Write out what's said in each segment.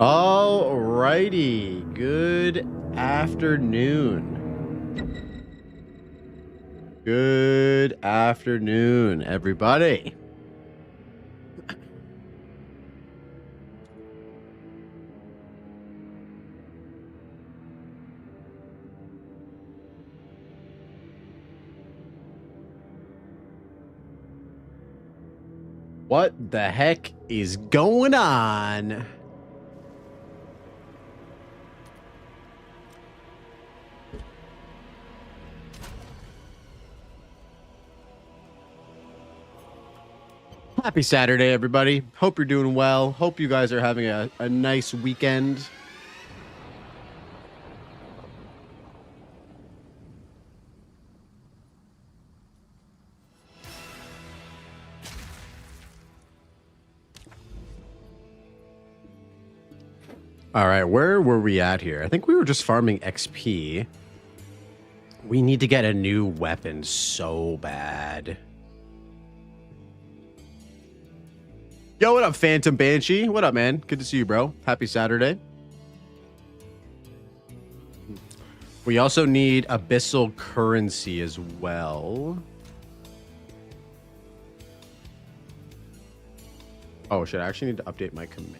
All righty. Good afternoon. Good afternoon, everybody. What the heck is going on? Happy Saturday, everybody. Hope you're doing well. Hope you guys are having a nice weekend. All right, where were we at here? I think we were just farming XP. We need to get a new weapon so bad. Yo, what up, Phantom Banshee? What up, man? Good to see you, bro. Happy Saturday. We also need abyssal currency as well. Oh, shit. I actually need to update my command.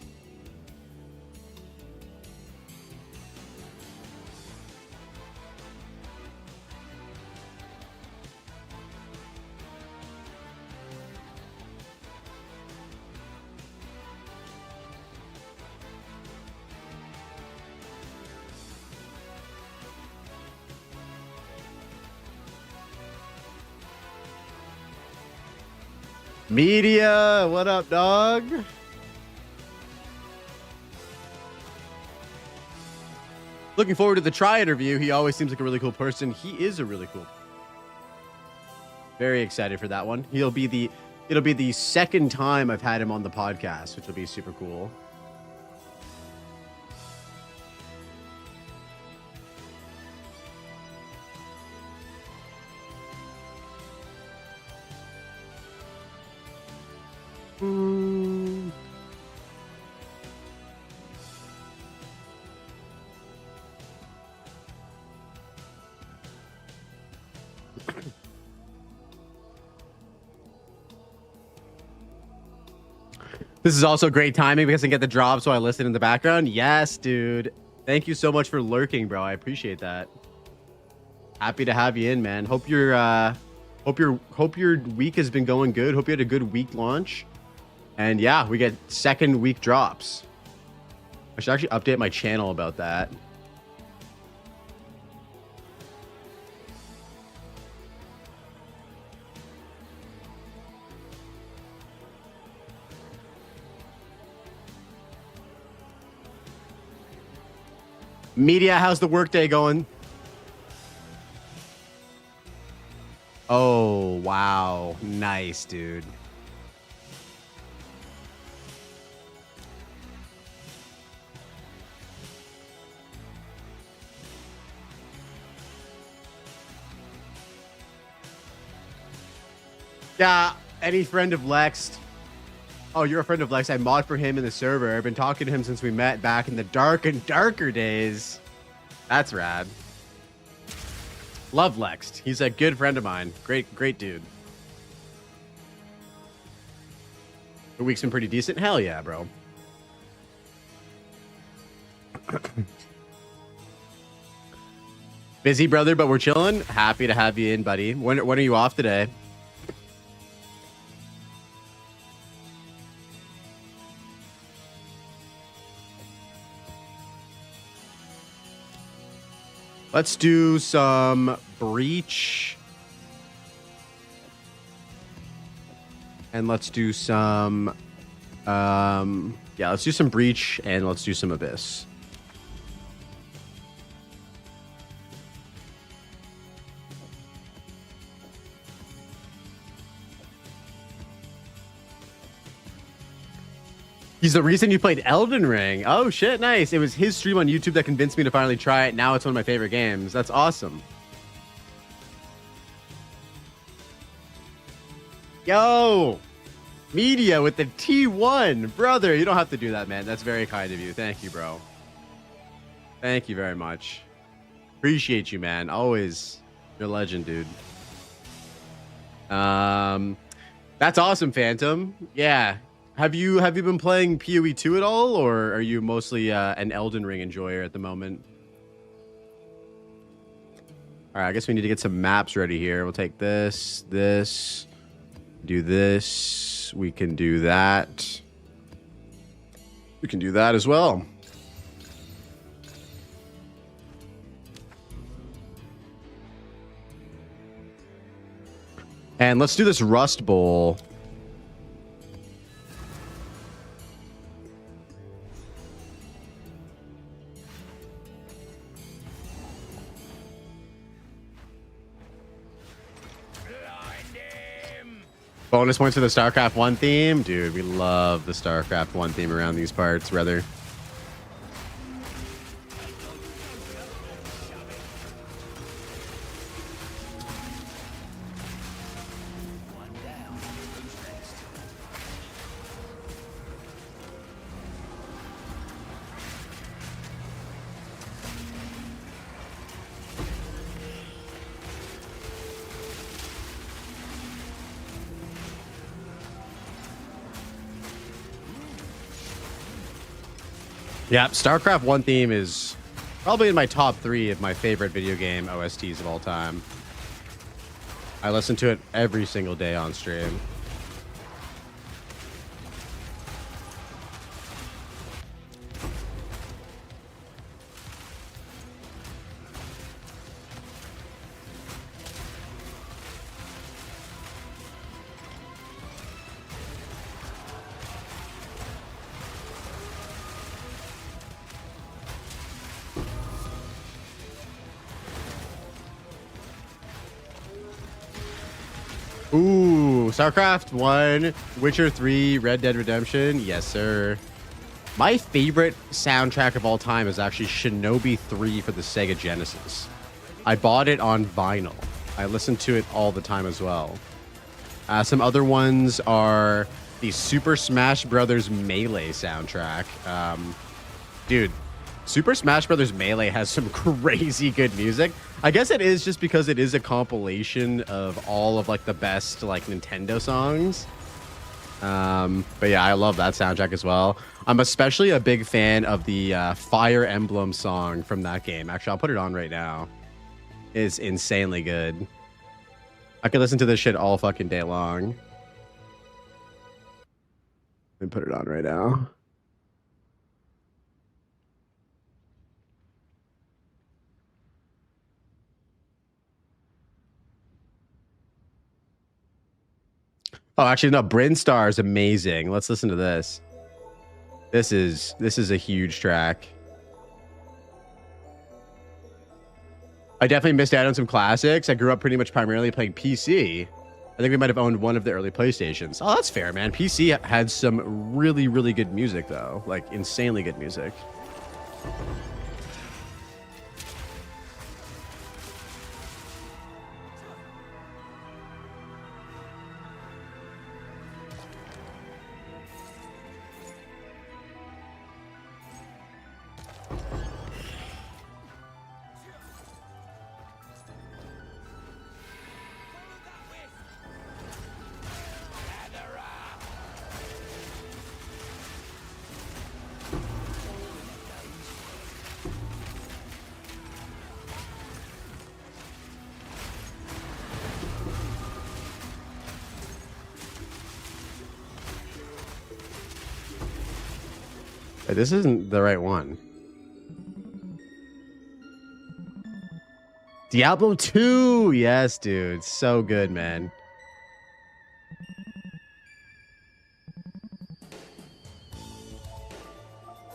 Media, what up, dog? Looking forward to the Try interview. He always seems like a really cool person. He is a really cool. Very excited for that one. It'll be the second time I've had him on the podcast, which will be super cool. This is also great timing because I get the drop, so I listen in the background. Yes, dude. Thank you so much for lurking, bro. I appreciate that. Happy to have you in, man. Hope your week has been going good. Hope you had a good week launch. And yeah, we get second week drops. I should actually update my channel about that. Media, how's the workday going? Oh, wow. Nice, dude. Yeah, any friend of Lex. Oh, you're a friend of Lex. I mod for him in the server. I've been talking to him since we met back in the dark and darker days. That's rad. Love Lex. He's a good friend of mine. Great dude. The week's been pretty decent. Hell yeah, bro. Busy, brother, but we're chilling. Happy to have you in, buddy. When are you off today? Let's do some breach. And let's do some let's do some breach and let's do some abyss. He's the reason you played Elden Ring. Oh, shit, nice. It was his stream on YouTube that convinced me to finally try it. Now it's one of my favorite games. That's awesome. Yo! Media with the T1. Brother, you don't have to do that, man. That's very kind of you. Thank you, bro. Thank you very much. Appreciate you, man. Always. You're a legend, dude. That's awesome, Phantom. Yeah. Have you been playing PoE 2 at all, or are you mostly an Elden Ring enjoyer at the moment? All right, I guess we need to get some maps ready here. We'll take this, do this. We can do that. We can do that as well. And let's do this Rust Bowl. Bonus points for the StarCraft 1 theme. Dude, we love the StarCraft 1 theme around these parts, brother. Yeah, StarCraft 1 theme is probably in my top 3 of my favorite video game OSTs of all time. I listen to it every single day on stream. Ooh, StarCraft 1, Witcher 3, Red Dead Redemption. Yes, sir. My favorite soundtrack of all time is actually Shinobi 3 for the Sega Genesis. I bought it on vinyl. I listen to it all the time as well. Some other ones are the Super Smash Bros. Melee soundtrack. Dude, Super Smash Bros. Melee has some crazy good music. I guess it is just because it is a compilation of all of like the best like Nintendo songs. But yeah, I love that soundtrack as well. I'm especially a big fan of the Fire Emblem song from that game. Actually, I'll put it on right now. It's insanely good. I could listen to this shit all fucking day long. Let me put it on right now. Oh, actually, no. Brinstar is amazing. Let's listen to this. This is a huge track. I definitely missed out on some classics. I grew up pretty much primarily playing PC. I think we might have owned one of the early PlayStations. Oh, that's fair, man. PC had some really, really good music, though. Like, insanely good music. This isn't the right one. Diablo 2. Yes, dude. So good, man.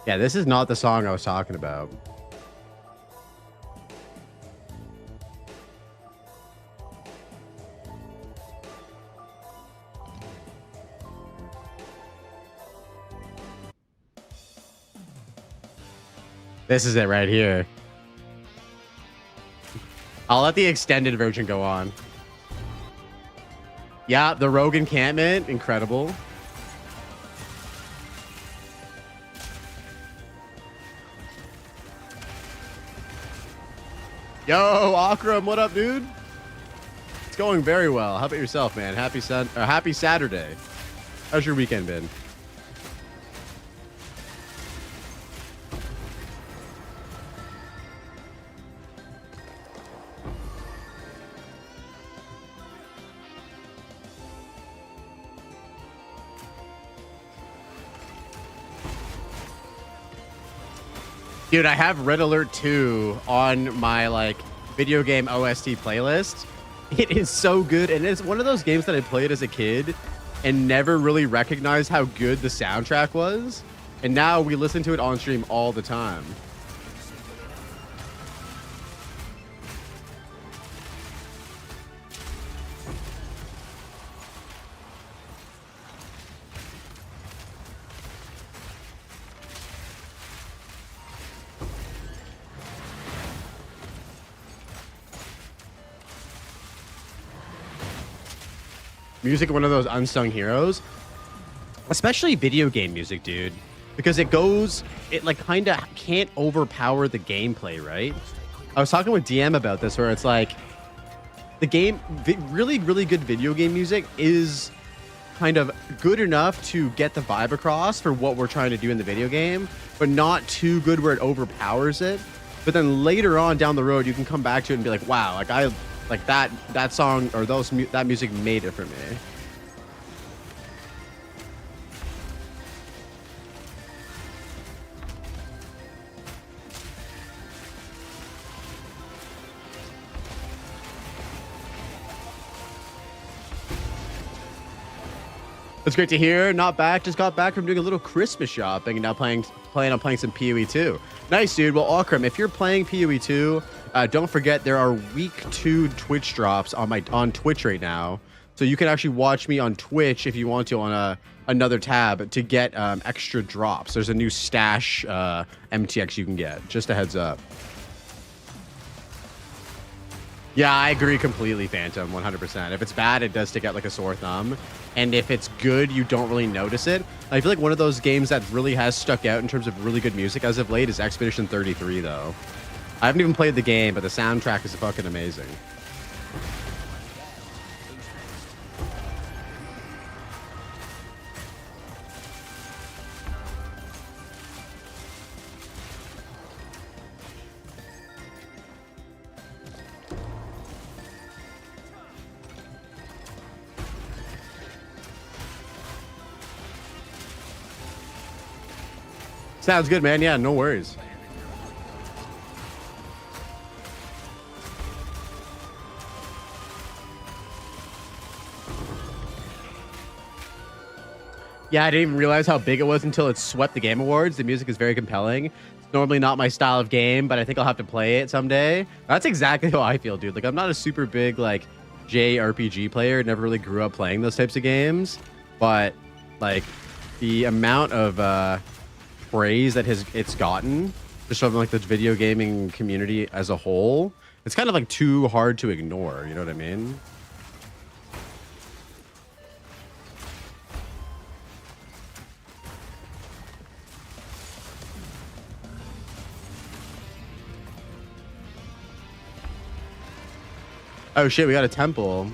Yeah, this is not the song I was talking about. This is it right here. I'll let the extended version go on. Yeah, the rogue encampment, incredible. Yo, Akram, what up, dude? It's going very well. How about yourself, man? Happy Saturday. How's your weekend been? Dude, I have Red Alert 2 on my like video game OST playlist. It is so good, and it's one of those games that I played as a kid and never really recognized how good the soundtrack was. And now we listen to it on stream all the time. Music, one of those unsung heroes, especially video game music, dude, because it like kind of can't overpower the gameplay, right? I was talking with DM about this, where it's like the game, really good video game music is kind of good enough to get the vibe across for what we're trying to do in the video game, but not too good where it overpowers it. But then later on down the road, you can come back to it and be like, wow, like that song or that music made it for me. That's great to hear. Not back. Just got back from doing a little Christmas shopping and now planning on playing some PoE 2. Nice, dude. Well, Akram, if you're playing PoE 2, don't forget there are week 2 Twitch drops on Twitch right now. So you can actually watch me on Twitch if you want to on another tab to get extra drops. There's a new stash MTX you can get. Just a heads up. Yeah, I agree completely, Phantom, 100%. If it's bad, it does stick out like a sore thumb. And if it's good, you don't really notice it. I feel like one of those games that really has stuck out in terms of really good music as of late is Expedition 33, though. I haven't even played the game, but the soundtrack is fucking amazing. Sounds good, man. Yeah, no worries. Yeah, I didn't even realize how big it was until it swept the Game Awards. The music is very compelling. It's normally not my style of game, but I think I'll have to play it someday. That's exactly how I feel, dude. Like, I'm not a super big, like, JRPG player. Never really grew up playing those types of games. But, like, the amount of praise that it's gotten just from, like, the video gaming community as a whole, it's kind of, like, too hard to ignore. You know what I mean? Oh shit, we got a temple.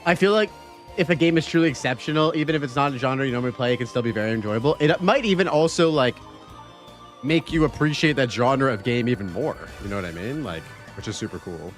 I feel like if a game is truly exceptional, even if it's not a genre you normally play, it can still be very enjoyable. It might even also, like, make you appreciate that genre of game even more. You know what I mean? Like, which is super cool.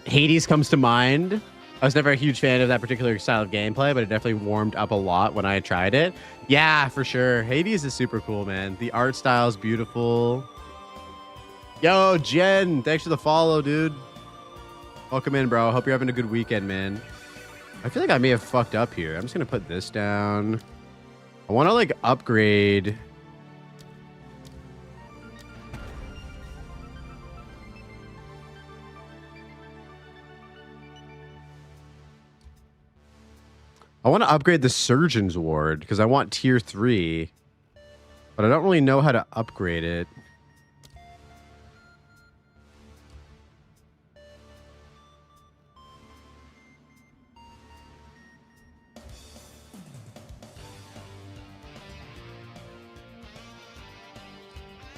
Hades comes to mind. I was never a huge fan of that particular style of gameplay, but it definitely warmed up a lot when I tried it. Yeah, for sure. Hades is super cool, man. The art style is beautiful. Yo, Jen, thanks for the follow, dude. Welcome in, bro. Hope you're having a good weekend, man. I feel like I may have fucked up here. I'm just going to put this down. I want to, like, upgrade. I want to upgrade the Surgeon's Ward because I want tier 3, but I don't really know how to upgrade it.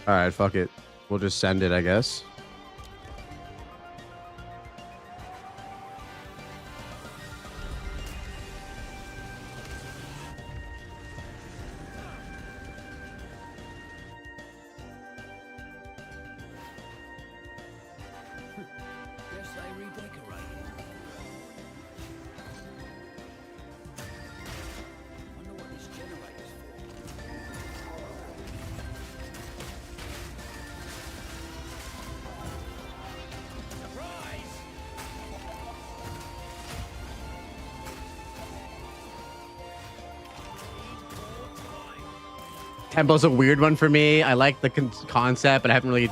All right, fuck it. We'll just send it, I guess. Tempo's a weird one for me. I like the concept, but I haven't really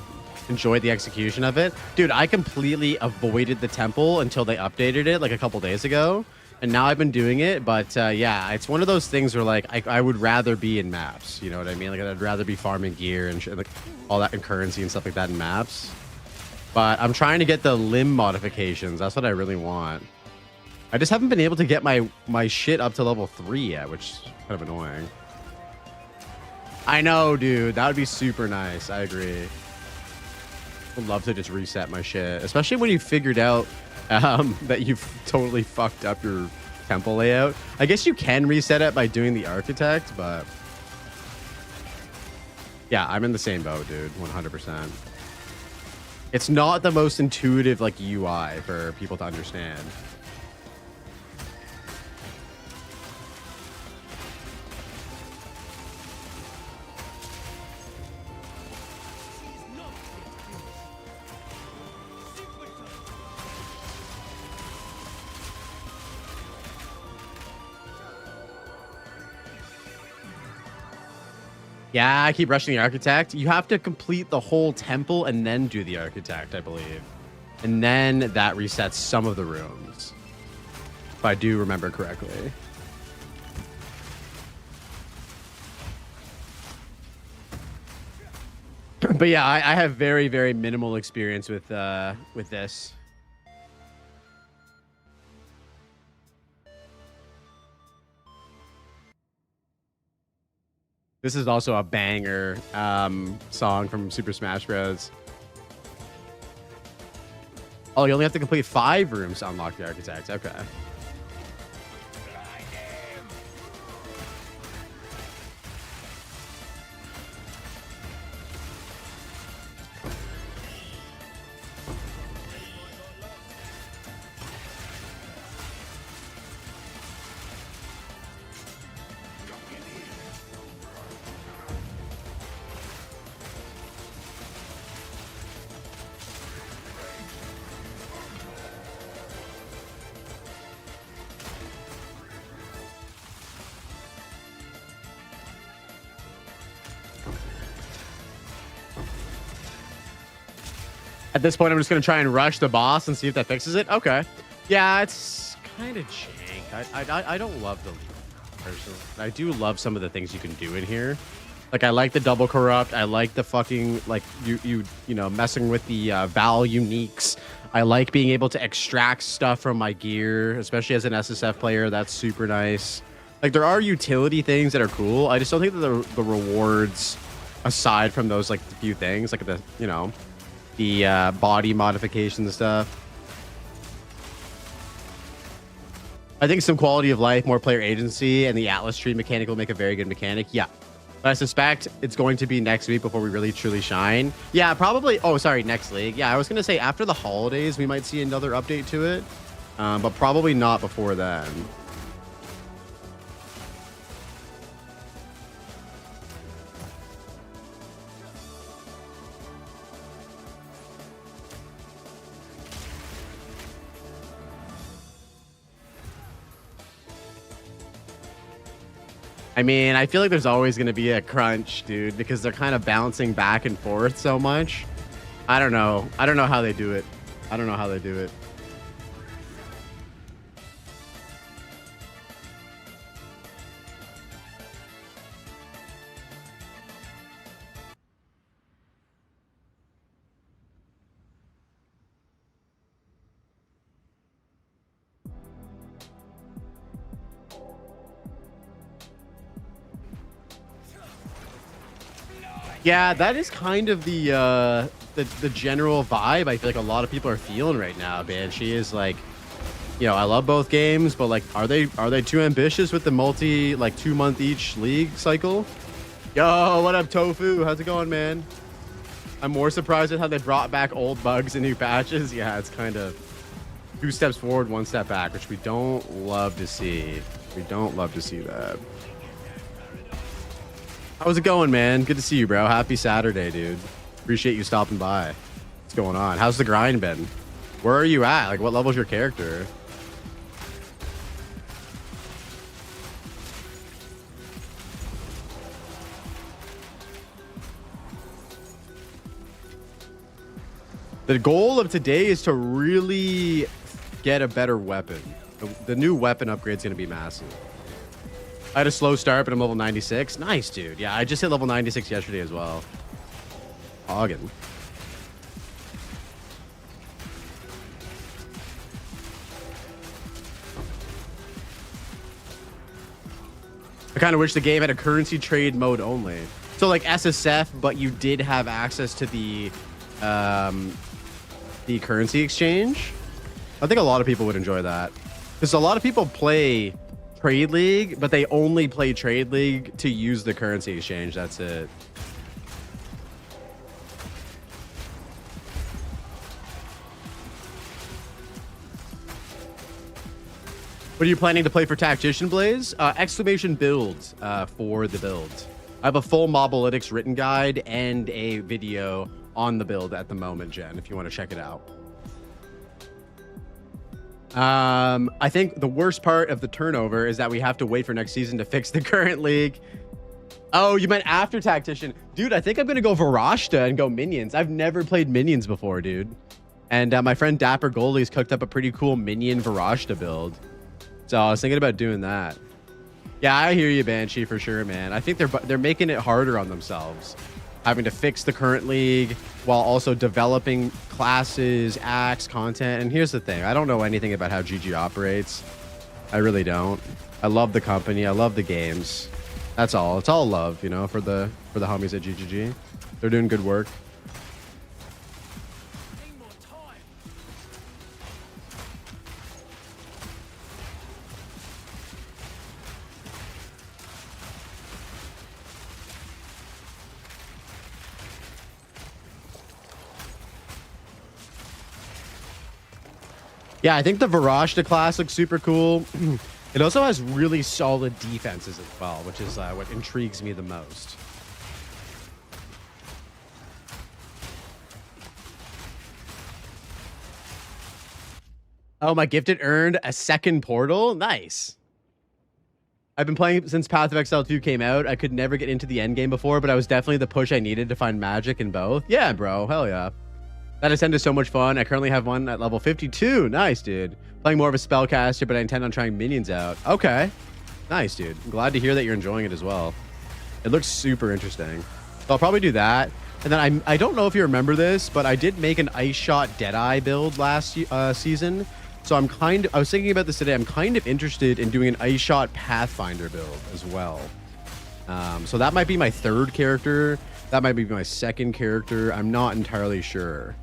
enjoyed the execution of it. Dude, I completely avoided the temple until they updated it like a couple days ago. And now I've been doing it. But yeah, it's one of those things where like I would rather be in maps. You know what I mean? Like I'd rather be farming gear and like all that and currency and stuff like that in maps. But I'm trying to get the limb modifications. That's what I really want. I just haven't been able to get my shit up to level 3 yet, which is kind of annoying. I know, dude. That would be super nice. I agree. Would love to just reset my shit, especially when you figured out that you've totally fucked up your temple layout. I guess you can reset it by doing the architect, but yeah, I'm in the same boat, dude. 100%. It's not the most intuitive like UI for people to understand. Yeah, I keep rushing the architect. You have to complete the whole temple and then do the architect, I believe. And then that resets some of the rooms. If I do remember correctly. But yeah, I have very, very minimal experience with this. This is also a banger song from Super Smash Bros. Oh, you only have to complete 5 rooms to unlock the architect. Okay. At this point, I'm just going to try and rush the boss and see if that fixes it. Okay. Yeah, it's kind of jank. I don't love the personally. I do love some of the things you can do in here. Like, I like the double corrupt. I like the fucking, like, you know, messing with the Val uniques. I like being able to extract stuff from my gear, especially as an SSF player. That's super nice. Like, there are utility things that are cool. I just don't think that the rewards, aside from those, like, few things, like the, you know, the body modification stuff. I think some quality of life, more player agency, and the Atlas tree mechanic will make a very good mechanic. Yeah, But I suspect it's going to be next week before we really truly shine. Yeah, probably. Oh, sorry, next league. Yeah, I was gonna say after the holidays we might see another update to it, but probably not before then. I mean, I feel like there's always going to be a crunch, dude, because they're kind of bouncing back and forth so much. I don't know. I don't know how they do it. I don't know how they do it. Yeah, that is kind of the general vibe I feel like a lot of people are feeling right now, man. She is like, you know, I love both games, but like, are they too ambitious with the multi, like 2-month each league cycle? Yo, what up, Tofu? How's it going, man? I'm more surprised at how they brought back old bugs and new patches. Yeah, it's kind of 2 steps forward, 1 step back, which we don't love to see. We don't love to see that. How's it going, man? Good to see you, bro. Happy Saturday, dude. Appreciate you stopping by. What's going on? How's the grind been? Where are you at? Like, what level's your character? The goal of today is to really get a better weapon. The new weapon upgrade is going to be massive. I had a slow start, but I'm level 96. Nice, dude. Yeah, I just hit level 96 yesterday as well. Hoggin. I kind of wish the game had a currency trade mode only. So like SSF, but you did have access to the currency exchange. I think a lot of people would enjoy that. Because a lot of people play Trade League, but they only play Trade League to use the currency exchange. That's it. What are you planning to play for Tactician, Blaze? Exclamation builds for the builds. I have a full Mobalytics written guide and a video on the build at the moment, Jen, if you want to check it out. I think the worst part of the turnover is that we have to wait for next season to fix the current league. Oh, you meant after Tactician. Dude, I think I'm going to go Varashta and go Minions. I've never played Minions before, dude. And my friend Dapper Goldie's cooked up a pretty cool Minion Varashta build. So I was thinking about doing that. Yeah, I hear you, Banshee, for sure, man. I think they're making it harder on themselves, having to fix the current league while also developing classes, acts, content. And here's the thing. I don't know anything about how GG operates. I really don't. I love the company. I love the games. That's all. It's all love, you know, for the homies at GGG. They're doing good work. Yeah, I think the Varashta class looks super cool. It also has really solid defenses as well, which is what intrigues me the most. Oh, my gifted earned a second portal? Nice. I've been playing since Path of Exile 2 came out. I could never get into the end game before, but I was definitely the push I needed to find magic in both. Yeah, bro. Hell yeah. That ascent is so much fun. I currently have one at level 52. Nice, dude. Playing more of a spellcaster, but I intend on trying minions out. Okay. Nice, dude. I'm glad to hear that you're enjoying it as well. It looks super interesting. So I'll probably do that. And then I don't know if you remember this, but I did make an Ice Shot Deadeye build last season. So I was thinking about this today. I'm kind of interested in doing an Ice Shot Pathfinder build as well. So that might be my third character. That might be my second character. I'm not entirely sure.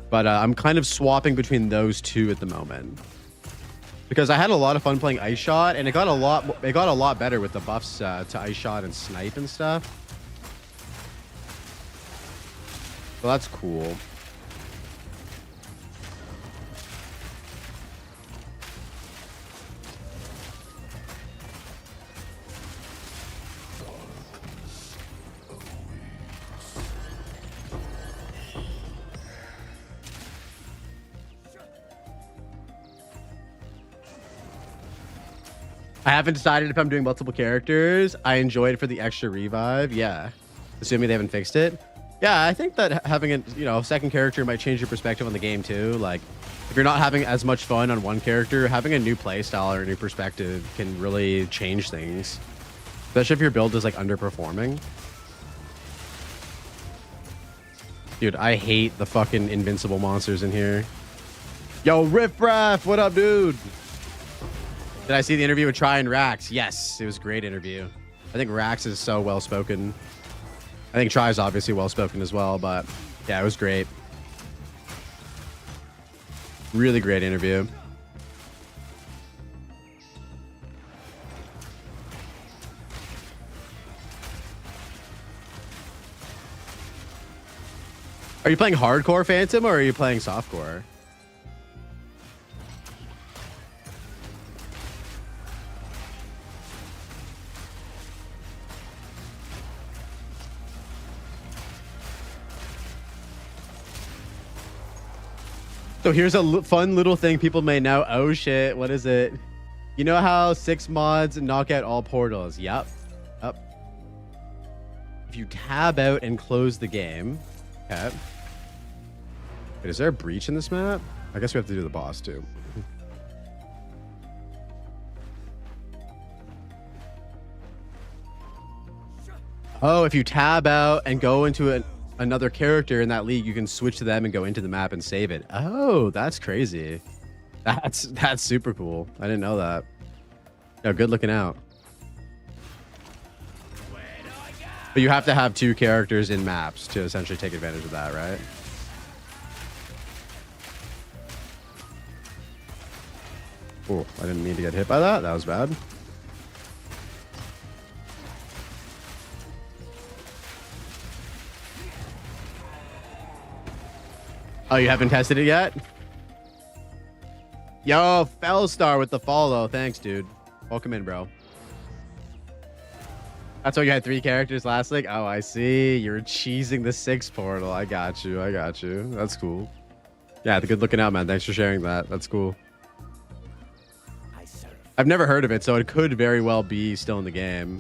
But I'm kind of swapping between those two at the moment. because I had a lot of fun playing Ice Shot, and it got a lot better with the buffs to Ice Shot and Snipe and stuff. So that's cool. I haven't decided if I'm doing multiple characters. I enjoyed it for the extra revive. Yeah. Assuming they haven't fixed it. Yeah, I think that having a second character might change your perspective on the game too. Like, if you're not having as much fun on one character, having a new play style or a new perspective can really change things. Especially if your build is like underperforming. Dude, I hate the fucking invincible monsters in here. Yo, Riff Raff, what up, dude? Did I see the interview with Try and Rax? Yes, it was a great interview. I think Rax is so well spoken. I think Try is obviously well spoken as well, but yeah, it was great. Really great interview. Are you playing hardcore Phantom or are you playing softcore? So here's a fun little thing people may know. Oh shit, what is it? You know how 6 mods knock out all portals? Yep. Yep. If you tab out and close the game. Okay. Wait, is there a breach in this map? I guess we have to do the boss too. Oh, if you tab out and go into another character in that league, you can switch to them and go into the map and save it. Oh, that's crazy. That's super cool. I didn't know that. No, good looking out. But you have to have 2 characters in maps to essentially take advantage of that, right? Oh, I didn't mean to get hit by that. That was bad. Oh, you haven't tested it yet? Yo, Fellstar with the follow. Thanks, dude. Welcome in, bro. That's why you had 3 characters last week? Oh, I see. You're cheesing the 6 portal. I got you. I got you. That's cool. Yeah, good looking out, man. Thanks for sharing that. That's cool. I've never heard of it, so it could very well be still in the game.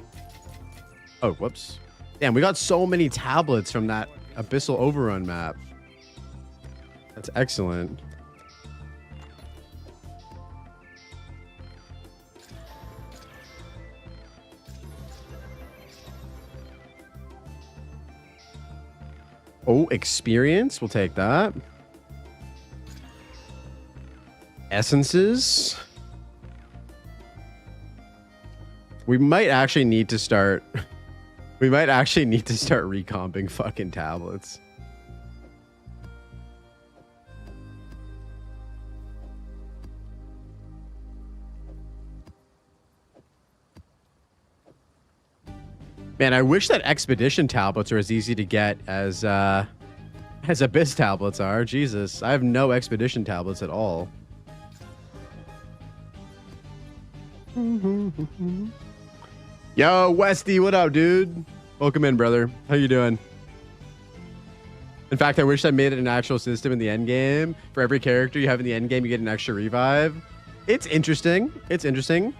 Oh, whoops. Damn, we got so many tablets from that Abyssal Overrun map. That's excellent. Oh, experience. We'll take that. Essences. We might actually need to start. We might actually need to start recomping fucking tablets. Man, I wish that expedition tablets are as easy to get as Abyss tablets are. Jesus, I have no expedition tablets at all. Yo, Westy, what up, dude? Welcome in, brother. How you doing? In fact, I wish I made it an actual system in the end game. For every character you have in the end game, you get an extra revive. It's interesting. It's interesting.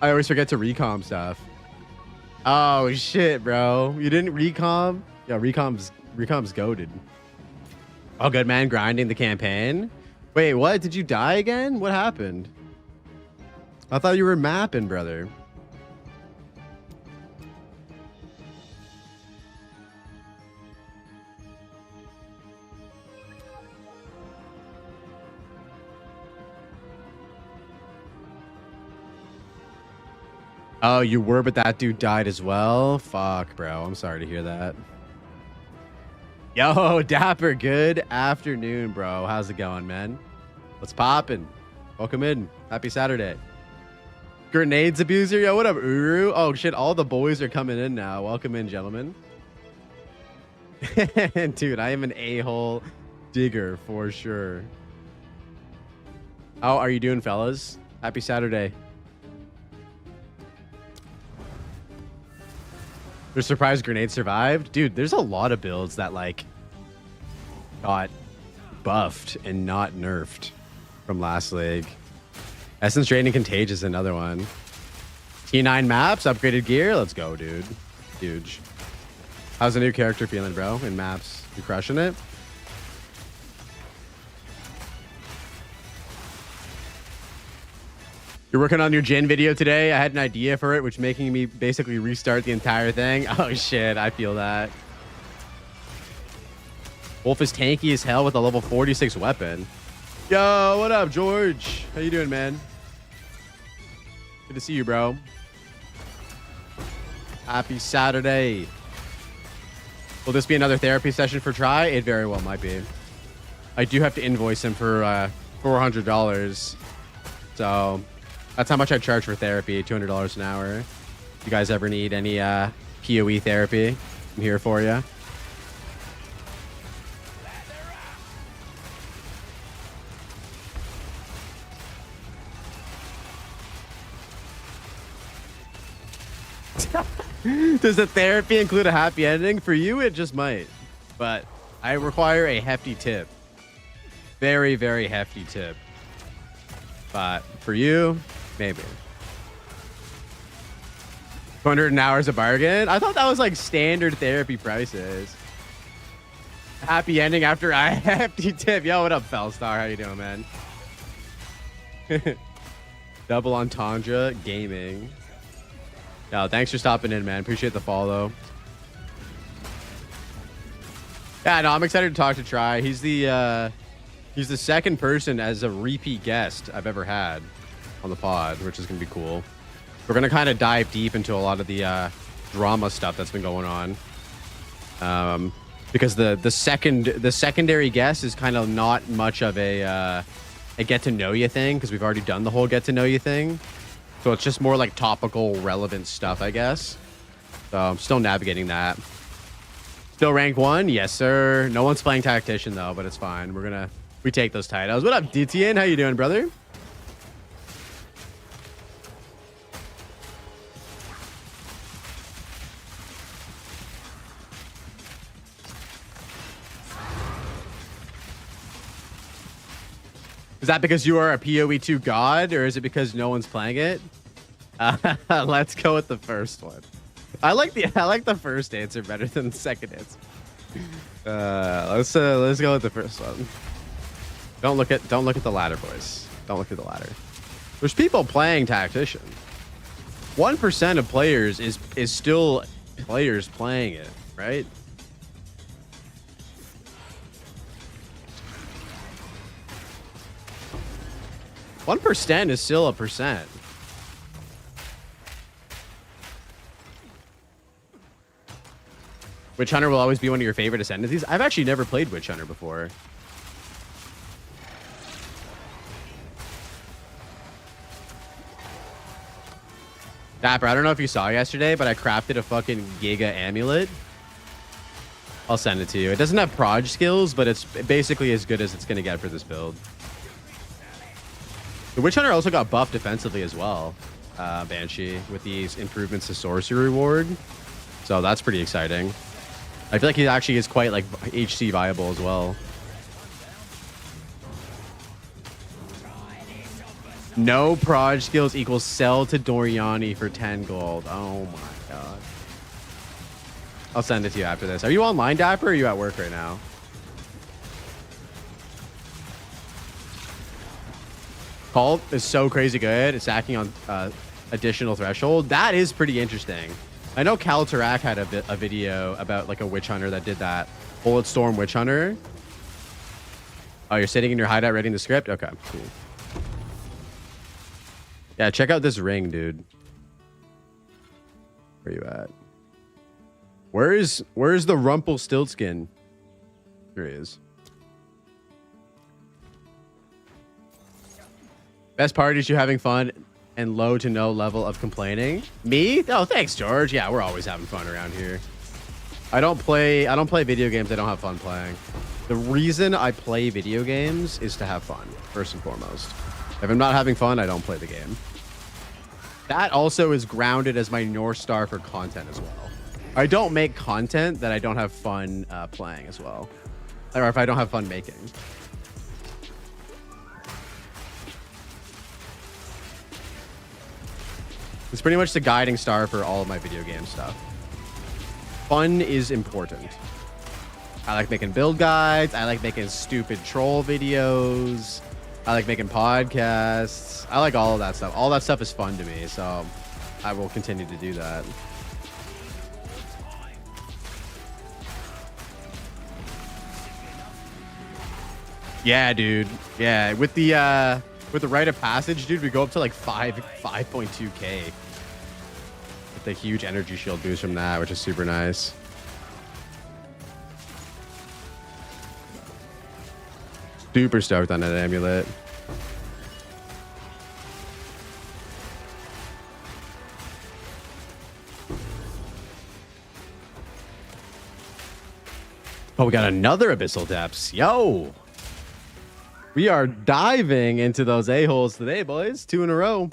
I always forget to recom stuff. Oh shit, bro. You didn't recom? Yeah, recom's goated. Oh, good man, grinding the campaign. Wait, what? Did you die again? What happened? I thought you were mapping, brother. Oh, you were, but that dude died as well? Fuck, bro. I'm sorry to hear that. Yo, Dapper, good afternoon, bro. How's it going, man? What's poppin'? Welcome in. Happy Saturday. Grenades abuser. Yo, what up, Uru? Oh, shit. All the boys are coming in now. Welcome in, gentlemen. Dude, I am an a-hole digger for sure. How are you doing, fellas? Happy Saturday. The surprise grenade survived. Dude, there's a lot of builds that like got buffed and not nerfed from last league. Essence Draining Contagious is another one. T9 maps, upgraded gear. Let's go, dude. Huge. How's the new character feeling, bro? In maps, you crushing it? You're working on your Jin video today. I had an idea for it, which making me basically restart the entire thing. Oh shit, I feel that. Wolf is tanky as hell with a level 46 weapon. Yo, what up, George? How you doing, man? Good to see you, bro. Happy Saturday. Will this be another therapy session for Try? It very well might be. I do have to invoice him for $400. So that's how much I charge for therapy, $200 an hour. If you guys ever need any PoE therapy, I'm here for you. Does the therapy include a happy ending? For you, it just might. But I require a hefty tip. Very, very hefty tip. But for you, maybe. 200 an hour is a bargain? I thought that was like standard therapy prices. Happy ending after a hefty tip. Yo, what up, Fellstar? How you doing, man? Double entendre gaming. Yo, thanks for stopping in, man. Appreciate the follow. Yeah, no, I'm excited to talk to Try. He's the second person as a repeat guest I've ever had on the pod, which is gonna be cool. We're gonna kind of dive deep into a lot of the drama stuff that's been going on. Because the secondary guest is kind of not much of a get to know you thing, because we've already done the whole get to know you thing. So it's just more like topical, relevant stuff, I guess. So I'm still navigating that. Still rank 1? Yes, sir. No one's playing Tactician, though, but it's fine. We take those titles. What up, DTN? How you doing, brother? Is that because you are a PoE2 god, or is it because no one's playing it? Let's go with the first one. I like the first answer better than the second answer. Let's go with the first one. Don't look at the ladder, boys. Don't look at the ladder. There's people playing Tactician. 1% of players is still players playing it, right? One percent is still a percent. Witch Hunter will always be one of your favorite ascendancies. I've actually never played Witch Hunter before. Dapper, I don't know if you saw yesterday, but I crafted a fucking Giga amulet. I'll send it to you. It doesn't have proj skills, but it's basically as good as it's going to get for this build. The Witch Hunter also got buffed defensively as well, Banshee, with these improvements to sorcery reward. So that's pretty exciting. I feel like he actually is quite like HC viable as well. No proj skills equals sell to Doriani for 10 gold. Oh my god. I'll send it to you after this. Are you online, Dapper, or are you at work right now? Cult is so crazy good. It's acting on additional threshold. That is pretty interesting. I know Kaltarak had a video about like a witch hunter that did that. Bulletstorm witch hunter. Oh, you're sitting in your hideout reading the script? Okay, cool. Yeah, check out this ring, dude. Where you at? Where's the Rumpelstiltskin? Here he is. Best part is you having fun and low to no level of complaining. Me? Oh, thanks, George. Yeah, we're always having fun around here. I don't play video games I don't have fun playing. The reason I play video games is to have fun, first and foremost. If I'm not having fun, I don't play the game. That also is grounded as my North Star for content as well. I don't make content that I don't have fun playing as well. Or if I don't have fun making. It's pretty much the guiding star for all of my video game stuff. Fun is important. I like making build guides. I like making stupid troll videos. I like making podcasts. I like all of that stuff. All that stuff is fun to me, so I will continue to do that. Yeah, dude. Yeah, with the rite of passage, dude, we go up to like 5.2k with the huge energy shield boost from that, which is super nice. Super stoked on that amulet. Oh, we got another Abyssal Depths. Yo! We are diving into those a-holes today, boys. 2 in a row.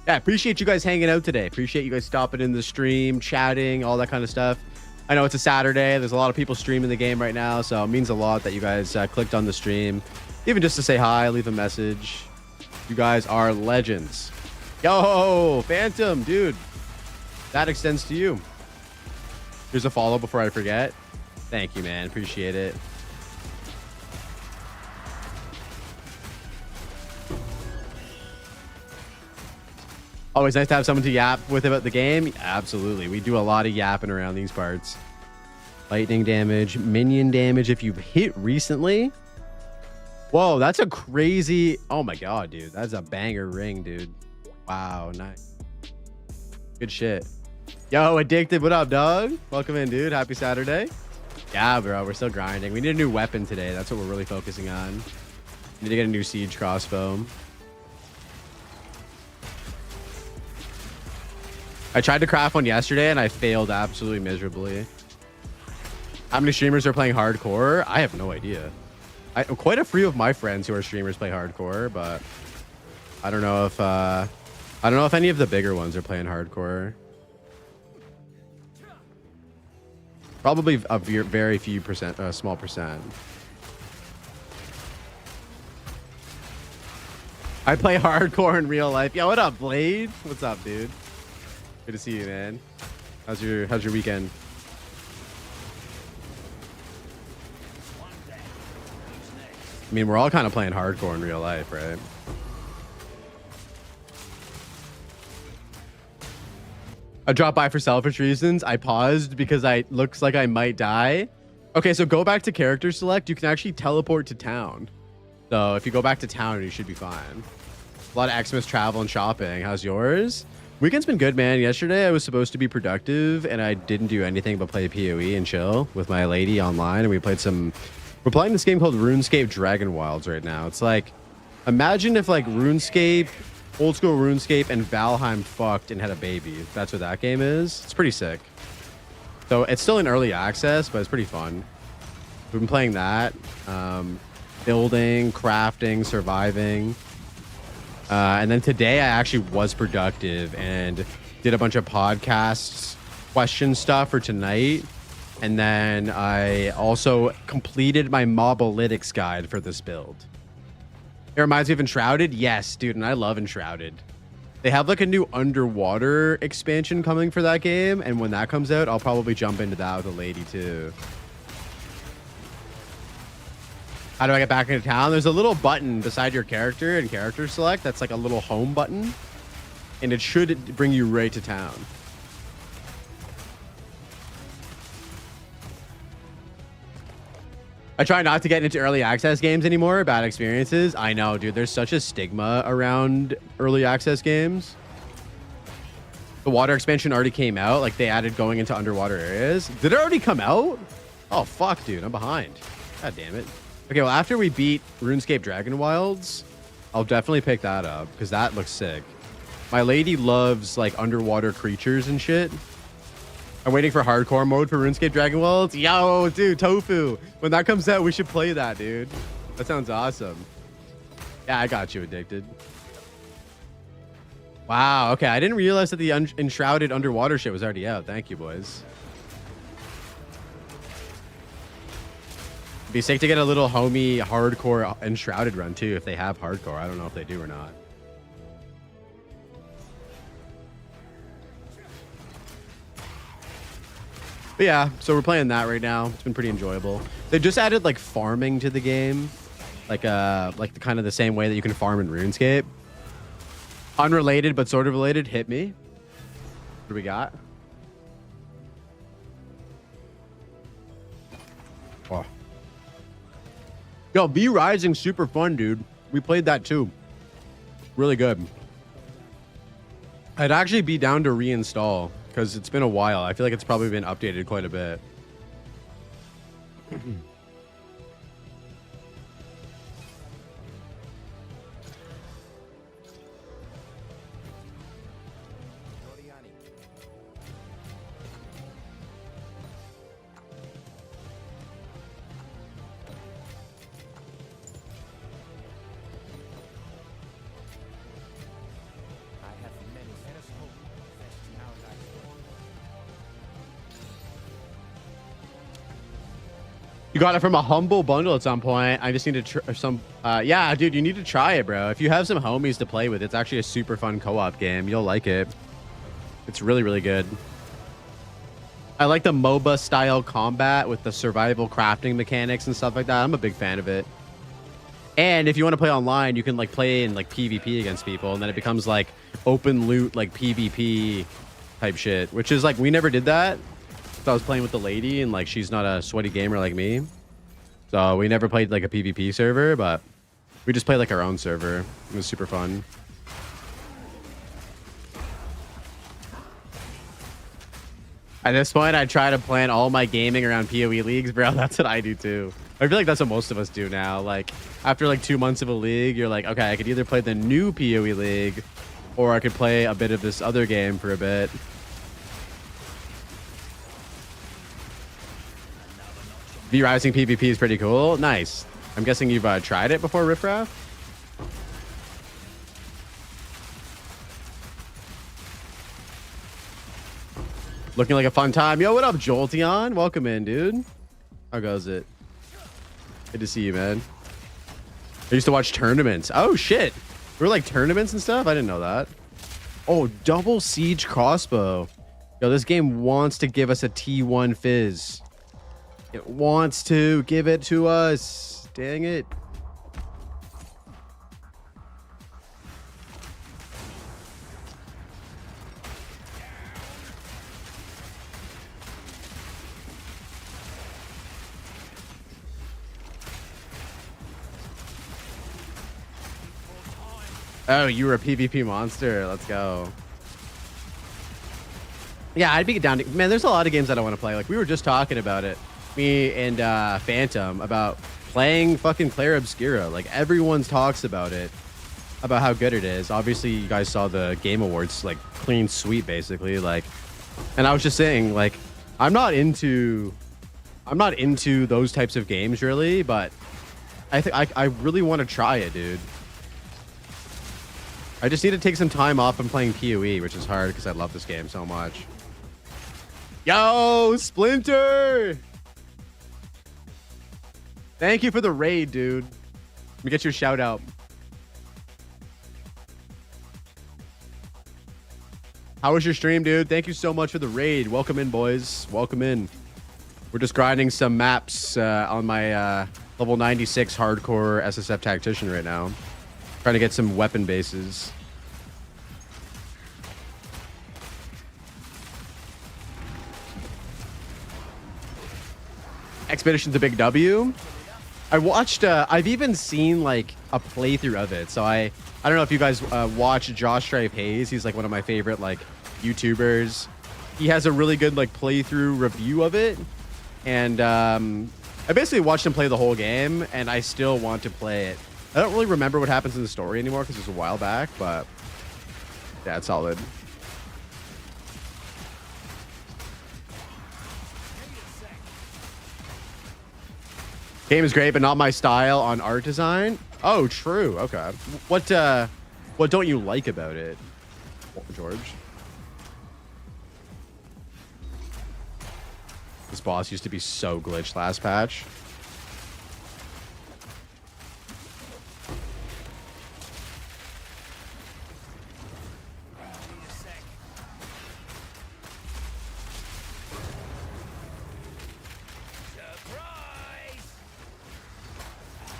Yeah, appreciate you guys hanging out today. Appreciate you guys stopping in the stream, chatting, all that kind of stuff. I know it's a Saturday. There's a lot of people streaming the game right now, so it means a lot that you guys clicked on the stream. Even just to say hi, leave a message. You guys are legends. Yo, Phantom, dude. That extends to you. Here's a follow before I forget. Thank you, man. Appreciate it. Always nice to have someone to yap with about the game. Absolutely. We do a lot of yapping around these parts. Lightning damage, minion damage if you've hit recently. Whoa, that's a crazy... Oh my god, dude. That's a banger ring, dude. Wow, nice. Good shit. Yo, Addicted, what up, dog? Welcome in, dude. Happy Saturday. Yeah, bro, we're still grinding. We need a new weapon today. That's what we're really focusing on. Need to get a new siege crossbow. I tried to craft one yesterday and I failed absolutely miserably. How many streamers are playing hardcore? I have no idea. Quite a few of my friends who are streamers play hardcore, but I don't know if any of the bigger ones are playing hardcore. Probably a very few percent, small percent. I play hardcore in real life. Yo, what up, Blade? What's up, dude? Good to see you, man. How's your weekend? I mean, we're all kind of playing hardcore in real life, right? I dropped by for selfish reasons. I paused because looks like I might die. Okay, so go back to character select. You can actually teleport to town. So if you go back to town, you should be fine. A lot of Xmas travel and shopping. How's yours? Weekend's been good, man. Yesterday I was supposed to be productive and I didn't do anything but play PoE and chill with my lady online, and we're playing this game called RuneScape Dragon Wilds right now. It's like, imagine if like RuneScape, old school RuneScape and Valheim fucked and had a baby. That's what that game is. It's pretty sick. So it's still in early access, but it's pretty fun. We've been playing that. Building, crafting, surviving. And then today I actually was productive and did a bunch of podcasts, question stuff for tonight. And then I also completed my Mobalytics guide for this build. It reminds me of Enshrouded. Yes, dude, and I love Enshrouded. They have like a new underwater expansion coming for that game. And when that comes out, I'll probably jump into that with a lady too. How do I get back into town? There's a little button beside your character in character select. That's like a little home button. And it should bring you right to town. I try not to get into early access games anymore. Bad experiences. I know, dude. There's such a stigma around early access games. The water expansion already came out. Like they added going into underwater areas. Did it already come out? Oh, fuck, dude. I'm behind. God damn it. Okay, well, after we beat RuneScape Dragon Wilds, I'll definitely pick that up because that looks sick. My lady loves like underwater creatures and shit. I'm waiting for hardcore mode for RuneScape Dragon Wilds. Yo, dude, Tofu. When that comes out, we should play that, dude. That sounds awesome. Yeah, I got you, Addicted. Wow, okay. I didn't realize that the Enshrouded Underwater shit was already out. Thank you, boys. It'd be sick to get a little homie hardcore Enshrouded run, too, if they have hardcore. I don't know if they do or not. But yeah, so we're playing that right now. It's been pretty enjoyable. They just added like farming to the game, like the kind of the same way that you can farm in RuneScape. Unrelated but sort of related. Hit me. What do we got? Oh. Yo, V Rising super fun, dude. We played that too. Really good. I'd actually be down to reinstall because it's been a while. I feel like it's probably been updated quite a bit. You got it from a humble bundle at some point. I just need to try some. Yeah, dude, you need to try it, bro. If you have some homies to play with, it's actually a super fun co-op game. You'll like it. It's really, really good. I like the MOBA style combat with the survival crafting mechanics and stuff like that. I'm a big fan of it. And if you want to play online, you can like play in like PvP against people, and then it becomes like open loot, like PvP type shit, which is like, we never did that. I was playing with the lady and like she's not a sweaty gamer like me, so we never played like a PvP server, but we just played like our own server. It was super fun. At this point, I try to plan all my gaming around PoE leagues, bro. That's what I do too. I feel like that's what most of us do now. Like after like 2 months of a league, you're like, okay, I could either play the new PoE league or I could play a bit of this other game for a bit. V Rising PvP is pretty cool. Nice. I'm guessing you've tried it before, Riffraff? Looking like a fun time. Yo, what up, Jolteon? Welcome in, dude. How goes it? Good to see you, man. I used to watch tournaments. Oh, shit. We were like tournaments and stuff? I didn't know that. Oh, double siege crossbow. Yo, this game wants to give us a T1 fizz. It wants to give it to us. Dang it. Oh, you were a PvP monster. Let's go. Yeah, I'd be down to... Man, there's a lot of games that I want to play. Like, we were just talking about it. Me and Phantom about playing fucking Claire Obscura. Like everyone talks about it, about how good it is. Obviously you guys saw the Game Awards, like clean sweep basically, like, and I was just saying, like, I'm not into those types of games really, but I think I really want to try it, dude. I just need to take some time off from playing PoE, which is hard because I love this game so much. Yo, Splinter! Thank you for the raid, dude. Let me get your shout out. How was your stream, dude? Thank you so much for the raid. Welcome in, boys. Welcome in. We're just grinding some maps on my level 96 hardcore SSF Tactician right now. Trying to get some weapon bases. Expedition's a big W. I watched, I've even seen like a playthrough of it. So I don't know if you guys watch Josh Stripe Hayes. He's like one of my favorite like YouTubers. He has a really good like playthrough review of it. And I basically watched him play the whole game, and I still want to play it. I don't really remember what happens in the story anymore because it was a while back, but yeah, it's solid. Game is great, but not my style on art design. Oh, true. Okay. What don't you like about it, George? This boss used to be so glitched last patch.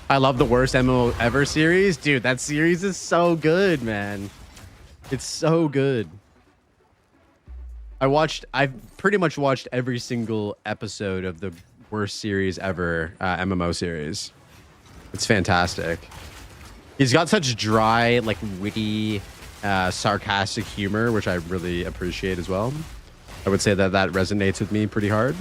I love the worst MMO ever series. Dude, that series is so good, man. It's so good. I've pretty much watched every single episode of the worst series ever, MMO series. It's fantastic. He's got such dry, like witty, sarcastic humor, which I really appreciate as well. I would say that that resonates with me pretty hard.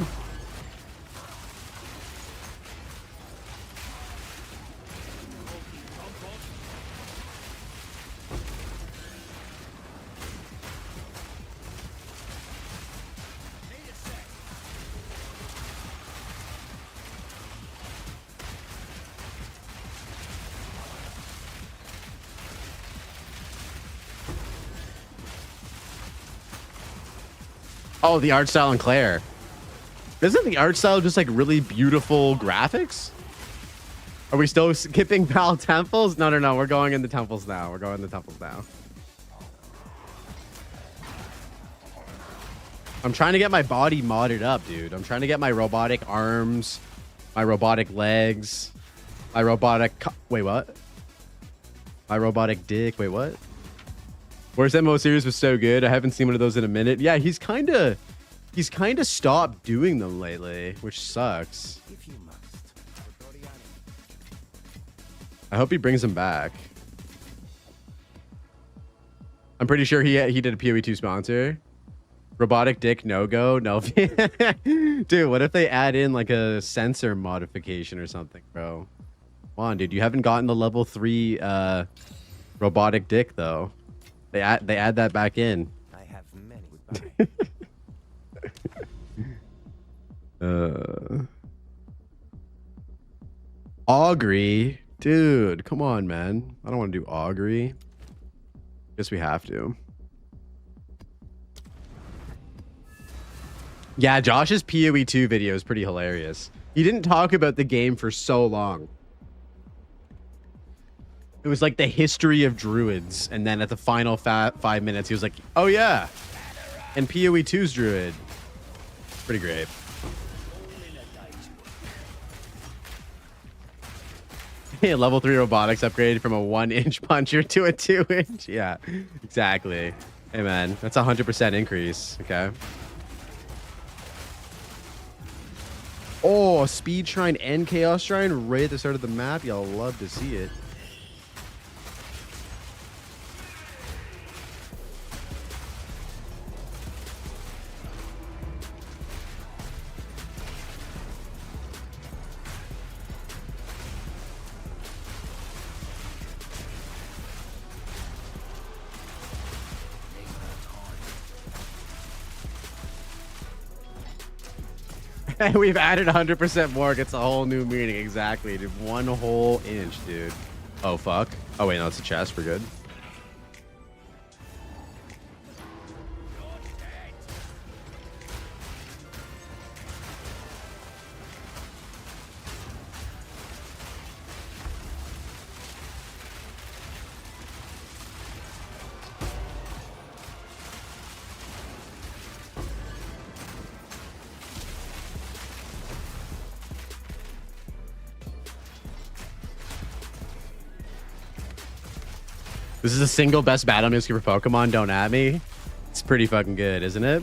Oh, the art style in Claire. Isn't the art style just like really beautiful graphics? Are we still skipping Pal Temples? No, no, no. We're going in the temples now. We're going in the temples now. I'm trying to get my body modded up, dude. I'm trying to get my robotic arms, my robotic legs, my robotic... Wait, what? My robotic dick. Wait, what? Worst MMO series was so good. I haven't seen one of those in a minute. Yeah, he's kind of stopped doing them lately, which sucks. I hope he brings them back. I'm pretty sure he did a PoE2 sponsor. Robotic dick no go. No. Dude, what if they add in like a sensor modification or something, bro? Come on, dude. You haven't gotten the level 3 robotic dick though. They add that back in. I have many. Augury, dude, come on, man. I don't want to do augury. Guess we have to. Yeah, Josh's PoE2 video is pretty hilarious. He didn't talk about the game for so long. It was like the history of druids, and then at the final 5 minutes, he was like, "Oh yeah, and PoE2's druid." Pretty great. Yeah, level 3 robotics upgraded from a 1-inch puncher to a 2-inch. Yeah, exactly. Hey man, that's 100% increase. Okay. Oh, speed shrine and chaos shrine right at the start of the map. Y'all love to see it. We've added 100% more. Gets a whole new meaning. Exactly, dude. 1 whole inch, dude. Oh, fuck. Oh, wait, no, it's a chest. We're good. This is the single best battle music for Pokemon. Don't at me. It's pretty fucking good, isn't it?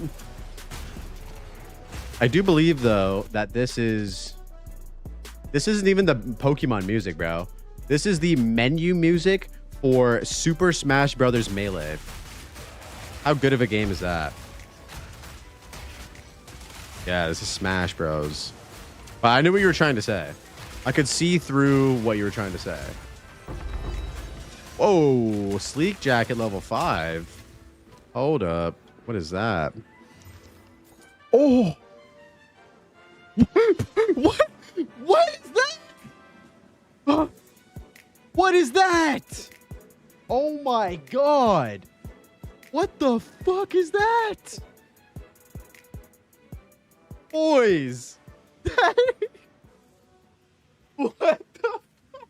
I do believe though that this isn't even the Pokemon music, bro. This is the menu music for Super Smash Bros. Melee. How good of a game is that? Yeah, this is Smash Bros. But I knew what you were trying to say. I could see through what you were trying to say. Whoa, sleek jacket level 5. Hold up. What is that? Oh. What? What is that? What is that? Oh my god. What the fuck is that? Boys. What the fuck?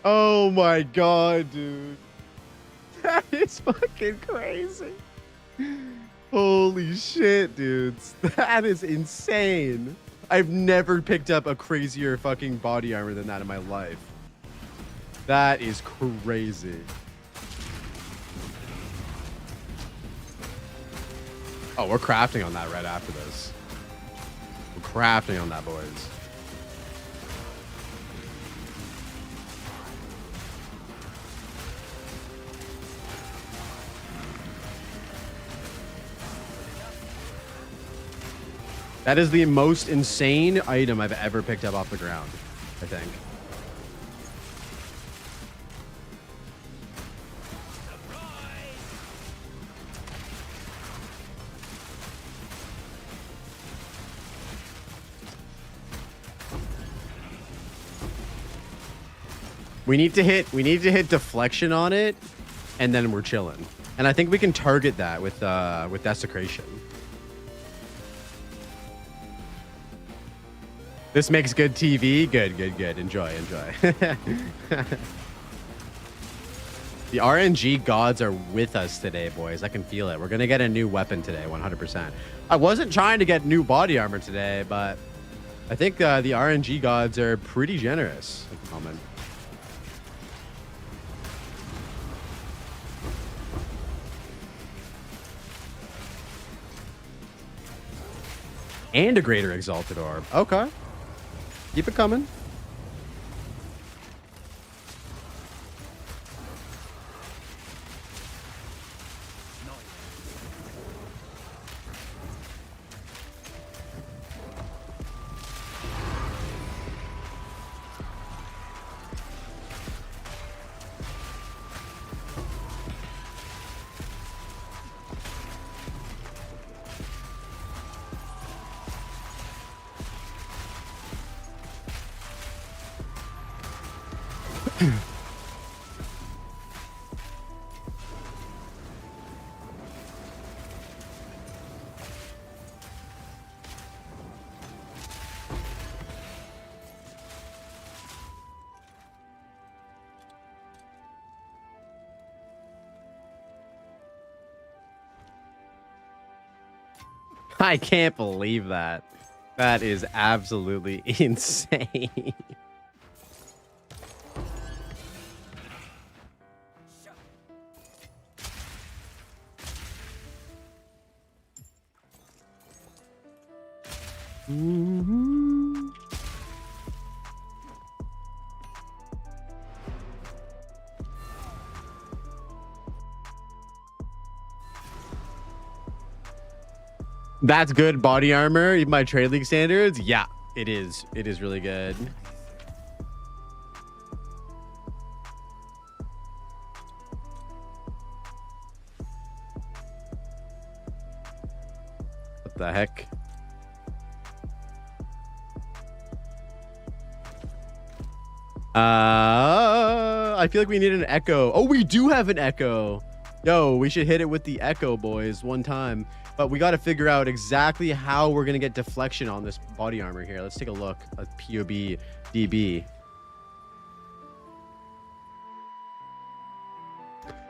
Oh my god, dude. That is fucking crazy. Holy shit, dudes. That is insane. I've never picked up a crazier fucking body armor than that in my life. That is crazy. Oh, we're crafting on that right after this. We're crafting on that, boys. That is the most insane item I've ever picked up off the ground, I think. We need to hit deflection on it, and then we're chilling. And I think we can target that with desecration. This makes good TV. Good, good, good. Enjoy, enjoy. The RNG gods are with us today, boys. I can feel it. We're gonna get a new weapon today, 100%. I wasn't trying to get new body armor today, but I think the RNG gods are pretty generous at the moment. And a greater exalted orb. Okay. Keep it coming. I can't believe that. That is absolutely insane. That's good body armor, even by trade league standards. Yeah, it is. It is really good. What the heck? I feel like we need an echo. Oh, we do have an echo. Yo, we should hit it with the echo, boys, one time. But we got to figure out exactly how we're going to get deflection on this body armor here. Let's take a look at POB DB.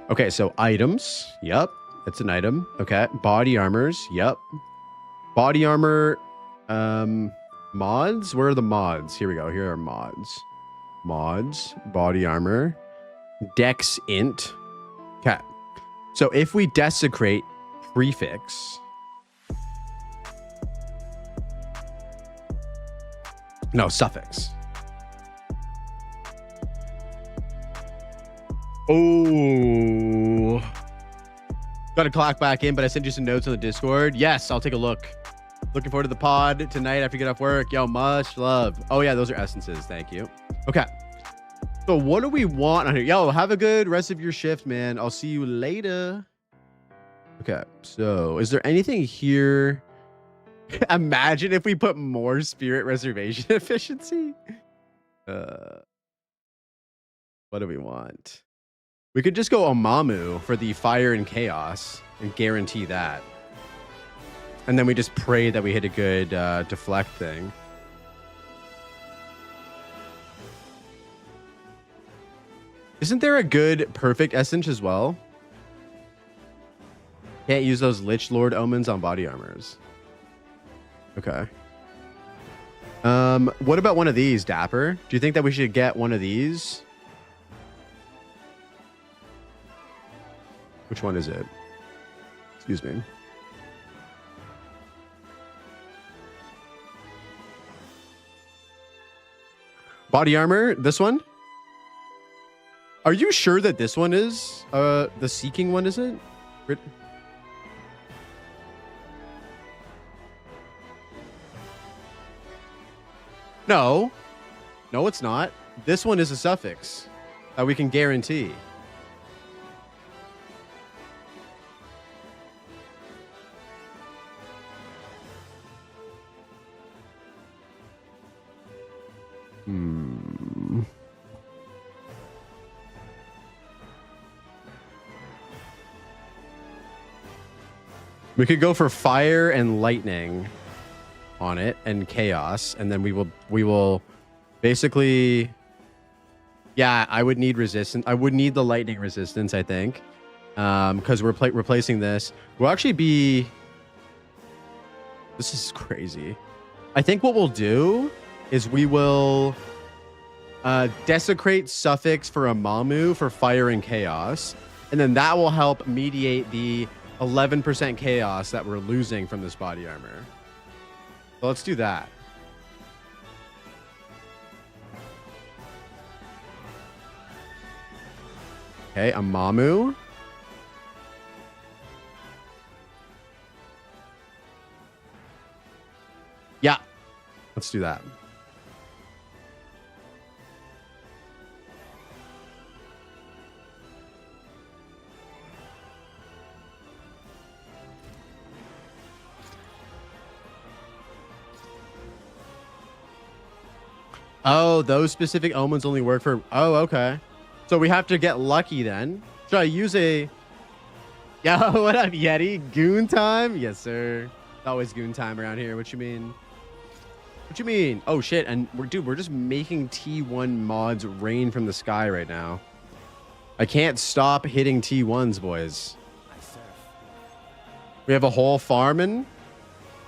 Okay, so items. Yep, that's an item. Okay, body armors. Yep. Body armor mods. Where are the mods? Here we go. Here are mods. Mods, body armor, dex int. Okay. So if we desecrate prefix. No, suffix. Oh. Got to clock back in, but I sent you some notes on the Discord. Yes, I'll take a look. Looking forward to the pod tonight after you get off work. Yo, much love. Oh, yeah, those are essences. Thank you. Okay. So what do we want on here? Yo, have a good rest of your shift, man. I'll see you later. Okay. So is there anything here? Imagine if we put more spirit reservation efficiency. What do we want? We could just go Amamu for the fire and chaos and guarantee that. And then we just pray that we hit a good deflect thing. Isn't there a good perfect essence as well? Can't use those Lich Lord omens on body armors. Okay. What about one of these, Dapper? Do you think that we should get one of these? Which one is it? Excuse me. Body armor, this one? Are you sure that this one is the seeking one, isn't it? No. No, it's not. This one is a suffix that we can guarantee. We could go for fire and lightning on it and chaos, and then we will basically, yeah, I would need resistance. I would need the lightning resistance, I think, because we're replacing this. We'll actually be, this is crazy. I think what we'll do is we will desecrate suffix for Amamu for fire and chaos, and then that will help mediate the 11% chaos that we're losing from this body armor. So let's do that. Okay, Amamu. Yeah, let's do that. Oh, those specific omens only work for... Oh, okay. So we have to get lucky then. Should I use a... Yo, what up, Yeti? Goon time? Yes, sir. It's always goon time around here. What you mean? What you mean? Oh, shit. And we're just making T1 mods rain from the sky right now. I can't stop hitting T1s, boys. We have a whole farming.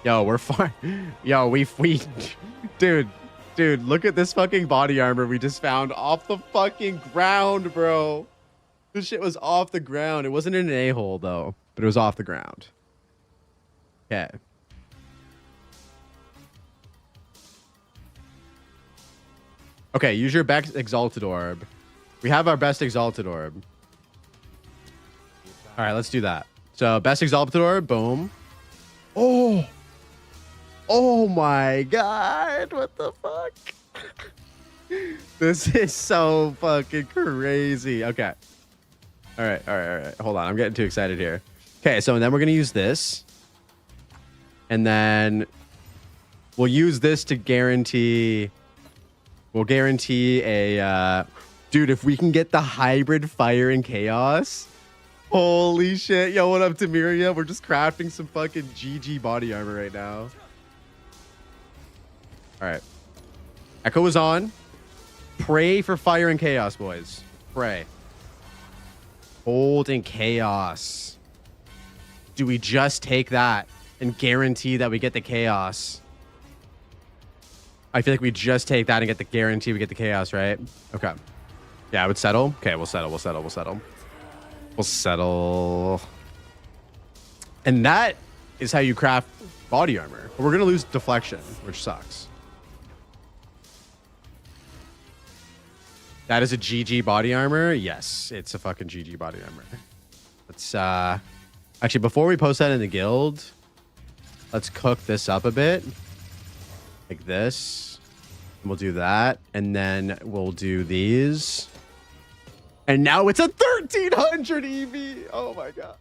Yo, we're far... Yo, we... Dude, look at this fucking body armor we just found off the fucking ground, bro. This shit was off the ground. It wasn't in an a-hole, though, but it was off the ground. Okay. Okay, use your best Exalted Orb. We have our best Exalted Orb. All right, let's do that. So, best Exalted Orb, boom. Oh! Oh my god, what the fuck? This is so fucking crazy. Okay. All right. Hold on, I'm getting too excited here. Okay, so then we're gonna use this. And then we'll use this to guarantee... We'll guarantee a... Dude, if we can get the hybrid fire and chaos... Holy shit. Yo, what up, Tamiria? We're just crafting some fucking GG body armor right now. All right. Echo is on. Pray for fire and chaos, boys. Pray. Hold and chaos. Do we just take that and guarantee that we get the chaos? I feel like we just take that and get the guarantee we get the chaos, right? Okay. Yeah, I would settle. Okay, we'll settle. We'll settle. And that is how you craft body armor. But we're going to lose deflection, which sucks. That is a GG body armor. Yes, it's a fucking GG body armor. Let's actually, before we post that in the guild, Let's cook this up a bit. Like this. We'll do that. And then we'll do these. And now it's a 1300 EV. Oh my God.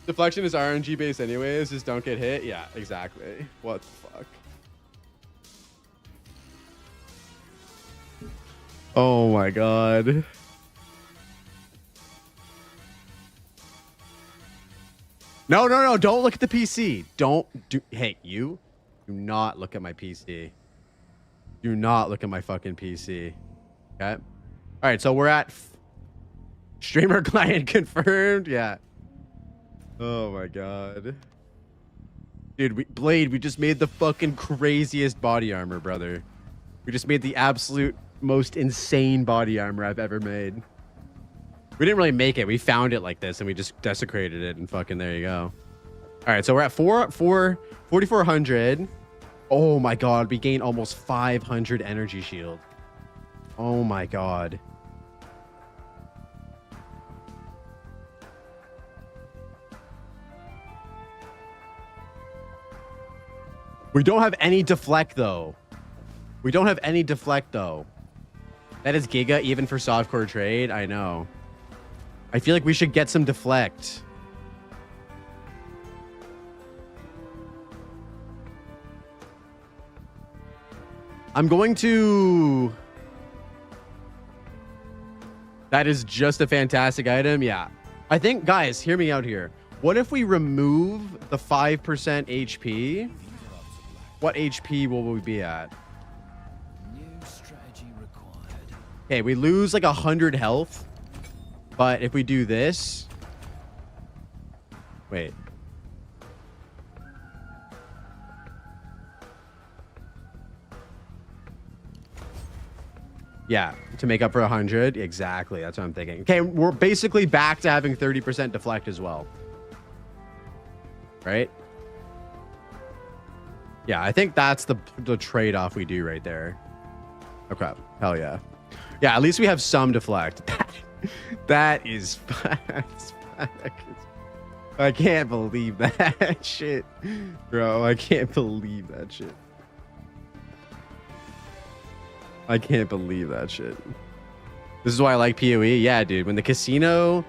Deflection is RNG based anyways. Just don't get hit. Yeah, exactly. What the fuck? Oh my God. No, no, no. Don't look at the PC. Don't do. Hey, you do not look at my PC. Do not look at my fucking PC. Okay. All right. So we're at streamer client confirmed. Yeah. Oh my God. Dude, Blade, we just made the fucking craziest body armor, brother. We just made the absolute most insane body armor I've ever made. We didn't really make it. We found it like this and we just desecrated it and fucking there you go. All right, so we're at 4,400. Oh my God, we gained almost 500 energy shield. Oh my God. We don't have any deflect though. We don't have any deflect though. That is Giga even for softcore trade. I know. I feel like we should get some deflect. I'm going to... That is just a fantastic item. Yeah. I think, guys, hear me out here. What if we remove the 5% HP? What HP will we be at? Okay, we lose like 100 health. But if we do this... Wait. Yeah, to make up for 100. Exactly, that's what I'm thinking. Okay, we're basically back to having 30% deflect as well. Right? Yeah, I think that's the trade-off we do right there. Oh, crap. Hell yeah. Yeah, at least we have some deflect. That is... I can't believe that shit. Bro, I can't believe that shit. I can't believe that shit. This is why I like PoE. Yeah, dude. When the casino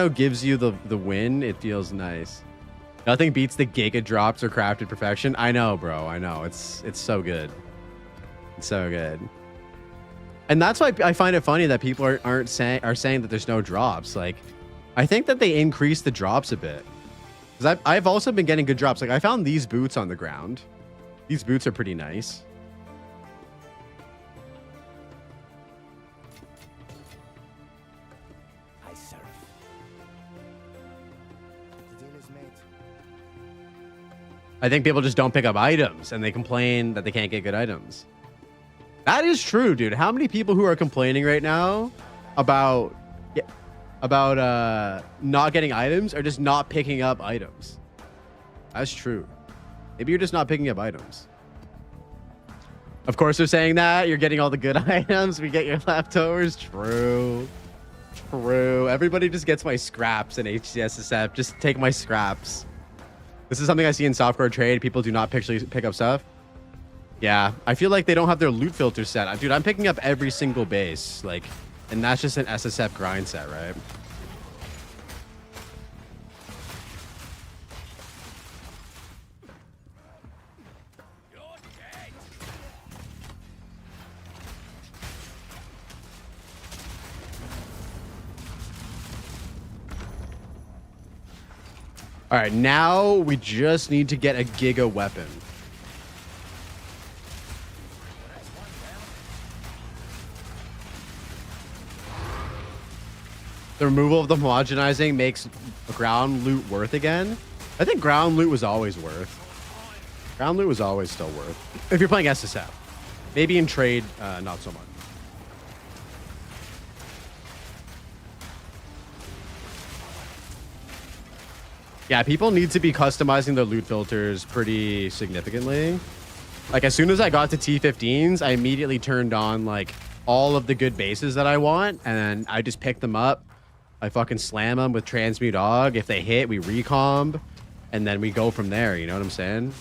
gives you the win, it feels nice. Nothing beats the Giga drops or crafted perfection. I know, bro. I know. It's so good. It's so good. And that's why I find it funny that people are saying that there's no drops. Like, I think that they increased the drops a bit. Because I've also been getting good drops. Like, I found these boots on the ground. These boots are pretty nice. I think people just don't pick up items and they complain that they can't get good items. That is true, dude. How many people who are complaining right now about not getting items are just not picking up items? That's true. Maybe you're just not picking up items. Of course they're saying that. You're getting all the good items. We get your leftovers. True. True. Everybody just gets my scraps in HCSSF. Just take my scraps. This is something I see in softcore trade. People do not pick up stuff. Yeah, I feel like they don't have their loot filter set. Dude, I'm picking up every single base. Like, and that's just an SSF grind set, right? All right, now we just need to get a Giga weapon. The removal of the homogenizing makes ground loot worth again. I think ground loot was always worth. Ground loot was always still worth. If you're playing SSF. Maybe in trade, not so much. Yeah, people need to be customizing their loot filters pretty significantly. Like, as soon as I got to T15s, I immediately turned on, like, all of the good bases that I want, and then I just pick them up. I fucking slam them with Transmute Aug. If they hit, we recomb. and then we go from there. You know what I'm saying?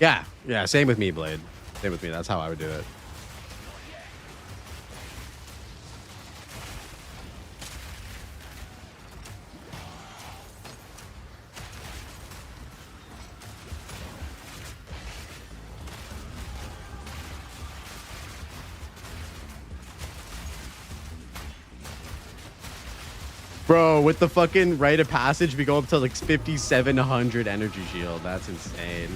Yeah, yeah. Same with me, Blade. Same with me. That's how I would do it. Bro, with the fucking rite of passage, we go up to like 5,700 energy shield. That's insane.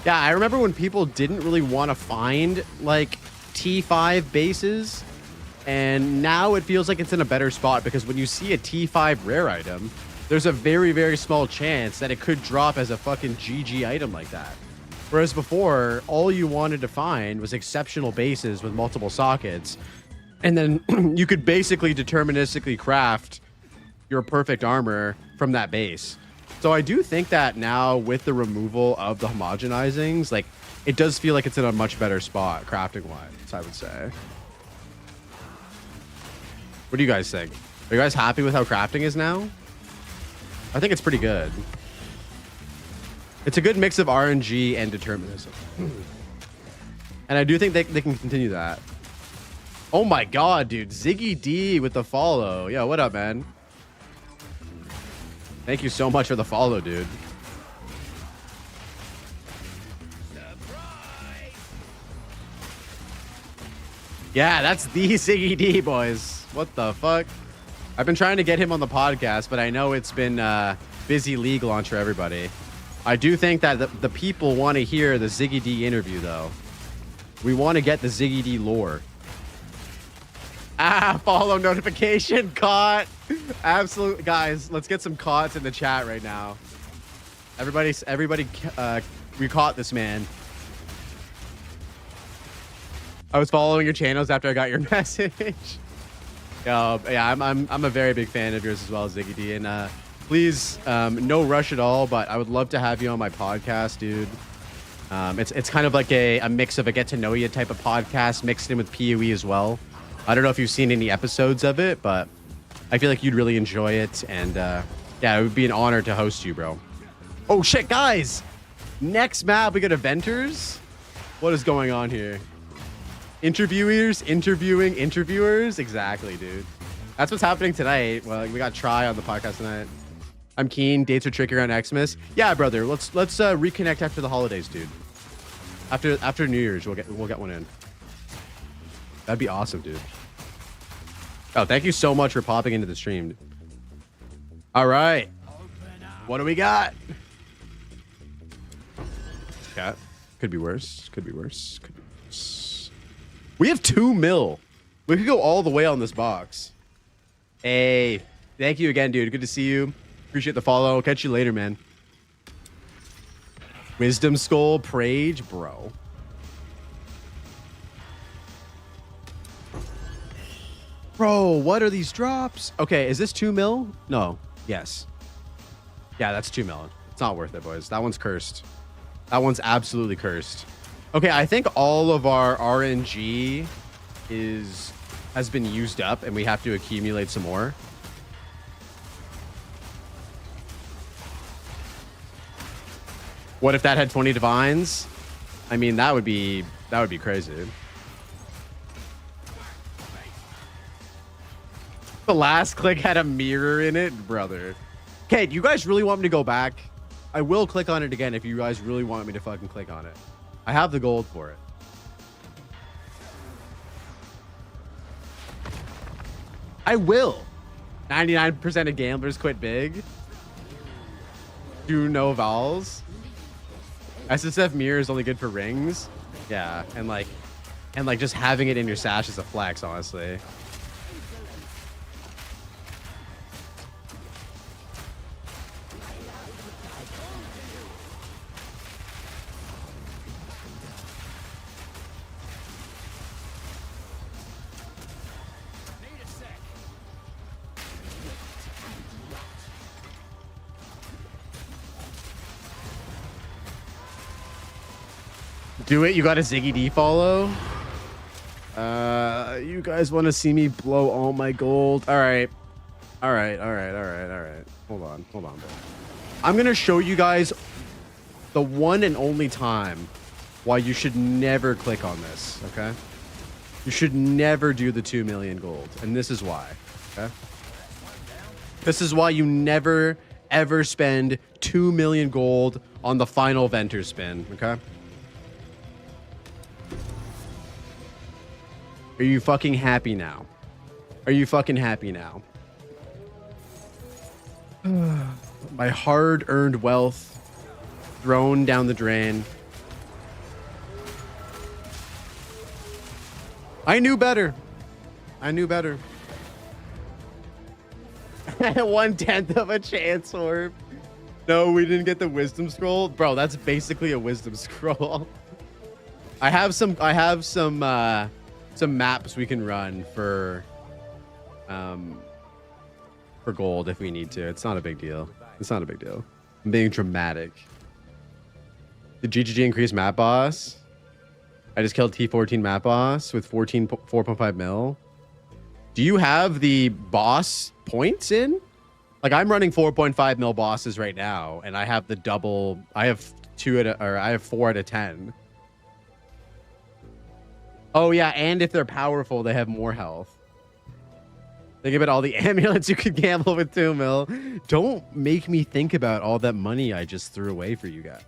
Yeah, I remember when people didn't really want to find like T5 bases, and now it feels like it's in a better spot because when you see a T5 rare item, there's a very, very small chance that it could drop as a fucking GG item like that. Whereas before, all you wanted to find was exceptional bases with multiple sockets, and then you could basically deterministically craft your perfect armor from that base. So I do think that now with the removal of the homogenizings, like it does feel like it's in a much better spot crafting wise, I would say. What do you guys think? Are you guys happy with how crafting is now? I think it's pretty good. It's a good mix of RNG and determinism. And I do think they can continue that. Oh my god, dude. Ziggy D with the follow. Yo, what up, man? Thank you so much for the follow, dude. Yeah, that's the Ziggy D, boys. What the fuck? I've been trying to get him on the podcast, but I know it's been busy league launch for everybody. I do think that the people want to hear the Ziggy D interview, though. We want to get the Ziggy D lore. Ah, follow notification caught. Absolutely, guys. Let's get some caughts in the chat right now. Everybody, we caught this man. I was following your channels after I got your message. Yo, yeah, I'm a very big fan of yours as well, Ziggy D. And please, no rush at all, but I would love to have you on my podcast, dude. It's kind of like a mix of a get to know you type of podcast mixed in with PoE as well. I don't know if you've seen any episodes of it, but I feel like you'd really enjoy it. And yeah, it would be an honor to host you, bro. Oh, shit, guys. Next map, we got Eventers. What is going on here? Interviewers, interviewing interviewers. Exactly, dude. That's what's happening tonight. Well, we got Try on the podcast tonight. I'm keen. Dates are tricky around Xmas. Yeah, brother. Let's reconnect after the holidays, dude. After New Year's, we'll get one in. That'd be awesome, dude. Oh, thank you so much for popping into the stream. All right. What do we got? Yeah. Could be worse. Could be worse. Could be worse. We have 2 mil. We could go all the way on this box. Hey, thank you again, dude. Good to see you. Appreciate the follow. Catch you later, man. Wisdom Skull, Prage, bro. Bro, what are these drops? Okay, is this 2 mil? No. Yes. Yeah, that's 2 mil. It's not worth it, boys. That one's cursed. That one's absolutely cursed. Okay, I think all of our RNG has been used up, and we have to accumulate some more. What if that had 20 divines? I mean, that would be crazy. The last click had a mirror in it, brother. Okay, do you guys really want me to go back? I will click on it again if you guys really want me to fucking click on it. I have the gold for it. I will. 99% of gamblers quit big. Do no vowels. SSF mirror is only good for rings. Yeah, and like just having it in your sash is a flex, honestly. Do it. You got a Ziggy D follow. You guys want to see me blow all my gold? All right. All right. Hold on, bro. I'm gonna show you guys the one and only time why you should never click on this. Okay. You should never do the 2 million gold, and this is why. Okay. This is why you never ever spend 2 million gold on the final Venter spin. Okay. Are you fucking happy now? Are you fucking happy now? My hard-earned wealth thrown down the drain. I knew better. I knew better. 1/10 of a chance orb. No, we didn't get the wisdom scroll. Bro, that's basically a wisdom scroll. I have some maps we can run for gold if we need to. It's not a big deal. It's not a big deal. I'm being dramatic. Did GGG increase map boss? I just killed T14 map boss with 4.5 mil. Do you have the boss points in? Like, I'm running 4.5 mil bosses right now, and I have the double. I have 4 out of 10. Oh yeah, and if they're powerful, they have more health. Think about all the amulets you could gamble with 2 mil. Don't make me think about all that money I just threw away for you guys.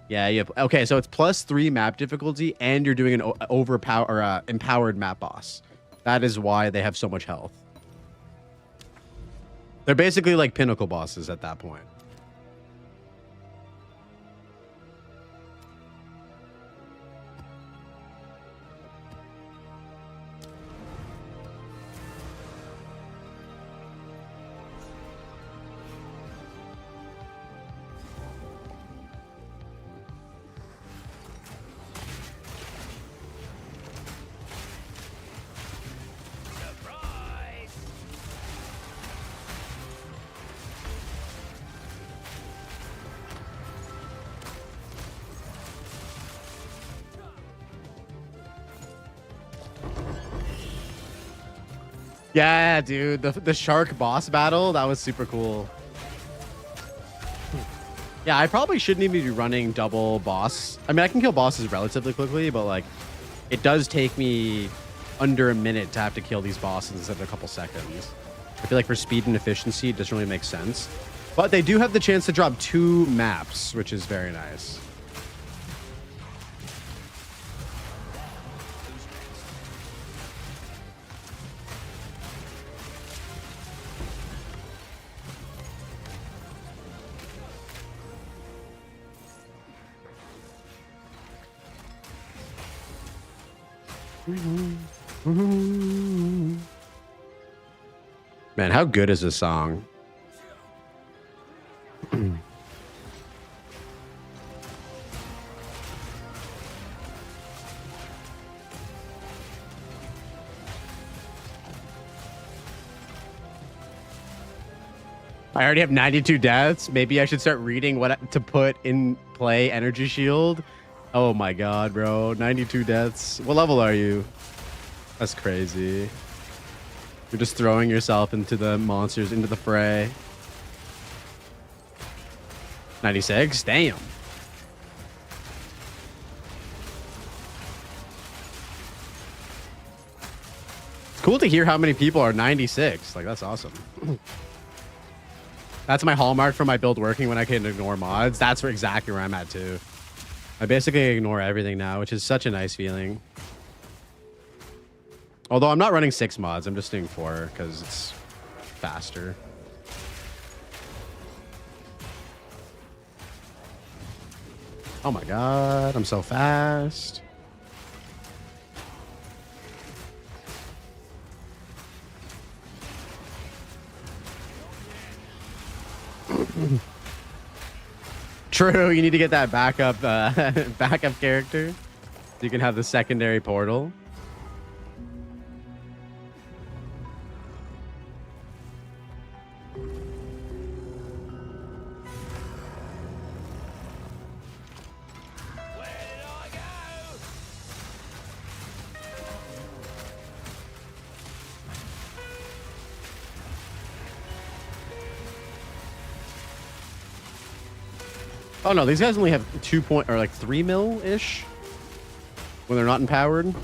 Yeah. Okay, so it's +3 map difficulty, and you're doing an empowered map boss. That is why they have so much health. They're basically like pinnacle bosses at that point. Yeah, dude, the shark boss battle, that was super cool. Yeah, I probably shouldn't even be running double boss. I mean, I can kill bosses relatively quickly, but like, it does take me under a minute to have to kill these bosses instead of a couple seconds. I feel like for speed and efficiency, it doesn't really make sense. But they do have the chance to drop 2 maps, which is very nice. Man, how good is this song? I already have 92 deaths. Maybe I should start reading what to put in play energy shield. Oh my god, bro. 92 deaths. What level are you? That's crazy. You're just throwing yourself into the monsters, into the fray. 96? Damn. It's cool to hear how many people are 96. Like, that's awesome. That's my hallmark for my build working when I can ignore mods. That's exactly where I'm at too. I basically ignore everything now, which is such a nice feeling. Although I'm not running 6 mods, I'm just doing 4 because it's faster. Oh my god, I'm so fast. True, you need to get that backup backup character so you can have the secondary portal. Oh no, these guys only have 3 mil ish when they're not empowered.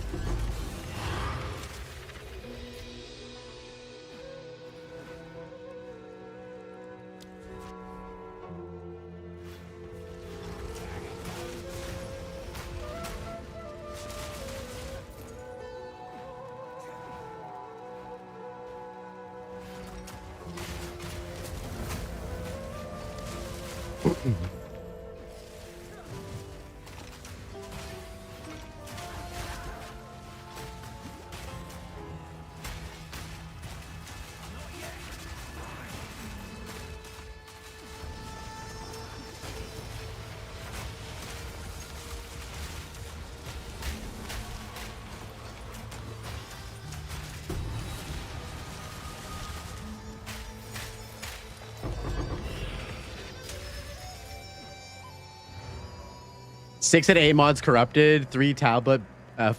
Six and 8 mods corrupted, 3 tablet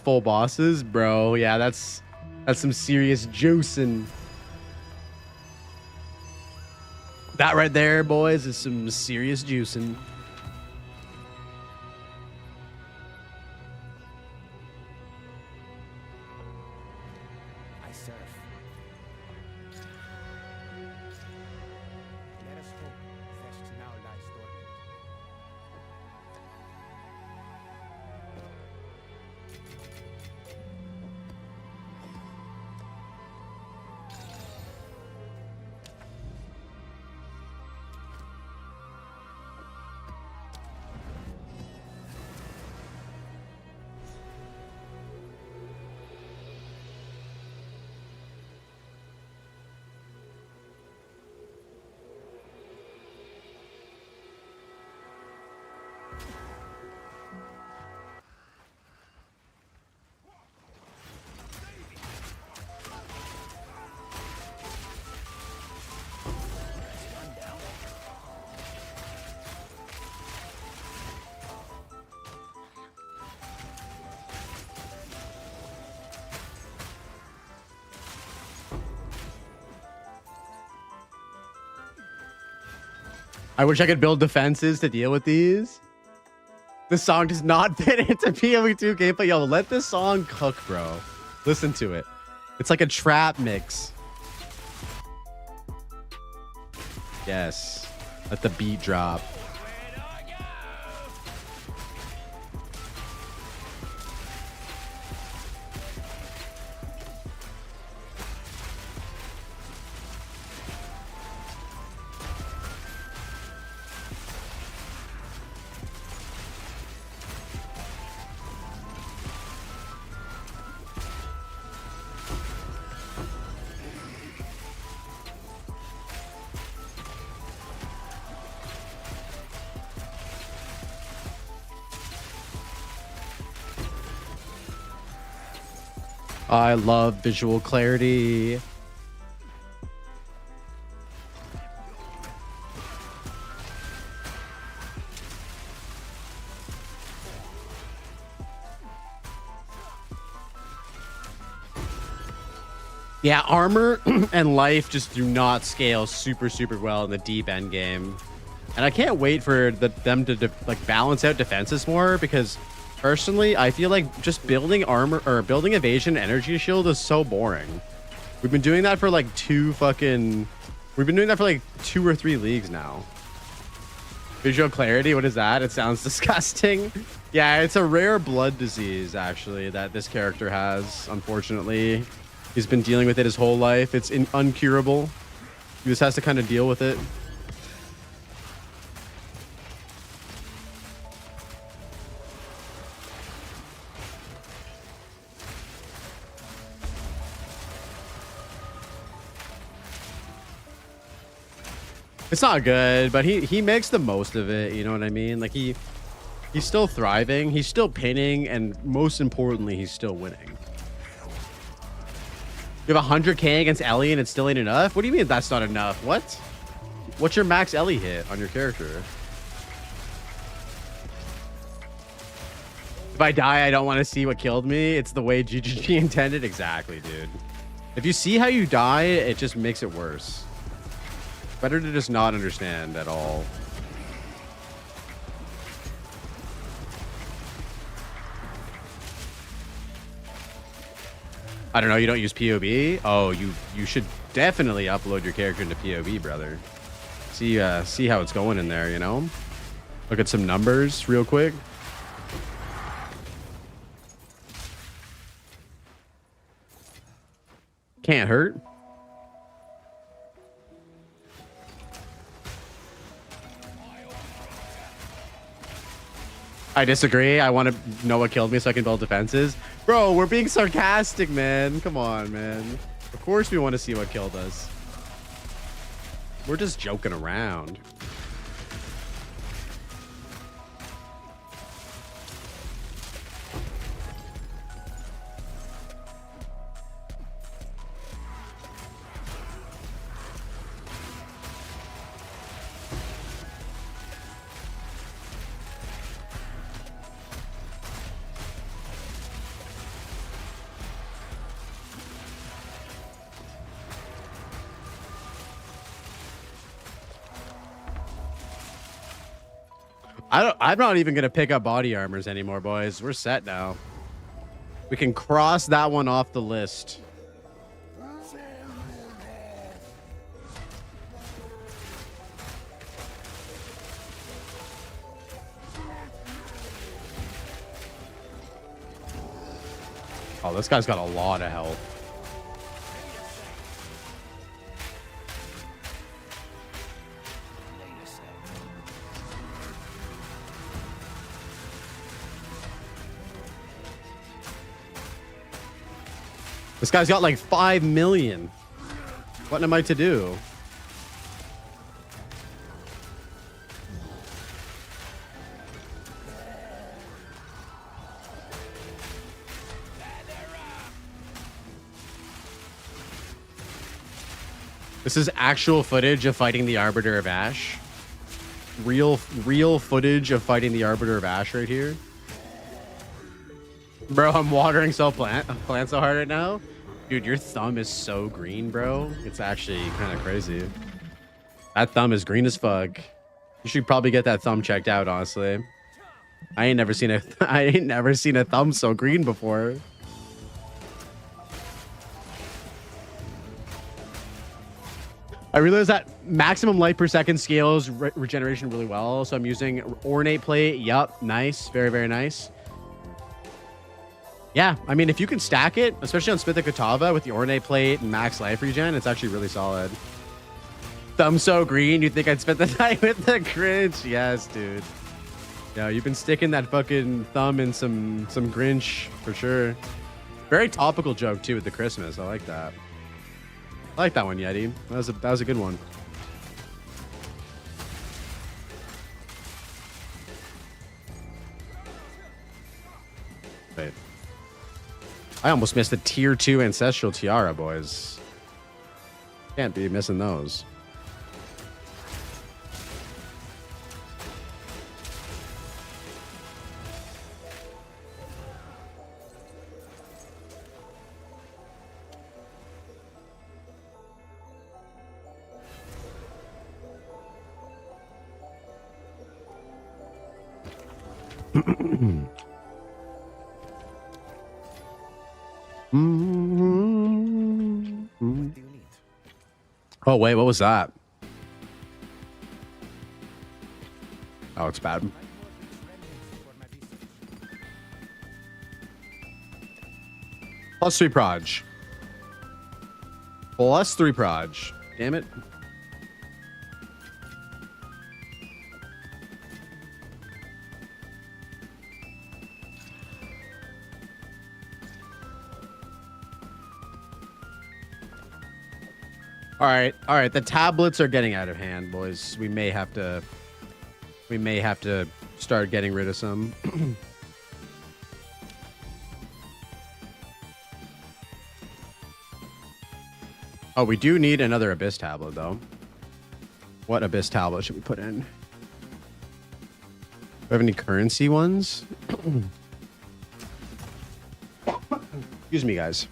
full bosses, bro. Yeah, that's some serious juicing. That right there, boys, is some serious juicing. I serve. Let us hope Zest now lies dormant. I wish I could build defenses to deal with these. This song does not fit into PoE2 gameplay. Yo, let this song cook, bro. Listen to it. It's like a trap mix. Yes. Let the beat drop. I love visual clarity. Yeah, armor and life just do not scale super well in the deep end game. And I can't wait for them to like balance out defenses more, because personally, I feel like just building armor or building evasion energy shield is so boring. We've been doing that for like 2 or 3 leagues now. Visual clarity, what is that? It sounds disgusting. Yeah, it's a rare blood disease, actually, that this character has, unfortunately. He's been dealing with it his whole life. It's uncurable. He just has to kind of deal with it. It's not good, but he makes the most of it. You know what I mean? Like he's still thriving. He's still pinning, and most importantly, he's still winning. You have 100k against Ellie, and it still ain't enough. What do you mean that's not enough? What? What's your max Ellie hit on your character? If I die, I don't want to see what killed me. It's the way GGG intended. Exactly, dude. If you see how you die, it just makes it worse. Better to just not understand at all. I don't know. You don't use POB? Oh, you should definitely upload your character into POB, brother. See how it's going in there. You know. Look at some numbers real quick. Can't hurt. I disagree. I want to know what killed me so I can build defenses. Bro, we're being sarcastic, man. Come on, man. Of course we want to see what killed us. We're just joking around. I'm not even gonna pick up body armors anymore, boys. We're set now. We can cross that one off the list. Oh, this guy's got a lot of health. This guy's got like 5 million. What am I to do? This is actual footage of fighting the Arbiter of Ash. Real footage of fighting the Arbiter of Ash right here. Bro, I'm watering plant so hard right now. Dude, your thumb is so green, bro. It's actually kind of crazy. That thumb is green as fuck. You should probably get that thumb checked out, honestly. I ain't never seen a thumb so green before. I realized that maximum light per second scales regeneration really well. So I'm using ornate plate. Yup, nice. Very, very nice. Yeah, I mean, if you can stack it, especially on Smith and Katava with the ornate plate and max life regen, it's actually really solid. Thumb so green, you think I'd spend the night with the Grinch? Yes, dude. Yeah, you've been sticking that fucking thumb in some Grinch for sure. Very topical joke too with the Christmas. I like that. I like that one, Yeti. That was a good one. Wait. I almost missed the tier 2 ancestral tiara, boys. Can't be missing those. Oh, wait, what was that? Oh, it's bad. +3 proj. +3 proj. Damn it. All right. The tablets are getting out of hand, boys. We may have to start getting rid of some. Oh, we do need another Abyss tablet, though. What Abyss tablet should we put in? Do we have any currency ones? Excuse me, guys.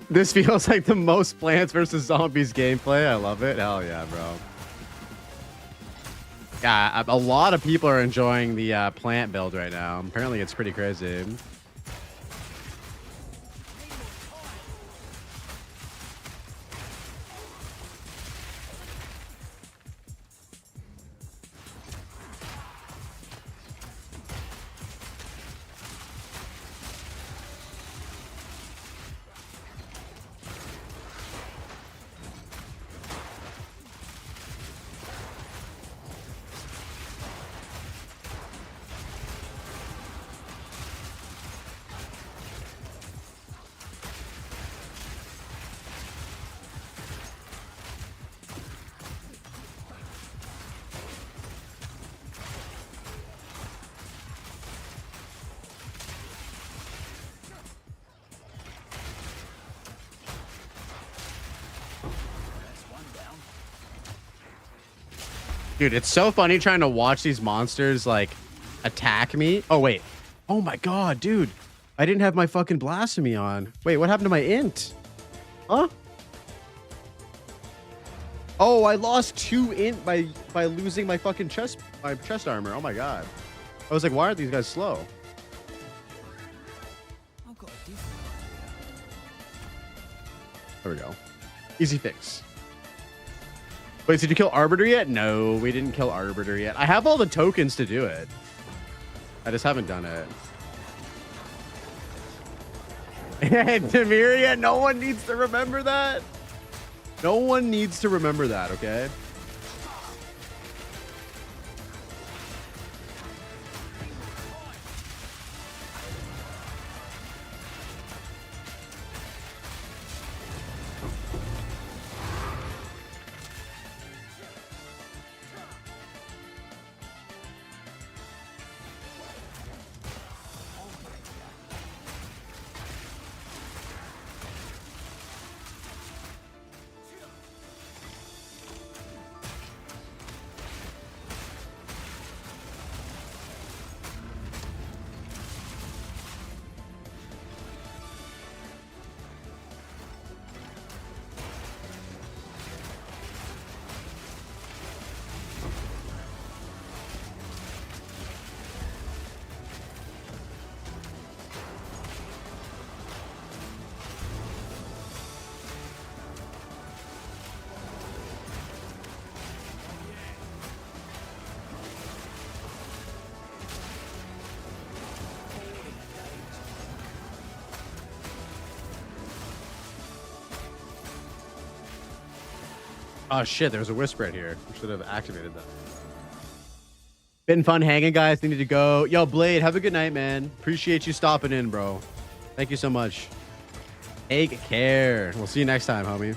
This feels like the most Plants vs Zombies gameplay. I love it. Hell yeah, bro. Yeah, a lot of people are enjoying the plant build right now. Apparently, it's pretty crazy. Dude, it's so funny trying to watch these monsters like attack me. Oh wait. Oh my god, dude. I didn't have my fucking blasphemy on. Wait, what happened to my int? Huh? Oh, I lost 2 int by losing my fucking chest armor. Oh my god. I was like, why aren't these guys slow? I've got a different idea. There we go. Easy fix. Wait, did you kill Arbiter yet? No, we didn't kill Arbiter yet. I have all the tokens to do it. I just haven't done it. Demiria, no one needs to remember that. No one needs to remember that, okay? Oh shit, there's a whisper right here. We should have activated that. Been fun hanging, guys. Needed to go. Yo, Blade, have a good night, man. Appreciate you stopping in, bro. Thank you so much. Take care. We'll see you next time, homie.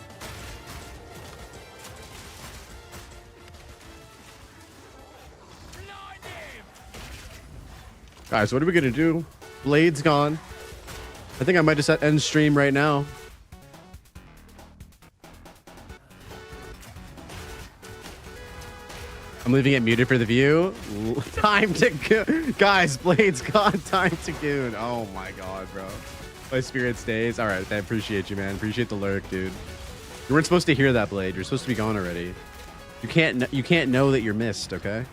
Guys, what are we gonna do? Blade's gone. I think I might just end stream right now. I'm leaving it muted for the view. Time to go. Guys, Blade's gone. Time to goon. Oh my god, bro. My spirit stays. All right, I appreciate you, man. Appreciate the lurk, dude. You weren't supposed to hear that, Blade. You're supposed to be gone already. You can't know that you're missed, okay?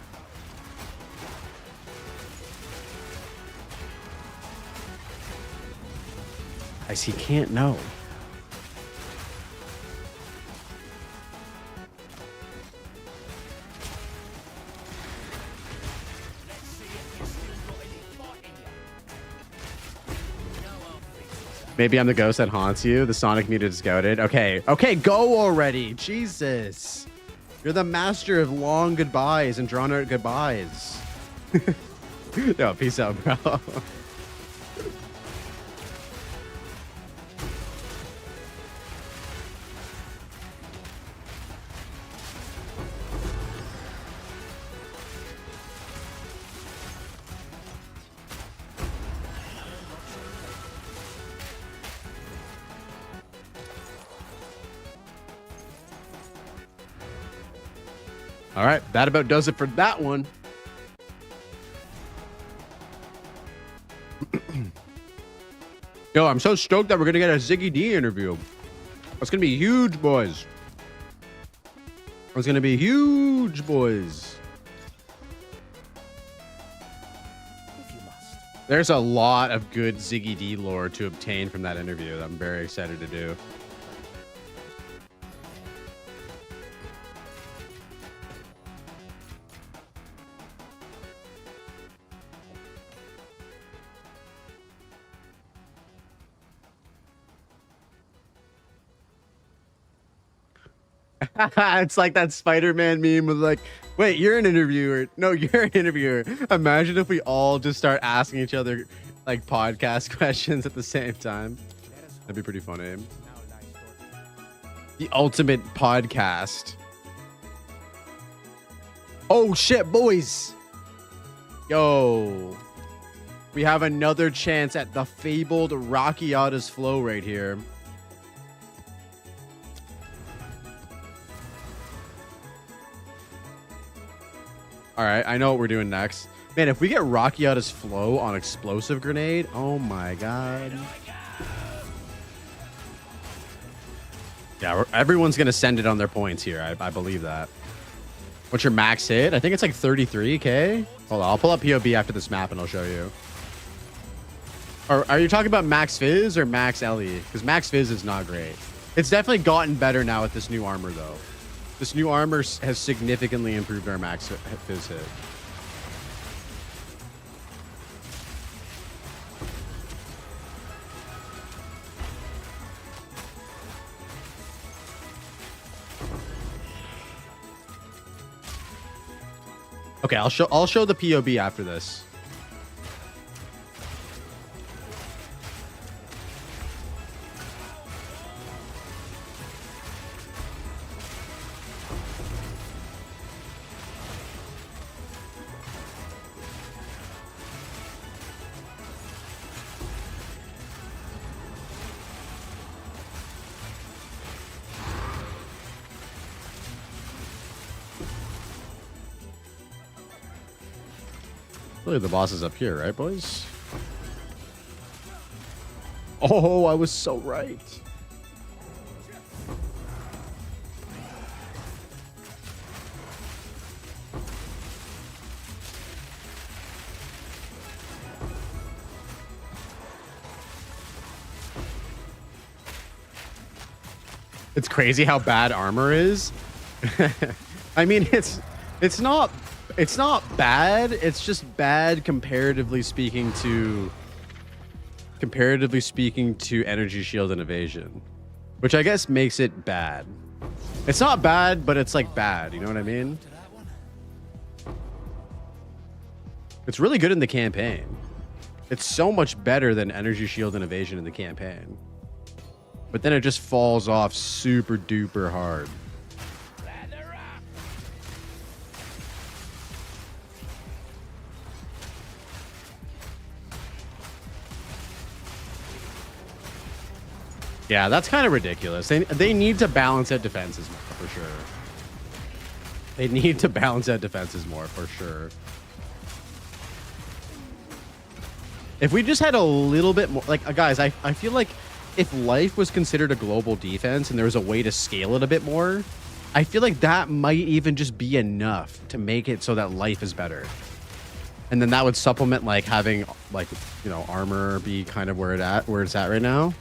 Guys, he can't know. Maybe I'm the ghost that haunts you. The Sonic meter is goated. Okay, okay, go already. Jesus. You're the master of long goodbyes and drawn out goodbyes. Yo, peace out, bro. All right, that about does it for that one. Yo, I'm so stoked that we're gonna get a Ziggy D interview. It's gonna be huge, boys. It's gonna be huge, boys. If you must. There's a lot of good Ziggy D lore to obtain from that interview that I'm very excited to do. It's like that Spider-Man meme with like, wait, you're an interviewer. No, you're an interviewer. Imagine if we all just start asking each other like podcast questions at the same time. Let us That'd be pretty funny. now lies dormant. The ultimate podcast. Oh shit, boys. Yo. We have another chance at the fabled Rockiata's flow right here. All right, I know what we're doing next. Man, if we get Rockiata's flow on explosive grenade, oh my god. Yeah, everyone's gonna send it on their points here. I believe that. What's your max hit? I think it's like 33k. Hold on, I'll pull up POB after this map and I'll show you. Or are you talking about max fizz or max LE? Because max fizz is not great. It's definitely gotten better now with this new armor though. This new armor has significantly improved our max fizz hit. Okay, I'll show the POB after this. Really, the boss is up here, right, boys? Oh, I was so right. It's crazy how bad armor is. I mean, it's not bad. It's just bad comparatively speaking to energy shield and evasion, which I guess makes it bad. It's not bad, but it's like bad. You know what I mean? It's really good in the campaign. It's so much better than energy shield and evasion in the campaign. But then it just falls off super duper hard. Yeah, that's kind of ridiculous. They need to balance out defenses more, for sure. They need to balance out defenses more, for sure. If we just had a little bit more... Like, guys, I feel like if life was considered a global defense and there was a way to scale it a bit more, I feel like that might even just be enough to make it so that life is better. And then that would supplement, like, having, like, you know, armor be kind of where it's at right now.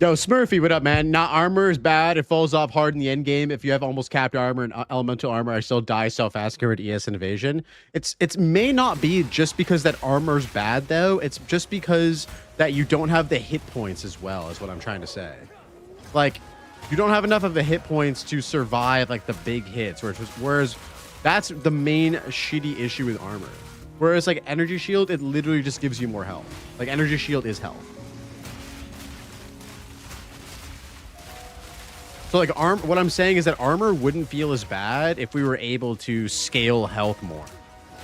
Yo, Smurfy, what up, man? Not armor is bad. It falls off hard in the end game. If you have almost capped armor and elemental armor, I still die so fast compared to ES and evasion. It's may not be just because that armor's bad though. It's just because that you don't have the hit points as well, is what I'm trying to say. Like, you don't have enough of the hit points to survive like the big hits, whereas that's the main shitty issue with armor. Whereas like energy shield, it literally just gives you more health. Like energy shield is health. So like what I'm saying is that armor wouldn't feel as bad if we were able to scale health more.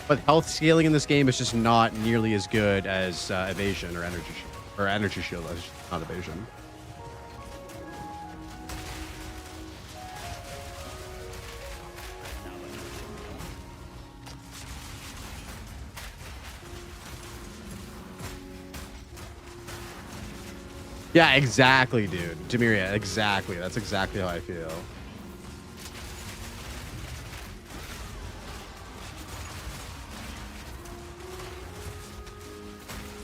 But health scaling in this game is just not nearly as good as evasion or energy shield. Or energy shield, not evasion. Yeah, exactly, dude. Jamiria, exactly. That's exactly how I feel.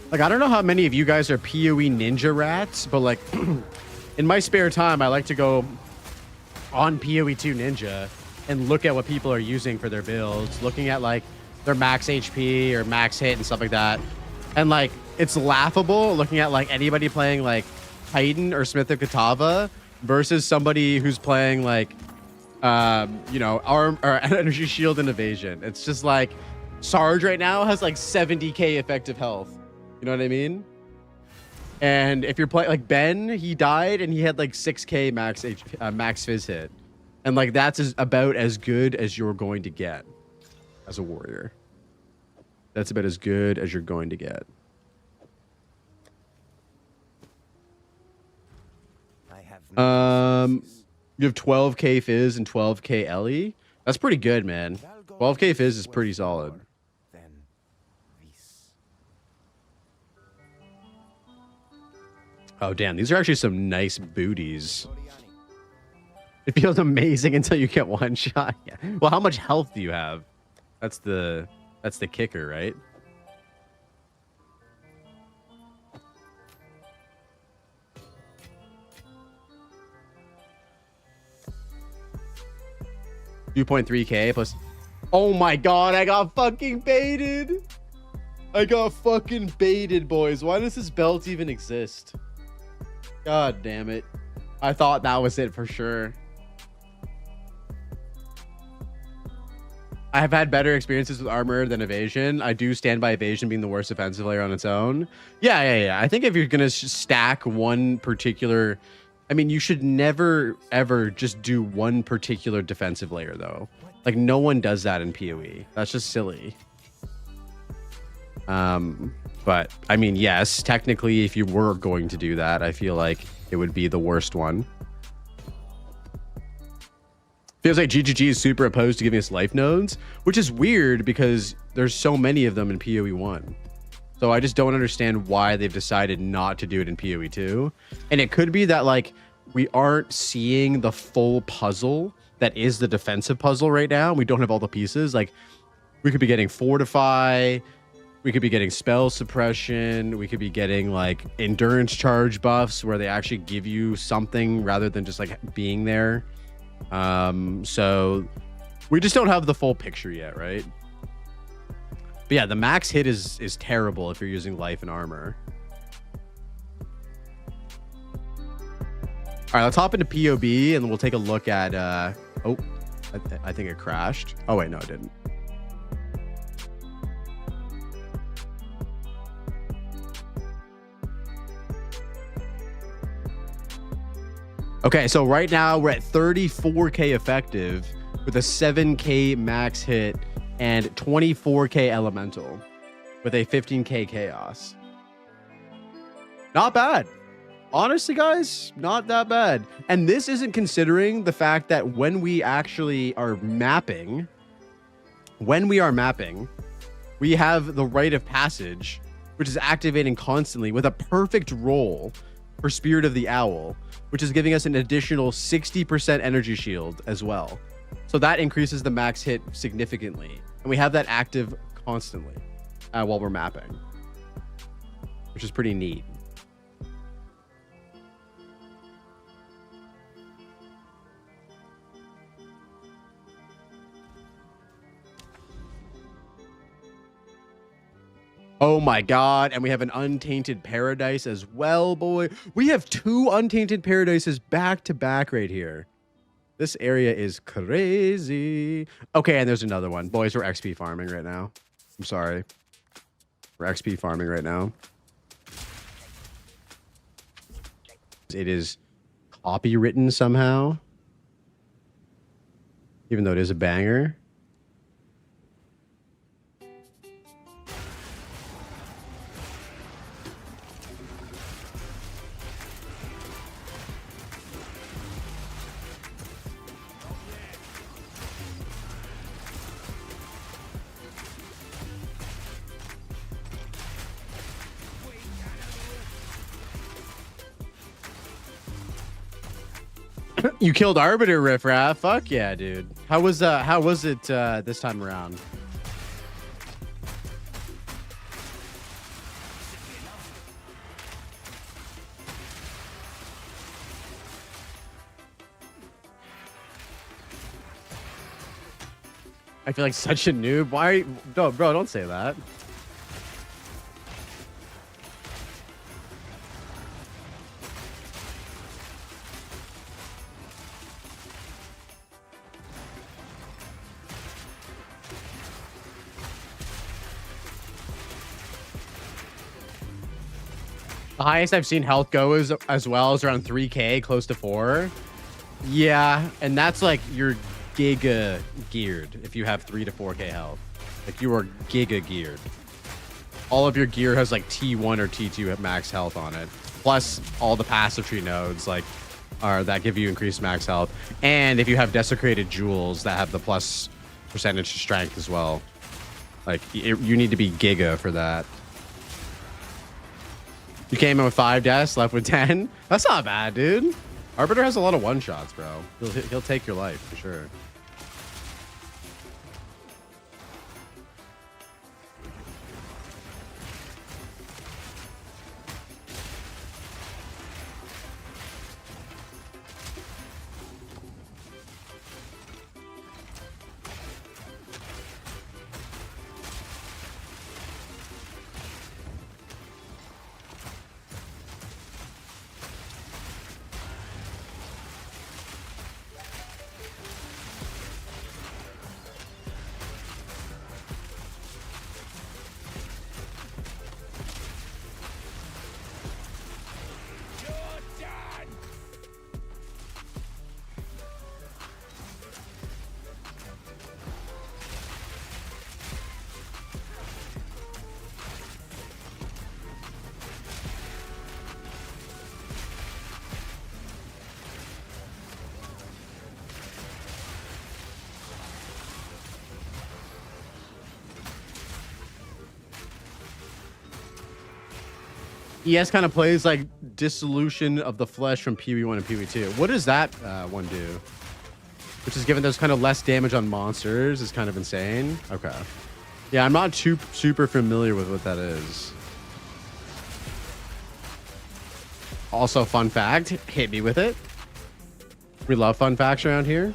Like, I don't know how many of you guys are PoE ninja rats, but like, in my spare time, I like to go on PoE2 Ninja and look at what people are using for their builds, looking at like their max HP or max hit and stuff like that. And like, it's laughable looking at like anybody playing like Titan or Smith of Katava versus somebody who's playing like, you know, arm or energy shield and evasion. It's just like Sarge right now has like 70k effective health. You know what I mean? And if you're playing like Ben, he died and he had like 6k max max fizz hit, and like that's about as good as you're going to get as a warrior. That's about as good as you're going to get. You have 12k fizz and 12k Ellie. That's pretty good, man. 12k fizz is pretty solid. Oh, damn. These are actually some nice booties. It feels amazing until you get one shot. Yeah. Well, how much health do you have? That's the kicker, right? $2.3k plus. Oh my god, I got fucking baited. I got fucking baited, boys. Why does this belt even exist? God damn it. I thought that was it for sure. I have had better experiences with armor than evasion. I do stand by evasion being the worst defensive layer on its own. Yeah. I think if you're going to stack one particular... I mean, you should never, ever just do one particular defensive layer, though. Like, no one does that in PoE. That's just silly. But, I mean, yes, technically, if you were going to do that, I feel like it would be the worst one. Feels like GGG is super opposed to giving us life nodes, which is weird because there's so many of them in PoE 1. So I just don't understand why they've decided not to do it in PoE 2. And it could be that like we aren't seeing the full puzzle that is the defensive puzzle right now. We don't have all the pieces. Like we could be getting fortify, we could be getting spell suppression, we could be getting like endurance charge buffs where they actually give you something rather than just like being there. So we just don't have the full picture yet, right? But yeah, the max hit is terrible if you're using life and armor. All right, let's hop into POB and we'll take a look at oh, I think it crashed. Oh wait, no, it didn't. Okay, so right now we're at 34k effective with a 7k max hit and 24k elemental with a 15k chaos. Not bad. Honestly, guys, not that bad. And this isn't considering the fact that when we actually are mapping, we have the rite of passage, which is activating constantly with a perfect roll for Spirit of the Owl, which is giving us an additional 60% energy shield as well. So that increases the max hit significantly. And we have that active constantly while we're mapping, which is pretty neat. Oh my god, and we have an Untainted Paradise as well, boy. We have 2 Untainted Paradises back to back right here. This area is crazy. Okay, and there's another one. Boys, we're XP farming right now. I'm sorry. We're XP farming right now. It is copywritten somehow. Even though it is a banger. You killed Arbiter, Riffraff. Fuck yeah, dude. How was it this time around? I feel like such a noob. Why are you... No, bro, don't say that. The highest I've seen health go is as well as around 3k, close to 4. Yeah, and that's like you're giga geared if you have 3 to 4k health. Like you are giga geared. All of your gear has like T1 or T2 at max health on it. Plus all the passive tree nodes like that give you increased max health. And if you have desecrated jewels that have the plus percentage to strength as well. Like you need to be giga for that. You came in with 5 deaths, left with 10. That's not bad, dude. Arbiter has a lot of one-shots, bro. He'll take your life for sure. ES kind of plays like Dissolution of the Flesh from PoE1 and PoE2. What does that one do? Which is given those kind of less damage on monsters is kind of insane. Okay. Yeah, I'm not super familiar with what that is. Also, fun fact, hit me with it. We love fun facts around here.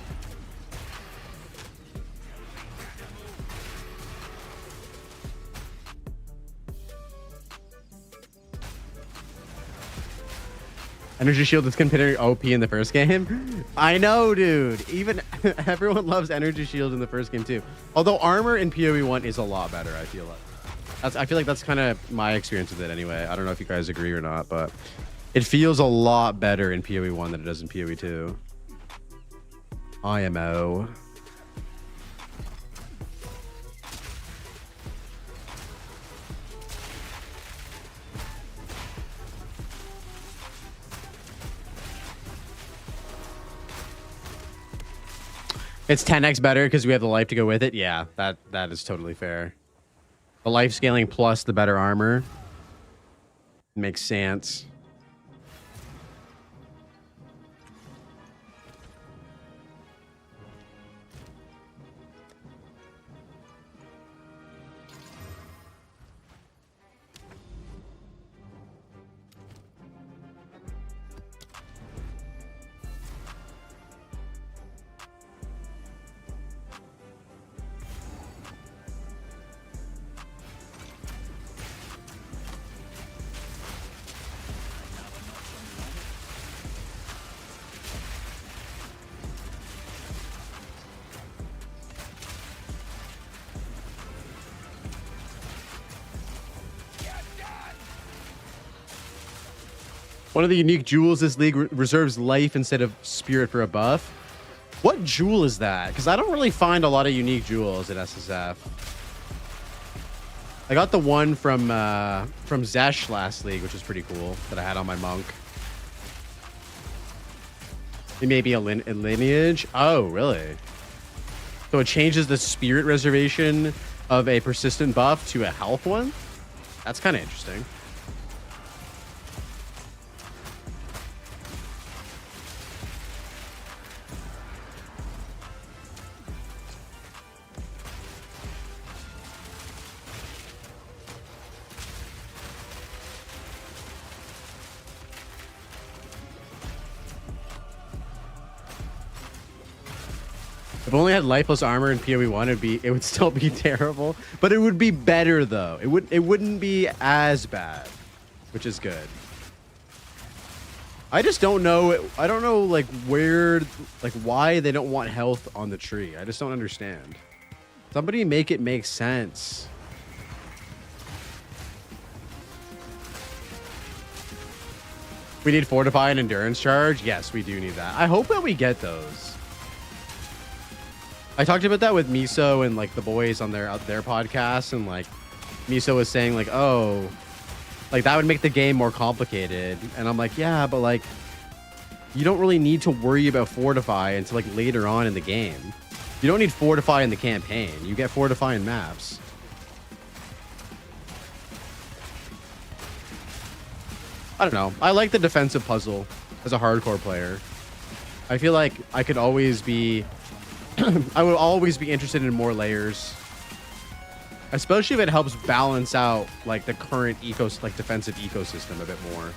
Energy Shield is considered OP in the first game. I know, dude. Even everyone loves Energy Shield in the first game too. Although armor in PoE1 is a lot better, I feel like. I feel like that's kind of my experience with it anyway. I don't know if you guys agree or not, but it feels a lot better in PoE1 than it does in PoE2. IMO. It's 10x better because we have the life to go with it. Yeah, that is totally fair. The life scaling plus the better armor makes sense. One of the unique jewels this league reserves life instead of spirit for a buff. What jewel is that? Because I don't really find a lot of unique jewels in SSF. I got the one from Zesh last league, which was pretty cool, that I had on my monk. It may be a lineage. Oh, really? So it changes the spirit reservation of a persistent buff to a health one? That's kind of interesting. If only had lifeless armor in PoE 1, it would still be terrible, but it would be better though. It wouldn't be as bad, which is good. I just don't know. I don't know like why they don't want health on the tree. I just don't understand. Somebody make it make sense. We need fortify and endurance charge. Yes, we do need that. I hope that we get those. I talked about that with Miso and like the boys on their podcast, and like Miso was saying like, oh, like that would make the game more complicated, and I'm like, yeah, but like you don't really need to worry about fortify until like later on in the game. You don't need fortify in the campaign. You get fortify in maps. I don't know. I like the defensive puzzle as a hardcore player. I feel like I could always be I would always be interested in more layers, especially if it helps balance out like the current defensive ecosystem a bit more.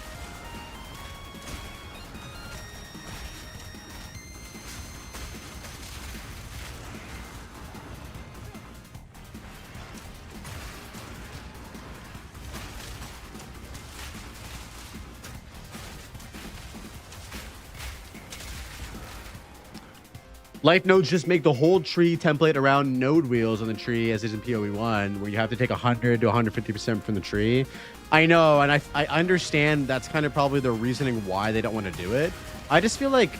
Life nodes just make the whole tree template around node wheels on the tree as is in PoE 1, where you have to take 100 to 150% from the tree. I know, and I understand that's kind of probably the reasoning why they don't want to do it. I just feel like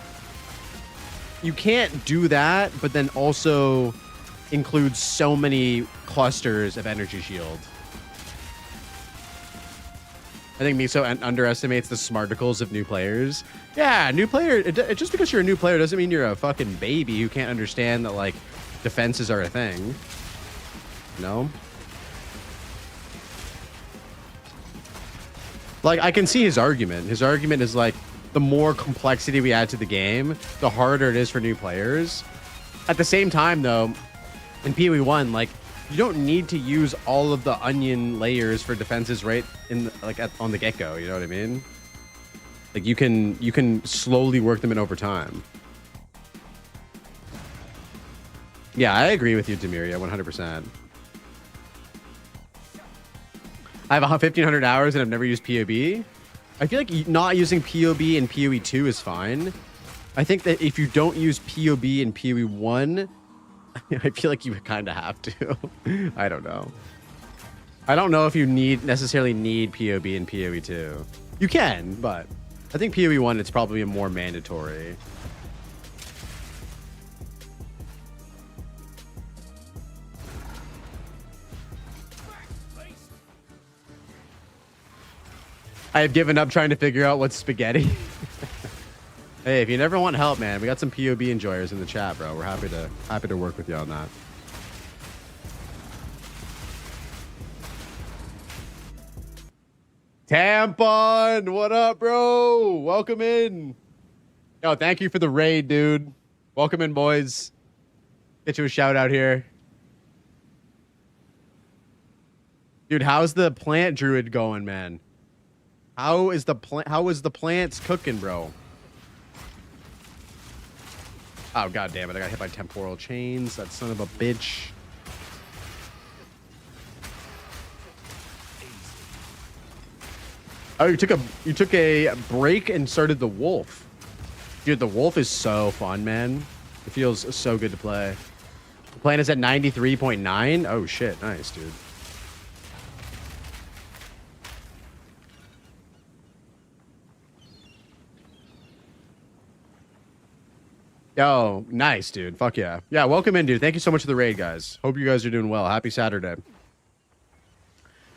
you can't do that, but then also include so many clusters of energy shield. I think Miso underestimates the smarticles of new players. Yeah, new player. Just because you're a new player doesn't mean you're a fucking baby who can't understand that like defenses are a thing. No. Like I can see his argument. His argument is like the more complexity we add to the game, the harder it is for new players. At the same time, though, in PoE 1, like you don't need to use all of the onion layers for defenses right in on the get-go. You know what I mean? Like you can slowly work them in over time. Yeah, I agree with you, Demiria, 100%. I have 1,500 hours and I've never used POB. I feel like not using POB in PoE 2 is fine. I think that if you don't use POB in PoE 1, I feel like you kind of have to. I don't know. I don't know if you necessarily need POB in PoE 2. You can, but I think PoE 1 it's probably more mandatory. I have given up trying to figure out what's spaghetti. Hey, if you never want help, man, we got some POB enjoyers in the chat, bro. We're happy to work with you on that. Tampon, what up, bro? Welcome in. Yo, thank you for the raid, dude. Welcome in, boys. Get you a shout out here. Dude, how's the plant druid going, man? How is the plants cooking, bro? Oh, god damn it. I got hit by temporal chains. That son of a bitch. Oh, you took a break and started the wolf. Dude, the wolf is so fun, man. It feels so good to play. The plan is at 93.9. Oh shit, nice, dude. Yo, nice, dude. Fuck yeah. Yeah, welcome in, dude. Thank you so much for the raid, guys. Hope you guys are doing well. Happy Saturday.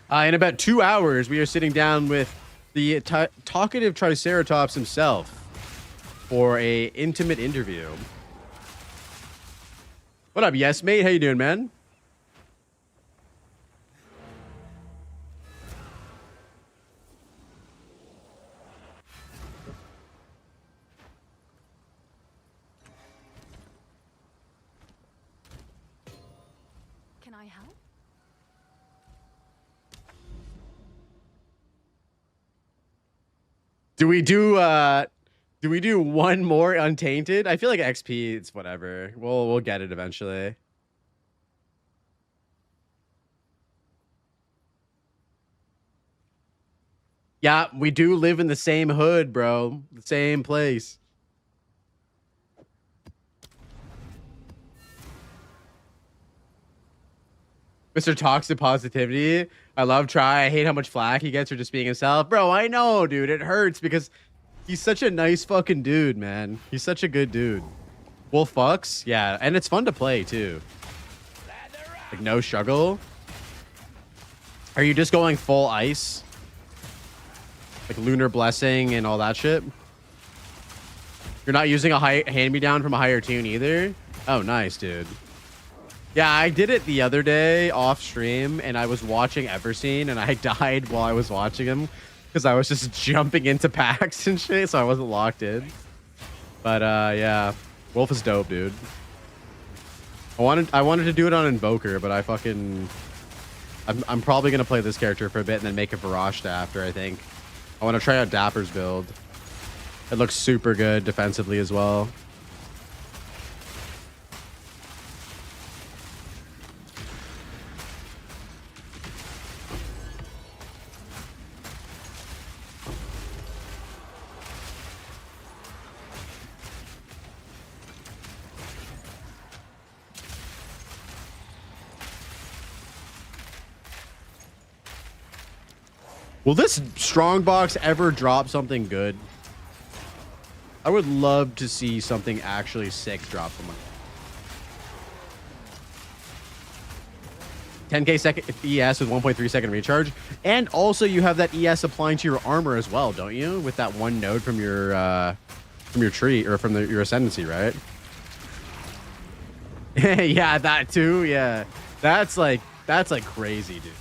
In about 2 hours, we are sitting down with the talkative Triceratops himself for a intimate interview. What up, yes, mate? How you doing, man? Can I help? Do we do one more untainted? I feel like XP, it's whatever. We'll get it eventually. Yeah, we do live in the same hood, bro. The same place. Mr. Toxic Positivity. I love Try. I hate how much flack he gets for just being himself. Bro, I know, dude. It hurts because he's such a nice fucking dude, man. He's such a good dude. Wolf fucks. Yeah, and it's fun to play, too. Like, no struggle. Are you just going full ice? Like Lunar Blessing and all that shit? You're not using a high hand-me-down from a higher tune either? Oh, nice, dude. Yeah, I did it the other day off stream, and I was watching Everseen, and I died while I was watching him because I was just jumping into packs and shit, so I wasn't locked in. But yeah, Wolf is dope, dude. I wanted to do it on Invoker, but I'm probably gonna play this character for a bit and then make a Varashta after. I think I want to try out Dapper's build. It looks super good defensively as well. Will this strongbox ever drop something good? I would love to see something actually sick drop from it. 10k second ES with 1.3 second recharge, and also you have that ES applying to your armor as well, don't you? With that one node from your tree or from your ascendancy, right? Yeah, that too. Yeah, that's like crazy, dude.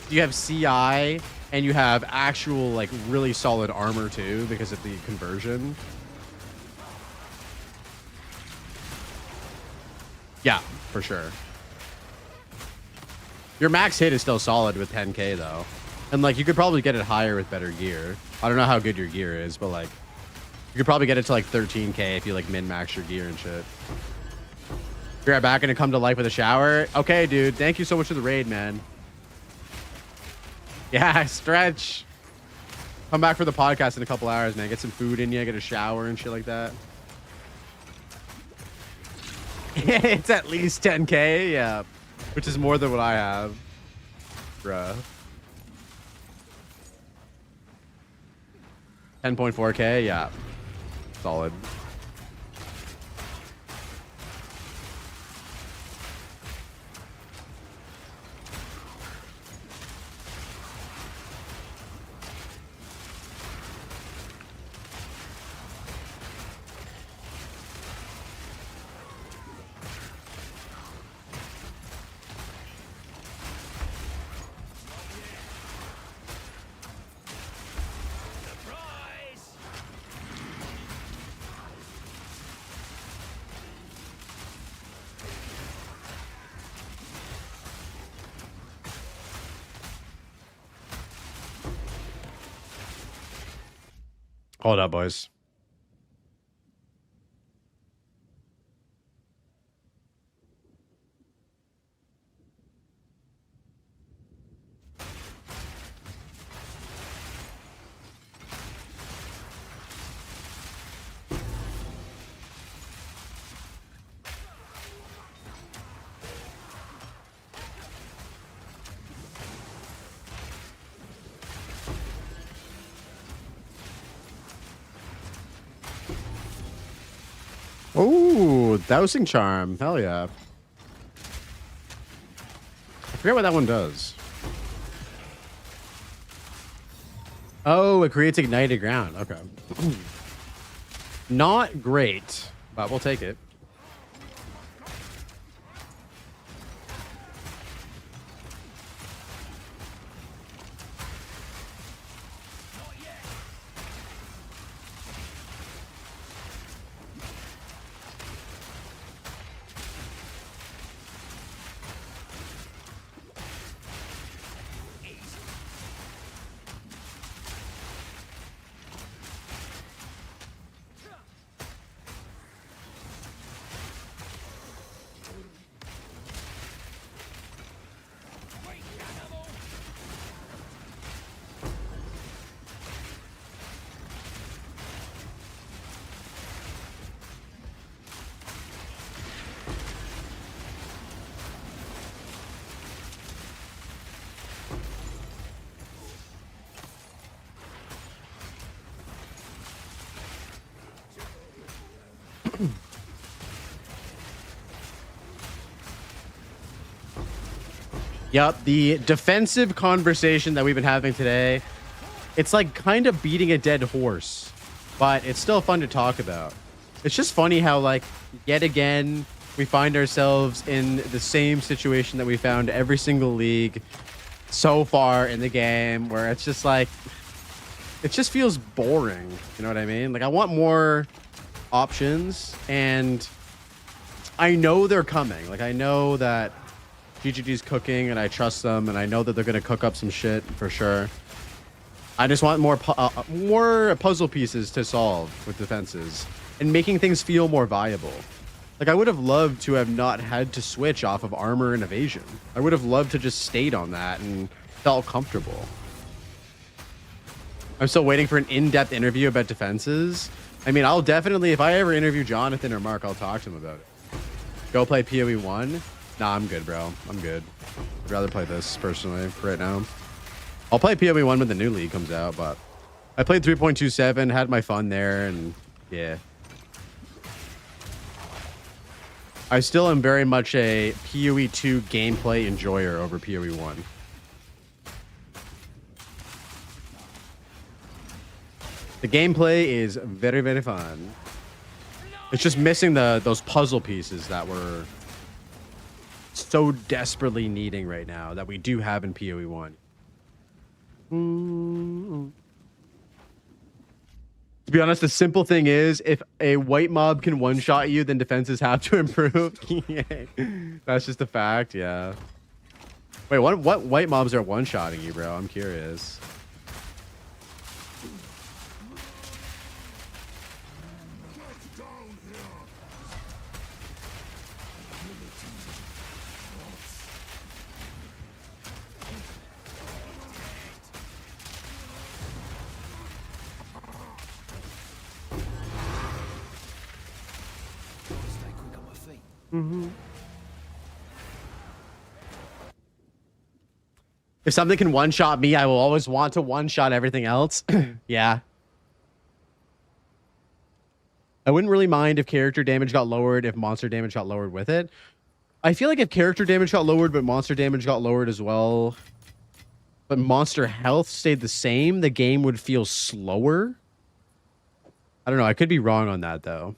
You have CI. And you have actual, like, really solid armor, too, because of the conversion. Yeah, for sure. Your max hit is still solid with 10k, though. And, like, you could probably get it higher with better gear. I don't know how good your gear is, but, like, you could probably get it to, like, 13k if you, like, min-max your gear and shit. You're right back, gonna come to life with a shower? Okay, dude. Thank you so much for the raid, man. Yeah, stretch. Come back for the podcast in a couple hours, man. Get some food in you, get a shower and shit like that. It's at least 10k, yeah. Which is more than what I have. Bruh. 10.4k, yeah. Solid. Hold up, boys. Oh, Dousing Charm. Hell yeah. I forget what that one does. Oh, it creates ignited ground. Okay. Not great, but we'll take it. Yep, the defensive conversation that we've been having today, it's like kind of beating a dead horse, but it's still fun to talk about. It's just funny how, like, yet again, we find ourselves in the same situation that we found every single league so far in the game, where it's just like, it just feels boring. You know what I mean? Like, I want more options, and I know they're coming. Like, I know that GGG's cooking, and I trust them, and I know that they're gonna cook up some shit for sure. I just want more puzzle pieces to solve with defenses and making things feel more viable. Like, I would have loved to have not had to switch off of armor and evasion. I would have loved to just stayed on that and felt comfortable. I'm still waiting for an in-depth interview about defenses. I mean, I'll definitely, if I ever interview Jonathan or Mark, I'll talk to him about it. Go play PoE 1. Nah, I'm good, bro. I'm good. I'd rather play this, personally, right now. I'll play PoE 1 when the new league comes out, but I played 3.27, had my fun there, and yeah. I still am very much a PoE 2 gameplay enjoyer over PoE 1. The gameplay is very, very fun. It's just missing those puzzle pieces that we're so desperately needing right now that we do have in PoE 1. To be honest, the simple thing is, if a white mob can one-shot you, then defenses have to improve. That's just a fact, yeah. Wait, what white mobs are one-shotting you, bro? I'm curious. If something can one-shot me, I will always want to one-shot everything else. Yeah. I wouldn't really mind if character damage got lowered, if monster damage got lowered with it. I feel like if character damage got lowered, but monster damage got lowered as well, but monster health stayed the same, the game would feel slower. I don't know. I could be wrong on that, though.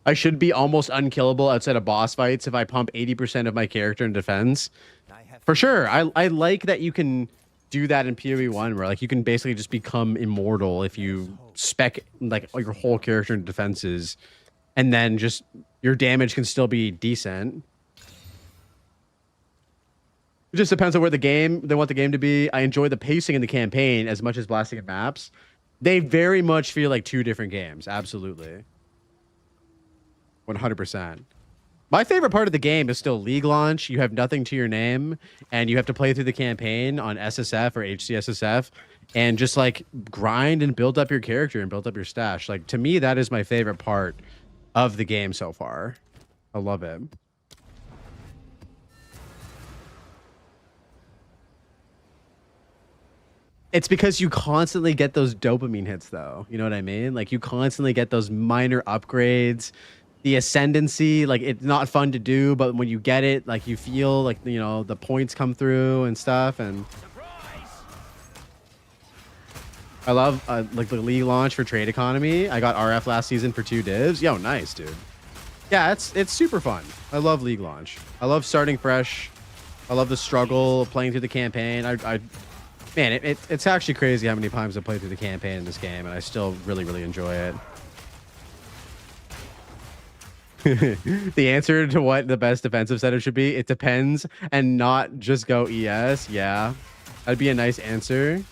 I should be almost unkillable outside of boss fights if I pump 80% of my character in defense. For sure. I like that you can do that in PoE 1, where like you can basically just become immortal if you spec like your whole character in defenses, and then just your damage can still be decent. It just depends on where they want the game to be. I enjoy the pacing in the campaign as much as blasting in maps. They very much feel like two different games. Absolutely. 100%. My favorite part of the game is still League launch. You have nothing to your name, and you have to play through the campaign on SSF or HCSSF, and just like grind and build up your character and build up your stash. Like, to me, that is my favorite part of the game so far. I love it. It's because you constantly get those dopamine hits, though. You know what I mean? Like, you constantly get those minor upgrades, the ascendancy. Like, it's not fun to do, but when you get it, like, you feel like, you know, the points come through and stuff. And I love like the league launch for Trade Economy. I got RF last season for 2 divs. Yo, nice, dude. Yeah, it's super fun. I love league launch. I love starting fresh. I love the struggle of playing through the campaign. Man, it's actually crazy how many times I played through the campaign in this game, and I still really, really enjoy it. The answer to what the best defensive setup should be, it depends, and not just go ES. Yeah, that'd be a nice answer.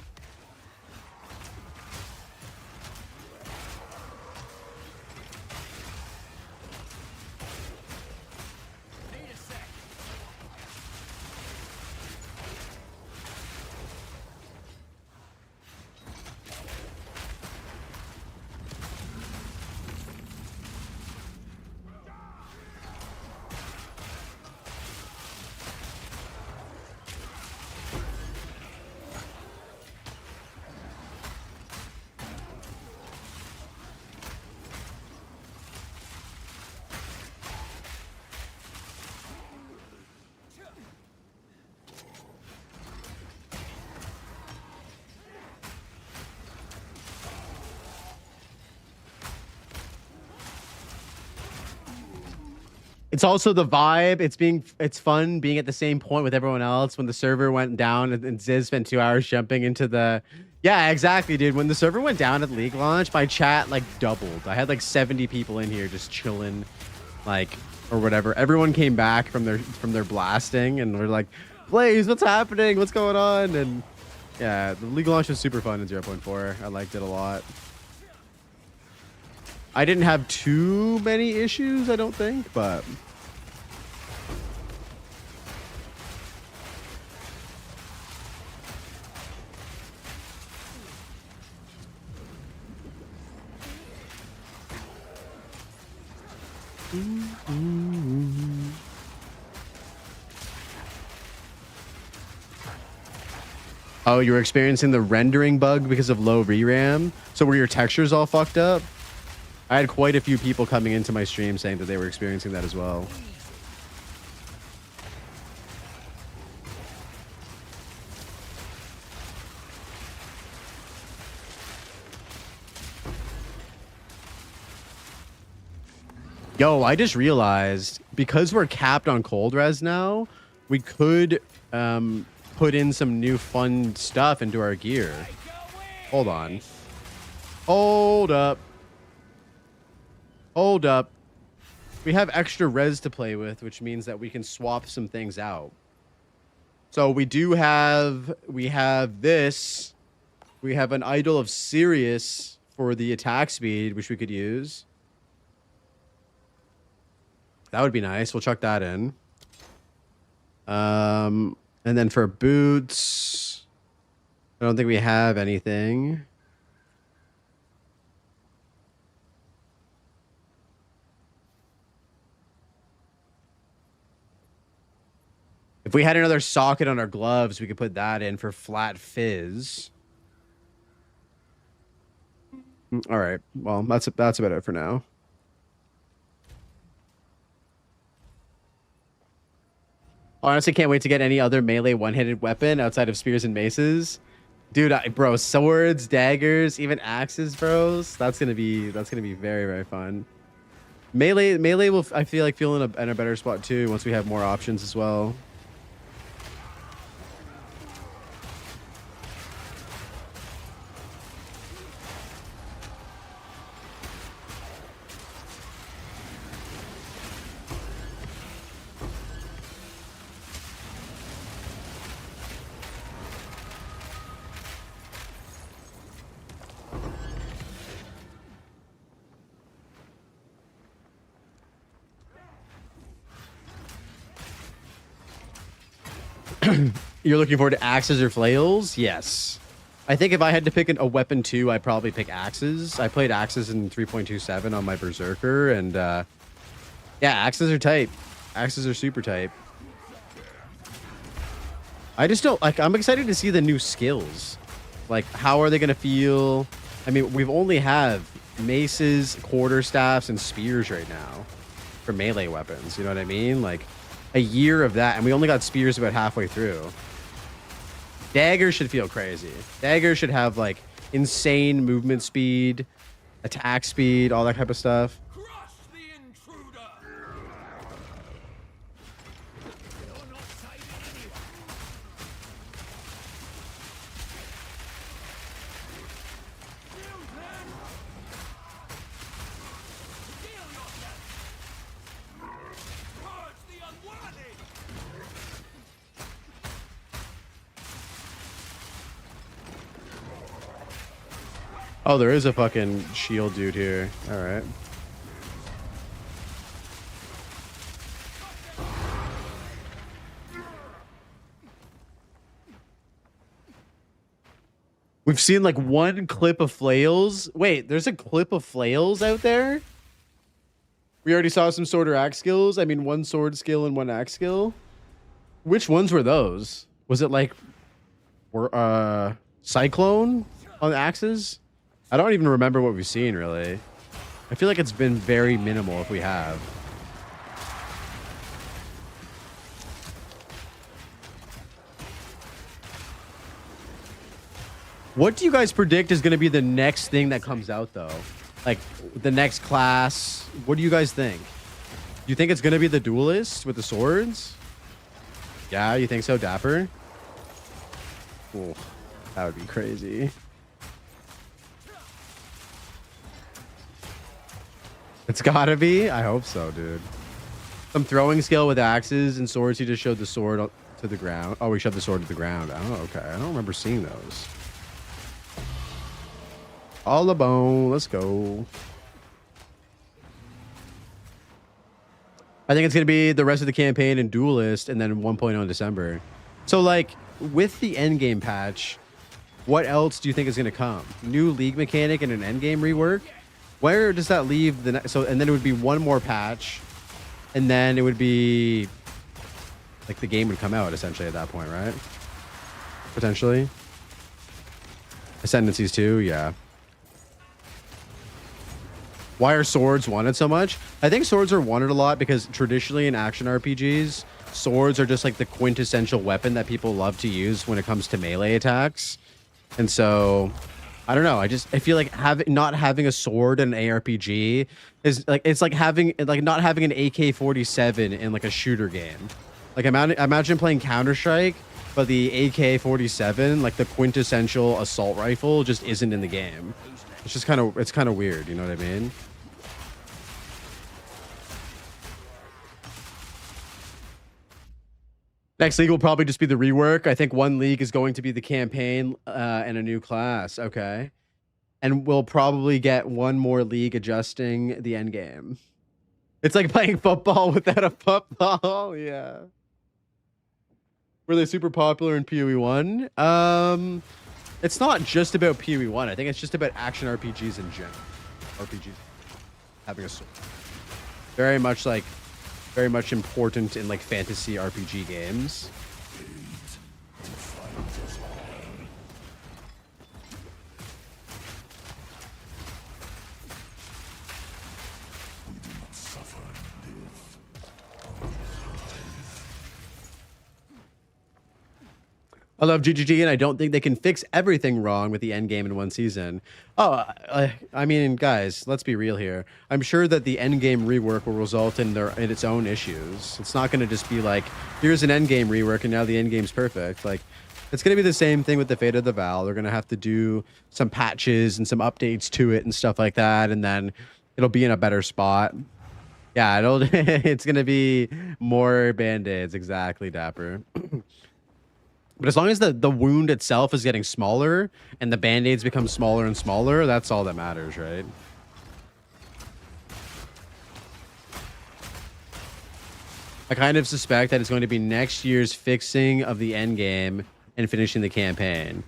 It's also the vibe. It's fun being at the same point with everyone else. When the server went down and Ziz spent 2 hours jumping into the, yeah, exactly, dude. When the server went down at league launch, my chat like doubled. I had like 70 people in here just chilling, like, or whatever. Everyone came back from their blasting and we're like, Blaze, what's happening? What's going on? And yeah, the league launch was super fun in 0.4. I liked it a lot. I didn't have too many issues, I don't think, but oh, you were experiencing the rendering bug because of low VRAM? So were your textures all fucked up? I had quite a few people coming into my stream saying that they were experiencing that as well. Yo, I just realized because we're capped on cold res now, we could put in some new fun stuff into our gear. Hold on. Hold up. Hold up. We have extra res to play with, which means that we can swap some things out. So we have this. We have an Idol of Sirius for the attack speed, which we could use. That would be nice. We'll chuck that in. And then for boots, I don't think we have anything. If we had another socket on our gloves, we could put that in for flat fizz. All right. Well, that's about it for now. Honestly, can't wait to get any other melee one-handed weapon outside of spears and maces. Dude, bro, swords, daggers, even axes, bros. That's gonna be very, very fun. Melee will, I feel like, feel in a better spot too once we have more options as well. You're looking forward to axes or flails? Yes. I think if I had to pick a weapon too, I'd probably pick axes. I played axes in 3.27 on my Berserker, and Yeah, axes are tight. Axes are super tight. I just don't like. I'm excited to see the new skills. Like, how are they gonna feel? I mean, we've only have maces, quarterstaffs, and spears right now for melee weapons. You know what I mean? Like, a year of that, and we only got spears about halfway through. Daggers should feel crazy. Daggers should have like insane movement speed, attack speed, all that type of stuff. Crush the intruder. You're not saving anyone. Shield them. Heal yourself. Purge the unworthy. Oh, there is a fucking shield dude here. All right. We've seen like one clip of flails. Wait, there's a clip of flails out there? We already saw some sword or axe skills. I mean, one sword skill and one axe skill. Which ones were those? Was it like Cyclone on the axes? I don't even remember what we've seen, really. I feel like it's been very minimal if we have. What do you guys predict is going to be the next thing that comes out, though? Like, the next class? What do you guys think? Do you think it's going to be the duelist with the swords? Yeah, you think so, Dapper? Ooh, that would be crazy. It's gotta be. I hope so, dude. Some throwing skill with axes and swords. He just showed the sword to the ground. Oh, we shoved the sword to the ground. Oh, okay. I don't remember seeing those. All the bone. Let's go. I think it's gonna be the rest of the campaign and duelist, and then 1.0 in December. So, like, with the endgame patch, what else do you think is gonna come? New league mechanic and an endgame rework? Where does that leave the next? So, and then it would be one more patch, and then it would be like the game would come out essentially at that point, right? Potentially. Ascendancies too, yeah. Why are swords wanted so much? I think swords are wanted a lot because traditionally in action RPGs, swords are just like the quintessential weapon that people love to use when it comes to melee attacks, and so. I don't know. I feel like not having a sword in an ARPG is like it's like having like not having an AK-47 in like a shooter game. Like imagine playing Counter-Strike, but the AK-47, like the quintessential assault rifle, just isn't in the game. It's just kind of weird. You know what I mean? Next league will probably just be the rework. I think one league is going to be the campaign and a new class. Okay. And we'll probably get one more league adjusting the end game. It's like playing football without a football. Yeah. Were they super popular in PoE 1? It's not just about PoE 1. I think it's just about action RPGs in general. RPGs having a sword. Very much important in like fantasy RPG games. I love GGG, and I don't think they can fix everything wrong with the end game in one season. Oh, I mean, guys, let's be real here. I'm sure that the end game rework will result in its own issues. It's not going to just be like, here's an end game rework, and now the end game's perfect. Like, it's going to be the same thing with the Fate of the Val. They're going to have to do some patches and some updates to it and stuff like that, and then it'll be in a better spot. Yeah, it's going to be more band-aids. Exactly, Dapper. But as long as the wound itself is getting smaller and the band-aids become smaller and smaller, that's all that matters, right? I kind of suspect that it's going to be next year's fixing of the end game and finishing the campaign.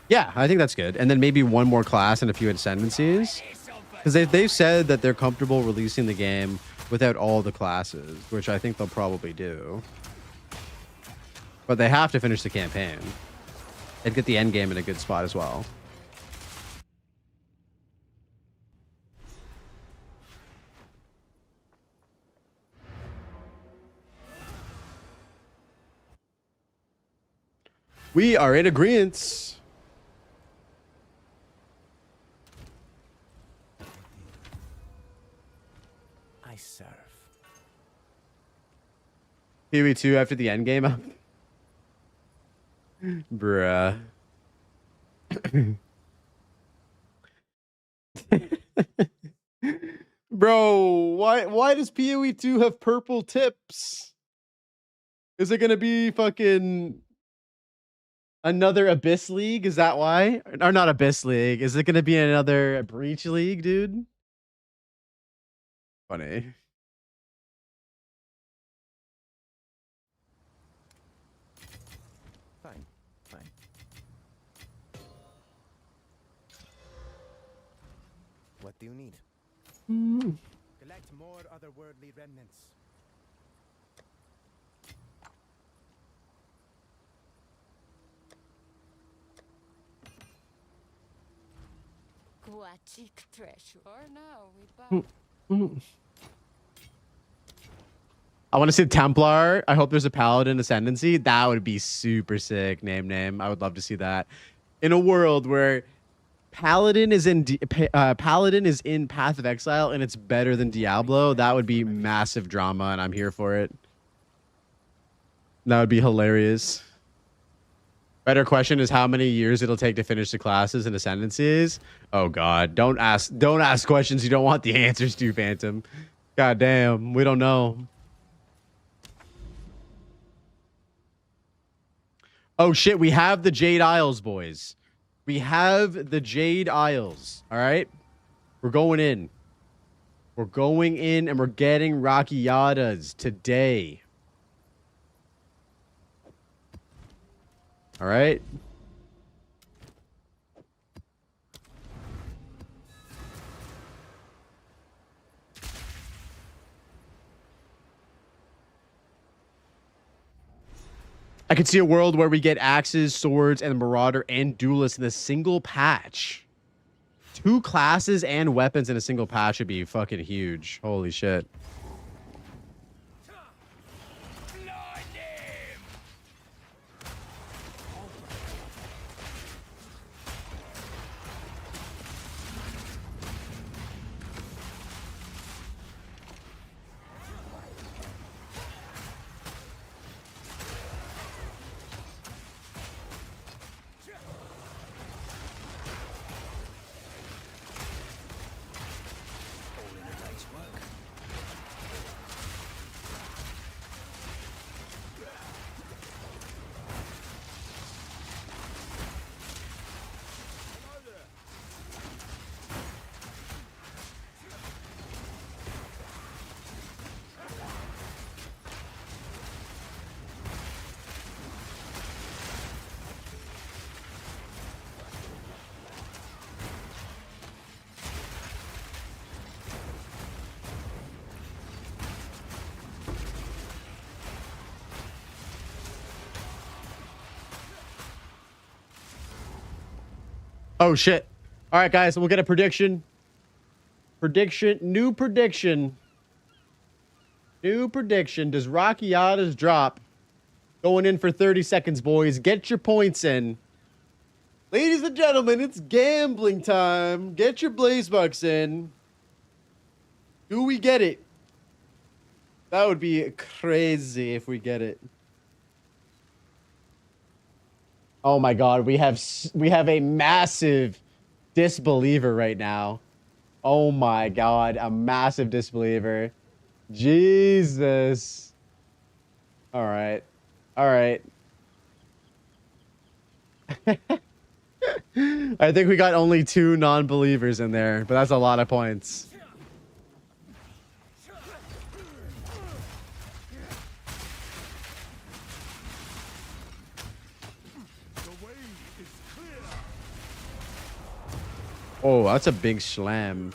Yeah, I think that's good. And then maybe one more class and a few ascendancies. Because they've said that they're comfortable releasing the game without all the classes, which I think they'll probably do. But they have to finish the campaign and get the end game in a good spot as well. We are in agreement. I serve. PoE 2 after the end game. Bruh. Bro, why does PoE 2 have purple tips? Is it gonna be fucking another Abyss League? Is that why? Or not Abyss League. Is it gonna be another Breach League, dude? Funny. Fine. What do you need? Collect more otherworldly remnants. Aquatic treasure. Or no, we buy. I want to see Templar. I hope there's a Paladin Ascendancy. That would be super sick. Name. I would love to see that. In a world where Paladin is in Path of Exile and it's better than Diablo, that would be massive drama, and I'm here for it. That would be hilarious. Better question is how many years it'll take to finish the classes and ascendancies. Oh God, don't ask questions you don't want the answers to, Phantom. God damn, we don't know. Oh shit, we have the Jade Isles, boys. We have the Jade Isles. All right, we're going in. We're going in, and we're getting Rakiatas today. All right. I could see a world where we get axes, swords, and Marauder and Duelist in a single patch. 2 classes and weapons in a single patch would be fucking huge. Holy shit. Oh shit. All right, guys, we'll get a prediction. New prediction. Does Rakiatas drop? Going in for 30 seconds, boys. Get your points in. Ladies and gentlemen, it's gambling time. Get your blaze bucks in. Do we get it? That would be crazy if we get it. Oh my God, we have a massive disbeliever right now. Oh my God, a massive disbeliever. Jesus. All right. I think we got only 2 non-believers in there, but that's a lot of points. Oh, that's a big slam.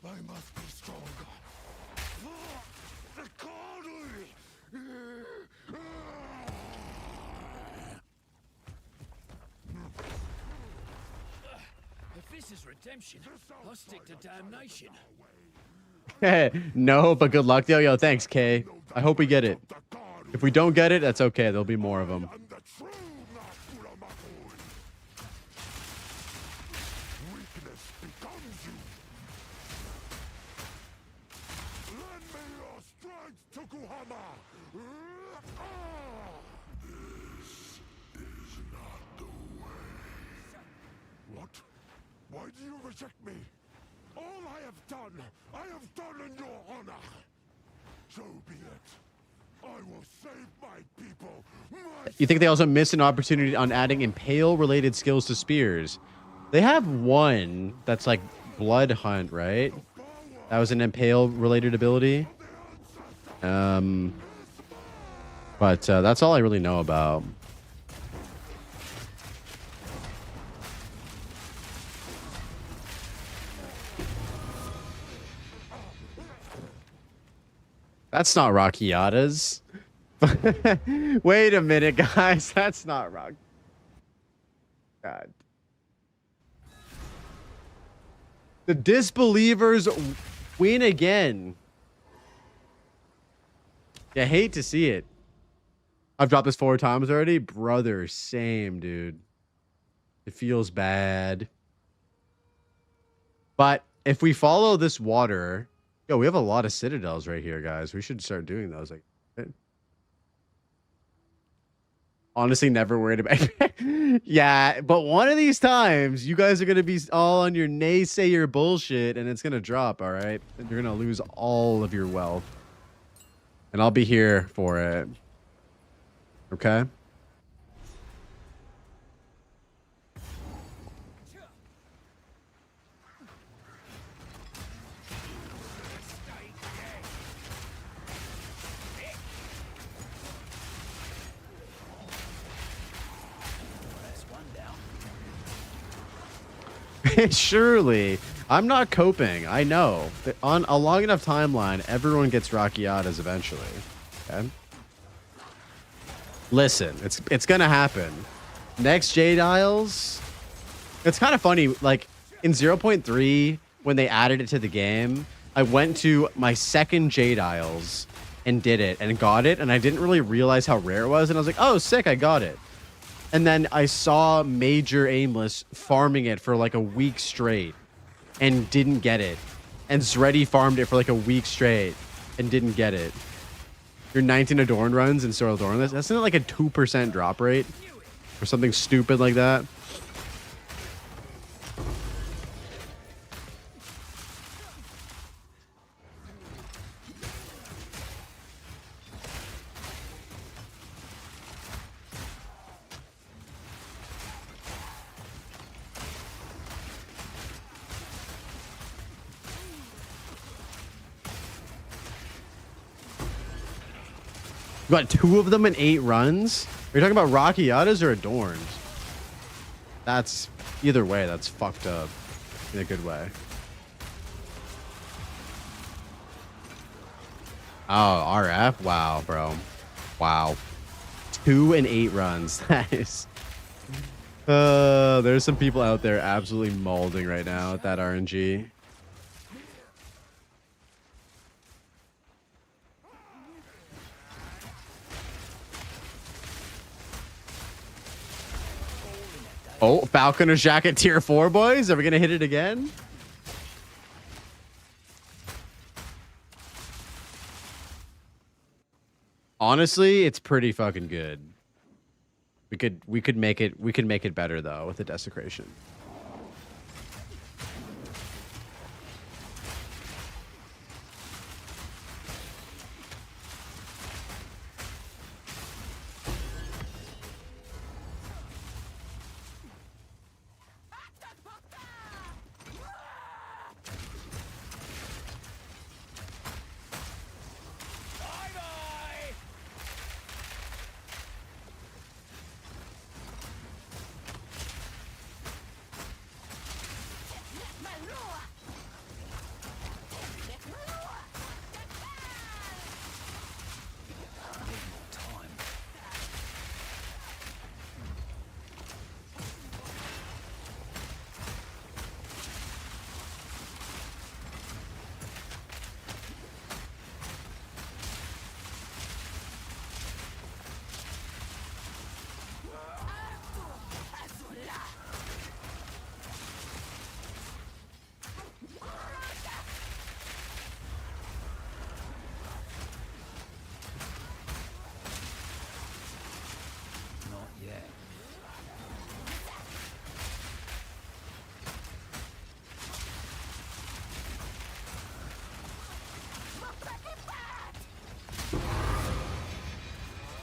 I must be strong. This is redemption. I'll stick to damnation. No, but good luck, yo. Thanks, Kay. I hope we get it. If we don't get it, that's okay. There'll be more of them. What? Why do you reject me? All I have done in your honor. So be it. I will save my people. You think they also missed an opportunity on adding impale-related skills to spears? They have one that's like Blood Hunt, right? That was an impale-related ability. But that's all I really know about. That's not Rockiatas. Wait a minute, guys. That's not Rock. God. The disbelievers win again. You hate to see it. I've dropped this 4 times already. Brother, same, dude. It feels bad. But if we follow this water... Yo, we have a lot of citadels right here, guys. We should start doing those. Like, honestly, never worried about it. Yeah, but one of these times, you guys are going to be all on your naysayer bullshit, and it's going to drop, all right? And you're going to lose all of your wealth. And I'll be here for it. Okay? Surely. I'm not coping. I know. On a long enough timeline, everyone gets Rockiatas eventually. Okay? Listen, it's gonna happen. Next Jade Isles. It's kind of funny, like in 0.3, when they added it to the game, I went to my second Jade Isles and did it and got it, and I didn't really realize how rare it was, and I was like, oh, sick, I got it. And then I saw Major Aimless farming it for like a week straight and didn't get it. And Zreddy farmed it for like a week straight and didn't get it. Your 19 Adorn runs and still Adorn this. That's not like a 2% drop rate or something stupid like that. You got 2 of them in 8 runs? Are you talking about Rockiatas or Adorns? That's either way, that's fucked up in a good way. Oh, RF? Wow, bro. Wow. 2 and 8 runs. That is... there's some people out there absolutely molding right now at that RNG. Oh, Falconer's Jacket tier 4, boys. Are we going to hit it again? Honestly, it's pretty fucking good. We could make it better though with the desecration.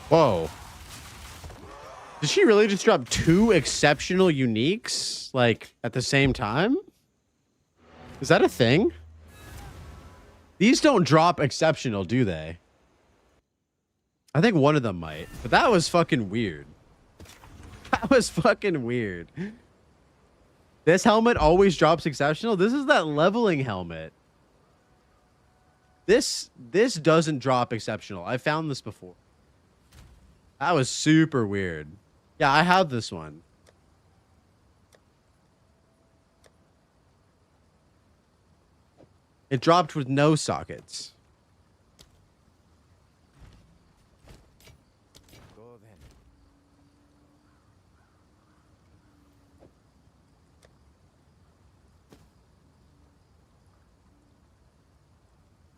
Whoa. Did she really just drop 2 exceptional uniques, like, at the same time? Is that a thing? These don't drop exceptional, do they? I think one of them might, but that was fucking weird. That was fucking weird. This helmet always drops exceptional. This is that leveling helmet. This doesn't drop exceptional. I found this before. That was super weird. Yeah, I have this one. It dropped with no sockets. Go then.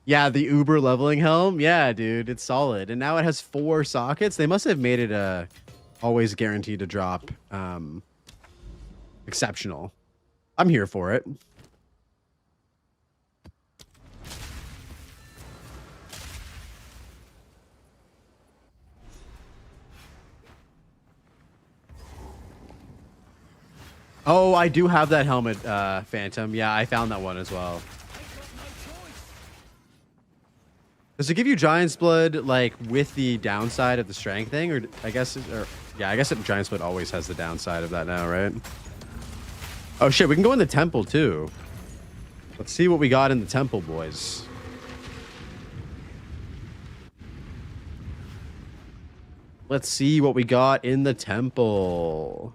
Yeah, the Uber leveling helm. Yeah, dude, it's solid. And now it has 4 sockets. They must have made it always guaranteed to drop exceptional. I'm here for it. Oh, I do have that helmet, Phantom. Yeah, I found that one as well. Does it give you Giant's Blood, like, with the downside of the strength thing? Or, I guess, yeah, I guess Giant's Blood always has the downside of that now, right? Oh, shit, we can go in the temple, too. Let's see what we got in the temple, boys. Let's see what we got in the temple.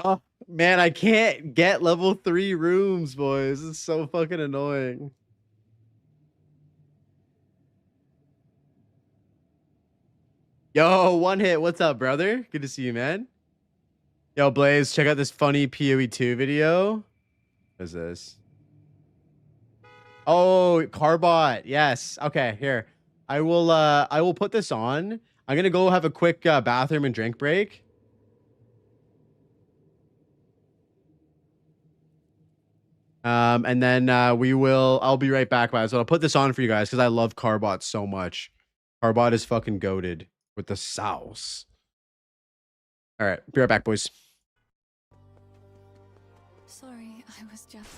Oh, man, I can't get level 3 rooms, boys. It's so fucking annoying. Yo, one hit. What's up, brother? Good to see you, man. Yo, Blaze, check out this funny PoE 2 video. What is this? Oh, Carbot. Yes. Okay, here. I will put this on. I'm gonna go have a quick bathroom and drink break. And then I'll be right back, guys. So I'll put this on for you guys because I love Carbot so much. Carbot is fucking goated with the sauce. All right, be right back, boys. Sorry, I was just...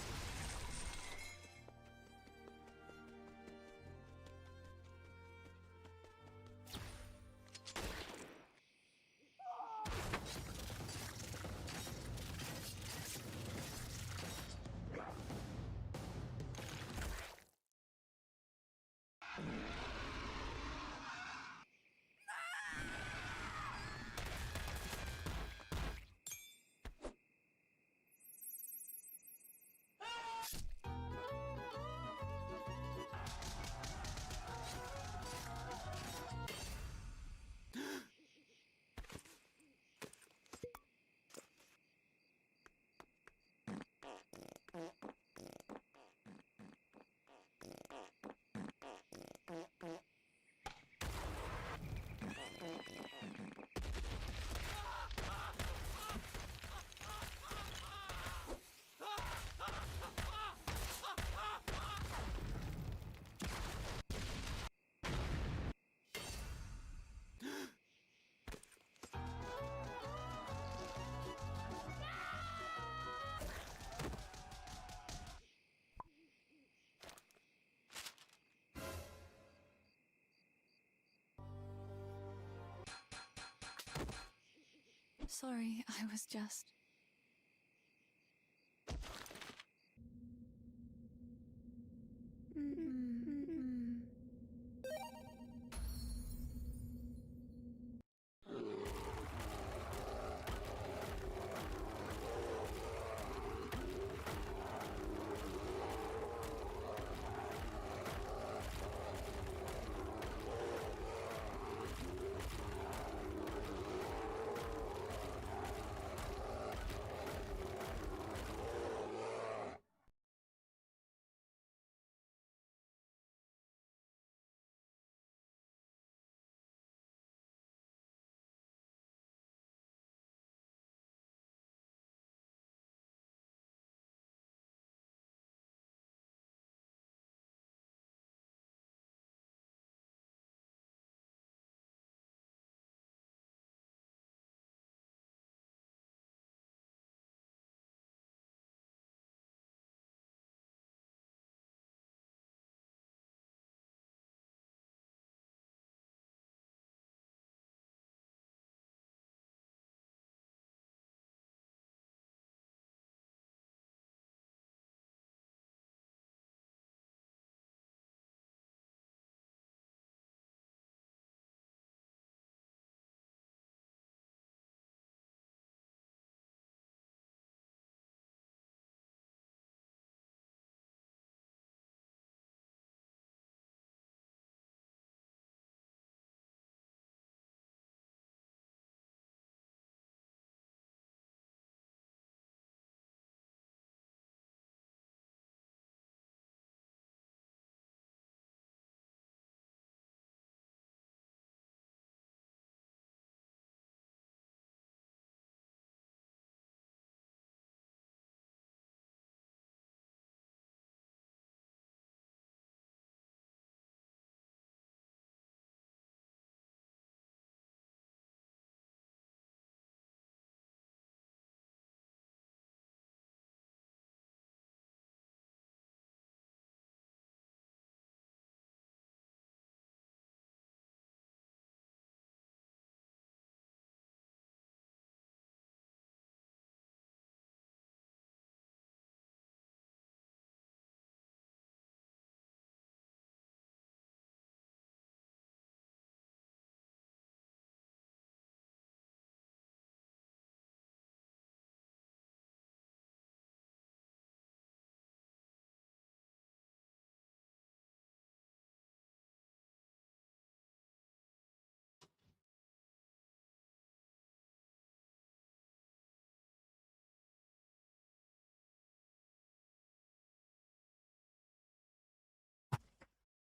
Sorry, I was just...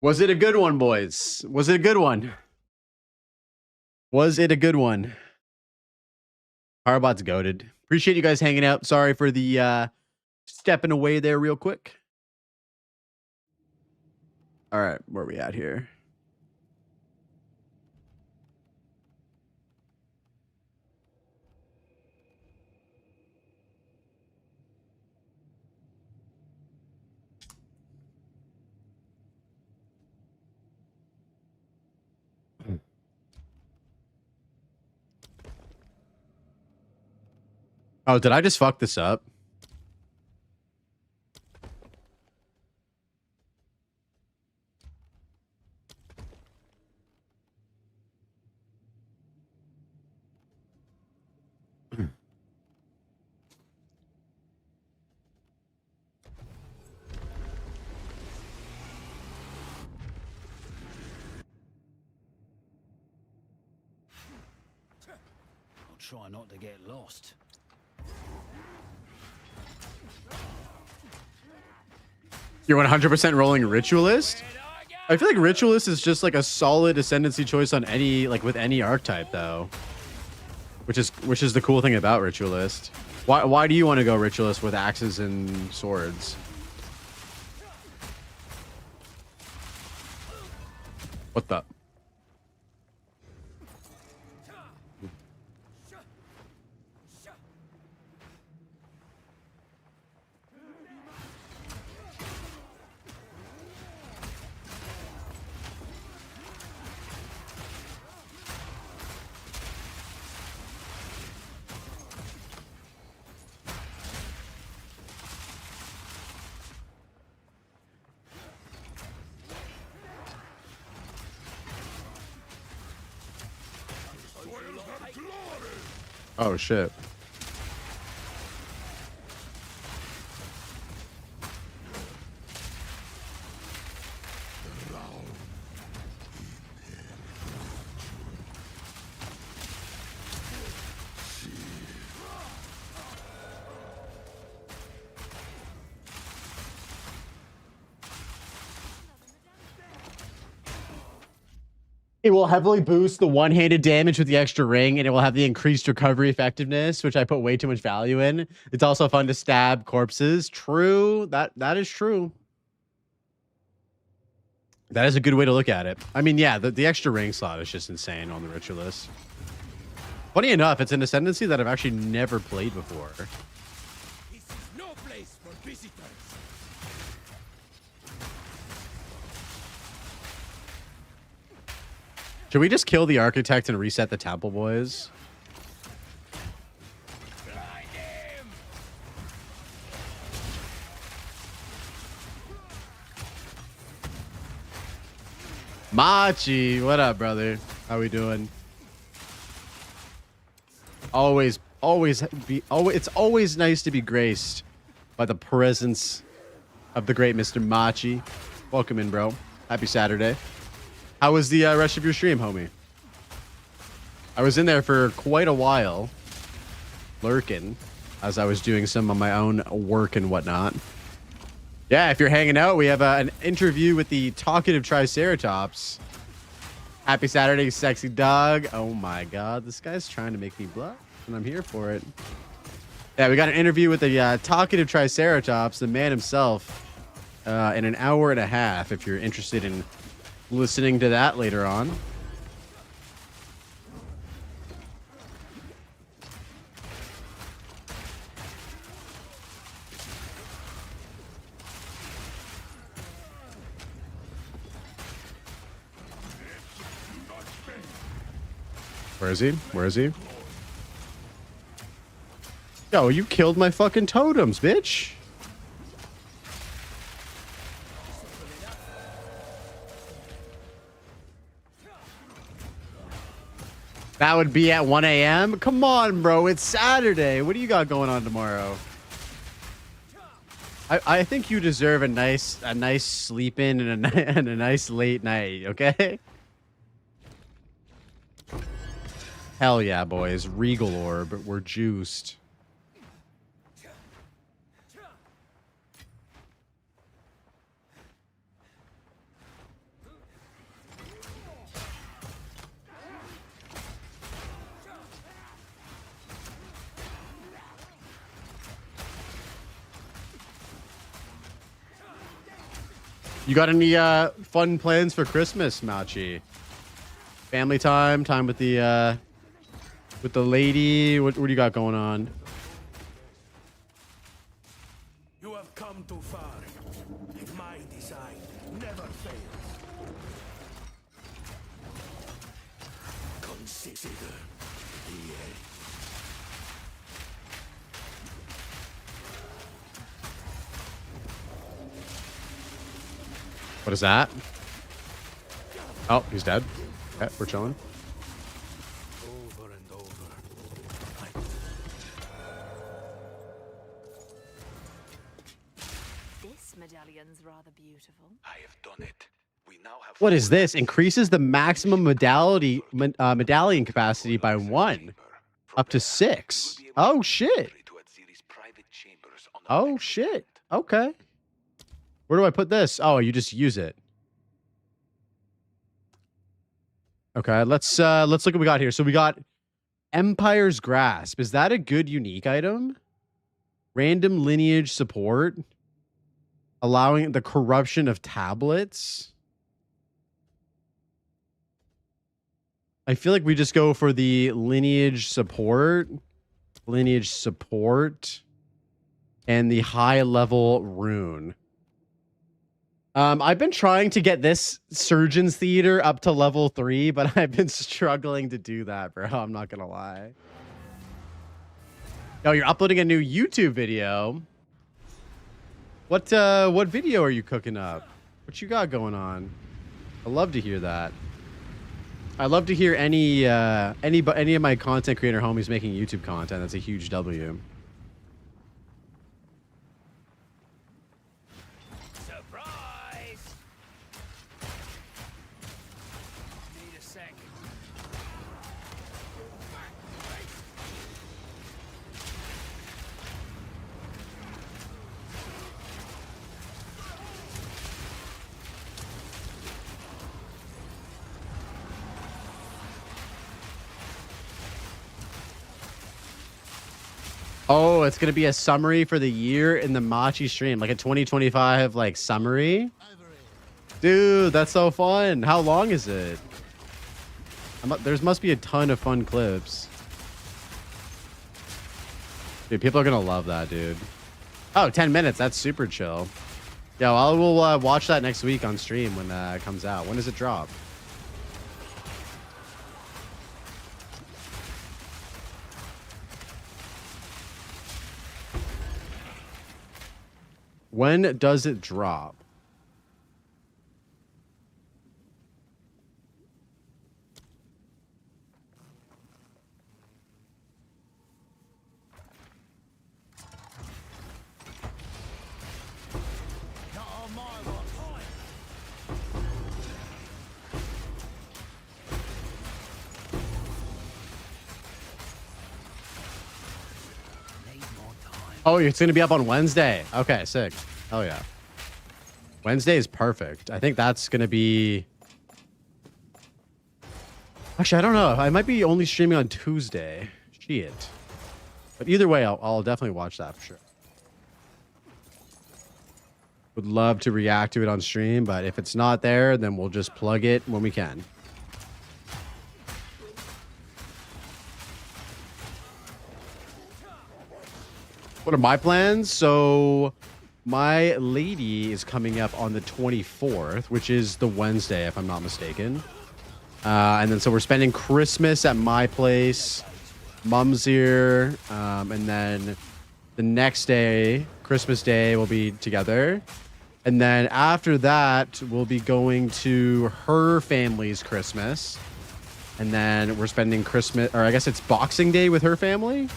Was it a good one, boys? Was it a good one? Was it a good one? Harbot's goated. Appreciate you guys hanging out. Sorry for the stepping away there real quick. All right, where are we at here? Oh, did I just fuck this up? I'll try not to get lost. You're 100% rolling Ritualist? I feel like Ritualist is just like a solid ascendancy choice on any, like with any archetype though. Which is the cool thing about Ritualist. Why do you want to go Ritualist with axes and swords? What the? Oh shit. It will heavily boost the one-handed damage with the extra ring, and it will have the increased recovery effectiveness, which I put way too much value in. It's also fun to stab corpses. True. That is true. That is a good way to look at it. I mean, yeah, the extra ring slot is just insane on the Ritualist. Funny enough, it's an ascendancy that I've actually never played before. This is no place for visitors. Should we just kill the architect and reset the temple, boys? Machi, what up, brother? How we doing? It's always nice to be graced by the presence of the great Mr. Machi. Welcome in, bro. Happy Saturday. How was the rest of your stream, homie? I was in there for quite a while, lurking, as I was doing some of my own work and whatnot. Yeah, if you're hanging out, we have an interview with the talkative Triceratops. Happy Saturday, sexy dog. Oh my god, this guy's trying to make me blush, and I'm here for it. Yeah, we got an interview with the talkative Triceratops, the man himself, in an hour and a half, if you're interested in listening to that later on. Where is he? Where is he? Yo, you killed my fucking totems, bitch. That would be at 1 a.m.? Come on, bro. It's Saturday. What do you got going on tomorrow? I think you deserve a nice sleep in and a nice late night, okay? Hell yeah, boys. Regal Orb. We're juiced. You got any fun plans for Christmas, Machi? Family time, time with the lady. What do you got going on? You have come too far. My design never fails. Consider the end. What is that? Oh, he's dead. Okay, we're chilling. Over and over. This medallion's rather beautiful. I have done it. We now have. What is this? Increases the maximum medallion capacity by 1, up to 6. Oh shit. Oh shit. Okay. Where do I put this? Oh, you just use it. Okay, let's look what we got here. So we got Empire's Grasp. Is that a good unique item? Random lineage support. Allowing the corruption of tablets. I feel like we just go for the lineage support. Lineage support. And the high level rune. I've been trying to get this Surgeon's Theater up to level 3, but I've been struggling to do that, bro. I'm not gonna lie. Oh, you're uploading a new YouTube video. What video are you cooking up? What you got going on? I love to hear that. I love to hear any of my content creator homies making YouTube content. That's a huge W. Oh, it's gonna be a summary for the year in the Machi stream, like a 2025 like summary. Dude, that's so fun. How long is it? There's must be a ton of fun clips. Dude, people are gonna love that, dude. Oh, 10 minutes. That's super chill. Yeah, well, we'll watch that next week on stream when it comes out. When does it drop? When does it drop? Oh, it's going to be up on Wednesday. Okay, sick. Oh, yeah. Wednesday is perfect. I think that's going to be... Actually, I don't know. I might be only streaming on Tuesday. Shit. But either way, I'll definitely watch that for sure. Would love to react to it on stream, but if it's not there, then we'll just plug it when we can. What are my plans? So my lady is coming up on the 24th, which is the Wednesday, if I'm not mistaken. And then so we're spending Christmas at my place. Mom's here. And then the next day, Christmas Day, we'll be together. And then after that, we'll be going to her family's Christmas. And then we're spending Christmas, or I guess it's Boxing Day with her family.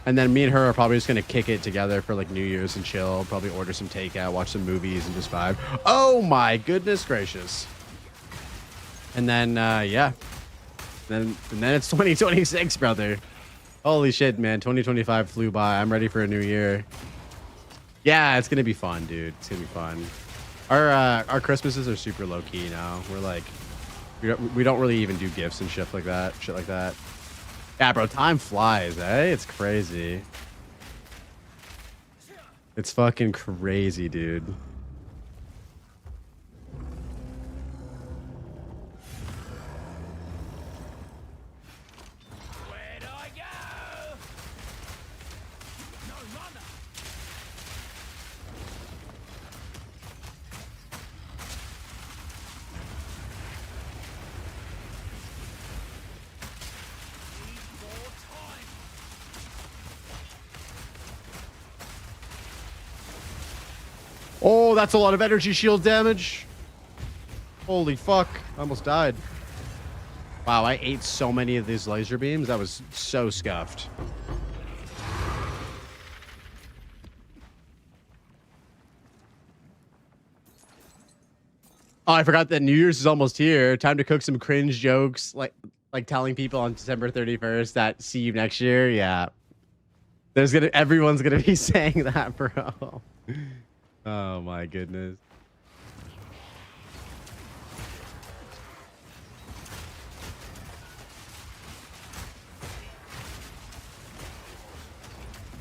And then me and her are probably just going to kick it together for like New Year's and chill. Probably order some takeout, watch some movies, and just vibe. Oh my goodness gracious. And then, yeah. And then it's 2026, brother. Holy shit, man. 2025 flew by. I'm ready for a new year. Yeah, it's going to be fun, dude. It's going to be fun. Our Christmases are super low key now. We're like, we don't really even do gifts and shit like that. Yeah, bro, time flies, eh? It's crazy. It's fucking crazy, dude. Oh, that's a lot of energy shield damage. Holy fuck. I almost died. Wow, I ate so many of these laser beams. That was so scuffed. Oh, I forgot that New Year's is almost here. Time to cook some cringe jokes, like telling people on December 31st that see you next year. Yeah. Everyone's gonna be saying that, bro. Oh my goodness.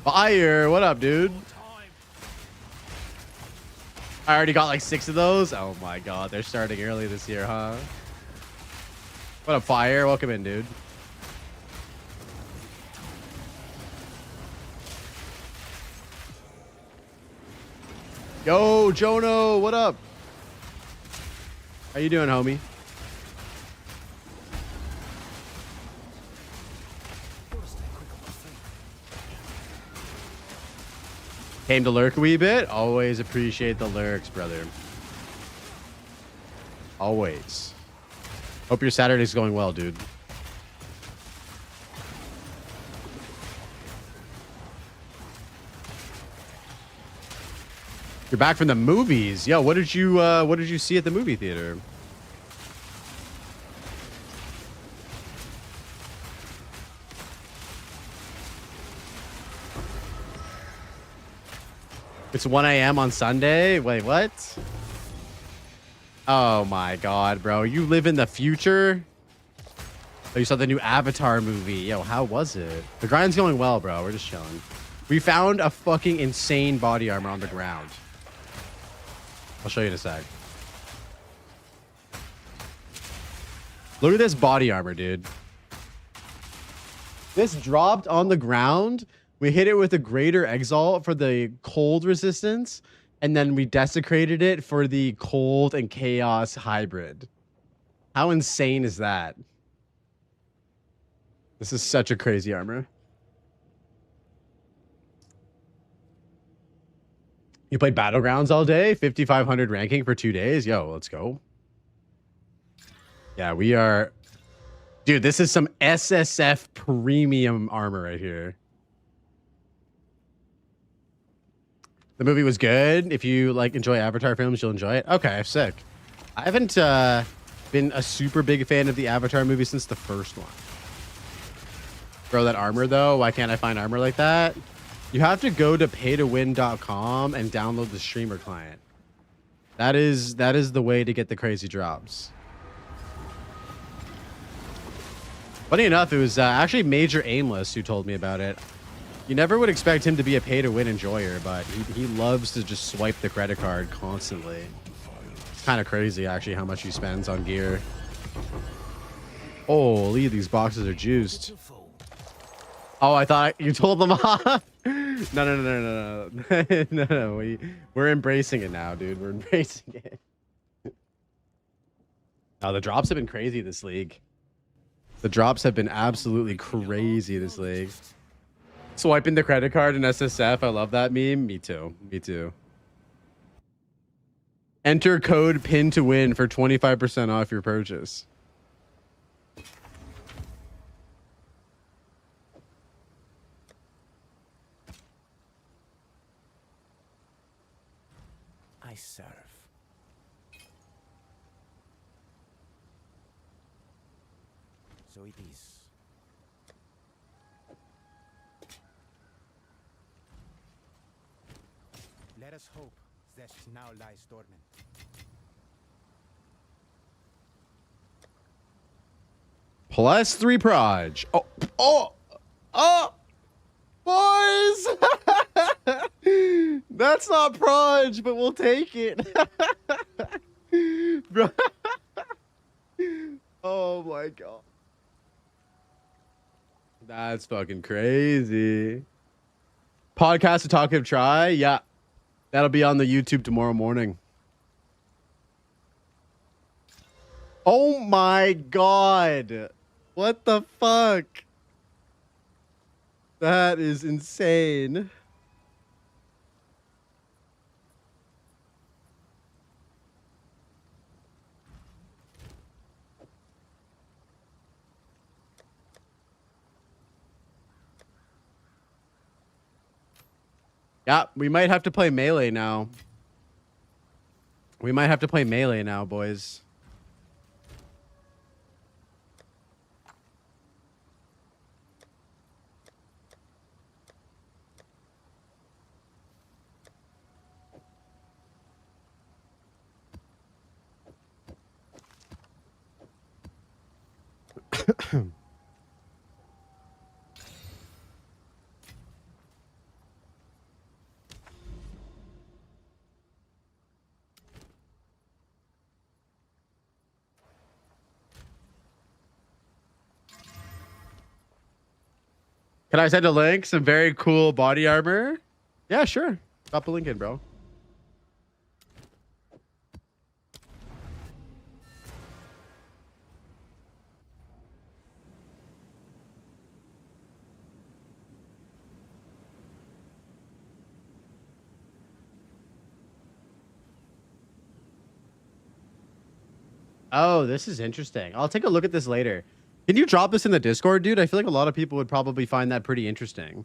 Fire, what up, dude? I already got like 6 of those. Oh my god, they're starting early this year, huh? What up, Fire? Welcome in, dude. Yo, Jono, what up? How you doing, homie? Came to lurk a wee bit. Always appreciate the lurks, brother. Always. Hope your Saturday's going well, dude. You're back from the movies. Yo, what did you see at the movie theater? It's 1 a.m. on Sunday? Wait, what? Oh my god, bro. You live in the future? Oh, you saw the new Avatar movie. Yo, how was it? The grind's going well, bro. We're just chilling. We found a fucking insane body armor on the ground. I'll show you in a sec. Look at this body armor, dude. This dropped on the ground. We hit it with a greater exalt for the cold resistance, and then we desecrated it for the cold and chaos hybrid. How insane is that? This is such a crazy armor. You played Battlegrounds all day? 5,500 ranking for 2 days? Yo, let's go. Yeah, we are... Dude, this is some SSF premium armor right here. The movie was good. If you like enjoy Avatar films, you'll enjoy it. Okay, sick. I haven't been a super big fan of the Avatar movie since the first one. Bro, that armor though, why can't I find armor like that? You have to go to paytowin.com and download the streamer client. That is the way to get the crazy drops. Funny enough, it was actually Major Aimless who told me about it. You never would expect him to be a pay-to-win enjoyer, but he loves to just swipe the credit card constantly. It's kind of crazy, actually, how much he spends on gear. Holy, these boxes are juiced. Oh, I thought you told them off. No. No. We're embracing it now, dude. We're embracing it. Oh, the drops have been crazy this league. The drops have been absolutely crazy this league. Swiping the credit card in SSF. I love that meme. Me too. Me too. Enter code PIN to win for 25% off your purchase. I serve. So it is. Let us hope that now lies dormant. +3 proj. Oh, boys. That's not proj, but we'll take it. Bro. Oh my god. That's fucking crazy. Podcast to Talkative Try. Yeah. That'll be on the YouTube tomorrow morning. Oh my god. What the fuck? That is insane. Yeah, we might have to play melee now. We might have to play melee now, boys. Can I send a link? Some very cool body armor. Yeah, sure. Drop a link in, bro. Oh, this is interesting. I'll take a look at this later. Can you drop this in the Discord, dude? I feel like a lot of people would probably find that pretty interesting.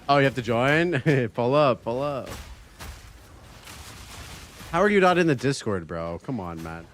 Oh, you have to join? Pull up, pull up. How are you not in the Discord, bro? Come on, man.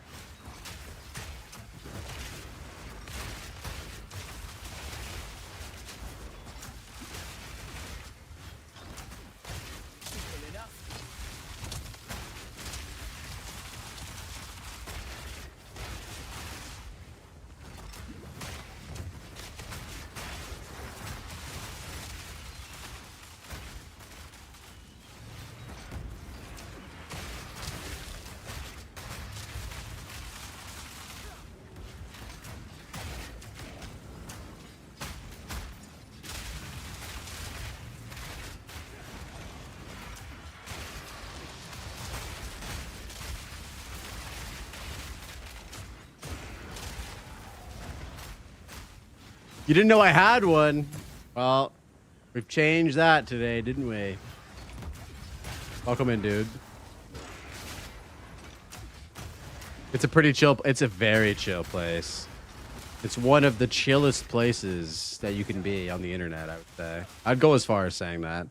You didn't know I had one. Well, we've changed that today, didn't we? Welcome in, dude. It's a pretty chill. It's a very chill place. It's one of the chillest places that you can be on the internet, I would say. I'd go as far as saying that.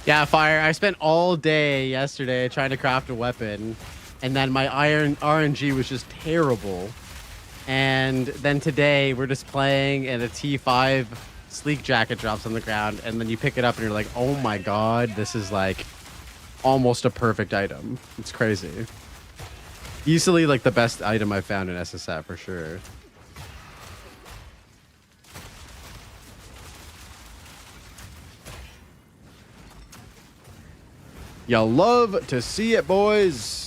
Yeah, Fire. I spent all day yesterday trying to craft a weapon, and then my iron RNG was just terrible. And then today we're just playing, and a T5 sleek jacket drops on the ground, and then you pick it up, and you're like, "Oh my god, this is like almost a perfect item." It's crazy. Easily like the best item I've found in SSF for sure. Y'all love to see it, boys.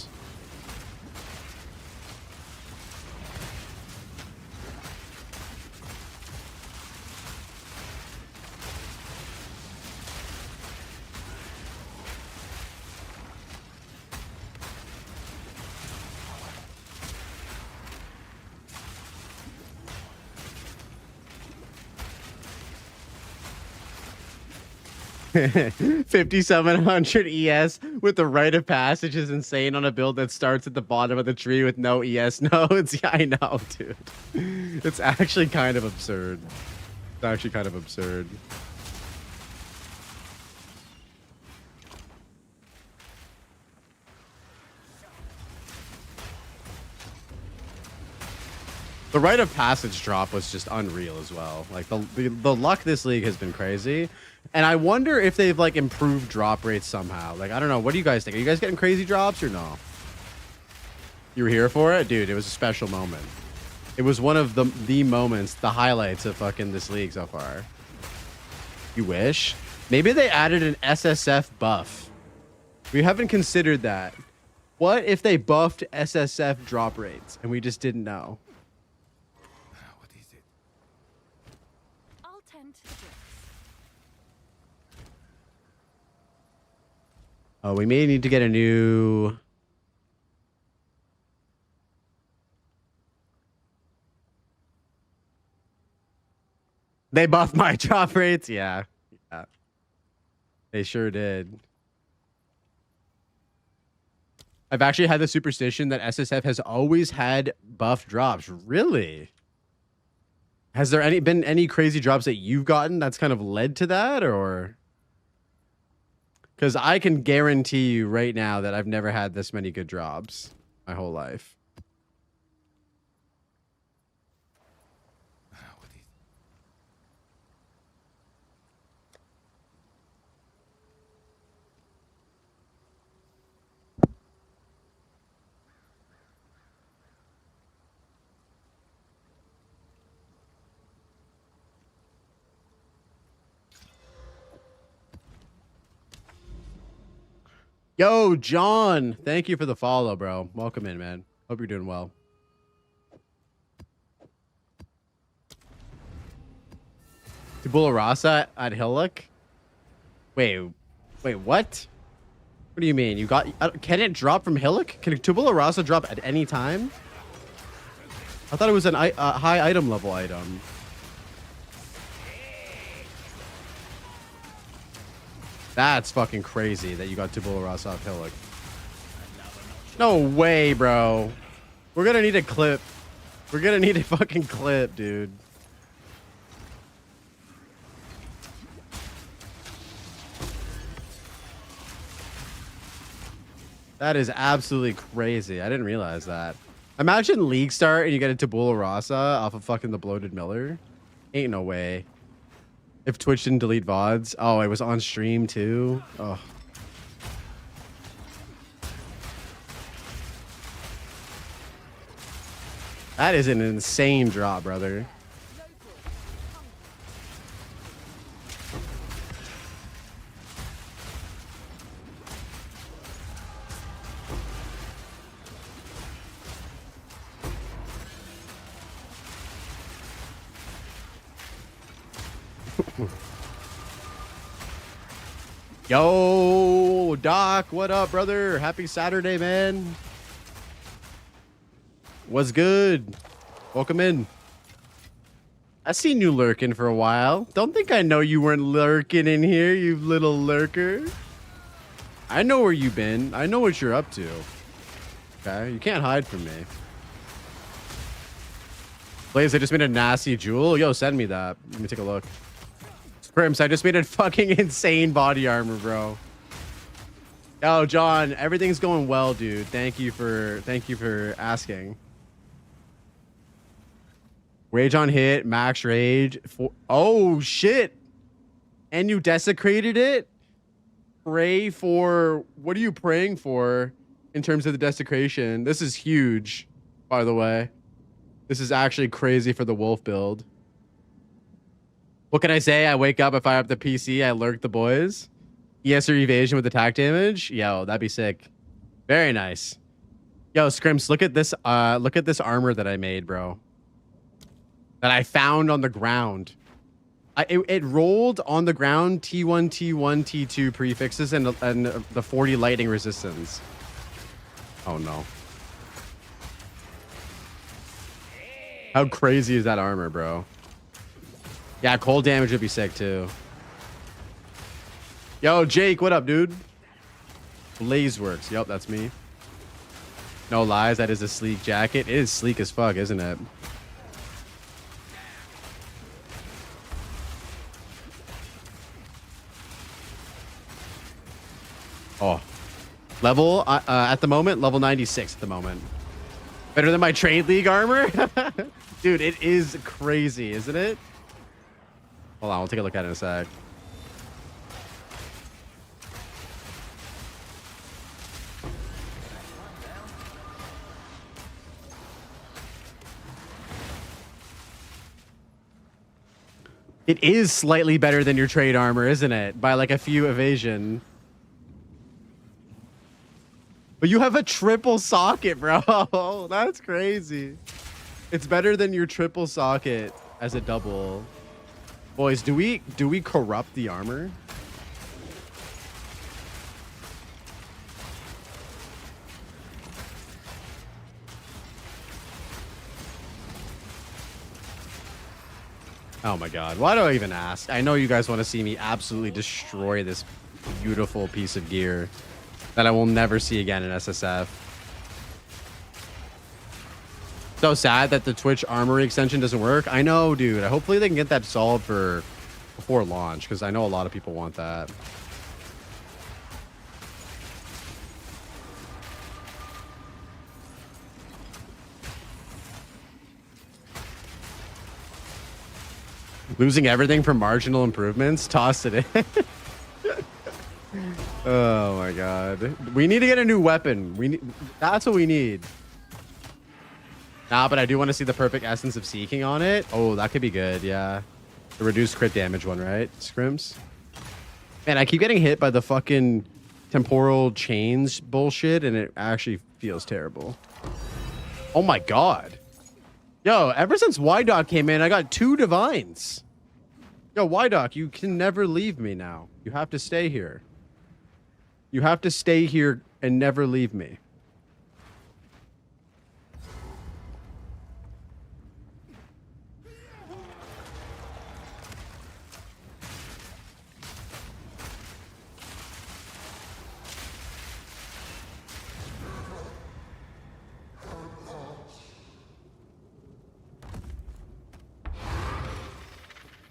$5,700 ES with the rite of passage is insane on a build that starts at the bottom of the tree with no ES nodes. Yeah, I know, dude. It's actually kind of absurd. It's actually kind of absurd. The rite of passage drop was just unreal as well. Like the luck this league has been crazy. And I wonder if they've like improved drop rates somehow. Like, I don't know. What do you guys think? Are you guys getting crazy drops or no? You were here for it? Dude, it was a special moment. It was one of the moments, the highlights of fucking this league so far. You wish? Maybe they added an SSF buff. We haven't considered that. What if they buffed SSF drop rates and we just didn't know? What is it? I'll tend to the bricks. Oh, we may need to get a new... They buffed my drop rates? Yeah. Yeah. They sure did. I've actually had the superstition that SSF has always had buff drops. Really? Has there been any crazy drops that you've gotten that's kind of led to that, or? Because I can guarantee you right now that I've never had this many good drops my whole life. Yo, John, thank you for the follow, bro. Welcome in, man. Hope you're doing well. Tabula Rasa at Hillock? Wait, what? What do you mean? You got... can it drop from Hillock? Can Tabula Rasa drop at any time? I thought it was a high item level item. That's fucking crazy that you got Tabula Rasa off Hillock. No way, bro. We're gonna need a clip. We're gonna need a fucking clip, dude. That is absolutely crazy. I didn't realize that. Imagine League start and you get a Tabula Rasa off of fucking the Bloated Miller. Ain't no way. If Twitch didn't delete VODs. Oh, it was on stream too. Oh. That is an insane drop, brother. Yo, Doc, what up, brother? Happy Saturday, man. What's good? Welcome in. I seen you lurking for a while. Don't think I know you weren't lurking in here, you little lurker. I know where you've been. I know what you're up to. Okay, you can't hide from me. Blaze, I just made a nasty jewel. Yo, send me that. Let me take a look. Crimps, I just made a fucking insane body armor, bro. Yo, John, everything's going well, dude. Thank you for asking. Rage on hit, max rage. Oh shit. And you desecrated it? Pray for... What are you praying for in terms of the desecration? This is huge, by the way. This is actually crazy for the wolf build. What can I say? I wake up, I fire up the PC, I lurk the boys. ES or evasion with attack damage. Yo, that'd be sick. Very nice. Yo, Scrimps, look at this armor that I made, bro. That I found on the ground. It rolled on the ground T1, T1, T2 prefixes and the 40 lightning resistance. Oh no. How crazy is that armor, bro? Yeah, cold damage would be sick too. Yo, Jake, what up, dude? Blazeworks. Yep, that's me. No lies, that is a sleek jacket. It is sleek as fuck, isn't it? Oh. Level, at the moment, level 96 at the moment. Better than my trade league armor? Dude, it is crazy, isn't it? Hold on, we'll take a look at it in a sec. It is slightly better than your trade armor, isn't it? By like a few evasion. But you have a triple socket, bro. That's crazy. It's better than your triple socket as a double. Boys, do we corrupt the armor? Oh my god. Why do I even ask? I know you guys want to see me absolutely destroy this beautiful piece of gear that I will never see again in SSF. So sad that the Twitch armory extension doesn't work. I know, dude. Hopefully they can get that solved before launch, because I know a lot of people want that. Losing everything from marginal improvements? Toss it in. Oh my god. We need to get a new weapon. That's what we need. Nah, but I do want to see the perfect essence of seeking on it. Oh, that could be good, yeah. The reduced crit damage one, right? Scrims? Man, I keep getting hit by the fucking temporal chains bullshit, and it actually feels terrible. Oh my god. Yo, ever since Y-Doc came in, I got 2 divines. Yo, Y-Doc, you can never leave me now. You have to stay here. You have to stay here and never leave me.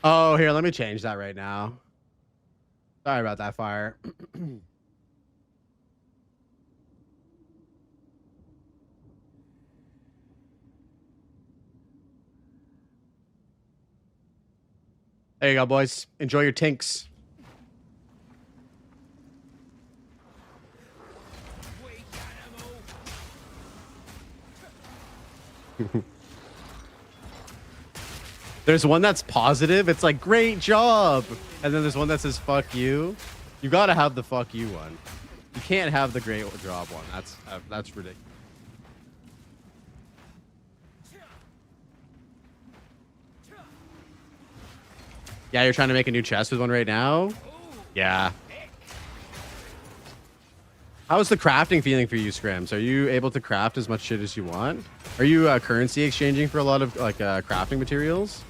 Oh, here, let me change that right now. Sorry about that, fire. There you go, boys. Enjoy your tinks. There's one that's positive. It's like, great job. And then there's one that says, fuck you. You gotta have the fuck you one. You can't have the great job one. That's ridiculous. Yeah, you're trying to make a new chest with one right now? Yeah. How's the crafting feeling for you, Scrims? Are you able to craft as much shit as you want? Are you currency exchanging for a lot of like crafting materials?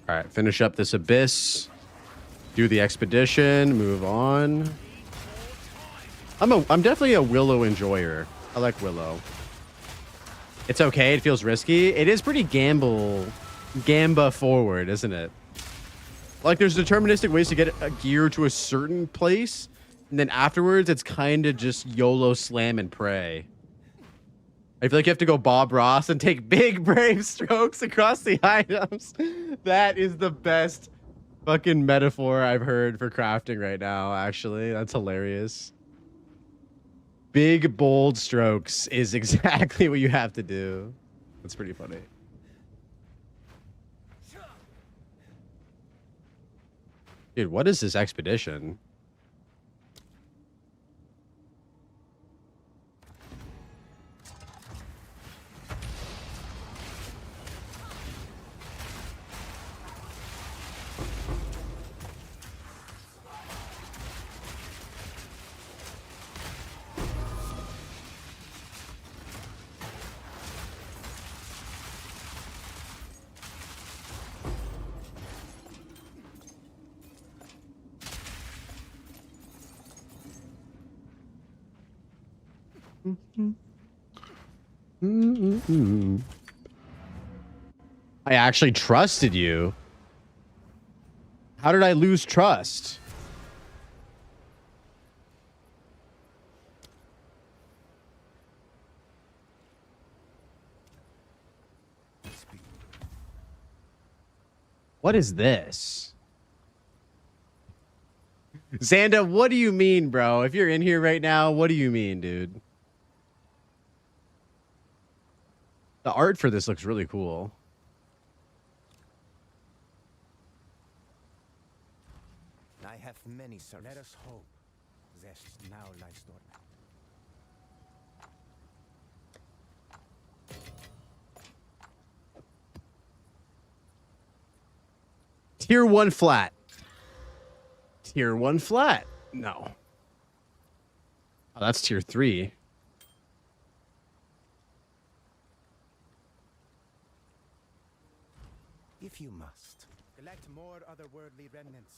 All right, finish up this abyss, do the expedition, move on. I'm definitely a Willow enjoyer. I like Willow. It's okay. It feels risky. It is pretty gamba forward, isn't it? Like there's deterministic ways to get a gear to a certain place, and then afterwards it's kind of just YOLO slam and pray. I feel like you have to go Bob Ross and take big brave strokes across the items. That is the best fucking metaphor I've heard for crafting right now, actually. That's hilarious. Big, bold strokes is exactly what you have to do. That's pretty funny. Dude, what is this expedition? I actually trusted you. How did I lose trust? What is this? Xanda, what do you mean, bro? If you're in here right now, what do you mean, dude? The art for this looks really cool. I have many servants. Let us hope that now lies dormant. Tier 1 flat. Tier 1 flat. No. Oh, that's tier 3. If you must, collect more otherworldly remnants.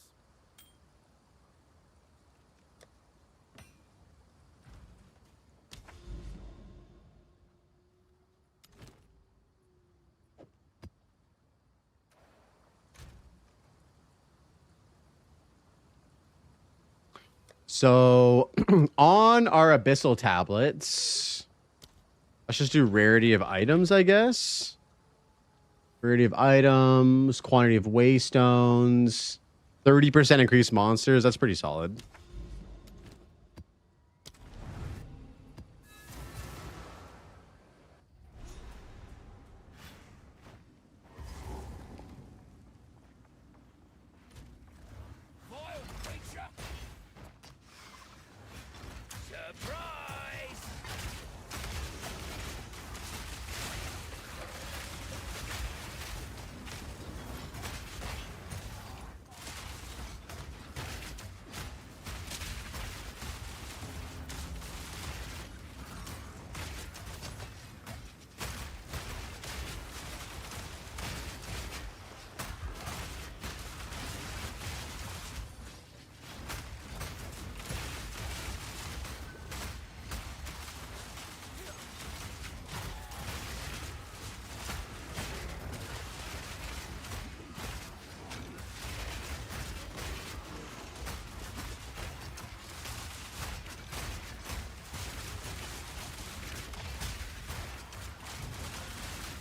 So on our abyssal tablets, let's just do rarity of items, I guess. Rarity of items, quantity of waystones, 30% increased monsters. That's pretty solid.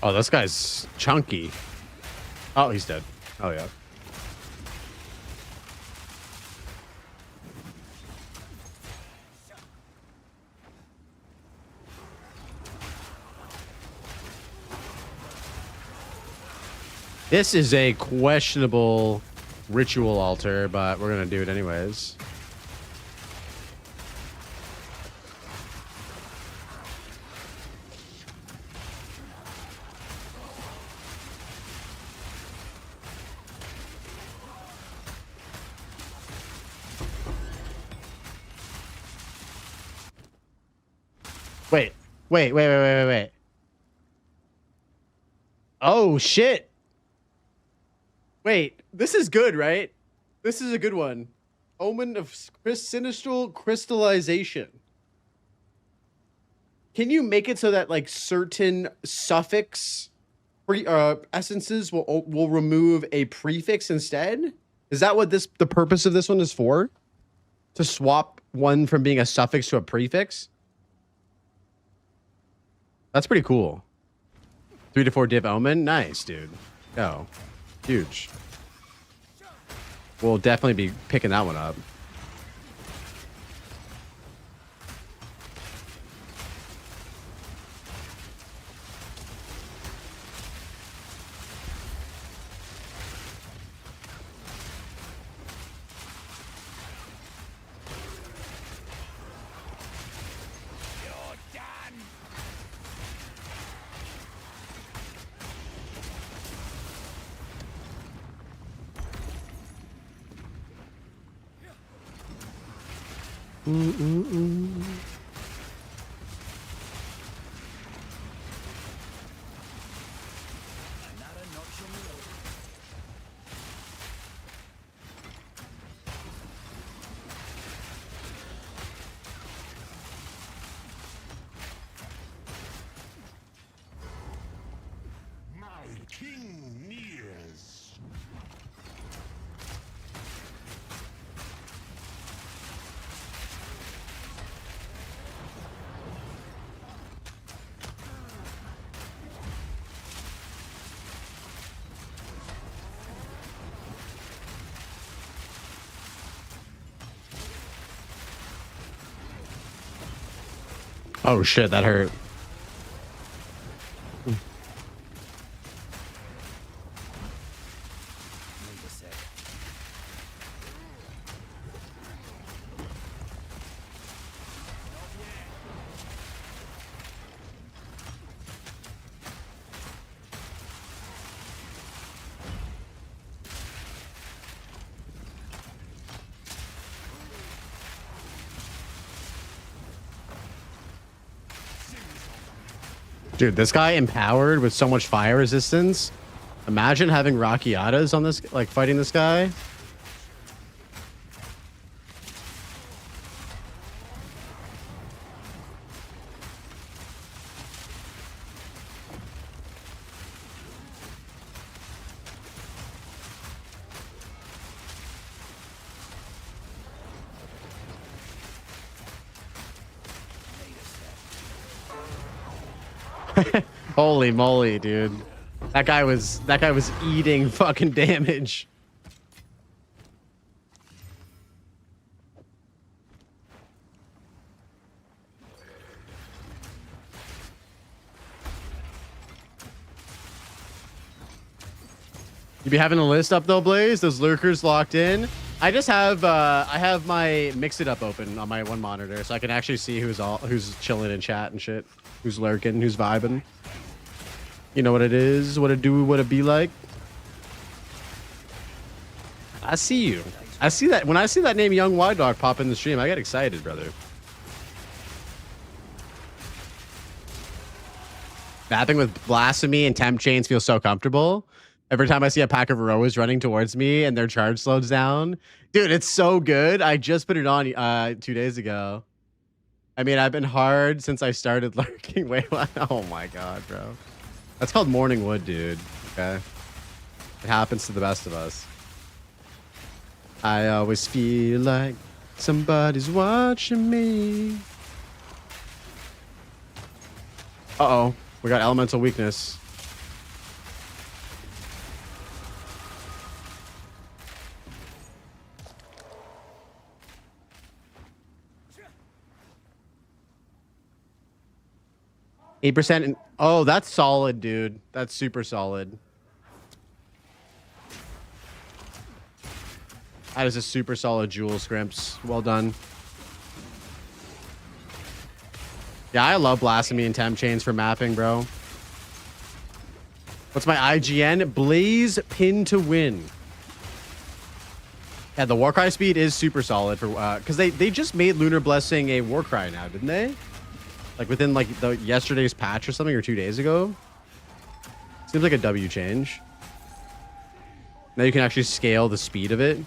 Oh, this guy's chunky. Oh, he's dead. Oh, yeah. This is a questionable ritual altar, but we're going to do it anyways. Wait. Oh, shit. Wait, this is good, right? This is a good one. Omen of Sinistral Crystallization. Can you make it so that like certain suffix essences will remove a prefix instead? Is that what the purpose of this one is for? To swap one from being a suffix to a prefix? That's pretty cool. 3 to 4 div omen. Nice, dude. Go. Huge. We'll definitely be picking that one up. Oh shit, that hurt. Wait a sec. Dude, this guy empowered with so much fire resistance. Imagine having Rakiatas on this, like fighting this guy. Holy moly, dude. That guy was eating fucking damage. You be having a list up though, Blaze? Those lurkers locked in? I just have I have my Mix It Up open on my one monitor, so I can actually see who's chilling in chat and shit. Who's lurking, who's vibing. You know what it is, what it do, what it be like. I see you. I see that. When I see that name Young Wide Dog pop in the stream, I get excited, brother. Mapping with Blasphemy and Temp Chains feels so comfortable. Every time I see a pack of Roas running towards me and their charge slows down. Dude, it's so good. I just put it on 2 days ago. I mean, I've been hard since I started lurking. Wait, what? Oh my god, bro. That's called Morning Wood, dude. Okay. It happens to the best of us. I always feel like somebody's watching me. Uh-oh. We got elemental weakness. %. Oh, that's solid, dude. That's super solid. That is a super solid jewel, Scrimps. Well done. Yeah, I love Blasphemy and Temp Chains for mapping, bro. What's my IGN? Blaze pin to win. Yeah, the Warcry speed is super solid for because they just made Lunar Blessing a Warcry now, didn't they? Like within like the yesterday's patch or something, or 2 days ago. Seems like a W change. Now you can actually scale the speed of it.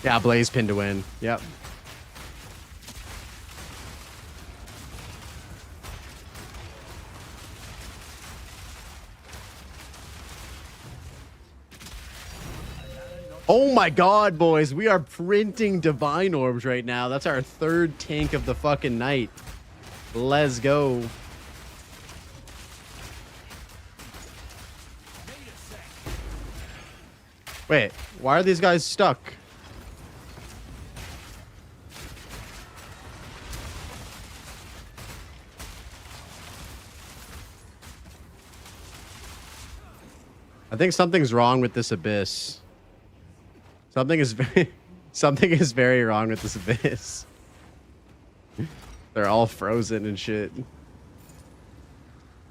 Yeah, Blaze pin to win. Yep. Oh my god, boys. We are printing Divine Orbs right now. That's our 3rd tank of the fucking night. Let's go. Wait, why are these guys stuck? I think something's wrong with this abyss. Something is very wrong with this abyss. They're all frozen and shit.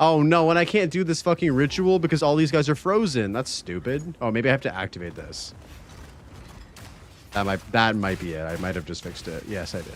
Oh no, and I can't do this fucking ritual because all these guys are frozen. That's stupid. Oh, maybe I have to activate this. That might be it. I might have just fixed it. Yes, I did.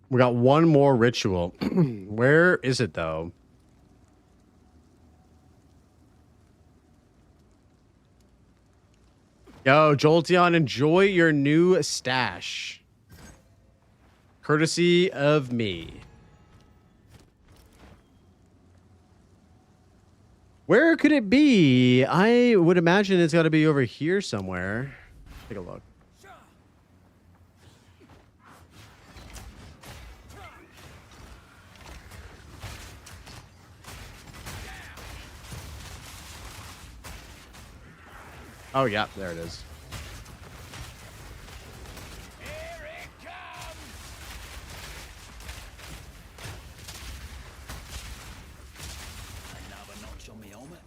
We got one more ritual. Where is it though? Yo, Jolteon, enjoy your new stash. Courtesy of me. Where could it be? I would imagine it's got to be over here somewhere. Take a look. Oh, yeah, there it is. Another notch on me helmet.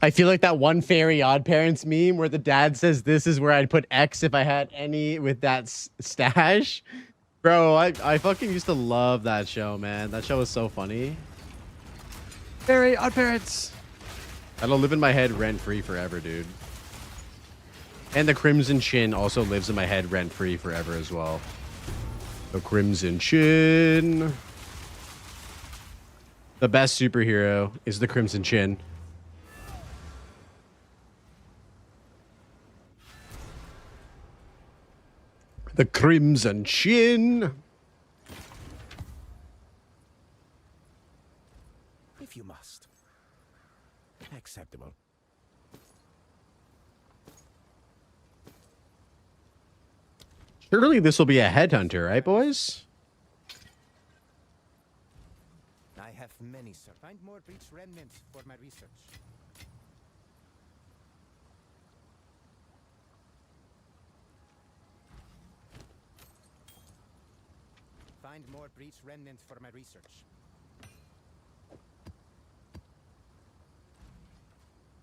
I feel like that one Fairy Odd Parents meme where the dad says this is where I'd put X if I had any with that stash. Bro, I fucking used to love that show, man. That show was so funny. Fairy Odd Parents. That'll live in my head rent-free forever, dude. And the Crimson Chin also lives in my head rent-free forever as well. The Crimson Chin. The best superhero is the Crimson Chin. The Crimson Chin. If you must. Acceptable. Surely this will be a headhunter, right, boys? I have many, sir. Find more breach remnants for my research. Find more breach remnants for my research.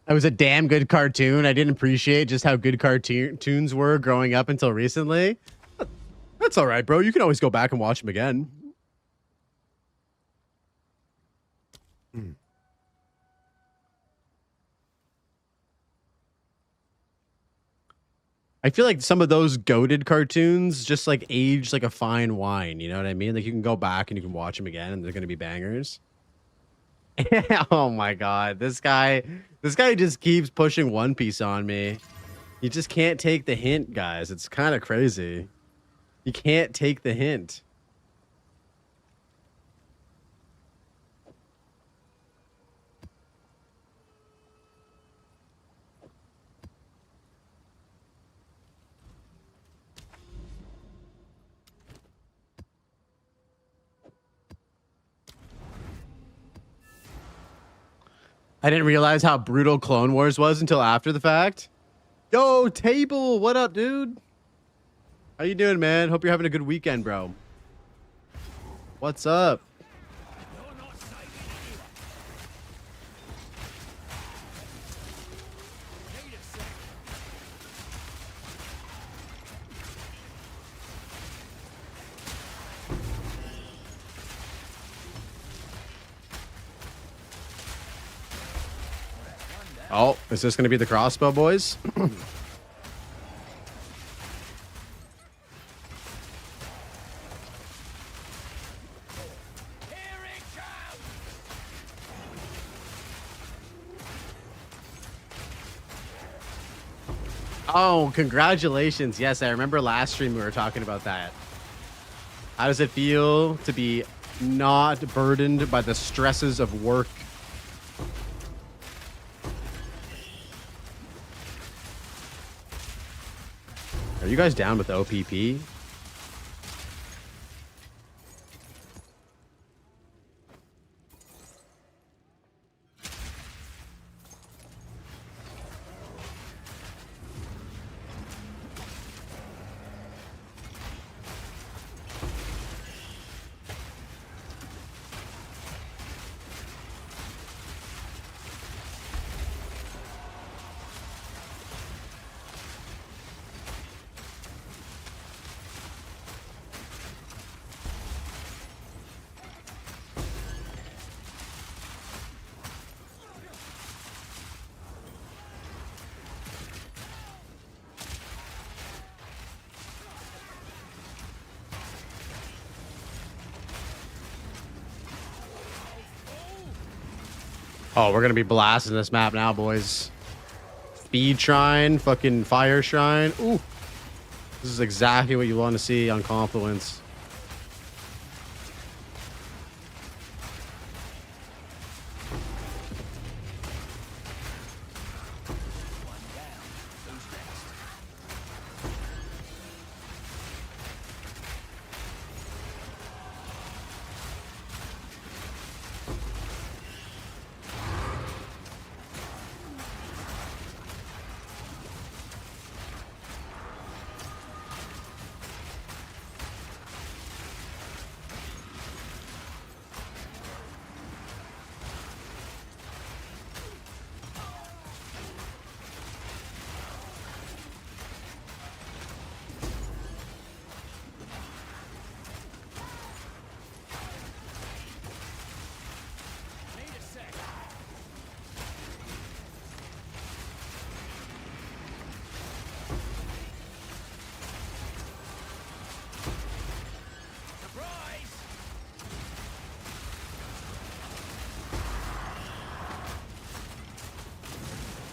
That was a damn good cartoon. I didn't appreciate just how good cartoons were growing up until recently. That's all right, bro. You can always go back and watch them again. I feel like some of those goated cartoons just like age like a fine wine. You know what I mean? Like you can go back and you can watch them again and they're going to be bangers. Oh my God. This guy just keeps pushing One Piece on me. You just can't take the hint, guys. It's kind of crazy. You can't take the hint. I didn't realize how brutal Clone Wars was until after the fact. Yo, Table, what up, dude? How you doing, man? Hope you're having a good weekend, bro. What's up? Oh, is this going to be the crossbow, boys? Oh, congratulations. Yes, I remember last stream we were talking about that. How does it feel to be not burdened by the stresses of work? Are you guys down with OPP? Oh, we're gonna be blasting this map now, boys. Speed shrine, fucking fire shrine. Ooh, this is exactly what you want to see on Confluence.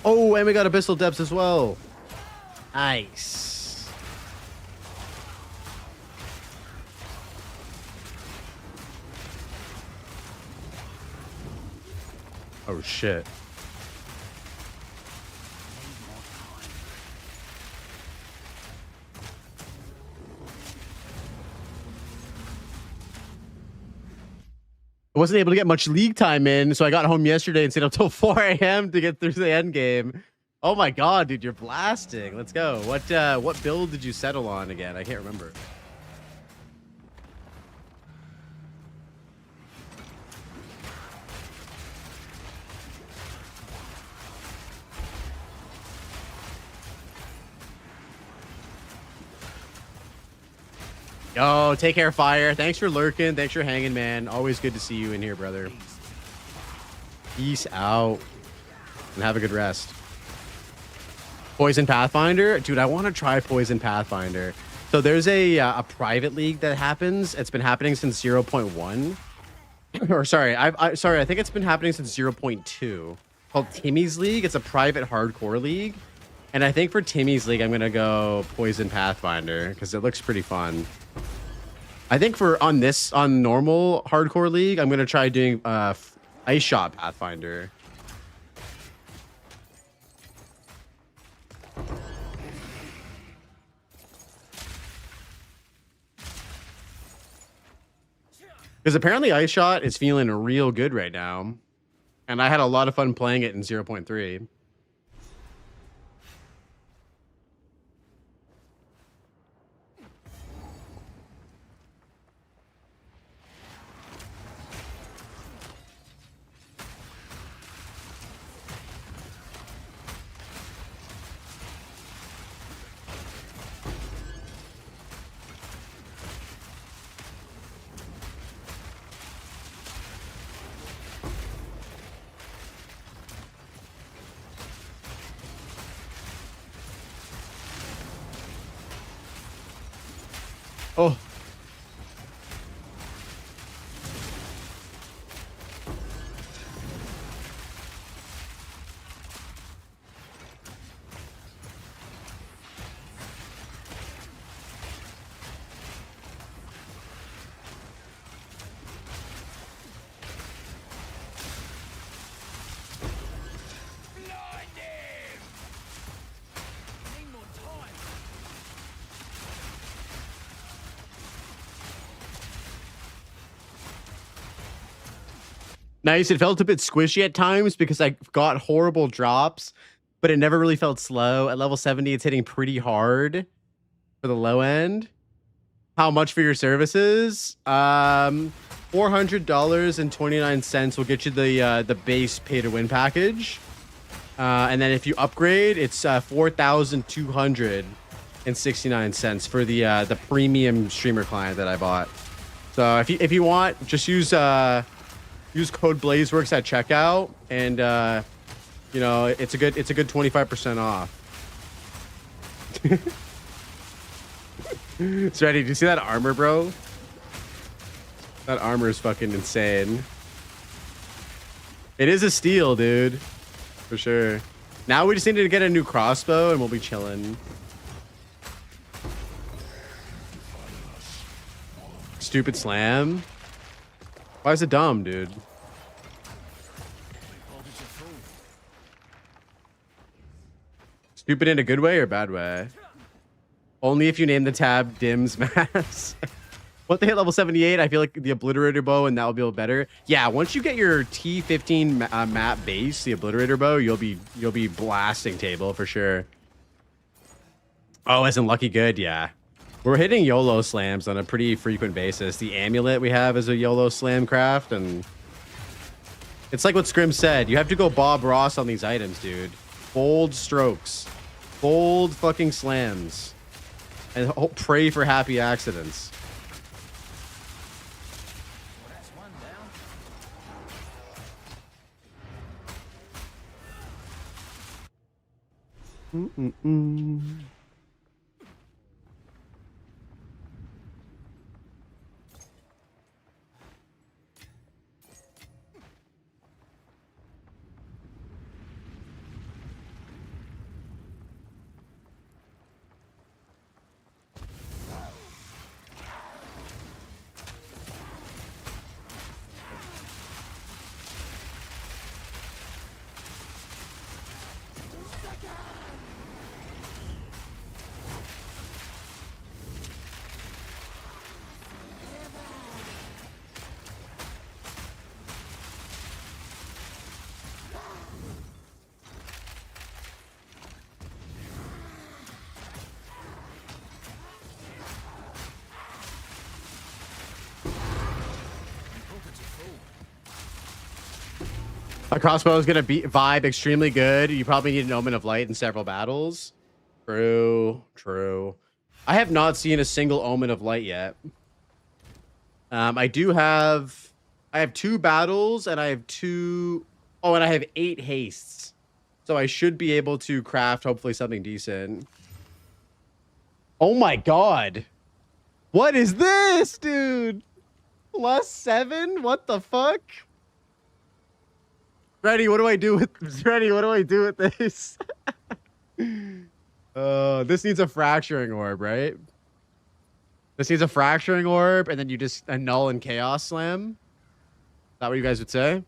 Oh, and we got Abyssal Depths as well. Nice. Oh, shit. I wasn't able to get much league time in, so I got home yesterday and stayed up till 4 a.m. to get through the end game. Oh my god, dude, you're blasting. Let's go. What build did you settle on again? I can't remember. Yo, take care, Fire. Thanks for lurking. Thanks for hanging, man. Always good to see you in here, brother. Peace out. And have a good rest. Poison Pathfinder? Dude, I want to try Poison Pathfinder. So there's a private league that happens. It's been happening since 0.1. Or sorry, I think it's been happening since 0.2. Called Timmy's League. It's a private hardcore league. And I think for Timmy's League, I'm going to go Poison Pathfinder because it looks pretty fun. I think on normal hardcore league, I'm going to try doing Ice Shot Pathfinder. Because apparently Ice Shot is feeling real good right now. And I had a lot of fun playing it in 0.3. Oh. Nice. It felt a bit squishy at times because I got horrible drops, but it never really felt slow. At level 70, it's hitting pretty hard for the low end. How much for your services? $400.29 will get you the base pay to win package. And then if you upgrade, it's $4,269 for the premium streamer client that I bought. So if you want, just use code Blazeworks at checkout, and you know, it's a good 25% off. It's ready. Do you see that armor, bro? That armor is fucking insane. It is a steal, dude. For sure. Now we just need to get a new crossbow and we'll be chilling. Stupid slam. Why is it dumb, dude? Stupid in a good way or bad way? Only if you name the tab Dim's Mass. Once they hit level 78, I feel like the Obliterator bow and that will be better. Yeah, once you get your T15 map base, the Obliterator bow, you'll be blasting table for sure. Oh, isn't Lucky good? Yeah. We're hitting YOLO slams on a pretty frequent basis. The amulet we have is a YOLO slam craft, and it's like what Scrim said. You have to go Bob Ross on these items, dude. Bold strokes. Bold fucking slams. And pray for happy accidents. A crossbow is gonna vibe extremely good. You probably need an Omen of Light in several battles. True, true. I have not seen a single Omen of Light yet. I have 2 battles and I have 2. Oh, and I have 8 hastes. So I should be able to craft hopefully something decent. Oh my god. What is this, dude? +7? What the fuck? Ready, what do I do with this? This needs a fracturing orb, right? This needs a fracturing orb, and then you just annul and chaos slam. Is that what you guys would say?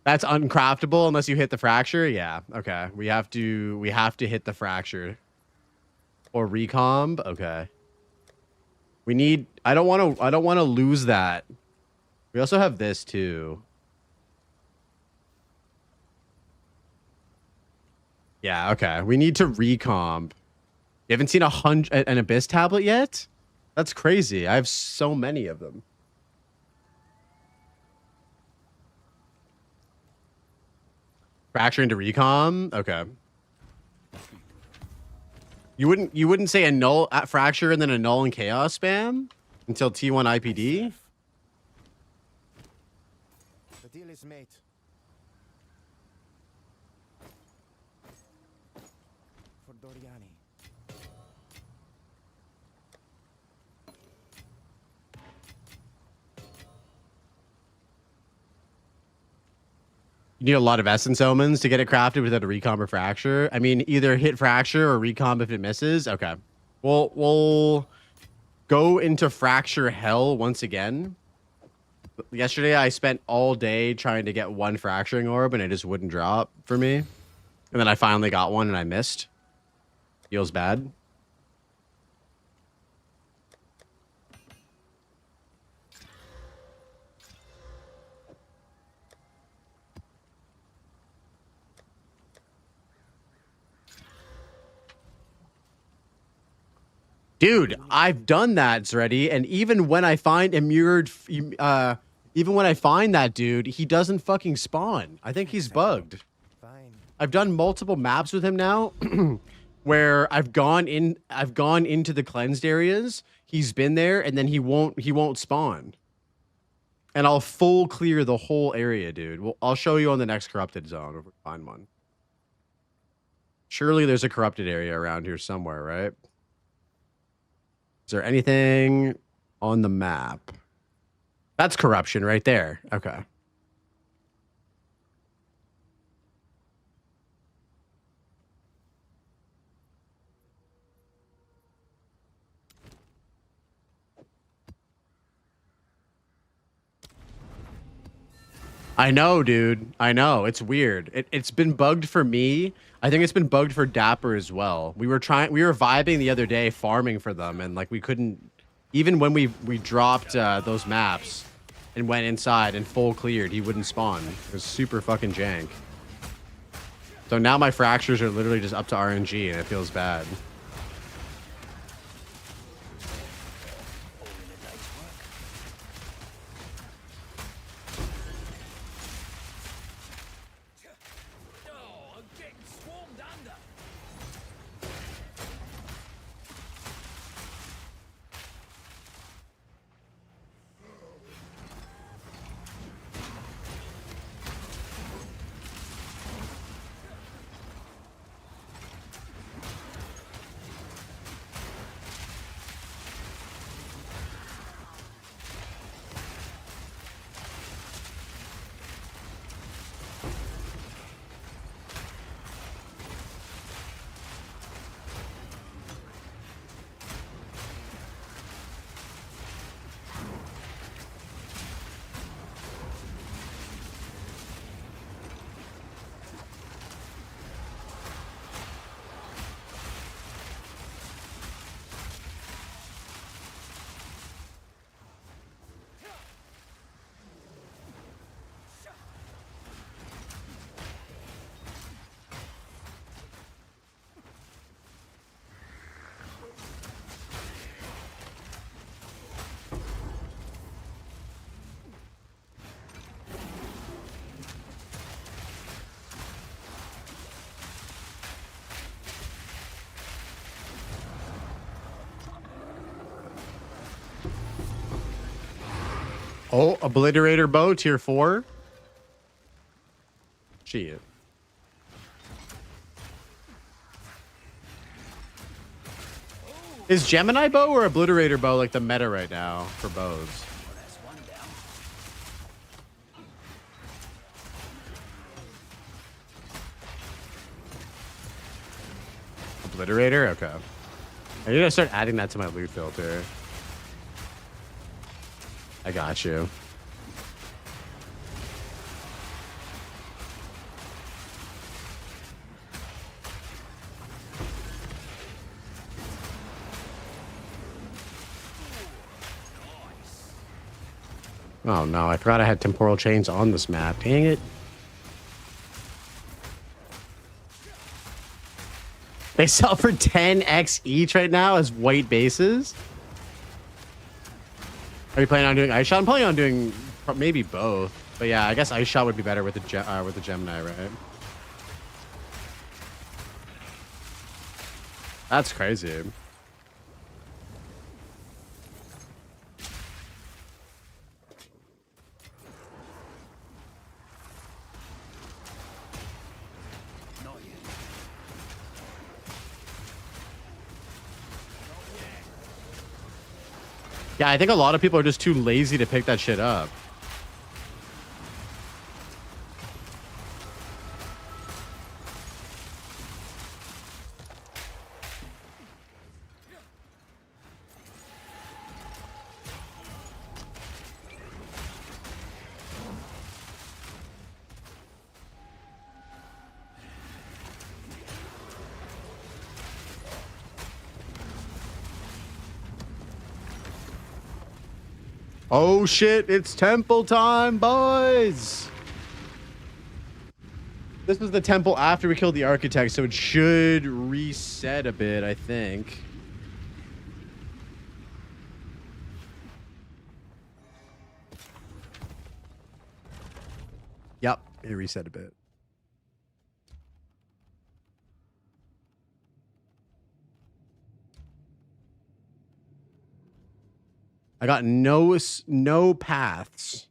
That's uncraftable unless you hit the fracture. Yeah. Okay. We have to hit the fracture. Or recomb. Okay. We need. I don't want to lose that. We also have this too. Yeah. Okay. We need to recomb. You haven't seen an Abyss tablet yet? That's crazy. I have so many of them. Fracture into recom. Okay. You wouldn't say annul at fracture and then annul and chaos spam until T1 IPD? The deal is made. For Doriani. You need a lot of essence omens to get it crafted without a recomb or fracture. I mean, either hit fracture or recomb if it misses. Okay. We'll go into fracture hell once again. Yesterday, I spent all day trying to get 1 fracturing orb, and it just wouldn't drop for me. And then I finally got one, and I missed. Feels bad. Dude, I've done that, Zreddy, and even when I find immured, even when I find that dude, he doesn't fucking spawn. I think he's bugged. Fine. I've done multiple maps with him now, where I've gone into the cleansed areas. He's been there, and then he won't spawn. And I'll full clear the whole area, dude. Well, I'll show you on the next corrupted zone if we find one. Surely there's a corrupted area around here somewhere, right? Is there anything on the map? That's corruption right there. Okay. I know, dude. I know. It's weird. It's been bugged for me. I think it's been bugged for Dapper as well. We were vibing the other day farming for them, and like we couldn't, even when we dropped those maps and went inside and full cleared, he wouldn't spawn. It was super fucking jank. So now my fractures are literally just up to RNG and it feels bad. Oh, I'm getting swarmed under. Oh, Obliterator Bow, tier 4. Shit. Is Gemini Bow or Obliterator Bow like the meta right now for bows? Well, that's one down. Obliterator? Okay. I need to start adding that to my loot filter. I got you. Oh no, I forgot I had temporal chains on this map. Dang it. They sell for 10x each right now as white bases. Are you planning on doing Ice Shot? I'm planning on doing maybe both. But yeah, I guess Ice Shot would be better with the Gemini, right? That's crazy. Not yet. Yeah, I think a lot of people are just too lazy to pick that shit up. Oh shit, it's temple time, boys! This was the temple after we killed the architect, so it should reset a bit, I think. Yep, it reset a bit. I got no paths.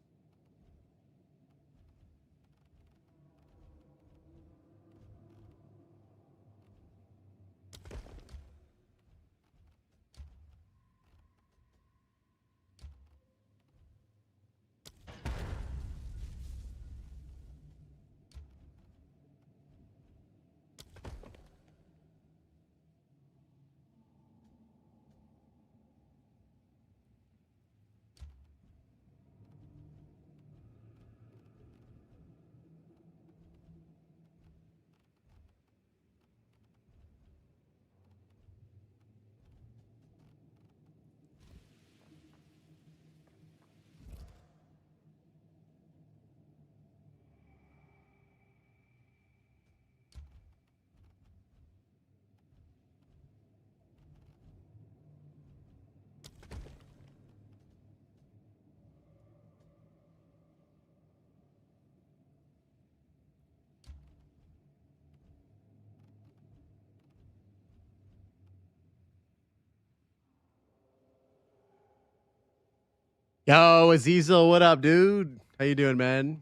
Yo, Azizel, what up, dude? How you doing, man?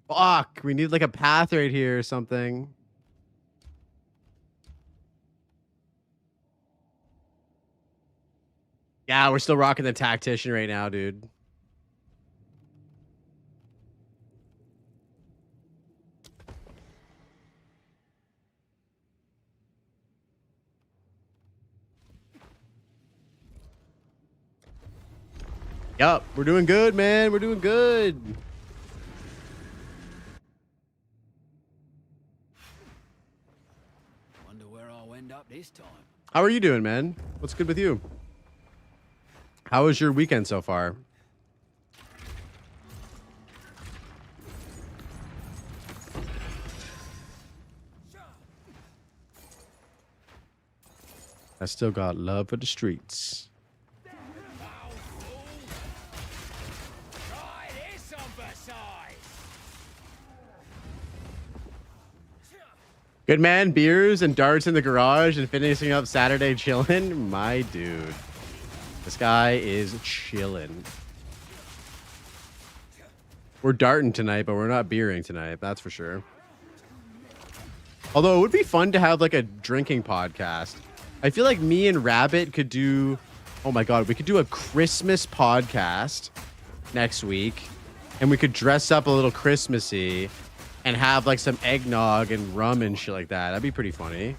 Fuck, we need like a path right here or something. Yeah, we're still rocking the Tactician right now, dude. Yup, we're doing good, man. We're doing good. Wonder where I'll end up this time. How are you doing, man? What's good with you? How was your weekend so far? I still got love for the streets. Right, here's some Versailles. Good man, beers and darts in the garage and finishing up Saturday chilling. My dude. This guy is chilling. We're darting tonight, but we're not beering tonight. That's for sure. Although it would be fun to have like a drinking podcast. I feel like me and Rabbit could do... Oh my God, we could do a Christmas podcast next week. And we could dress up a little Christmassy and have like some eggnog and rum and shit like that. That'd be pretty funny.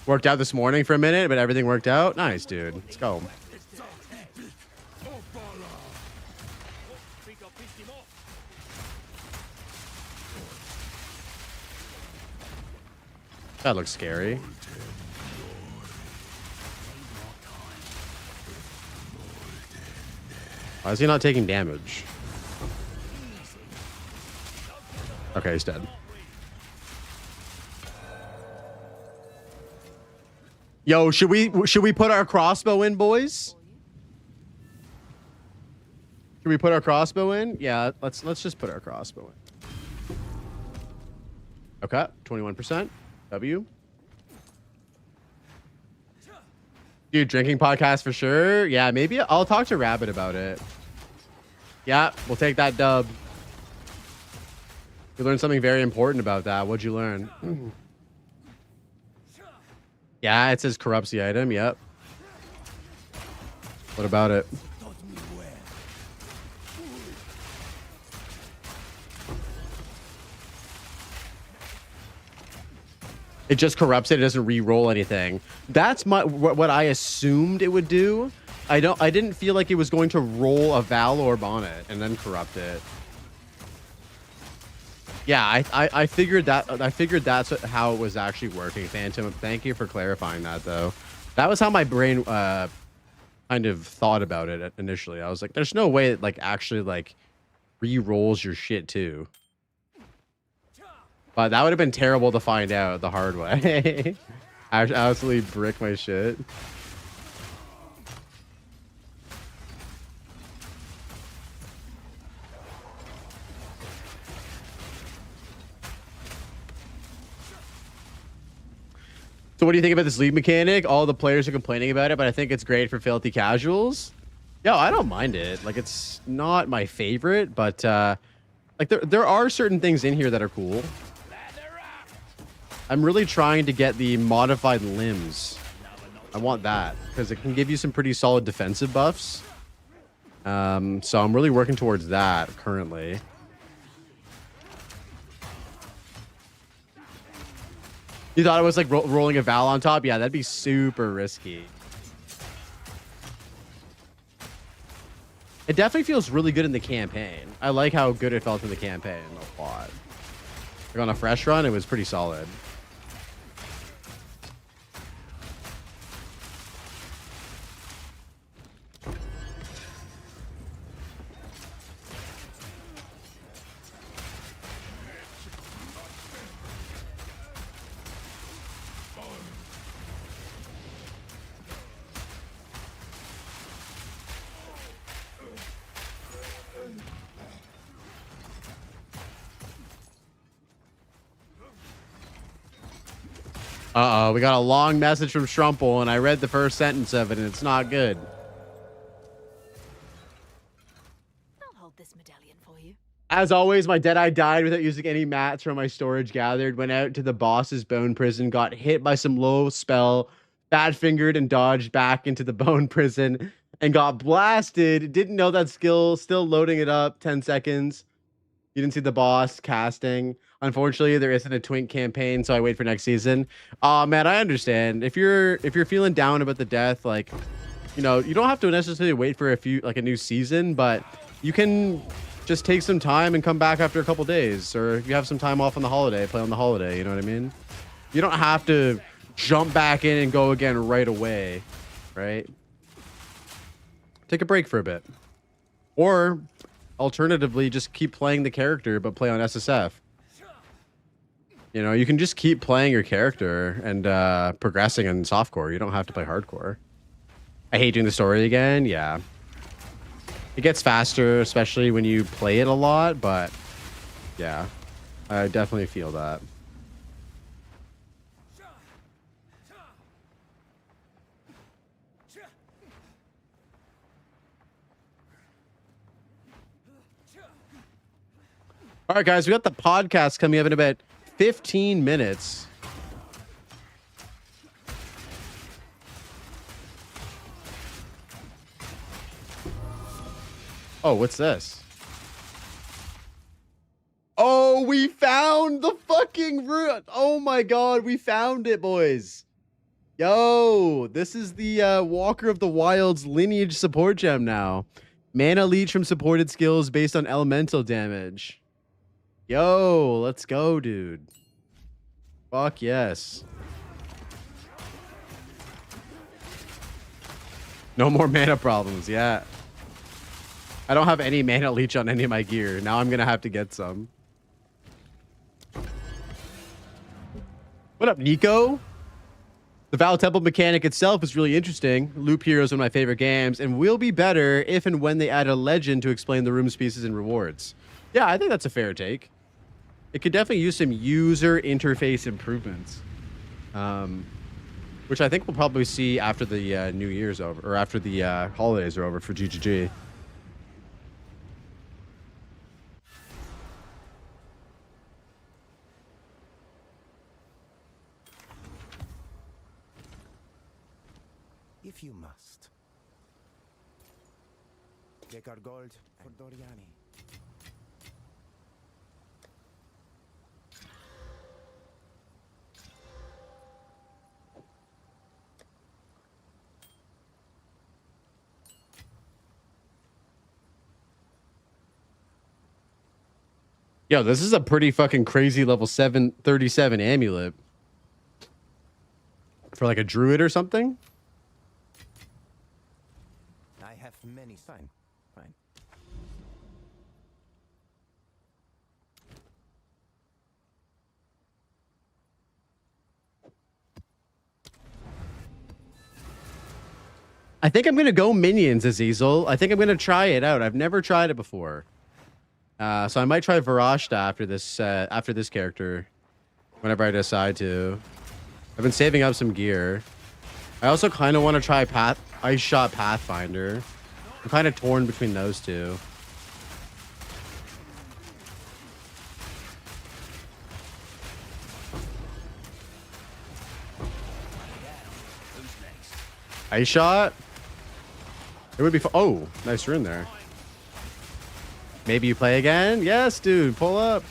Worked out this morning for a minute, but everything worked out. Nice, dude. Let's go. Think I pissed him off. That looks scary. Why is he not taking damage? Okay, he's dead. Yo, should we put our crossbow in, boys? Should we put our crossbow in? Yeah, let's just put our crossbow in. Okay, 21%. W. Dude, drinking podcast for sure. Yeah, maybe I'll talk to Rabbit about it. Yeah, we'll take that dub. You learned something very important about that. What'd you learn? Yeah, it says corrupts the item. Yep. What about it? It just corrupts it. It doesn't re-roll anything. That's what I assumed it would do. I didn't feel like it was going to roll a Val Orb on it and then corrupt it. Yeah, I figured that. I figured that's how it was actually working. Phantom, thank you for clarifying that, though. That was how my brain kind of thought about it initially. I was like, "There's no way it like actually like re-rolls your shit too." But that would have been terrible to find out the hard way. I absolutely brick my shit. So what do you think about this league mechanic? All the players are complaining about it, but I think it's great for filthy casuals. Yo, I don't mind it. Like, it's not my favorite, but like there are certain things in here that are cool. I'm really trying to get the modified limbs. I want that because it can give you some pretty solid defensive buffs. So I'm really working towards that currently. You thought it was like rolling a Val on top? Yeah, that'd be super risky. It definitely feels really good in the campaign. I like how good it felt in the campaign a lot. Like on a fresh run, it was pretty solid. Uh-oh, we got a long message from Strumple, and I read the first sentence of it, and it's not good. I'll hold this medallion for you. As always, my Deadeye died without using any mats from my storage gathered. Went out to the boss's bone prison, got hit by some low spell, fat-fingered and dodged back into the bone prison, and got blasted. Didn't know that skill. Still loading it up. 10 seconds. You didn't see the boss casting. Unfortunately, there isn't a Twink campaign, so I wait for next season. Man, I understand. If you're feeling down about the death, like, you know, you don't have to necessarily wait for a new season, but you can just take some time and come back after a couple days, or if you have some time off on the holiday, play on the holiday. You know what I mean? You don't have to jump back in and go again right away, right? Take a break for a bit, or alternatively, just keep playing the character, but play on SSF. You know, you can just keep playing your character and progressing in softcore. You don't have to play hardcore. I hate doing the story again. Yeah. It gets faster, especially when you play it a lot, but yeah, I definitely feel that. All right, guys, we got the podcast coming up in about 15 minutes. Oh, what's this? Oh, we found the fucking root. Oh my god, we found it, boys. Yo, this is the Walker of the Wild's lineage support gem now. Mana leech from supported skills based on elemental damage. Yo, let's go, dude. Fuck yes. No more mana problems, yeah. I don't have any mana leech on any of my gear. Now I'm gonna have to get some. What up, Nico? The Val Temple mechanic itself is really interesting. Loop Hero is one of my favorite games, and will be better if and when they add a legend to explain the rooms, pieces, and rewards. Yeah, I think that's a fair take. It could definitely use some user interface improvements, which I think we'll probably see after the New Year's over, or after the holidays are over for GGG. If you must. Take our gold for Doriani. Yo, this is a pretty fucking crazy level 737 amulet. For like a druid or something? I have many. Fine. Fine. I think I'm going to go minions, Azizel. I think I'm going to try it out. I've never tried it before. So I might try Varashta after this character, whenever I decide to. I've been saving up some gear. I also kind of want to try Ice Shot Pathfinder. I'm kind of torn between those two. Ice Shot? It would be fun. Oh, nice rune there. Maybe you play again? Yes, dude. Pull up.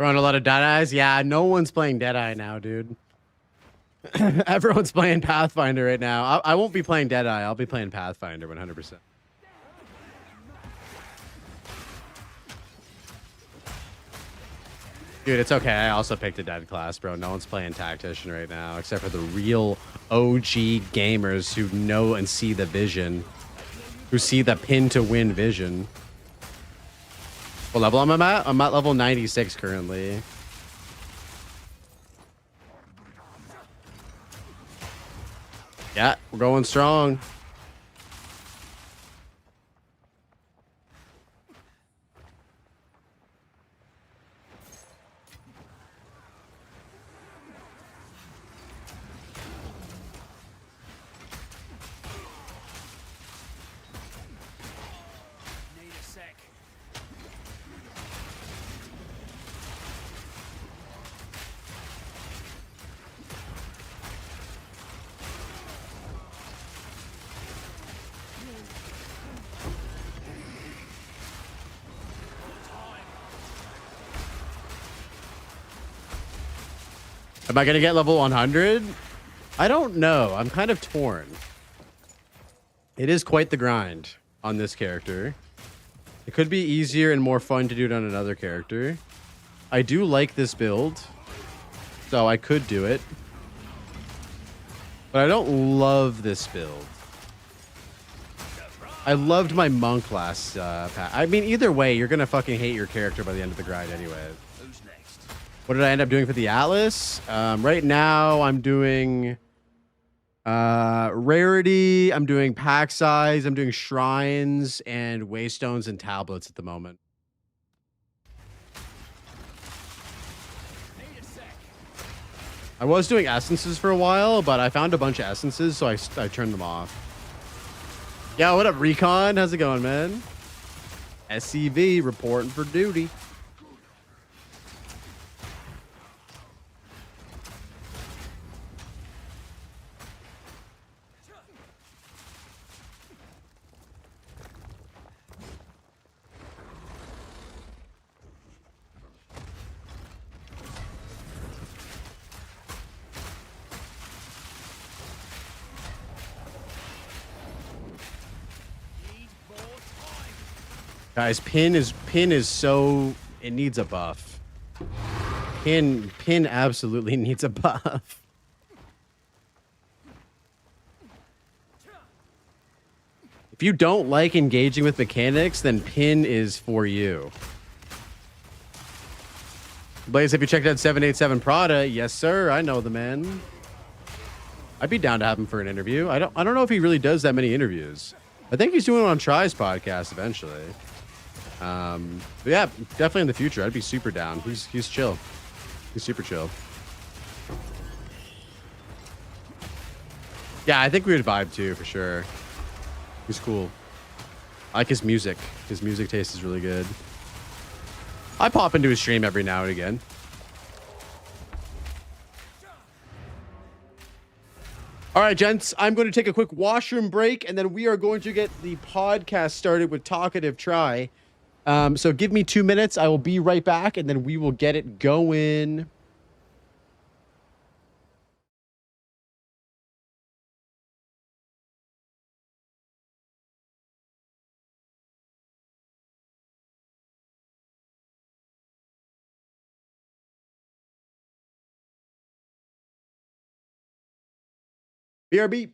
Throwing a lot of Deadeyes? Yeah, no one's playing Deadeye now, dude. Everyone's playing Pathfinder right now. I won't be playing Deadeye. I'll be playing Pathfinder 100%. Dude, it's okay. I also picked a dead class, bro. No one's playing Tactician right now, except for the real OG gamers who know and see the vision, who see the pin to win vision. What level am I at? I'm at level 96 currently. Yeah, we're going strong. Need a sec. Am I going to get level 100? I don't know. I'm kind of torn. It is quite the grind on this character. It could be easier and more fun to do it on another character. I do like this build, so I could do it. But I don't love this build. I loved my monk last pack. I mean, either way, you're going to fucking hate your character by the end of the grind anyway. Who's next? What did I end up doing for the Atlas? Right now, I'm doing rarity. I'm doing pack size. I'm doing shrines and waystones and tablets at the moment. Need a sec. I was doing essences for a while, but I found a bunch of essences, so I turned them off. Yo, what up, Recon? How's it going, man? SCV reporting for duty. Need more time. Guys, pin is so, it needs a buff. Pin absolutely needs a buff. If you don't like engaging with mechanics, then pin is for you. Blaze, have you checked out 787 Prada? Yes, sir. I know the man. I'd be down to have him for an interview. I don't know if he really does that many interviews. I think he's doing it on Try's podcast eventually. But yeah, definitely in the future. I'd be super down. He's chill. He's super chill. Yeah, I think we would vibe too, for sure. He's cool. I like his music. His music taste is really good. I pop into his stream every now and again. All right, gents, I'm going to take a quick washroom break, and then we are going to get the podcast started with Talkative Try. So give me 2 minutes. I will be right back, and then we will get it going. BRB.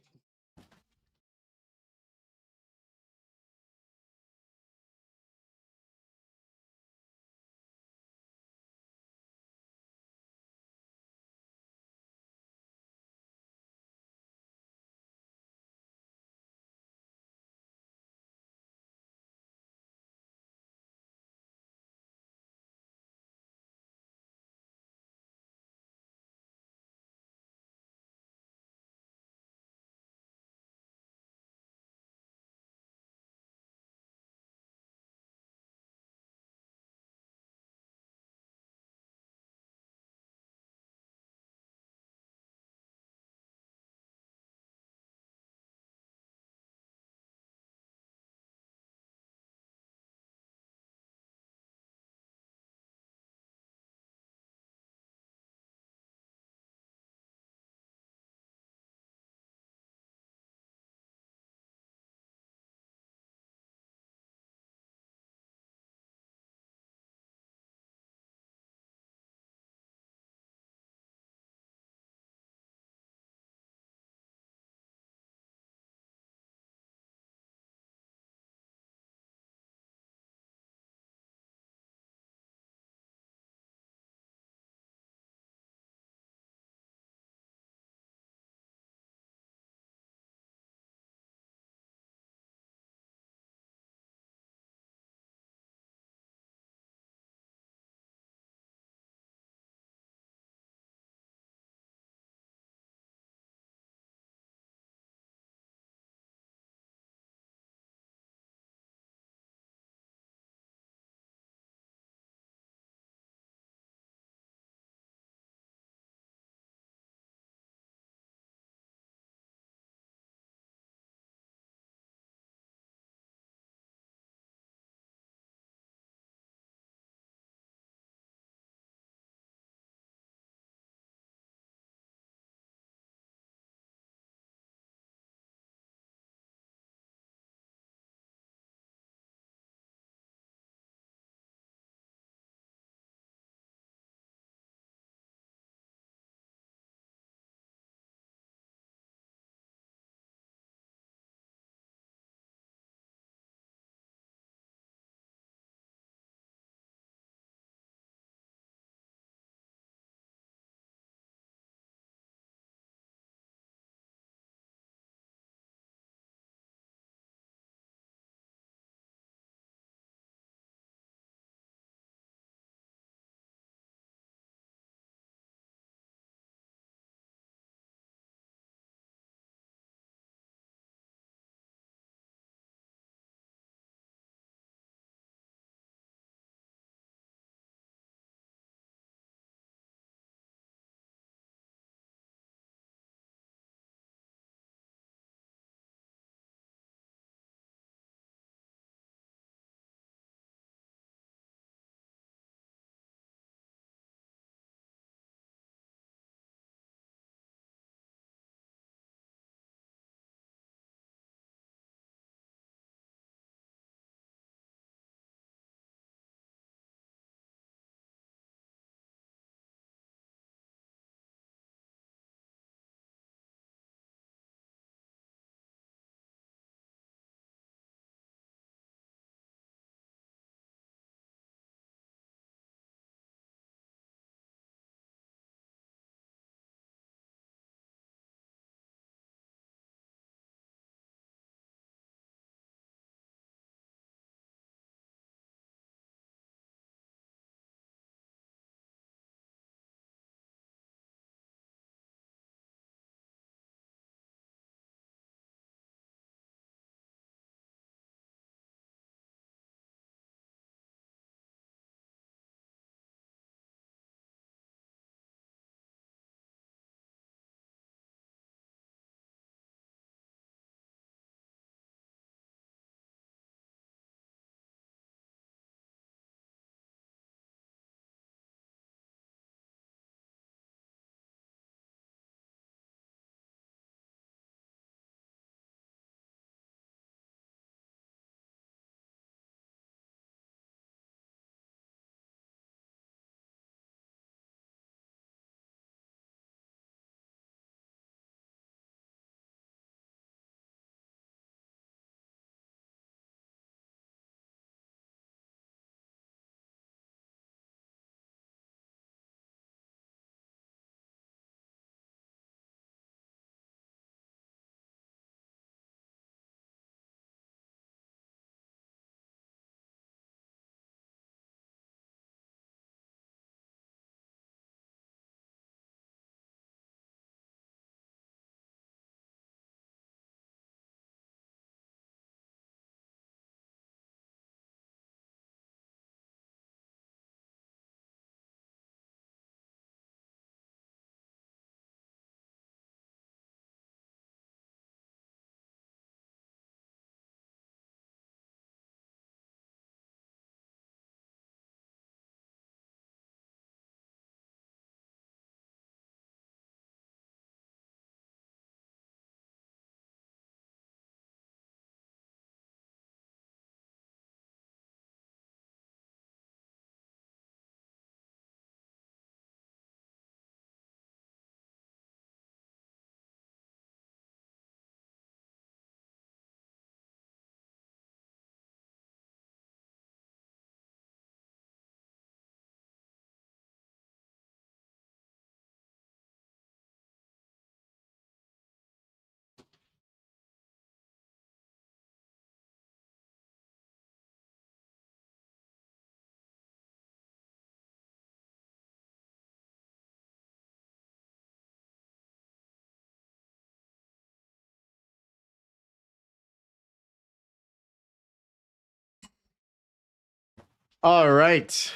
All right.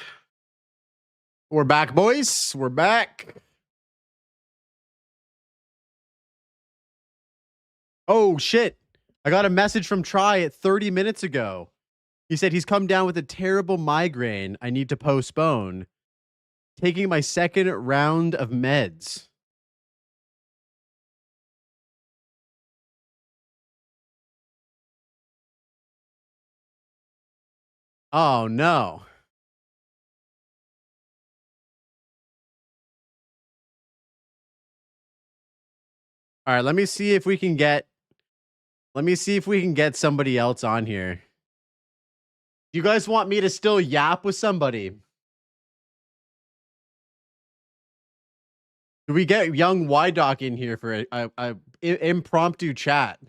We're back, boys. We're back. Oh, shit. I got a message from Try 30 minutes ago. He said he's come down with a terrible migraine. I need to postpone taking my second round of meds. Oh, no. All right, let me see if we can get somebody else on here. Do you guys want me to still yap with somebody? Do we get young Wydock in here for a impromptu chat?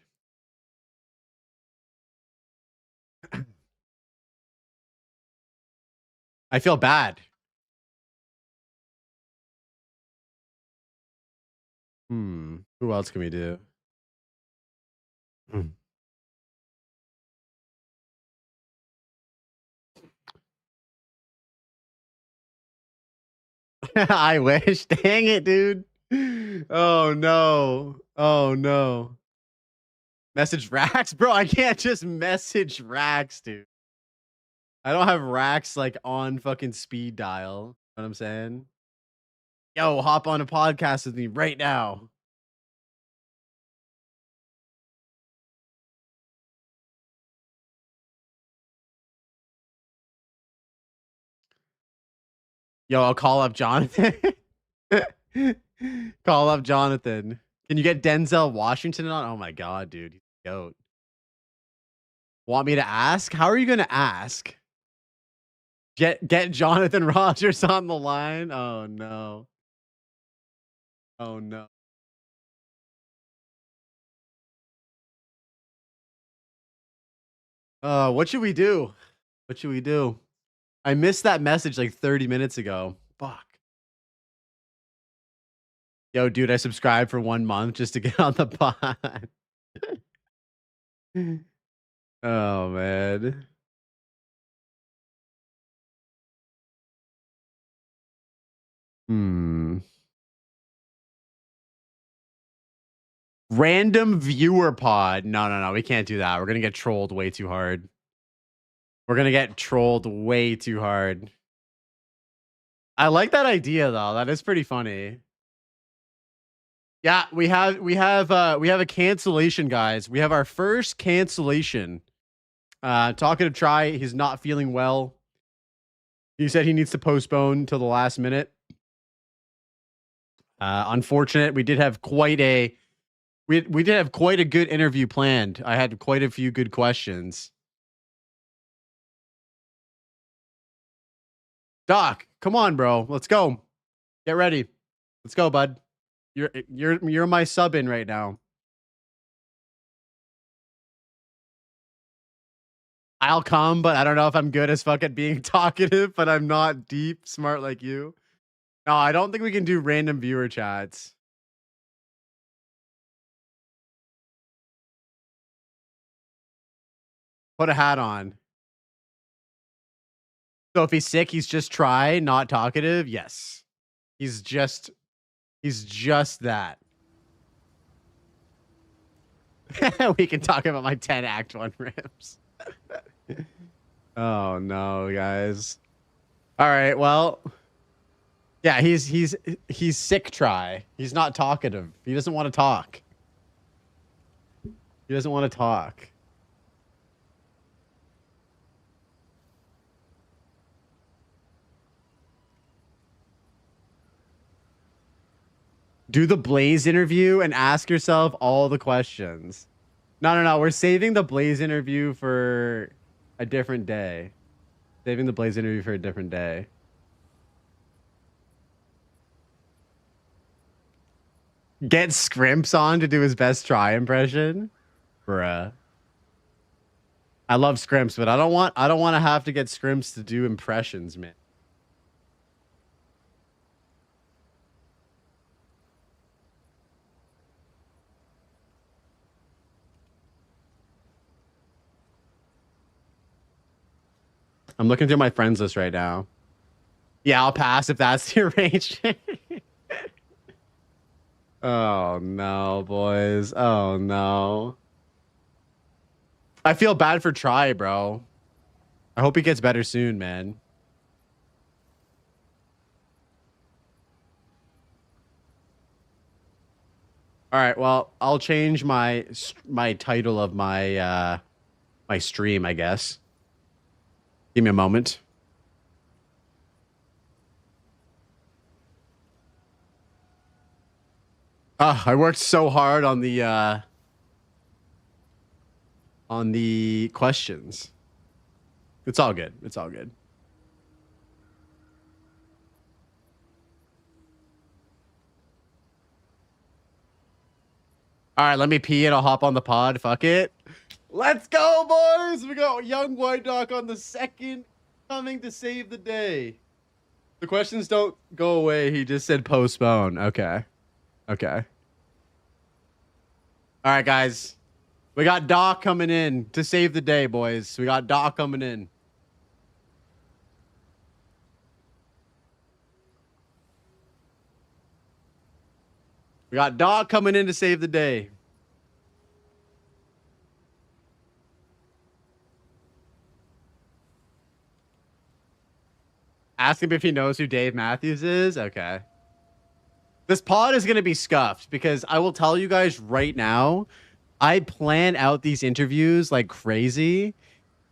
I feel bad. Who else can we do? I wish. Dang it, dude. Oh no. Oh no. Message Rax? Bro, I can't just message Rax, dude. I don't have Rax like on fucking speed dial. You know what I'm saying? Yo, hop on a podcast with me right now. Yo, I'll call up Jonathan. Call up Jonathan. Can you get Denzel Washington on? Oh my god, dude. He's a goat. Want me to ask? How are you gonna ask? Get Jonathan Rogers on the line? Oh no. Oh no. What should we do? What should we do? I missed that message like 30 minutes ago. Fuck. Yo, dude, I subscribed for 1 month just to get on the pod. Oh man. Random viewer pod. No, we can't do that. We're gonna get trolled way too hard. We're gonna get trolled way too hard. I like that idea though. That is pretty funny. Yeah, we have a cancellation, guys. We have our first cancellation. Talking to Try, he's not feeling well. He said he needs to postpone till the last minute. Unfortunate. We did have quite a good interview planned. I had quite a few good questions. Doc, come on, bro. Let's go. Get ready. Let's go, bud. You're my sub in right now. I'll come, but I don't know if I'm good as fuck at being talkative, but I'm not deep smart like you. No, I don't think we can do random viewer chats. Put a hat on. So if he's sick, he's just Try, not talkative. Yes. He's just that. We can talk about my 10 Act 1 rips. Oh no, guys. All right, well. Yeah, he's sick Try. He's not talkative. He doesn't want to talk. He doesn't want to talk. Do the Blaze interview and ask yourself all the questions. No. We're saving the Blaze interview for a different day. Saving the Blaze interview for a different day. Get Scrimps on to do his best Try impression? Bruh. I love Scrimps, but I don't want to have to get Scrimps to do impressions, man. I'm looking through my friends list right now. Yeah, I'll pass if that's your range. Oh no, boys. Oh no. I feel bad for Try, bro. I hope he gets better soon, man. All right, well, I'll change my title of my my stream, I guess. Give me a moment. I worked so hard on the questions. It's all good. It's all good. All right, let me pee and I'll hop on the pod. Fuck it. Let's go, boys. We got young White Doc on the second coming to save the day. The questions don't go away. He just said postpone. Okay. Okay. All right, guys. We got Doc coming in to save the day, boys. We got Doc coming in. We got Doc coming in to save the day. Ask him if he knows who Dave Matthews is. Okay. This pod is going to be scuffed because I will tell you guys right now, I plan out these interviews like crazy.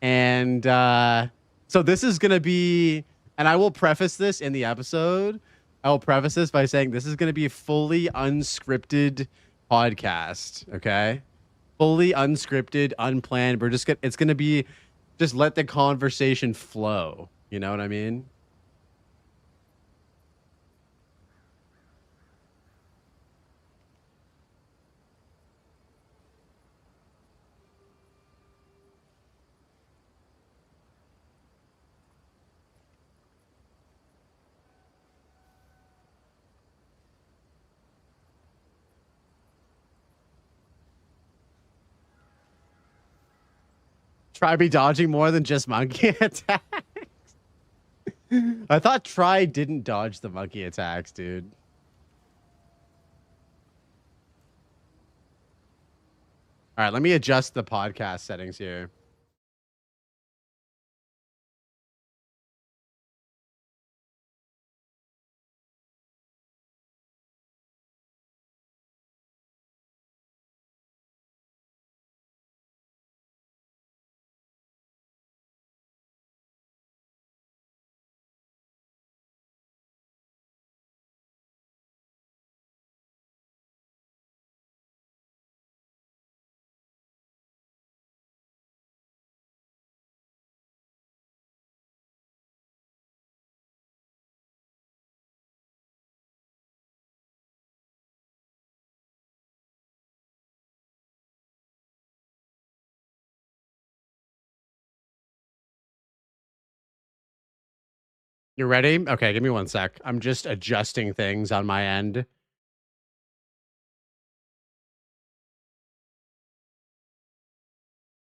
And so this is going to be, and I will preface this in the episode. I will preface this by saying this is going to be a fully unscripted podcast. Okay. Fully unscripted, unplanned. We're just it's going to be just let the conversation flow. You know what I mean? Try be dodging more than just monkey attacks. I thought Try didn't dodge the monkey attacks, dude. All right, let me adjust the podcast settings here. You ready? Okay, give me one sec. I'm just adjusting things on my end.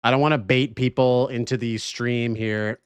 I don't want to bait people into the stream here.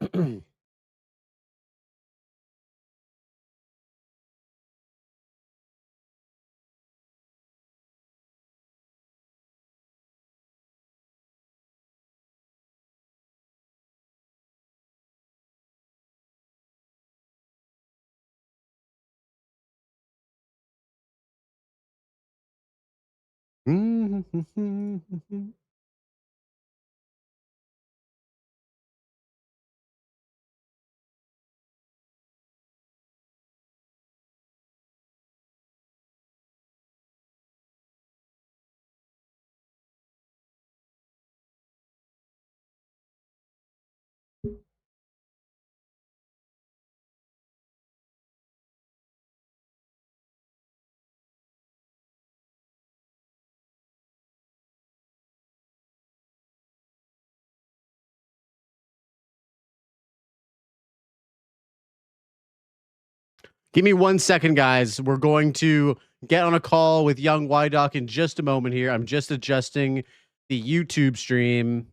Give me 1 second, guys. We're going to get on a call with young Wydock in just a moment here. I'm just adjusting the YouTube stream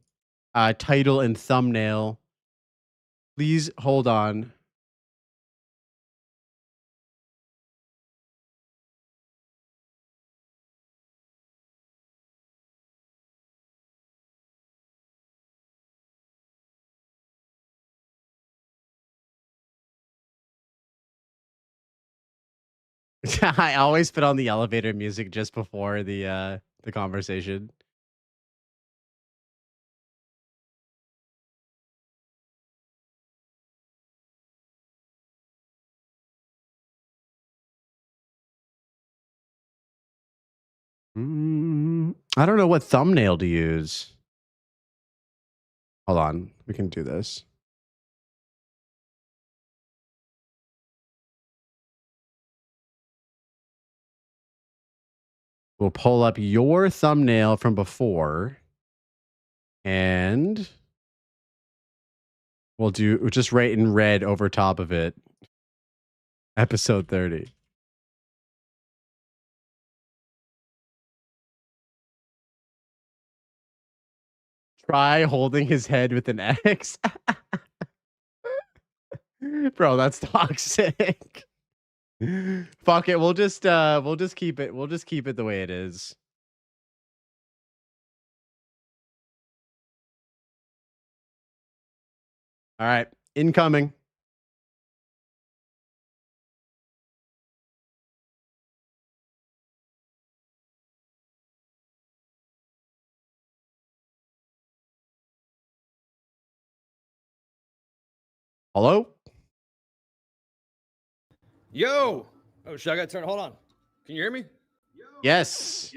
title and thumbnail. Please hold on. I always put on the elevator music just before the conversation. I don't know what thumbnail to use. Hold on, we can do this. We'll pull up your thumbnail from before, and we'll just write in red over top of it. Episode 30. Try holding his head with an X. Bro, that's toxic. Fuck it. We'll just keep it. We'll just keep it the way it is. All right. Incoming. Hello? Yo! Oh, shit, I gotta turn. Hold on. Can you hear me? Yes.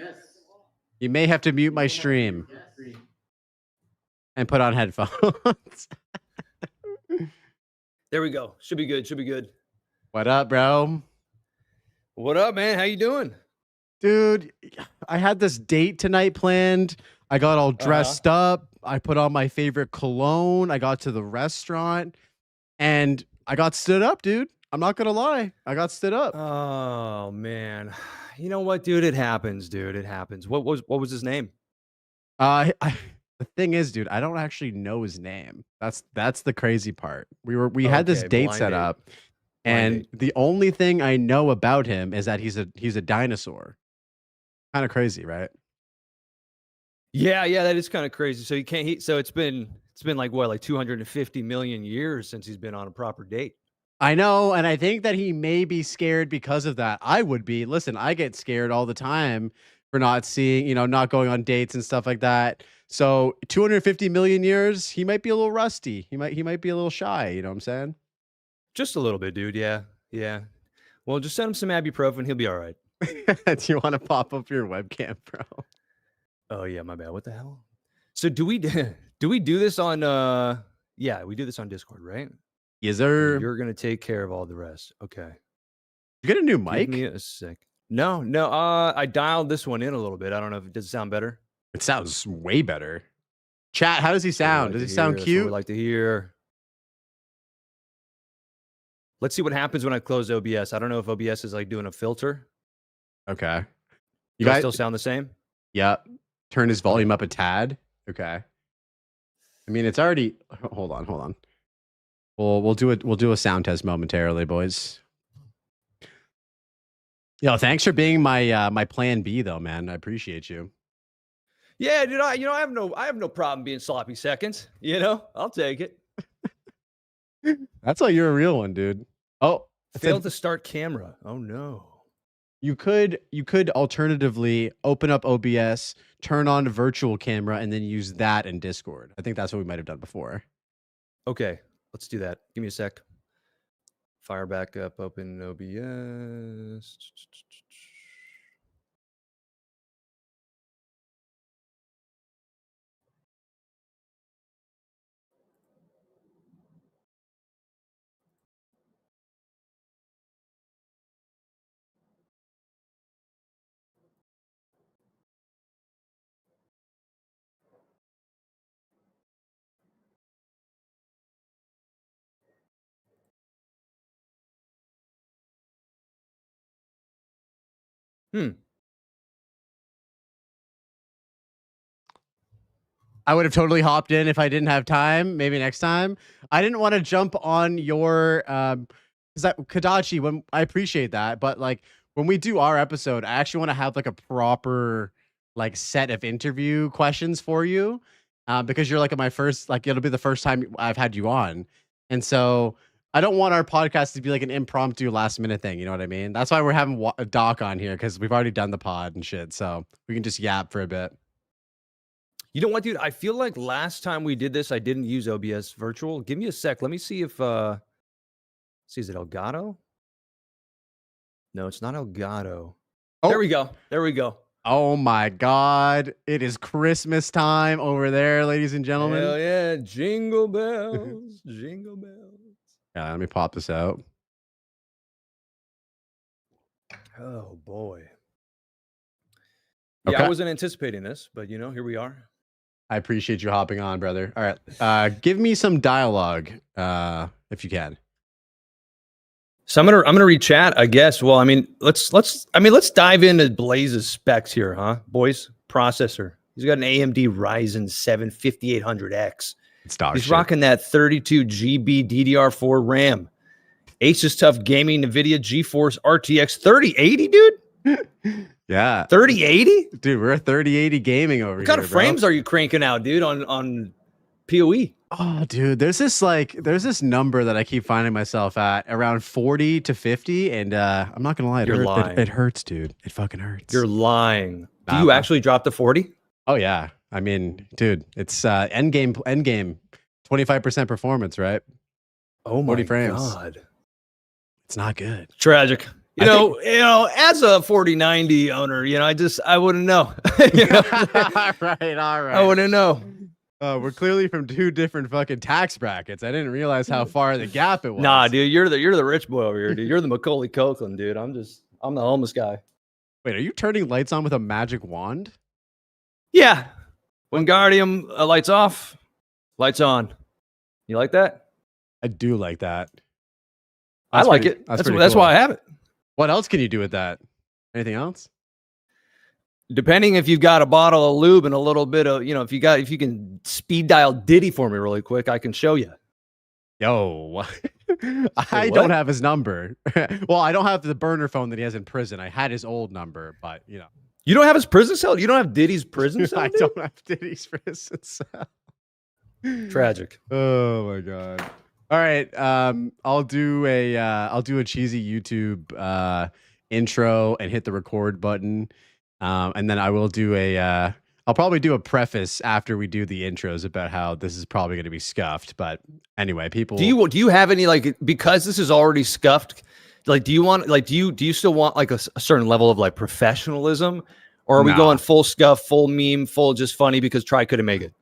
You may have to mute my stream and put on headphones. There we go. Should be good. Should be good. What up, bro? What up, man? How you doing? Dude, I had this date tonight planned. I got all dressed up. I put on my favorite cologne. I got to the restaurant and I got stood up, dude. I'm not gonna lie. I got stood up. Oh man. You know what, dude? It happens, dude. It happens. What was his name? The thing is, dude, I don't actually know his name. That's the crazy part. We had this Okay, date blind set date. up, Blind and date. the only thing I know about him is that he's a dinosaur. Kind of crazy, right? Yeah, that is kind of crazy. So so it's been like what, like 250 million years since he's been on a proper date. I know, and I think that he may be scared because of that. I would be. Listen, I get scared all the time for not seeing, not going on dates and stuff like that. So 250 million years, he might be a little rusty. He might be a little shy. You know what I'm saying? Just a little bit, dude. Yeah. Well, just send him some ibuprofen. He'll be all right. Do you want to pop up your webcam, bro? Oh yeah, my bad. What the hell? So do we do this on yeah, we do this on Discord, right? Yes, Or sir. you're gonna take care of all the rest. Okay. You get a new Give mic? me a sec. No, I dialed this one in a little bit. I don't know if it does sound better. It sounds way better. Chat, how does he sound? Does he sound That's what cute? we like to hear. Let's see what happens when I close OBS. I don't know if OBS is like doing a filter. Okay. You Do I guys still sound the same? Yep. Turn his volume up a tad. Okay. I mean, it's already. Hold on. We'll do a sound test momentarily, boys. Yo, thanks for being my my plan B though, man. I appreciate you. Yeah, dude. I have no problem being sloppy seconds. I'll take it. That's why you're a real one, dude. Oh, Failed to start camera. Oh no. You could alternatively open up OBS, turn on virtual camera, and then use that in Discord. I think that's what we might have done before. Okay, let's do that. Give me a sec. Fire back up, open OBS. I would have totally hopped in if I didn't have time. Maybe next time. I didn't want to jump on your Kadachi. When I appreciate that, but like when we do our episode, I actually want to have like a proper like set of interview questions for you, because you're like my first. Like it'll be the first time I've had you on, and so I don't want our podcast to be like an impromptu last minute thing. You know what I mean? That's why we're having Doc on here, because we've already done the pod and shit, so we can just yap for a bit. You know what, dude? I feel like last time we did this, I didn't use OBS Virtual. Give me a sec. Let me see if see, is it Elgato? No, it's not Elgato. Oh. There we go. There we go. Oh my God. It is Christmas time over there, ladies and gentlemen. Hell yeah. Jingle bells. Jingle bells. Yeah, let me pop this out. Oh boy. Yeah, Okay. I wasn't anticipating this, but you know, here we are. I appreciate you hopping on, brother. All right. Give me some dialogue, if you can. So I'm gonna read chat, I guess. Well, I mean, let's dive into Blaze's specs here, huh, boys? Processor. He's got an AMD Ryzen 7 5800X. It's dog He's shit. rocking that 32 GB DDR4 RAM. Asus Tough Gaming NVIDIA GeForce RTX 3080, dude. Yeah. 3080? Dude, we're 3080 gaming over here. What kind of frames are you cranking out, dude, on PoE? Oh, dude, there's this number that I keep finding myself at around 40 to 50, and I'm not gonna lie, it hurts, dude. It fucking hurts. You're lying. Do you actually drop to 40? Oh yeah. I mean, dude, it's end game, 25% performance, right? Oh my 40 frames. God. It's not good. Tragic. You know, as a 4090 owner, I wouldn't know. All right. I wouldn't know. We're clearly from two different fucking tax brackets. I didn't realize how far the gap it was. Nah, dude, you're the rich boy over here, dude. You're the Macaulay Culkin, dude. I'm the homeless guy. Wait, are you turning lights on with a magic wand? Yeah. Wingardium lights off, lights on. You like that? I do like that. I like it. That's why I have it. What else can you do with that? Anything else? Depending if you've got a bottle of lube and a little bit of, if you can speed dial Diddy for me really quick, I can show you. Yo, I don't have his number. Well, I don't have the burner phone that he has in prison. I had his old number, but you don't have his prison cell. You don't have Diddy's prison cell. I don't have Diddy's prison cell. Tragic. Oh my God. All right. I'll do a cheesy YouTube intro and hit the record button. And then I will do I'll probably do a preface after we do the intros about how this is probably going to be scuffed. But anyway, people, do you have any, because this is already scuffed, do you still want like a certain level of like professionalism, or are we going full scuff, full meme, full just funny because Try couldn't make it?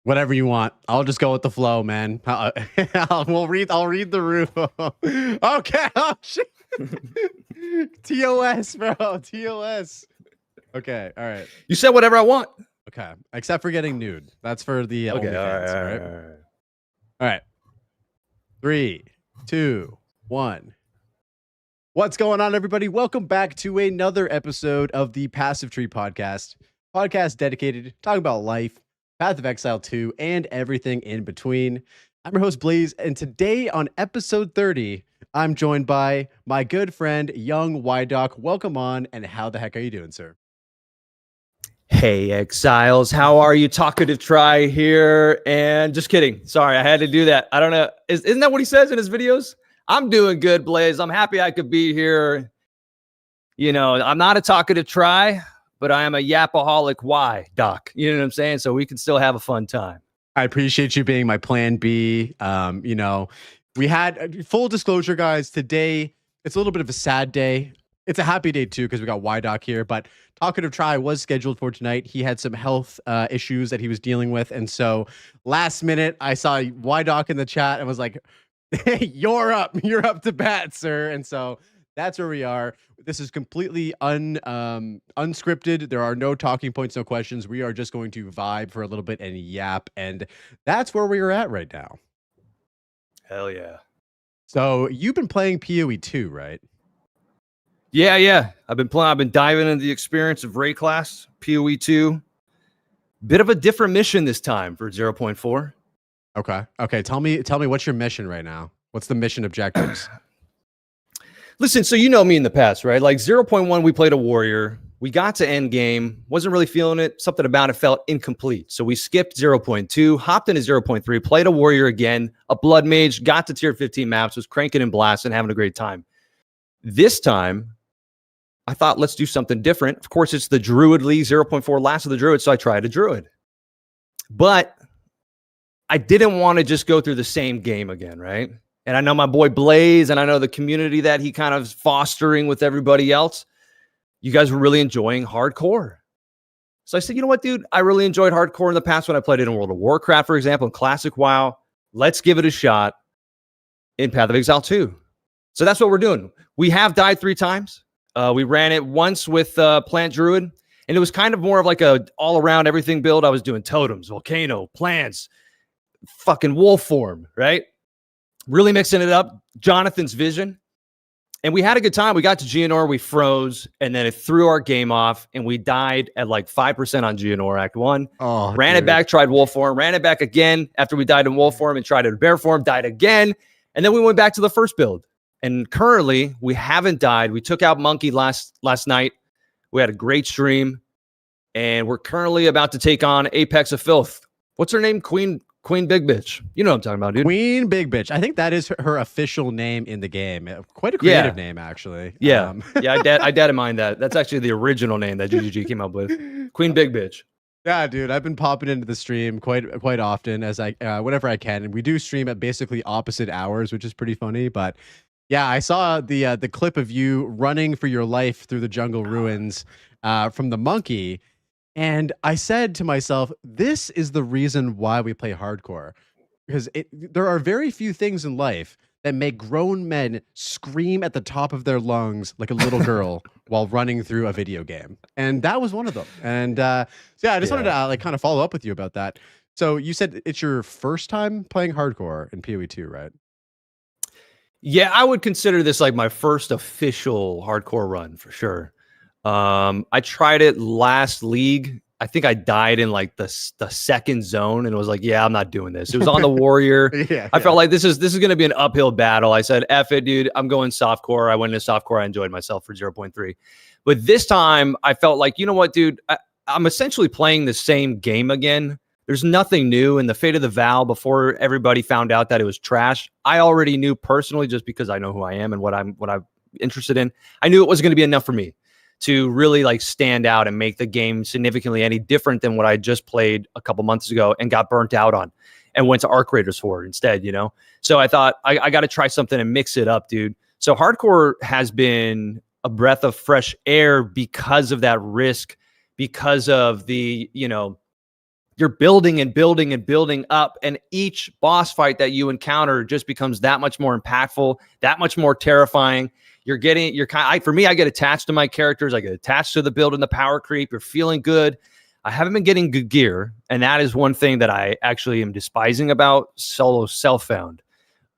Whatever you want. I'll just go with the flow, man. I'll read the room. Okay. Oh shit. TOS, bro. TOS. Okay. All right. You said whatever I want. Okay. Except for getting nude. That's for the okay. OnlyFans, all right. All right. 3, 2, 1. What's going on, everybody? Welcome back to another episode of the Passive Tree Podcast dedicated to talking about life, Path of Exile 2, and everything in between. I'm your host, Blaze, and today on episode 30, I'm joined by my good friend, Young Wydock. Welcome on, and how the heck are you doing, sir? Hey, Exiles, how are you? Talkative Try here, and just kidding. Sorry, I had to do that. I don't know. Isn't that what he says in his videos? I'm doing good, Blaze. I'm happy I could be here. I'm not a talkative Try, but I am a yapaholic Doc. You know what I'm saying? So we can still have a fun time. I appreciate you being my plan B. We had full disclosure, guys. Today, it's a little bit of a sad day. It's a happy day too, because we got Wydock here, but Talkative Try was scheduled for tonight. He had some health issues that he was dealing with. And so last minute, I saw Wydock in the chat and was like, hey, you're up to bat, sir. And so that's where we are. This is completely unscripted. There are no talking points, no questions. We are just going to vibe for a little bit and yap. And that's where we are at right now. Hell yeah. So you've been playing PoE 2, right? Yeah. I've been diving into the experience of Ray Class, PoE 2. Bit of a different mission this time for 0.4. Okay. Tell me what's your mission right now? What's the mission objectives? Listen, so you know me in the past, right? Like 0.1, we played a warrior. We got to end game, wasn't really feeling it. Something about it felt incomplete. So we skipped 0.2, hopped into 0.3, played a warrior again, a blood mage, got to tier 15 maps, was cranking and blasting, having a great time. This time, I thought, let's do something different. Of course, it's the Druid League 0.4, last of the Druid, so I tried a Druid. But I didn't want to just go through the same game again, right? And I know my boy Blaze, and I know the community that he kind of fostering with everybody else. You guys were really enjoying hardcore. So I said, you know what, dude? I really enjoyed hardcore in the past when I played it in World of Warcraft, for example, in Classic WoW. Let's give it a shot in Path of Exile 2. So that's what we're doing. We have died 3 times. We ran it once with Plant Druid, and it was kind of more of like a all-around everything build. I was doing totems, volcano, plants, fucking wolf form, right? Really mixing it up. Jonathan's vision. And we had a good time. We got to Geonor, we froze, and then it threw our game off, and we died at like 5% on Geonor Act 1. Oh, ran it back, tried wolf form, ran it back again after we died in wolf form and tried it in bear form, died again. And then we went back to the first build. And currently, we haven't died. We took out Monkey last night. We had a great stream. And we're currently about to take on Apex of Filth. What's her name? Queen Big Bitch. You know what I'm talking about, dude. Queen Big Bitch. I think that is her official name in the game. Quite a creative name, actually. Yeah. I didn't mind that. That's actually the original name that GGG came up with. Queen Big Bitch. Yeah, dude. I've been popping into the stream quite often as whenever I can. And we do stream at basically opposite hours, which is pretty funny. But yeah, I saw the clip of you running for your life through the jungle ruins from the monkey. And I said to myself, this is the reason why we play hardcore. Because there are very few things in life that make grown men scream at the top of their lungs like a little girl while running through a video game. And that was one of them. And so yeah, I just wanted to kind of follow up with you about that. So you said it's your first time playing hardcore in PoE2, right? Yeah, I would consider this like my first official hardcore run for sure. I tried it last league. I think I died in like the second zone and was like, yeah, I'm not doing this. It was on the warrior. I felt like this is going to be an uphill battle. I said, F it, dude. I'm going softcore. I went into softcore. I enjoyed myself for 0.3. But this time I felt like, you know what, dude, I'm essentially playing the same game again. There's nothing new. In the Fate of the Val, before everybody found out that it was trash, I already knew personally, just because I know who I am and what I'm interested in. I knew it wasn't going to be enough for me to really like stand out and make the game significantly any different than what I just played a couple months ago and got burnt out on and went to Arc Raiders for it instead, you know? So I thought I got to try something and mix it up, dude. So hardcore has been a breath of fresh air because of that risk, because of the, you know, you're building and building and building up, and each boss fight that you encounter just becomes that much more impactful, that much more terrifying. For me, I get attached to my characters. I get attached to the build and the power creep. You're feeling good. I haven't been getting good gear, and that is one thing that I actually am despising about solo self-found.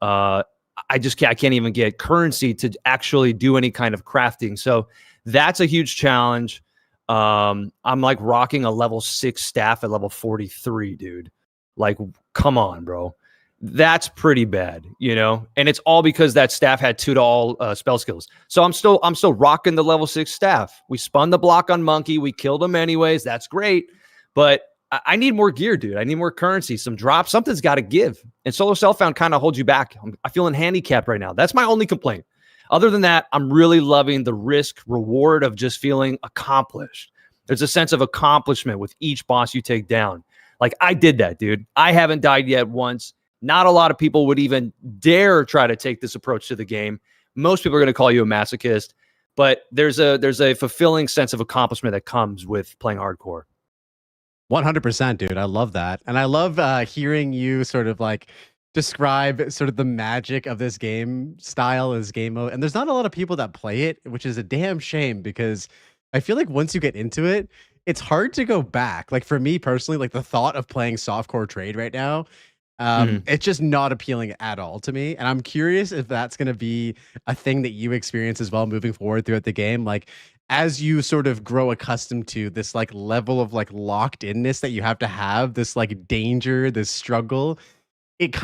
I can't even get currency to actually do any kind of crafting. So that's a huge challenge. I'm like rocking a level 6 staff at level 43, dude. Like, come on, bro. That's pretty bad, you know? And it's all because that staff had 2 to all spell skills. So I'm still rocking the level 6 staff. We spun the block on Monkey. We killed him anyways. That's great. But I need more gear, dude. I need more currency, some drops. Something's got to give. And solo self-found kind of holds you back. I'm feeling handicapped right now. That's my only complaint. Other than that, I'm really loving the risk reward of just feeling accomplished. There's a sense of accomplishment with each boss you take down. Like, I did that, dude. I haven't died yet once. Not a lot of people would even dare try to take this approach to the game. Most people are going to call you a masochist, but there's a fulfilling sense of accomplishment that comes with playing hardcore. 100%, dude. I love that. And I love hearing you sort of like describe sort of the magic of this game style as game mode. And there's not a lot of people that play it, which is a damn shame, because I feel like once you get into it, it's hard to go back. Like for me personally, like the thought of playing softcore trade right now, it's just not appealing at all to me. And I'm curious if that's going to be a thing that you experience as well moving forward throughout the game. Like, as you sort of grow accustomed to this like level of like locked inness that you have, this like danger, this struggle, it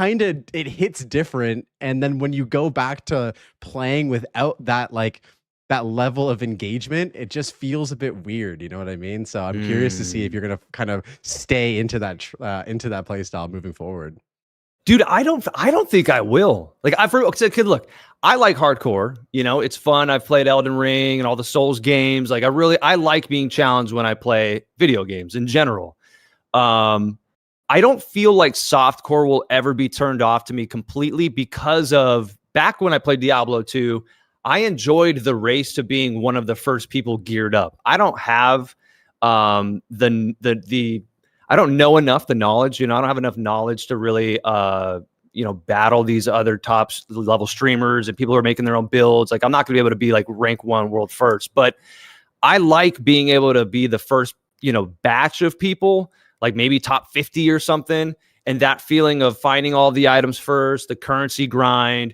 hits different. And then when you go back to playing without that like that level of engagement, it just feels a bit weird. You know what I mean? So I'm curious to see if you're gonna kind of stay into that play style moving forward. Dude, I don't think I will. Like I've heard, kid, look, I like hardcore. You know, it's fun. I've played Elden Ring and all the Souls games. Like I like being challenged when I play video games in general. I don't feel like softcore will ever be turned off to me completely because of back when I played Diablo 2, I enjoyed the race to being one of the first people geared up. I don't have I don't know enough the knowledge, I don't have enough knowledge to really battle these other top level streamers and people who are making their own builds. Like I'm not gonna be able to be like rank 1 world first, but I like being able to be the first, batch of people, like maybe top 50 or something. And that feeling of finding all the items first, the currency grind,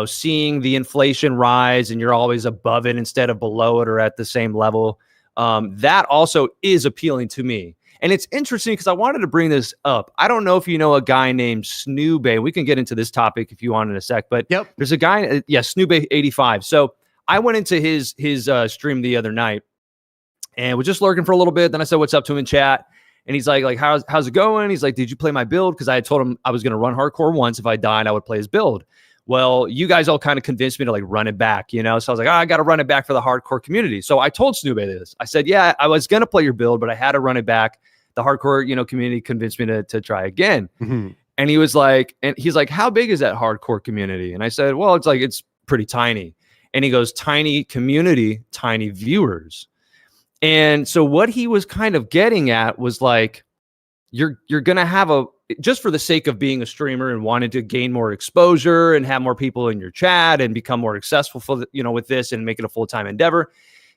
seeing the inflation rise and you're always above it instead of below it or at the same level. That also is appealing to me. And it's interesting because I wanted to bring this up. I don't know if you know a guy named Snoobay. We can get into this topic if you want in a sec, but there's a guy, Snoobay85. So I went into his stream the other night and was just lurking for a little bit. Then I said, what's up to him in chat? And he's like, how's it going? He's like, did you play my build? Because I had told him I was going to run hardcore once. If I died, I would play his build. Well, you guys all kind of convinced me to like run it back, So I was like, I got to run it back for the hardcore community. So I told Snoobay this. I said, yeah, I was going to play your build, but I had to run it back. The hardcore, community convinced me to try again. Mm-hmm. And he's like, how big is that hardcore community? And I said, well, it's pretty tiny. And he goes, tiny community, tiny viewers. And so what he was kind of getting at was like, you're going to have just for the sake of being a streamer and wanting to gain more exposure and have more people in your chat and become more successful for with this and make it a full-time endeavor.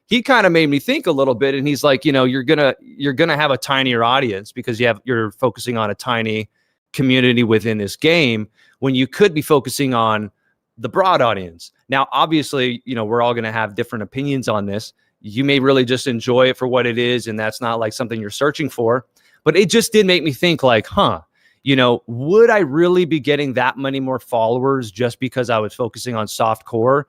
He kind of made me think a little bit, and he's like, you're gonna have a tinier audience because you're focusing on a tiny community within this game when you could be focusing on the broad audience. Now, obviously, we're all gonna have different opinions on this. You may really just enjoy it for what it is, and that's not like something you're searching for. But it just did make me think, like, would I really be getting that many more followers just because I was focusing on soft core?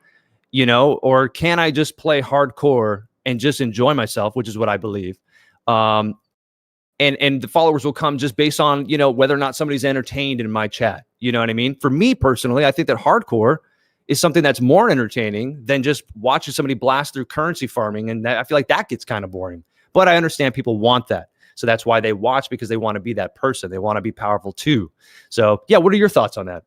Or can I just play hardcore and just enjoy myself, which is what I believe. And the followers will come just based on, whether or not somebody's entertained in my chat. You know what I mean? For me personally, I think that hardcore is something that's more entertaining than just watching somebody blast through currency farming. And I feel like that gets kind of boring, but I understand people want that. So that's why they watch, because they want to be that person. They want to be powerful too. So yeah, what are your thoughts on that?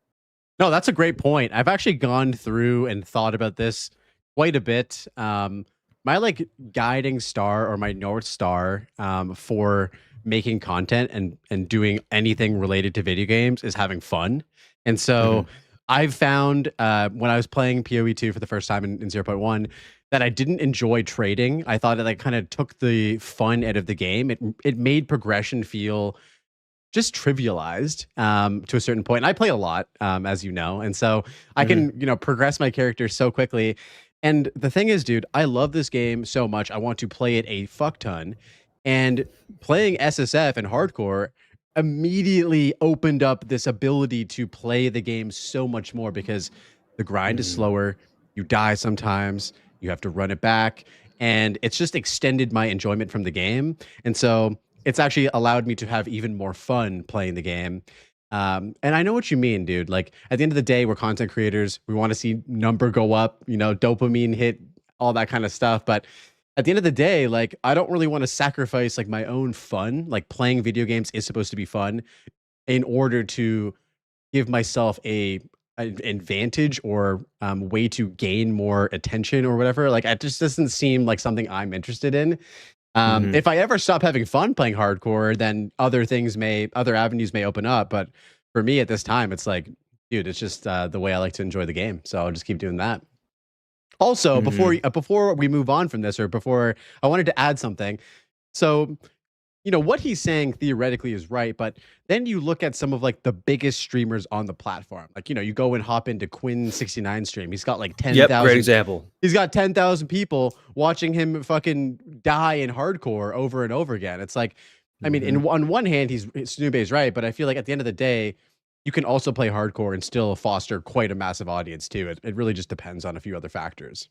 No, that's a great point. I've actually gone through and thought about this quite a bit. My like guiding star or my North Star for making content and doing anything related to video games is having fun. And so I've found when I was playing PoE2 for the first time in 0.1 that I didn't enjoy trading. I thought that I kind of took the fun out of the game. It made progression feel just trivialized to a certain point. And I play a lot, as you know, and so I can, progress my character so quickly. And the thing is, dude, I love this game so much. I want to play it a fuck ton. And playing SSF and hardcore immediately opened up this ability to play the game so much more because the grind is slower. You die sometimes. You have to run it back. And it's just extended my enjoyment from the game. And so it's actually allowed me to have even more fun playing the game. And I know what you mean, dude. Like at the end of the day, we're content creators. We want to see number go up, dopamine hit, all that kind of stuff. But at the end of the day, like I don't really want to sacrifice like my own fun. Like playing video games is supposed to be fun in order to give myself an advantage or way to gain more attention or whatever. Like it just doesn't seem like something I'm interested in. If I ever stop having fun playing hardcore, then other avenues may open up. But for me at this time, it's like, dude, it's just the way I like to enjoy the game. So I'll just keep doing that. Also, before we move on from this, or before I wanted to add something. So you know, what he's saying theoretically is right, but then you look at some of like the biggest streamers on the platform. Like, you know, you go and hop into Quinn69 stream. He's got like 10,000. Yep, great example. He's got 10,000 people watching him fucking die in hardcore over and over again. It's like, I mean, on one hand, Snoob's right, but I feel like at the end of the day, you can also play hardcore and still foster quite a massive audience too. It really just depends on a few other factors.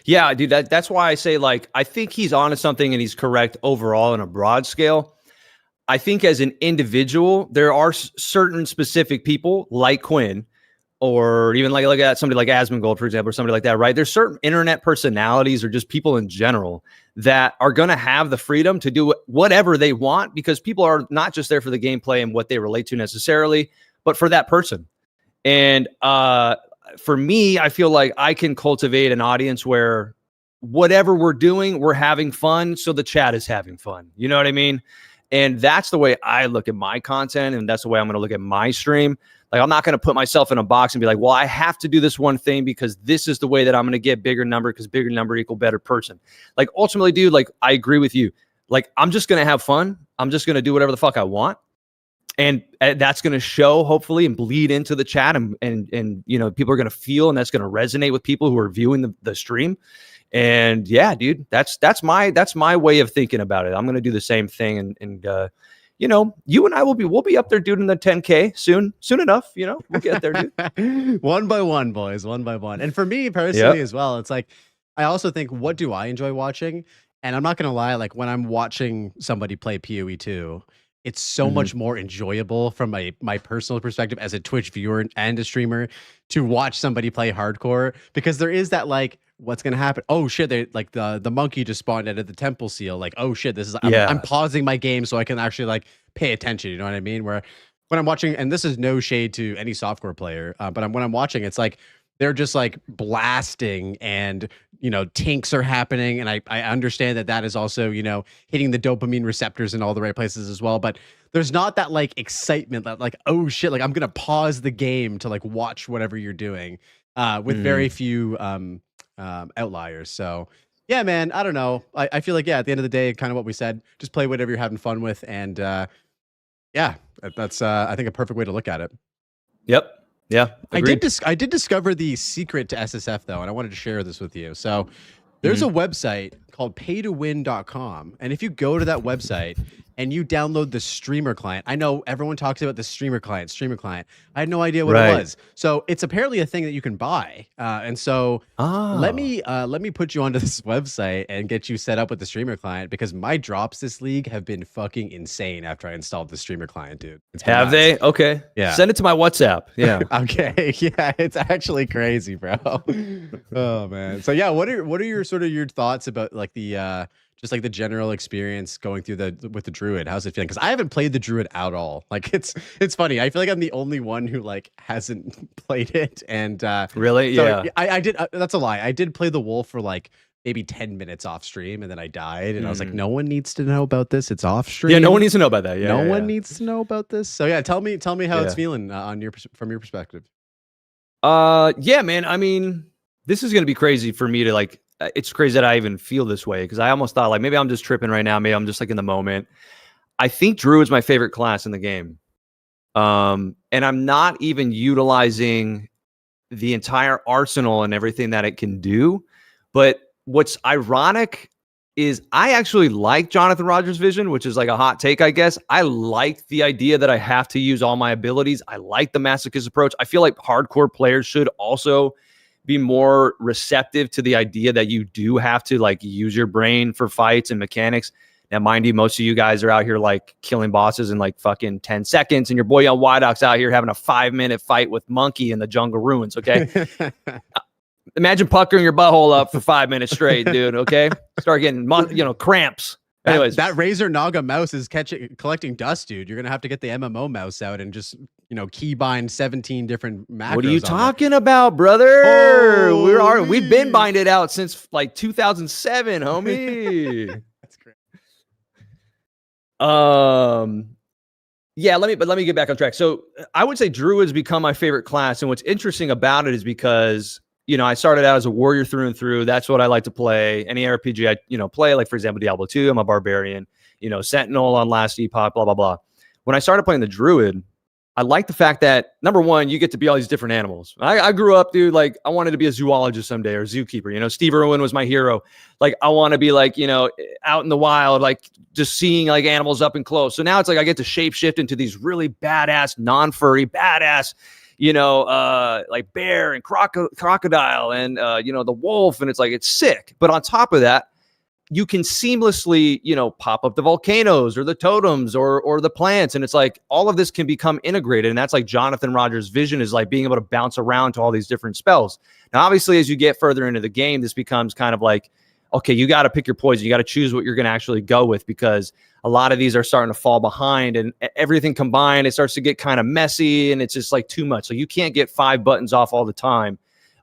Yeah, dude, that's why I say, like, I think he's onto something and he's correct overall on a broad scale. I think as an individual, there are certain specific people like Quinn, or even like look at somebody like Asmongold, for example, or somebody like that, right? There's certain internet personalities or just people in general that are going to have the freedom to do whatever they want, because people are not just there for the gameplay and what they relate to necessarily, but for that person. And for me, I feel like I can cultivate an audience where whatever we're doing, we're having fun, so the chat is having fun. You know what I mean? And that's the way I look at my content, and that's the way I'm going to look at my stream. Like, I'm not going to put myself in a box and be like, well, I have to do this one thing because this is the way that I'm going to get bigger number, because bigger number equal better person. Like, ultimately, dude, like, I agree with you. Like, I'm just going to have fun. I'm just going to do whatever the fuck I want. And that's going to show, hopefully, and bleed into the chat, and you know, people are going to feel, and that's going to resonate with people who are viewing the stream. And yeah, dude, that's my way of thinking about it. I'm going to do the same thing, and you know, you and I we'll be up there, dude, in the 10K soon enough. You know, we'll get there, dude. One by one, boys, one by one. And for me personally as well, it's like, I also think, what do I enjoy watching? And I'm not going to lie, like, when I'm watching somebody play PoE 2, it's so much more enjoyable from my personal perspective as a Twitch viewer and a streamer to watch somebody play hardcore, because there is that, like, what's gonna happen? Oh shit! They like the monkey just spawned out of the temple seal. Like, oh shit! This is I'm pausing my game so I can actually like pay attention. You know what I mean? Where when I'm watching, and this is no shade to any softcore player, but when I'm watching, it's like they're just like blasting, and you know, tinks are happening, and I understand that is also, you know, hitting the dopamine receptors in all the right places as well, but there's not that like excitement that like, oh shit, like I'm gonna pause the game to like watch whatever you're doing, with very few outliers. So yeah, man, I don't know, I feel like, yeah, at the end of the day, kind of what we said, just play whatever you're having fun with, and yeah, that's I think a perfect way to look at it. Yep. Yeah, agreed. I did discover the secret to SSF though, and I wanted to share this with you. So there's a website called paytowin.com, and if you go to that website and you download the streamer client, I know everyone talks about the streamer client. I had no idea what it was. So it's apparently a thing that you can buy, and so let me put you onto this website and get you set up with the streamer client, because my drops this league have been fucking insane after I installed the streamer client, dude. Have they? Okay. Yeah. Send it to my WhatsApp. Yeah. Okay. Yeah, it's actually crazy, bro. Oh man. So yeah, what are your sort of your thoughts about like the just like the general experience going through with the druid? How's it feeling? Because I haven't played the druid at all. Like, it's funny. I feel like I'm the only one who like hasn't played it. And really, so yeah, I did. That's a lie. I did play the wolf for like maybe 10 minutes off stream, and then I died. And I was like, no one needs to know about this. It's off stream. Yeah, no one needs to know about that. Yeah, no one needs to know about this. So yeah, tell me how it's feeling from your perspective. Yeah, man. I mean, this is gonna be crazy for me to like. It's crazy that I even feel this way, because I almost thought like maybe I'm just tripping right now. Maybe I'm just like in the moment. I think Druid is my favorite class in the game. And I'm not even utilizing the entire arsenal and everything that it can do. But what's ironic is I actually like Jonathan Rogers' vision, which is like a hot take, I guess. I like the idea that I have to use all my abilities. I like the masochist approach. I feel like hardcore players should also be more receptive to the idea that you do have to like use your brain for fights and mechanics. Now, mind you, most of you guys are out here like killing bosses in like fucking 10 seconds, and your boy Young Wydoc's out here having a 5-minute fight with Monkey in the Jungle Ruins, okay? Imagine puckering your butthole up for 5 minutes straight, dude, okay? Start getting, cramps. Anyways, that Razor Naga mouse is collecting dust, dude. You're gonna have to get the MMO mouse out and just, keybind 17 different macros. What are you talking about, brother? We've been binded out since like 2007, homie. That's great. Yeah, let me get back on track. So I would say Druid's become my favorite class, and what's interesting about it is because I started out as a warrior through and through. That's what I like to play. Any RPG I play, like for example Diablo 2, I'm a barbarian. Sentinel on last epoch, blah, blah, blah. When I started playing the Druid, I like the fact that, number one, you get to be all these different animals. I grew up, dude, like I wanted to be a zoologist someday or zookeeper. Steve Irwin was my hero. Like I want to be like, out in the wild, like just seeing like animals up and close. So now it's like I get to shapeshift into these really badass, non-furry, badass, like bear and crocodile and, the wolf. And it's like, it's sick. But on top of that, you can seamlessly, pop up the volcanoes or the totems or the plants. And it's like all of this can become integrated. And that's like Jonathan Rogers' vision, is like being able to bounce around to all these different spells. Now, obviously, as you get further into the game, this becomes kind of like, okay, you got to pick your poison. You got to choose what you're going to actually go with, because a lot of these are starting to fall behind, and everything combined, it starts to get kind of messy, and it's just like too much. So you can't get 5 buttons off all the time.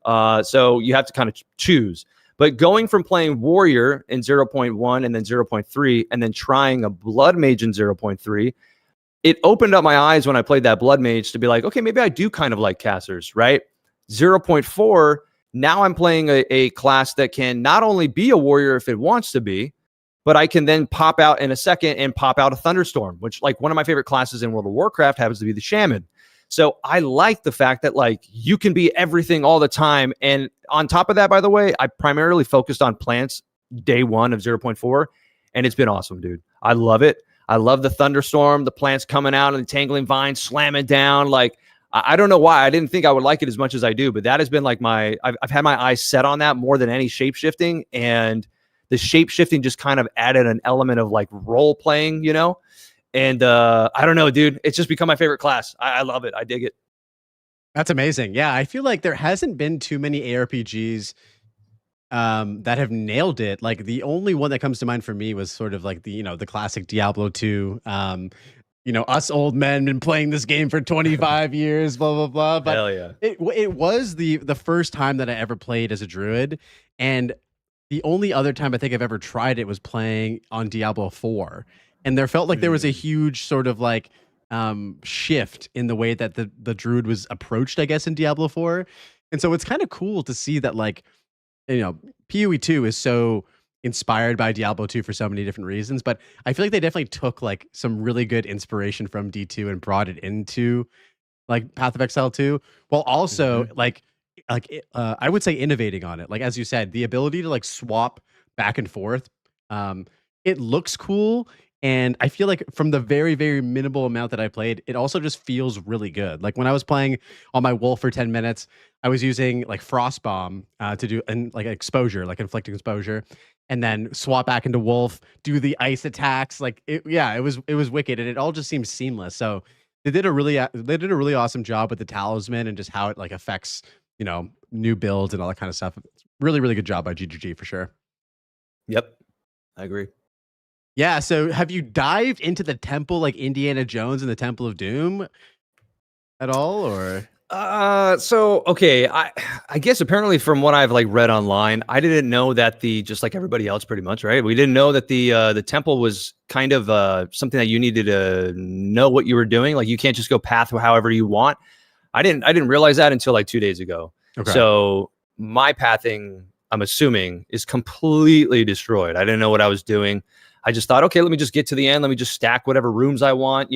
So you have to kind of choose. But going from playing Warrior in 0.1 and then 0.3 and then trying a Blood Mage in 0.3, it opened up my eyes when I played that Blood Mage to be like, okay, maybe I do kind of like casters, right? 0.4, now I'm playing a class that can not only be a warrior if it wants to be, but I can then pop out in a second and pop out a Thunderstorm, which like one of my favorite classes in World of Warcraft happens to be the Shaman. So I like the fact that like you can be everything all the time. And on top of that, by the way, I primarily focused on plants day one of 0.4, and it's been awesome, dude. I love it. I love the Thunderstorm, the plants coming out and the tangling vines slamming down. Like, I don't know why. I didn't think I would like it as much as I do, but that has been like I've had my eyes set on that more than any shapeshifting. And the shapeshifting just kind of added an element of like role playing, And I don't know, dude. It's just become my favorite class. I love it. I dig it. That's amazing. Yeah, I feel like there hasn't been too many ARPGs that have nailed it. Like the only one that comes to mind for me was sort of like the classic Diablo 2. Us old men been playing this game for 25 years, blah blah blah. But hell yeah, it was the first time that I ever played as a druid, and the only other time I think I've ever tried it was playing on Diablo 4. And there felt like there was a huge sort of like shift in the way that the druid was approached, I guess, in Diablo 4. And so it's kind of cool to see that like, PoE 2 is so inspired by Diablo 2 for so many different reasons. But I feel like they definitely took like some really good inspiration from D2 and brought it into like Path of Exile 2, while also I would say innovating on it. Like, as you said, the ability to like swap back and forth. It looks cool. And I feel like from the very, very minimal amount that I played, it also just feels really good. Like when I was playing on my wolf for 10 minutes, I was using like Frost Bomb to do like exposure, like inflicting exposure, and then swap back into wolf, do the ice attacks. Like it was wicked, and it all just seems seamless. So they did a really awesome job with the talisman and just how it like affects new builds and all that kind of stuff. Really, really good job by GGG for sure. Yep, I agree. Yeah, so have you dived into the temple like Indiana Jones in the Temple of Doom at all, or? So okay, I guess apparently from what I've like read online, I didn't know that just like everybody else pretty much, right? We didn't know that the temple was kind of something that you needed to know what you were doing. Like you can't just go path however you want. I didn't realize that until like 2 days ago. Okay. So my pathing, I'm assuming, is completely destroyed. I didn't know what I was doing. I just thought, okay, let me just get to the end. Let me just stack whatever rooms I want.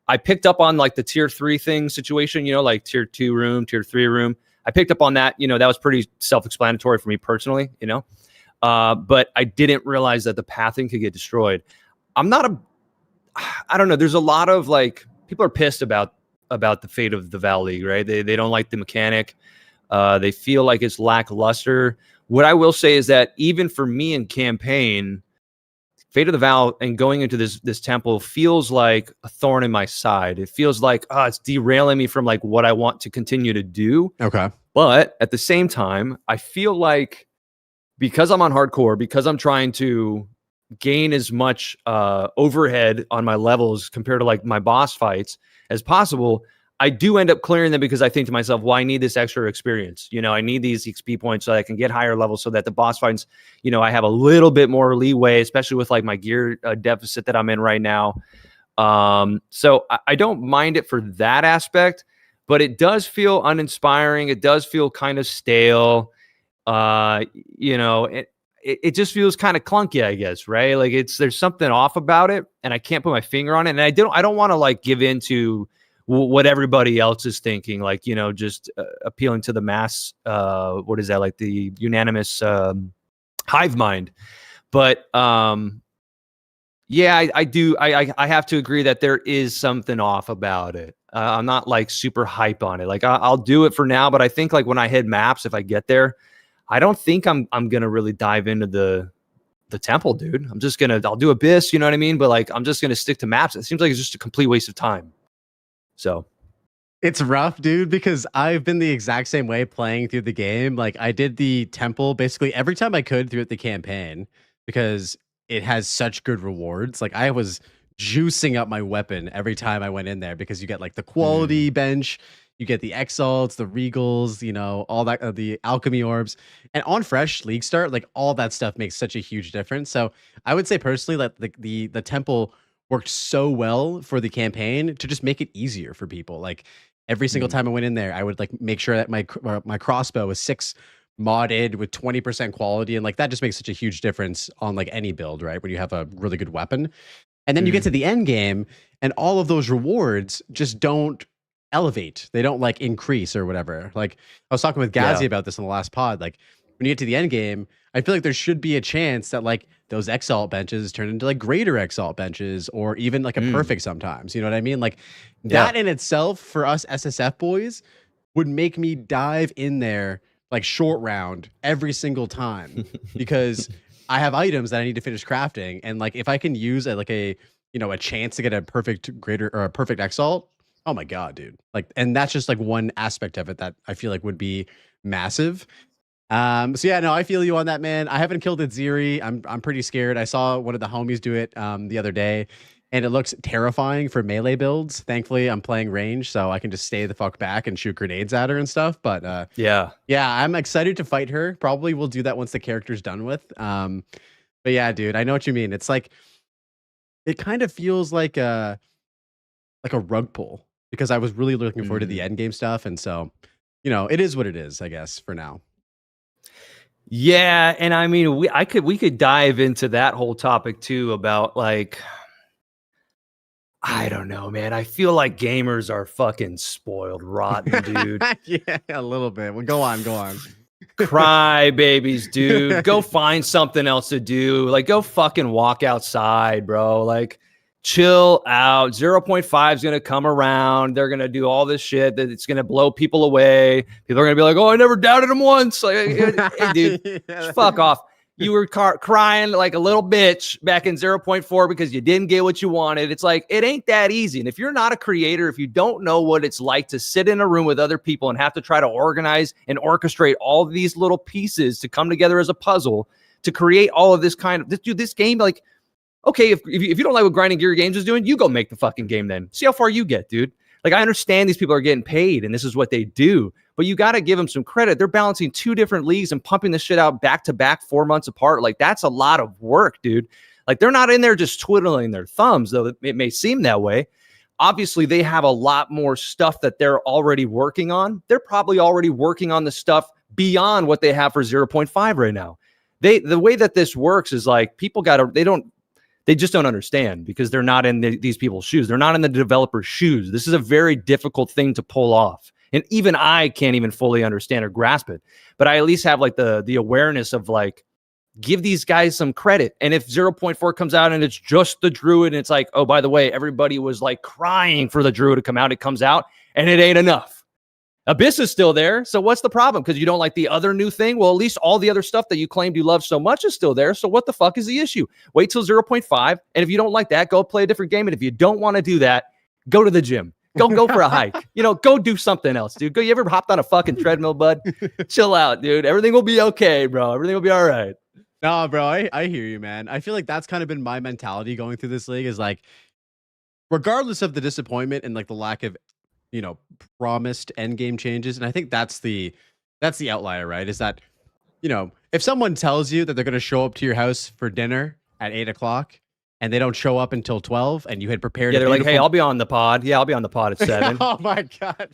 I picked up on like the tier 3 thing situation, like tier 2 room, tier 3 room. I picked up on that. That was pretty self-explanatory for me personally, but I didn't realize that the pathing could get destroyed. I don't know. There's a lot of like, people are pissed about the fate of the Val League, right? They don't like the mechanic. They feel like it's lackluster. What I will say is that even for me in campaign, Fate of the Vow and going into this temple feels like a thorn in my side. It feels like, it's derailing me from like what I want to continue to do. Okay. But at the same time, I feel like because I'm on hardcore, because I'm trying to gain as much overhead on my levels compared to like my boss fights as possible, I do end up clearing them because I think to myself, well, I need this extra experience. I need these XP points so I can get higher levels so that the boss fights, I have a little bit more leeway, especially with like my gear deficit that I'm in right now. So I don't mind it for that aspect, but it does feel uninspiring. It does feel kind of stale. it just feels kind of clunky, I guess, right? Like there's something off about it, and I can't put my finger on it. And I don't want to like give into what everybody else is thinking, like, you know, just appealing to the mass. What is that, like the unanimous hive mind? But yeah, I do. I have to agree that there is something off about it. I'm not like super hype on it. Like I'll do it for now, but I think like when I hit maps, if I get there, I don't think I'm gonna really dive into the temple, dude. I'll do Abyss, you know what I mean? But like I'm just gonna stick to maps. It seems like it's just a complete waste of time. So it's rough, dude, because I've been the exact same way playing through the game. Like I did the temple basically every time I could throughout the campaign because it has such good rewards. Like I was juicing up my weapon every time I went in there because you get like the quality bench, you get the exalts, the regals, you know, all that, the alchemy orbs, and on fresh league start, like all that stuff makes such a huge difference. So I would say personally that the temple worked so well for the campaign to just make it easier for people. Like every single time I went in there, I would like make sure that my crossbow was 6 modded with 20% quality, and like that just makes such a huge difference on like any build, right? When you have a really good weapon. And then you get to the end game and all of those rewards just don't elevate. They don't like increase or whatever. Like I was talking with Gazzy about this in the last pod. Like when you get to the end game, I feel like there should be a chance that like those exalt benches turn into like greater exalt benches or even like a perfect sometimes. You know what I mean? Like that in itself for us SSF boys would make me dive in there like short round every single time because I have items that I need to finish crafting. And like, if I can use a chance to get a perfect greater or a perfect exalt, oh my God, dude. Like, and that's just like one aspect of it that I feel like would be massive. So yeah, no, I feel you on that, man. I haven't killed Ziri. I'm pretty scared. I saw one of the homies do it the other day and it looks terrifying for melee builds. Thankfully, I'm playing range, so I can just stay the fuck back and shoot grenades at her and stuff. But yeah, I'm excited to fight her. Probably we'll do that once the character's done with. But yeah, dude, I know what you mean. It's like it kind of feels like a rug pull because I was really looking forward to the end game stuff, and so you know, it is what it is, I guess, for now. Yeah, and I mean, we could dive into that whole topic too about like. I don't know, man. I feel like gamers are fucking spoiled rotten, dude. Yeah, a little bit. Well, go on. Cry babies, dude. Go find something else to do. Like, go fucking walk outside, bro. Like, chill out. 0.5 is going to come around. They're going to do all this shit that it's going to blow people away. People are going to be like, oh, I never doubted him once. Like, hey, dude, fuck off. You were crying like a little bitch back in 0.4 because you didn't get what you wanted. It's like, it ain't that easy. And if you're not a creator, if you don't know what it's like to sit in a room with other people and have to try to organize and orchestrate all these little pieces to come together as a puzzle to create all of this kind of this game, like, okay, if you don't like what Grinding Gear Games is doing, you go make the fucking game then. See how far you get, dude. Like, I understand these people are getting paid and this is what they do, but you got to give them some credit. They're balancing 2 different leagues and pumping this shit out back to back 4 months apart. Like, that's a lot of work, dude. Like, they're not in there just twiddling their thumbs, though it may seem that way. Obviously, they have a lot more stuff that they're already working on. They're probably already working on the stuff beyond what they have for 0.5 right now. The way that this works is like people they just don't understand because they're not in these people's shoes. They're not in the developer's shoes. This is a very difficult thing to pull off. And even I can't even fully understand or grasp it. But I at least have like the awareness of like, give these guys some credit. And if 0.4 comes out and it's just the druid and it's like, oh, by the way, everybody was like crying for the druid to come out. It comes out and it ain't enough. Abyss is still there. So what's the problem? Because you don't like the other new thing? Well, at least all the other stuff that you claimed you love so much is still there. So what the fuck is the issue? Wait till 0.5. And if you don't like that, go play a different game. And if you don't want to do that, go to the gym. Go for a hike. You know, go do something else, dude. You ever hopped on a fucking treadmill, bud? Chill out, dude. Everything will be okay, bro. Everything will be all right. No, bro, I hear you, man. I feel like that's kind of been my mentality going through this league is like, regardless of the disappointment and like the lack of, you know, promised end game changes. And I think that's the outlier, right? Is that, you know, if someone tells you that they're going to show up to your house for dinner at 8:00 and they don't show up until 12 and you had prepared. Yeah, they're like, hey, I'll be on the pod. Yeah, I'll be on the pod at 7. Oh my God.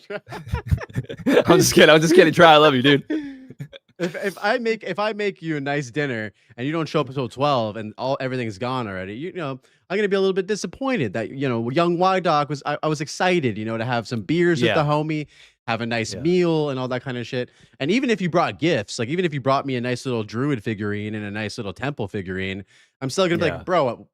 I'm just kidding. Try. I love you, dude. if I make you a nice dinner and you don't show up until 12 and everything's gone already, you know, I'm gonna be a little bit disappointed that, you know, young Y Dog was I was excited, you know, to have some beers with the Yeah. homie, have a nice Yeah. meal and all that kind of shit. And even if you brought gifts, like even if you brought me a nice little druid figurine and a nice little temple figurine, I'm still gonna be Yeah. like, bro,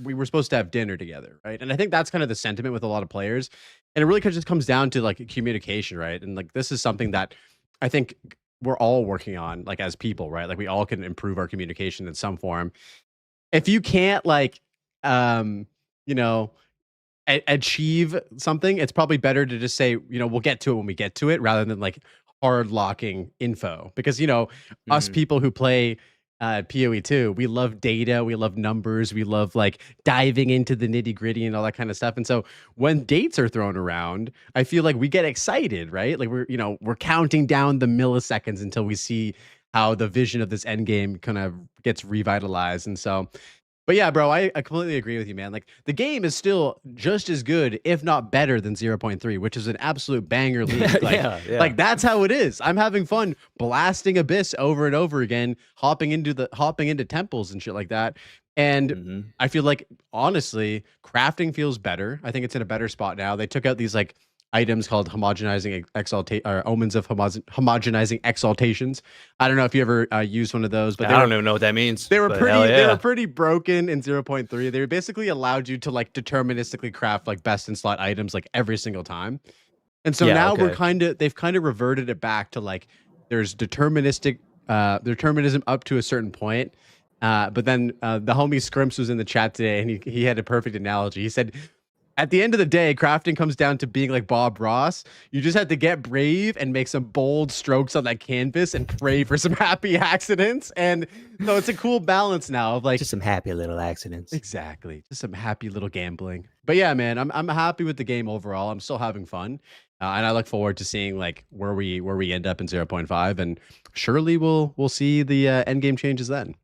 we were supposed to have dinner together, right? And I think that's kind of the sentiment with a lot of players. And it really just comes down to like communication, right? And like this is something that I think we're all working on, like as people, right? Like we all can improve our communication in some form. If you can't like you know, achieve something, it's probably better to just say, you know, we'll get to it when we get to it, rather than like hard locking info. Because you know, us Mhm. people who play PoE 2, we love data, we love numbers, we love like diving into the nitty gritty and all that kind of stuff. And so when dates are thrown around, I feel like we get excited, right? Like we're, you know, we're counting down the milliseconds until we see how the vision of this end game kind of gets revitalized. And so, but yeah, bro, I completely agree with you, man. Like the game is still just as good, if not better, than 0.3, which is an absolute banger league. Like, Yeah. like that's how it is. I'm having fun blasting Abyss over and over again, hopping into temples and shit like that. And Mhm. I feel like honestly, crafting feels better. I think it's in a better spot now. They took out these like items called homogenizing or omens of homogenizing exaltations. I don't know if you ever used one of those, but I don't even know what that means. they were but pretty hell they yeah. were pretty broken in 0.3. They basically allowed you to like deterministically craft like best in slot items like every single time. And so Yeah, now okay. they've kind of reverted it back to like there's determinism up to a certain point. But then the homie Scrimps was in the chat today and he had a perfect analogy. He said, at the end of the day, crafting comes down to being like Bob Ross. You just have to get brave and make some bold strokes on that canvas and pray for some happy accidents. And so it's a cool balance now of like Just some happy little accidents. exactly just some happy little gambling. But yeah, man, I'm happy with the game overall. I'm still having fun, and I look forward to seeing like where we end up in 0.5, and surely we'll see the end game changes then.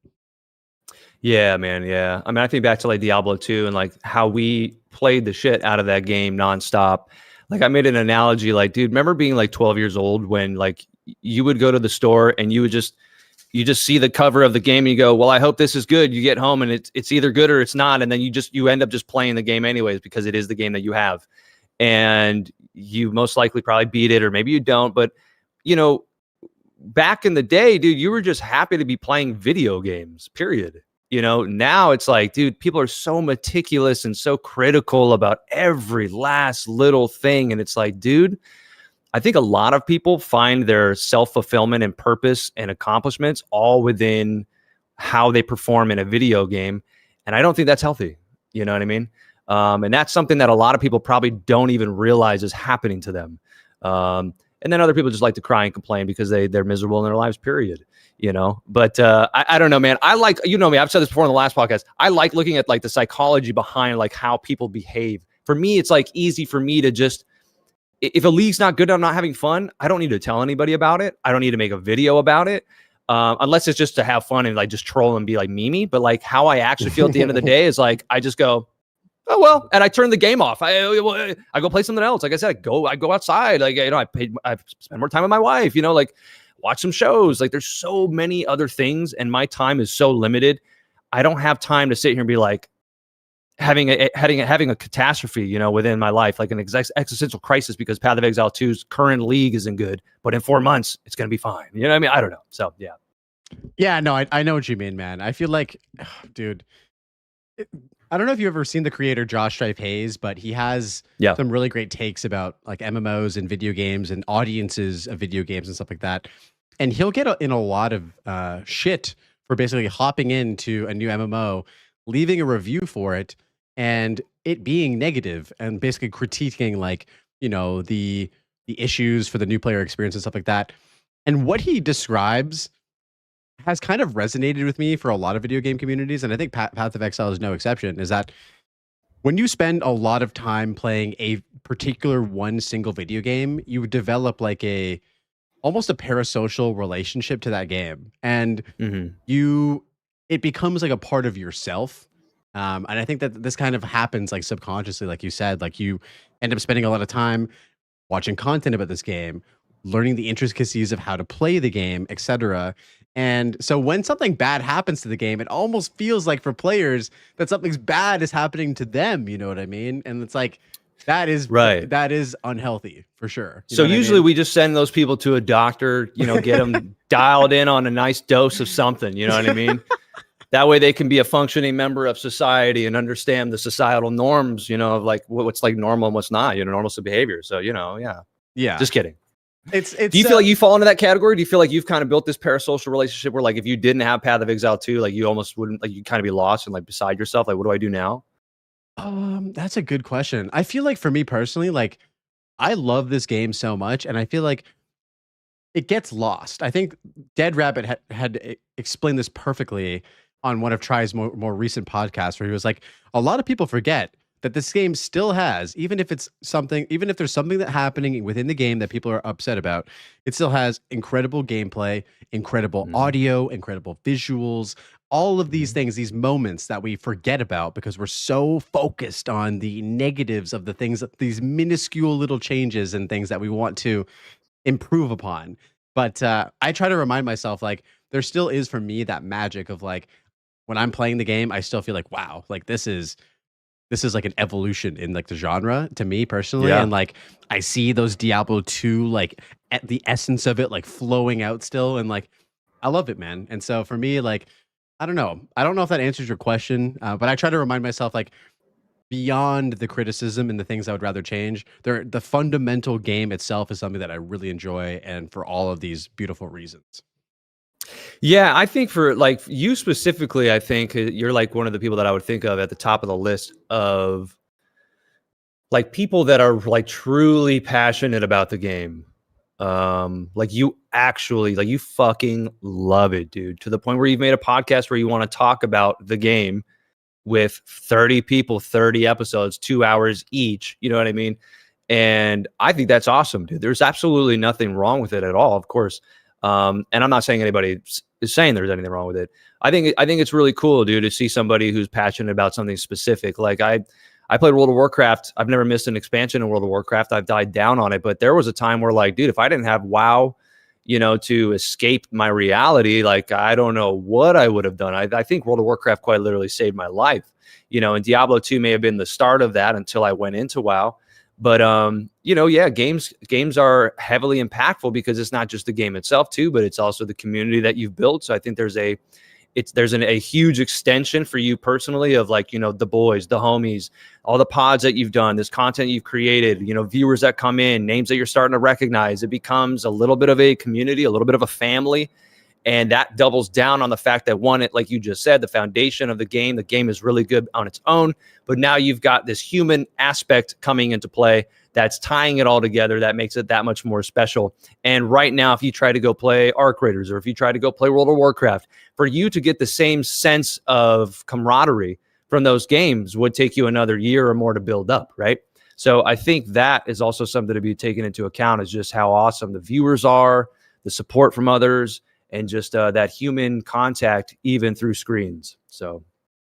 Yeah, man. Yeah. I mean, I think back to like Diablo 2 and like how we played the shit out of that game nonstop. Like I made an analogy, like, dude, remember being like 12 years old when like you would go to the store and you just see the cover of the game and you go, well, I hope this is good. You get home and it's either good or it's not. And then you end up just playing the game anyways, because it is the game that you have. And you most likely probably beat it, or maybe you don't. But you know, back in the day, dude, you were just happy to be playing video games, period. You know, now it's like, dude, people are so meticulous and so critical about every last little thing. And it's like, dude, I think a lot of people find their self-fulfillment and purpose and accomplishments all within how they perform in a video game. And I don't think that's healthy. You know what I mean? And that's something that a lot of people probably don't even realize is happening to them. And then other people just like to cry and complain because they're miserable in their lives, period. You know, but I don't know, man. I like, you know me, I've said this before in the last podcast. I like looking at like the psychology behind like how people behave. For me, it's like easy for me to just, if a league's not good, I'm not having fun, I don't need to tell anybody about it. I don't need to make a video about it. Unless it's just to have fun and like just troll and be like memey. But like how I actually feel at the end of the day is like, I just go, oh, well, and I turn the game off. I go play something else. Like I said, I go outside. Like, you know, I spend more time with my wife, you know, like watch some shows. Like there's so many other things and my time is so limited. I don't have time to sit here and be like having a catastrophe, you know, within my life, like an existential crisis because Path of Exile 2's current league isn't good, but in 4 months it's going to be fine. You know what I mean? I don't know. So, yeah. Yeah, no, I know what you mean, man. I feel like, dude, I don't know if you've ever seen the creator Josh Strife Hayes, but he has some really great takes about like MMOs and video games and audiences of video games and stuff like that. And he'll get in a lot of shit for basically hopping into a new MMO, leaving a review for it, and it being negative, and basically critiquing like, you know, the issues for the new player experience and stuff like that. And what he describes has kind of resonated with me for a lot of video game communities, and I think Path of Exile is no exception, is that when you spend a lot of time playing a particular one single video game, you develop like almost a parasocial relationship to that game. And it becomes like a part of yourself. And I think that this kind of happens like subconsciously, like you said, like you end up spending a lot of time watching content about this game, learning the intricacies of how to play the game, etc. And so when something bad happens to the game, it almost feels like for players that something's bad is happening to them. You know what I mean? And it's like that is unhealthy for sure. You So know what I usually mean? we just send those people to a doctor, get them dialed in on a nice dose of something. You know what I mean? That way they can be a functioning member of society and understand the societal norms, of like what's like normal and what's not, normal behavior. So, yeah. Yeah. Just kidding. It's Do you feel like you fall into that category? Do you feel like you've kind of built this parasocial relationship where like if you didn't have Path of Exile 2, like you almost wouldn't, like you kind of be lost and like beside yourself? Like, what do I do now? That's a good question. I feel like for me personally, like I love this game so much, and I feel like it gets lost. I think Dead Rabbit had explained this perfectly on one of Try's more recent podcasts, where he was like, a lot of people forget that this game still has, even if there's something that happening within the game that people are upset about, it still has incredible gameplay, incredible audio, incredible visuals, all of these things, these moments that we forget about because we're so focused on the negatives of the things, these minuscule little changes and things that we want to improve upon. But I try to remind myself, like, there still is for me that magic of like, when I'm playing the game, I still feel like, wow, like this is like an evolution in like the genre to me personally. Yeah. And like I see those Diablo 2 like the essence of it like flowing out still, and like I love it, man. And so for me, like I don't know if that answers your question, but I try to remind myself, like, beyond the criticism and the things I would rather change, the fundamental game itself is something that I really enjoy, and for all of these beautiful reasons. Yeah, I think for like you specifically, I think you're like one of the people that I would think of at the top of the list of like people that are like truly passionate about the game. Like you actually, like you fucking love it, dude, to the point where you've made a podcast where you want to talk about the game with 30 people, 30 episodes, 2 hours each. You know what I mean? And I think that's awesome, dude. There's absolutely nothing wrong with it at all, of course. And I'm not saying anybody is saying there's anything wrong with it. I think it's really cool, dude, to see somebody who's passionate about something specific. Like I played World of Warcraft. I've never missed an expansion in World of Warcraft. I've died down on it, but there was a time where like, dude, if I didn't have WoW, to escape my reality, like I don't know what I would have done. I think World of Warcraft quite literally saved my life, and Diablo 2 may have been the start of that until I went into WoW. But yeah, games are heavily impactful because it's not just the game itself too, but it's also the community that you've built. So I think there's a huge extension for you personally of like, the boys, the homies, all the pods that you've done, this content you've created, viewers that come in, names that you're starting to recognize. It becomes a little bit of a community, a little bit of a family. And that doubles down on the fact that one, like you just said, the foundation of the game is really good on its own, but now you've got this human aspect coming into play that's tying it all together. That makes it that much more special. And right now, if you try to go play Arc Raiders or if you try to go play World of Warcraft, for you to get the same sense of camaraderie from those games would take you another year or more to build up, right? So I think that is also something to be taken into account, is just how awesome the viewers are, the support from others, and just that human contact, even through screens. So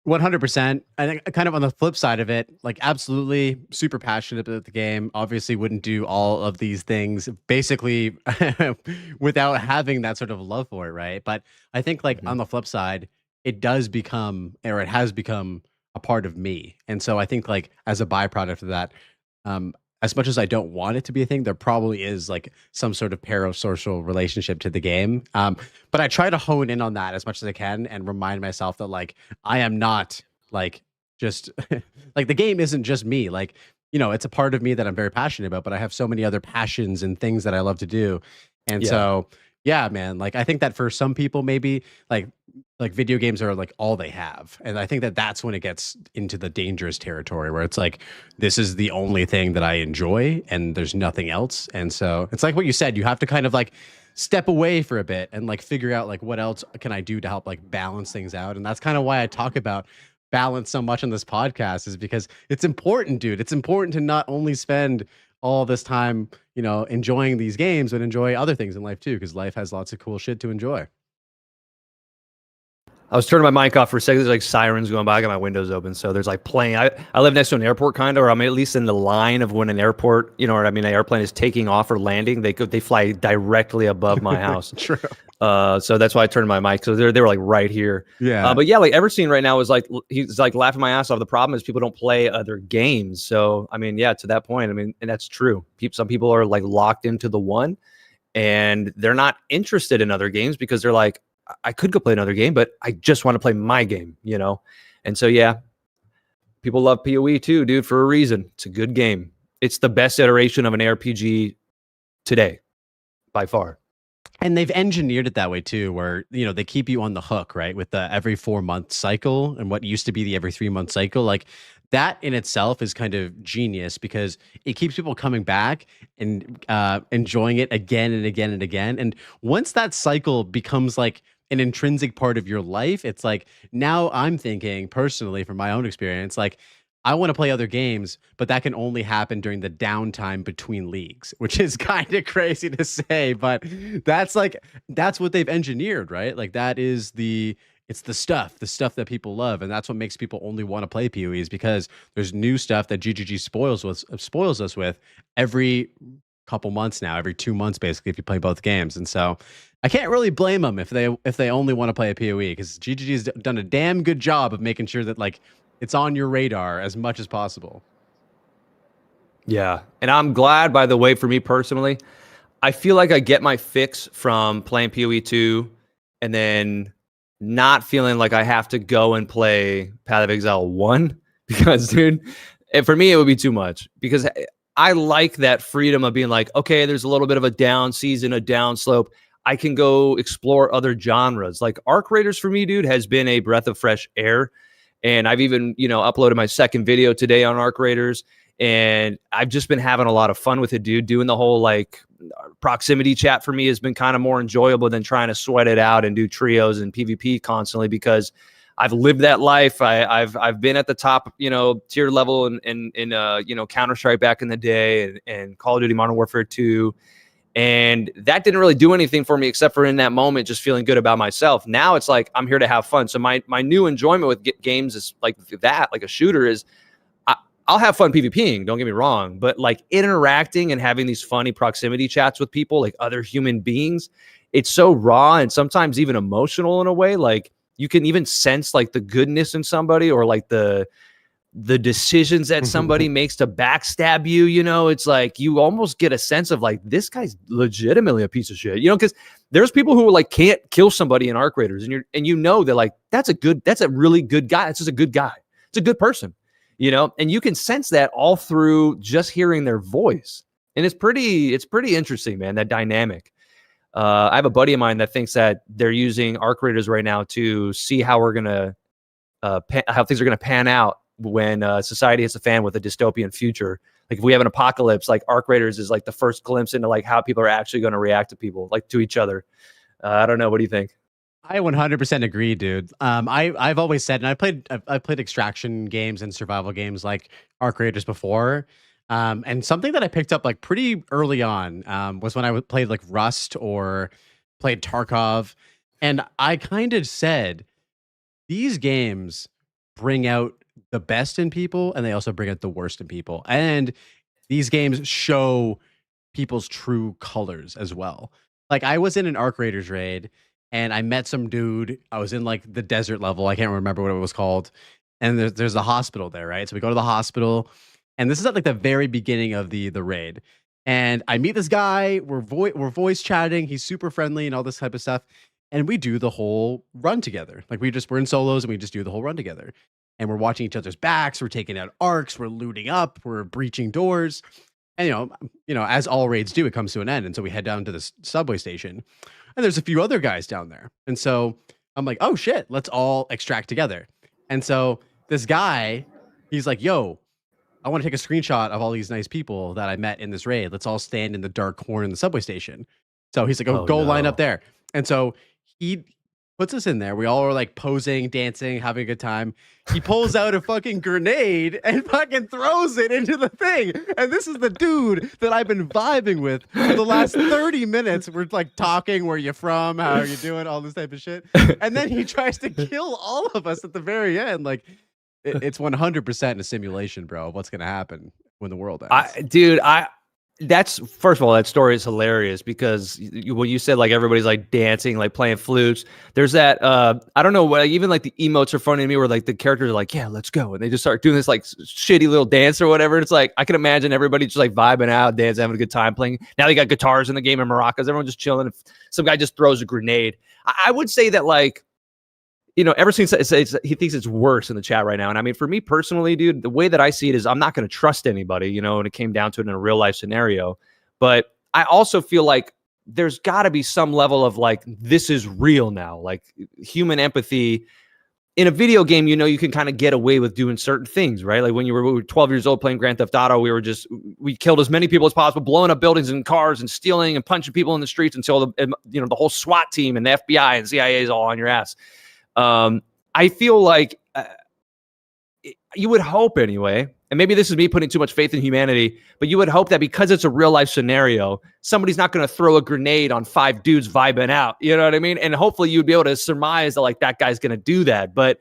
100%. I think kind of on the flip side of it, like absolutely super passionate about the game. Obviously wouldn't do all of these things basically without having that sort of love for it, right? But I think like on the flip side, it has become a part of me. And so I think like as a byproduct of that, as much as I don't want it to be a thing, there probably is like some sort of parasocial relationship to the game. But I try to hone in on that as much as I can and remind myself that like I am not like just like the game isn't just me. Like, it's a part of me that I'm very passionate about, but I have so many other passions and things that I love to do. And so, yeah, man, like I think that for some people, maybe like video games are like all they have. And I think that that's when it gets into the dangerous territory where it's like, this is the only thing that I enjoy and there's nothing else. And so it's like what you said, you have to kind of like step away for a bit and like figure out like what else can I do to help like balance things out. And that's kind of why I talk about balance so much on this podcast, is because it's important, dude. It's important to not only spend all this time, enjoying these games, but enjoy other things in life too, because life has lots of cool shit to enjoy. I was turning my mic off for a second. There's like sirens going by. I got my windows open, so there's like plane. I live next to an airport, kind of, or I'm at least in the line of when an airport, you know what I mean, an airplane is taking off or landing. They fly directly above my house. True. So that's why I turned my mic. So they were like right here. Yeah. But yeah, like Everseen right now is like, he's like laughing my ass off. The problem is people don't play other games. So I mean, yeah, to that point, I mean, and that's true. Some people are like locked into the one, and they're not interested in other games because they're like, I could go play another game, but I just want to play my game, you know? And so, yeah, people love PoE too, dude, for a reason. It's a good game. It's the best iteration of an ARPG today, by far. And they've engineered it that way too, where, you know, they keep you on the hook, right? With the every 4-month cycle and what used to be the every 3-month cycle. Like that in itself is kind of genius because it keeps people coming back and enjoying it again and again and again. And once that cycle becomes like an intrinsic part of your life, it's like now I'm thinking personally from my own experience, like I want to play other games, but that can only happen during the downtime between leagues, which is kind of crazy to say, but that's what they've engineered, right? Like that is it's the stuff that people love. And that's what makes people only want to play PoE is because there's new stuff that GGG spoils us with every couple months now, every 2 months, basically, if you play both games. And so I can't really blame them if they only want to play a PoE because GGG's done a damn good job of making sure that like it's on your radar as much as possible. Yeah. And I'm glad, by the way, for me personally, I feel like I get my fix from playing PoE 2 and then not feeling like I have to go and play Path of Exile 1 because, dude, for me, it would be too much because I like that freedom of being like, okay, there's a little bit of a down season, a down slope. I can go explore other genres. Like Arc Raiders for me, dude, has been a breath of fresh air. And I've even, you know, uploaded my second video today on Arc Raiders. And I've just been having a lot of fun with it, dude. Doing the whole like proximity chat for me has been kind of more enjoyable than trying to sweat it out and do trios and PvP constantly because I've lived that life. I've been at the top, you know, tier level in you know, Counter-Strike back in the day and Call of Duty Modern Warfare 2. And that didn't really do anything for me except for in that moment just feeling good about myself. Now it's like I'm here to have fun. So my new enjoyment with games is like that, like a shooter is I'll have fun PvPing, don't get me wrong, but like interacting and having these funny proximity chats with people, like other human beings, it's so raw and sometimes even emotional in a way. Like you can even sense like the goodness in somebody or like the decisions that somebody makes to backstab you, you know, it's like you almost get a sense of like this guy's legitimately a piece of shit, you know, because there's people who like can't kill somebody in Arc Raiders, and you know that like that's a really good guy. It's just a good guy. It's a good person, you know, and you can sense that all through just hearing their voice, and it's pretty interesting, man. That dynamic. I have a buddy of mine that thinks that they're using Arc Raiders right now to see how we're gonna how things are gonna pan out when society hits a fan with a dystopian future. Like if we have an apocalypse, like Arc Raiders is like the first glimpse into like how people are actually going to react to people, like to each other. I don't know. What do you think? I 100% agree, dude. I've always said, and I played extraction games and survival games like Arc Raiders before. And something that I picked up like pretty early on was when I played like Rust or played Tarkov. And I kind of said, these games bring out the best in people and they also bring out the worst in people. And these games show people's true colors as well. Like I was in an Arc Raiders raid and I met some dude. I was in like the desert level. I can't remember what it was called. And there's a hospital there, right? So we go to the hospital and this is at like the very beginning of the raid. And I meet this guy, we're voice chatting. He's super friendly and all this type of stuff. And we do the whole run together. Like we're in solos and we just do the whole run together. And we're watching each other's backs. We're taking out arcs. We're looting up. We're breaching doors. And, you know, as all raids do, it comes to an end. And so we head down to this subway station. And there's a few other guys down there. And so I'm like, oh, shit, let's all extract together. And so this guy, he's like, yo, I want to take a screenshot of all these nice people that I met in this raid. Let's all stand in the dark corner in the subway station. So he's like, go line up there. And so he puts us in there. We all are like posing, dancing, having a good time. He pulls out a fucking grenade and fucking throws it into the thing. And this is the dude that I've been vibing with for the last 30 minutes. We're like talking, where you from, how are you doing, all this type of shit. And then he tries to kill all of us at the very end. Like, it's 100% a simulation, bro, of what's going to happen when the world ends. That's first of all, that story is hilarious because when you said like everybody's like dancing, like playing flutes, there's that I don't know what, even like the emotes are funny to me where like the characters are like, yeah, let's go, and they just start doing this like shitty little dance or whatever. It's like I can imagine everybody just like vibing out, dancing, having a good time playing. Now they got guitars in the game and maracas, everyone just chilling. If some guy just throws a grenade, I would say that like, you know, ever since he thinks it's worse in the chat right now. And I mean, for me personally, dude, the way that I see it is I'm not going to trust anybody, you know, and it came down to it in a real life scenario. But I also feel like there's got to be some level of like, this is real now, like human empathy. In a video game, you know, you can kind of get away with doing certain things, right? Like when we were 12 years old playing Grand Theft Auto, we killed as many people as possible, blowing up buildings and cars and stealing and punching people in the streets until the whole SWAT team and the FBI and CIA is all on your ass. I feel like you would hope anyway, and maybe this is me putting too much faith in humanity, but you would hope that because it's a real life scenario, somebody's not going to throw a grenade on 5 dudes vibing out. You know what I mean? And hopefully you'd be able to surmise that like that guy's going to do that. But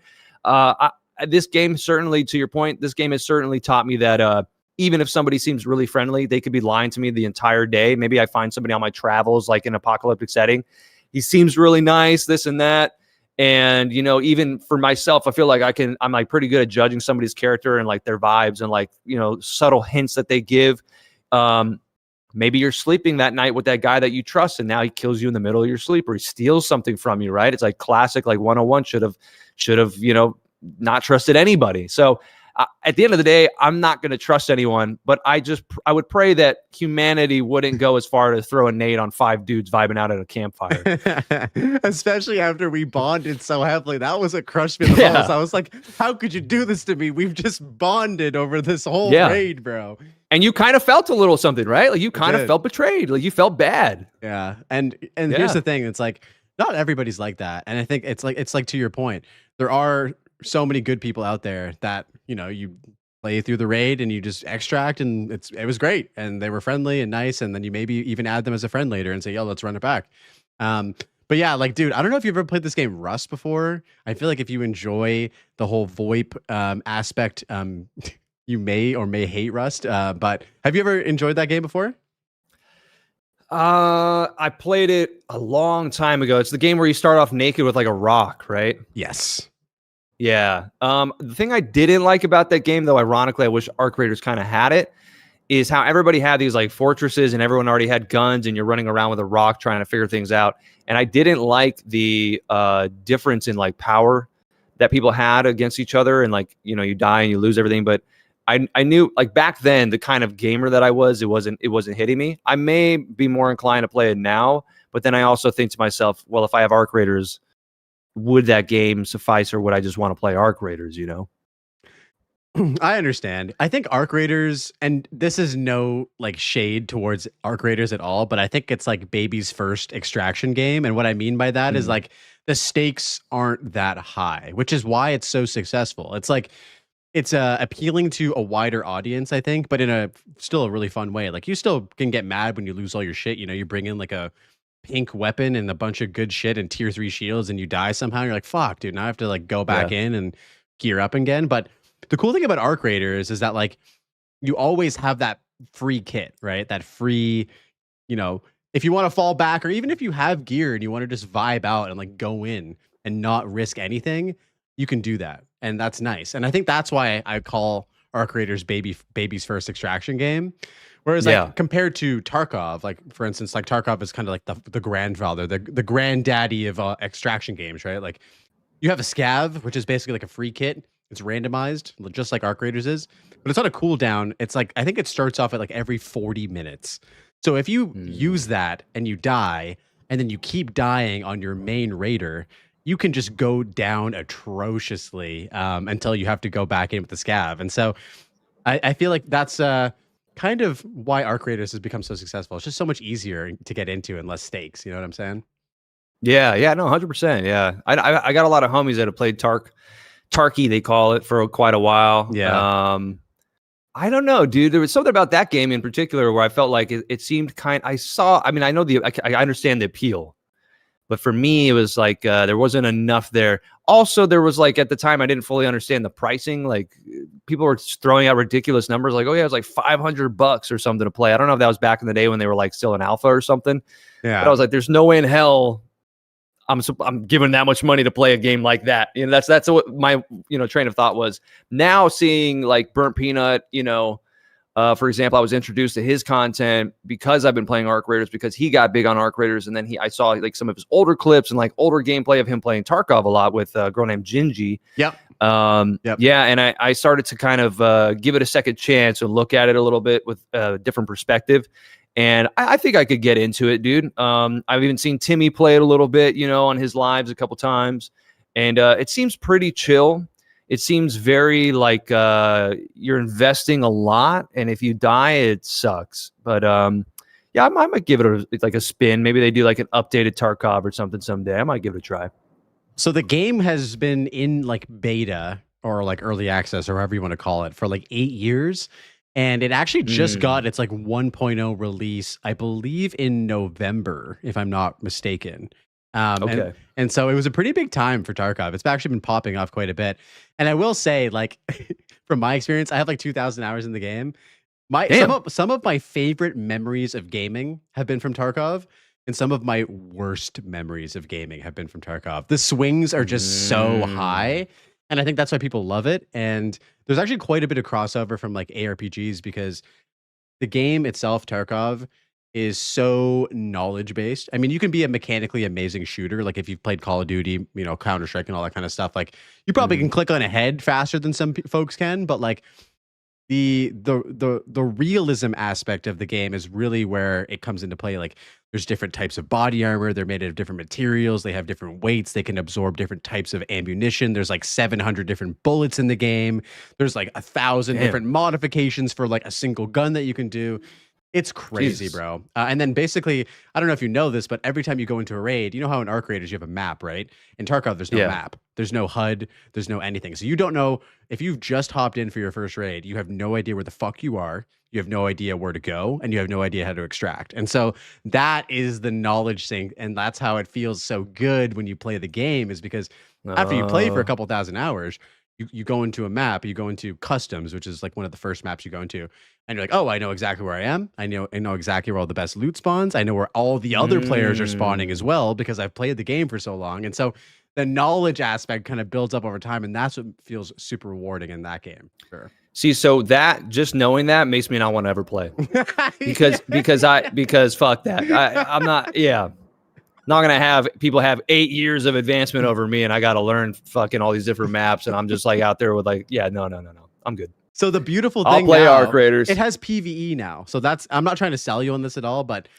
this game, certainly to your point, this game has certainly taught me that even if somebody seems really friendly, they could be lying to me the entire day. Maybe I find somebody on my travels, like in an apocalyptic setting. He seems really nice, this and that. And, you know, even for myself, I feel like I'm like pretty good at judging somebody's character and like their vibes and like, you know, subtle hints that they give. Maybe you're sleeping that night with that guy that you trust, and now he kills you in the middle of your sleep, or he steals something from you, right? It's like classic, like 101 should have, you know, not trusted anybody. So at the end of the day, I'm not going to trust anyone, but I would pray that humanity wouldn't go as far to throw a nade on 5 dudes vibing out at a campfire. Especially after we bonded so heavily. That was what crushed me the most. I was like, how could you do this to me? We've just bonded over this whole raid, bro. And you kind of felt a little something, right? Like you kind of felt betrayed. Like you felt bad. Yeah. And here's the thing. It's like, not everybody's like that. And I think it's like to your point, there are so many good people out there that, you know, you play through the raid and you just extract, and it was great, and they were friendly and nice, and then you maybe even add them as a friend later and say, yo, let's run it back. But yeah, like, dude, I don't know if you've ever played this game Rust before. I feel like if you enjoy the whole VoIP aspect, you may or may hate Rust. But have you ever enjoyed that game before? I played it a long time ago. It's the game where you start off naked with like a rock, right? Yes. Yeah. The thing I didn't like about that game, though, ironically, I wish Arc Raiders kind of had it, is how everybody had these like fortresses and everyone already had guns and you're running around with a rock trying to figure things out. And I didn't like the difference in like power that people had against each other, and like, you know, you die and you lose everything. But I knew like back then the kind of gamer that I was, it wasn't hitting me. I may be more inclined to play it now, but then I also think to myself, well, if I have Arc Raiders, would that game suffice, or would I just want to play Arc Raiders, you know? I understand. I think Arc Raiders, and this is no like shade towards Arc Raiders at all, but I think it's like baby's first extraction game. And what I mean by that is like the stakes aren't that high, which is why it's so successful. It's like, it's appealing to a wider audience, I think, but in still a really fun way. Like, you still can get mad when you lose all your shit. You know, you bring in like a pink weapon and a bunch of good shit and tier 3 shields and you die somehow. You're like, fuck, dude, now I have to like go back in and gear up again. But the cool thing about Arc Raiders is that like you always have that free kit, right? That free, you know, if you want to fall back, or even if you have gear and you want to just vibe out and like go in and not risk anything, you can do that. And that's nice. And I think that's why I call Arc Raiders baby's first extraction game. Whereas like compared to Tarkov, like for instance, like Tarkov is kind of like the grandfather, the granddaddy of extraction games, right? Like you have a scav, which is basically like a free kit. It's randomized, just like Arc Raiders is, but it's on a cooldown. It's like, I think it starts off at like every 40 minutes. So if you use that and you die, and then you keep dying on your main raider, you can just go down atrociously until you have to go back in with the scav. And so I feel like that's kind of why Arc Raiders has become so successful. It's just so much easier to get into and less stakes. You know what I'm saying? Yeah, no, 100%. Yeah, I got a lot of homies that have played Tarky, they call it, for quite a while. Yeah. I don't know, dude. There was something about that game in particular where I felt like it seemed I mean, I know I understand the appeal, but for me, it was like there wasn't enough there. Also, there was like at the time I didn't fully understand the pricing. Like people were throwing out ridiculous numbers, like, oh yeah, it was like $500 or something to play. I don't know if that was back in the day when they were like still in alpha or something. Yeah. But I was like, there's no way in hell I'm giving that much money to play a game like that. You know, that's what my train of thought was. Now seeing like Burnt Peanut, for example, I was introduced to his content because I've been playing Arc Raiders, because he got big on Arc Raiders, and then I saw like some of his older clips and like older gameplay of him playing Tarkov a lot with a girl named Gingy. Yep. Yeah, and I started to kind of give it a second chance and look at it a little bit with a different perspective. And I think I could get into it, dude. I've even seen Timmy play it a little bit, on his lives a couple times. And it seems pretty chill. It seems very like you're investing a lot. And if you die, it sucks. But yeah, I might give it like a spin. Maybe they do like an updated Tarkov or something someday. I might give it a try. So the game has been in like beta or like early access or however you want to call it for like 8 years. And it actually just got its like 1.0 release, I believe, in November, if I'm not mistaken. Okay. And so it was a pretty big time for Tarkov. It's actually been popping off quite a bit. And I will say, like, from my experience, I have like 2,000 hours in the game. Some of my favorite memories of gaming have been from Tarkov, and some of my worst memories of gaming have been from Tarkov. The swings are just so high. And I think that's why people love it. And there's actually quite a bit of crossover from like ARPGs, because the game itself, Tarkov, is so knowledge based. I mean, you can be a mechanically amazing shooter. Like if you've played Call of Duty, Counter-Strike and all that kind of stuff, like you probably can click on a head faster than some folks can. But like the realism aspect of the game is really where it comes into play. Like there's different types of body armor. They're made of different materials. They have different weights. They can absorb different types of ammunition. There's like 700 different bullets in the game. There's like 1,000 different modifications for like a single gun that you can do. It's crazy, bro. And then basically, I don't know if you know this, but every time you go into a raid, you know how in Arc Raiders you have a map, right? In Tarkov, there's no map. There's no HUD. There's no anything. So you don't know, if you've just hopped in for your first raid, you have no idea where the fuck you are. You have no idea where to go, and you have no idea how to extract. And so that is the knowledge sink, and that's how it feels so good when you play the game, is because after you play for a couple thousand hours, you go into a map, you go into customs, which is like one of the first maps you go into, and you're like, oh, I know exactly where I am. I know exactly where all the best loot spawns. I know where all the other players are spawning as well, because I've played the game for so long. And so the knowledge aspect kind of builds up over time, and that's what feels super rewarding in that game. Sure. See, so that just knowing that makes me not want to ever play because fuck that. I'm not. Yeah. Not gonna have people have 8 years of advancement over me, and I got to learn fucking all these different maps, and I'm just like out there with like, yeah, no, I'm good. So the beautiful thing, I'll play Arc Raiders. It has PvE now, so I'm not trying to sell you on this at all, but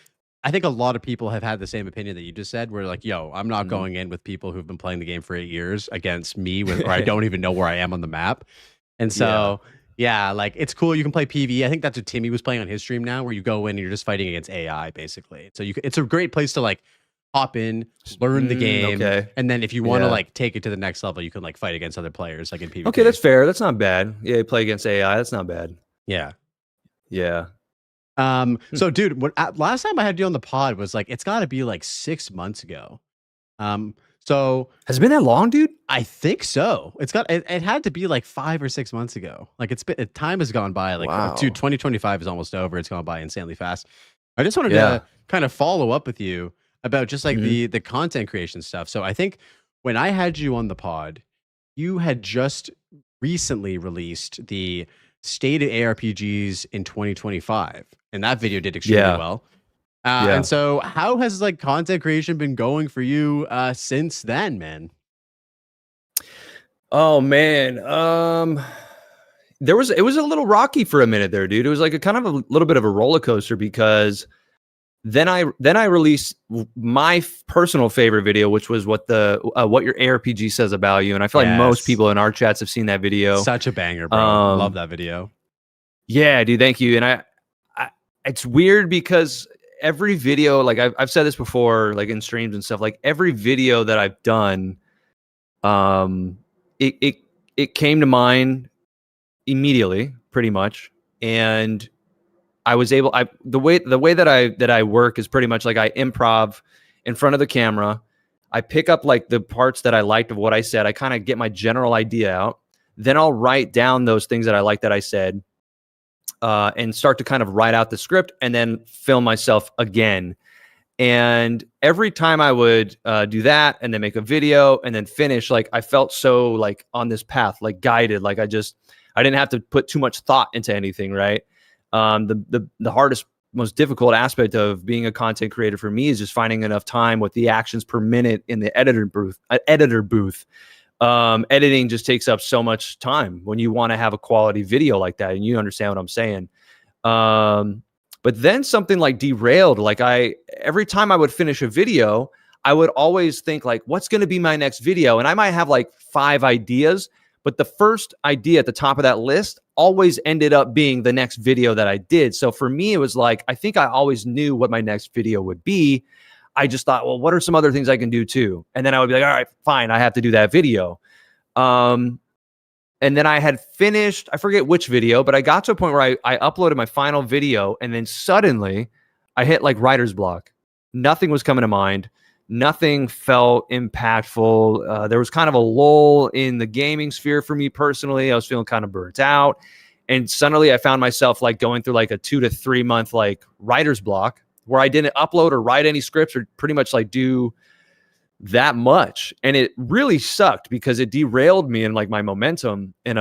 I think a lot of people have had the same opinion that you just said. Where like, yo, I'm not going in with people who've been playing the game for 8 years against me, or I don't even know where I am on the map, and so. Yeah, like it's cool. You can play PvE. I think that's what Timmy was playing on his stream now, where you go in and you're just fighting against AI basically. So it's a great place to like hop in, learn the game, and then if you want to like take it to the next level, you can like fight against other players like in PvP. Okay, that's fair. That's not bad. Yeah, you play against AI. That's not bad. Yeah. So dude, last time I had you on the pod was like, it's got to be like 6 months ago. So has it been that long, dude? I think so. It had to be like 5 or 6 months ago. Like time has gone by. Like dude, 2025 is almost over. It's gone by insanely fast. I just wanted to kind of follow up with you about just like the content creation stuff. So I think when I had you on the pod, you had just recently released the State of ARPGs in 2025, and that video did extremely well. And so how has like content creation been going for you since then, man? Oh man. It was a little rocky for a minute there, dude. It was like a kind of a little bit of a roller coaster, because then I released my personal favorite video, which was what your ARPG says about you. And I feel like most people in our chats have seen that video. Such a banger, bro. Love that video. Yeah, dude. Thank you. And I it's weird because every video, like I've said this before, like in streams and stuff, like every video that I've done, it came to mind immediately, pretty much. And I was able, the way that I work is pretty much like I improv in front of the camera. I pick up like the parts that I liked of what I said. I kind of get my general idea out. Then I'll write down those things that I like that I said, and start to kind of write out the script and then film myself again. And every time I would do that and then make a video and then finish, like I felt so like on this path, like guided, like I didn't have to put too much thought into anything, right? The hardest, most difficult aspect of being a content creator for me is just finding enough time with the actions per minute in the editor booth. Editing just takes up so much time when you want to have a quality video like that, and you understand what I'm saying. But then something like derailed, like every time I would finish a video, I would always think like, what's going to be my next video? And I might have like 5 ideas, but the first idea at the top of that list always ended up being the next video that I did. So for me, it was like, I think I always knew what my next video would be. I just thought, well, what are some other things I can do too? And then I would be like, all right, fine, I have to do that video. And then I had finished, I forget which video, but I got to a point where I uploaded my final video, and then suddenly I hit like writer's block. Nothing was coming to mind. Nothing felt impactful. There was kind of a lull in the gaming sphere for me personally. I was feeling kind of burnt out. And suddenly I found myself like going through like a 2 to 3 month like writer's block where I didn't upload or write any scripts or pretty much like do that much. And it really sucked because it derailed me and like my momentum. And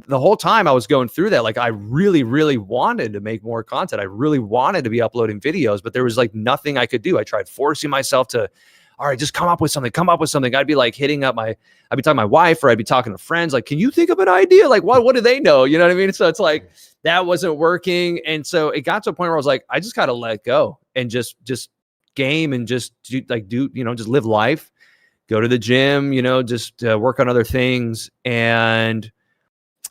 the whole time I was going through that, like I really, really wanted to make more content. I really wanted to be uploading videos, but there was like nothing I could do. I tried forcing myself to, all right, just come up with something. I'd be like hitting up I'd be talking to my wife, or I'd be talking to friends. Like, can you think of an idea? Like, what do they know? You know what I mean? So it's like, that wasn't working. And so it got to a point where I was like, I just got to let go and just game and just just live life, go to the gym, just work on other things. And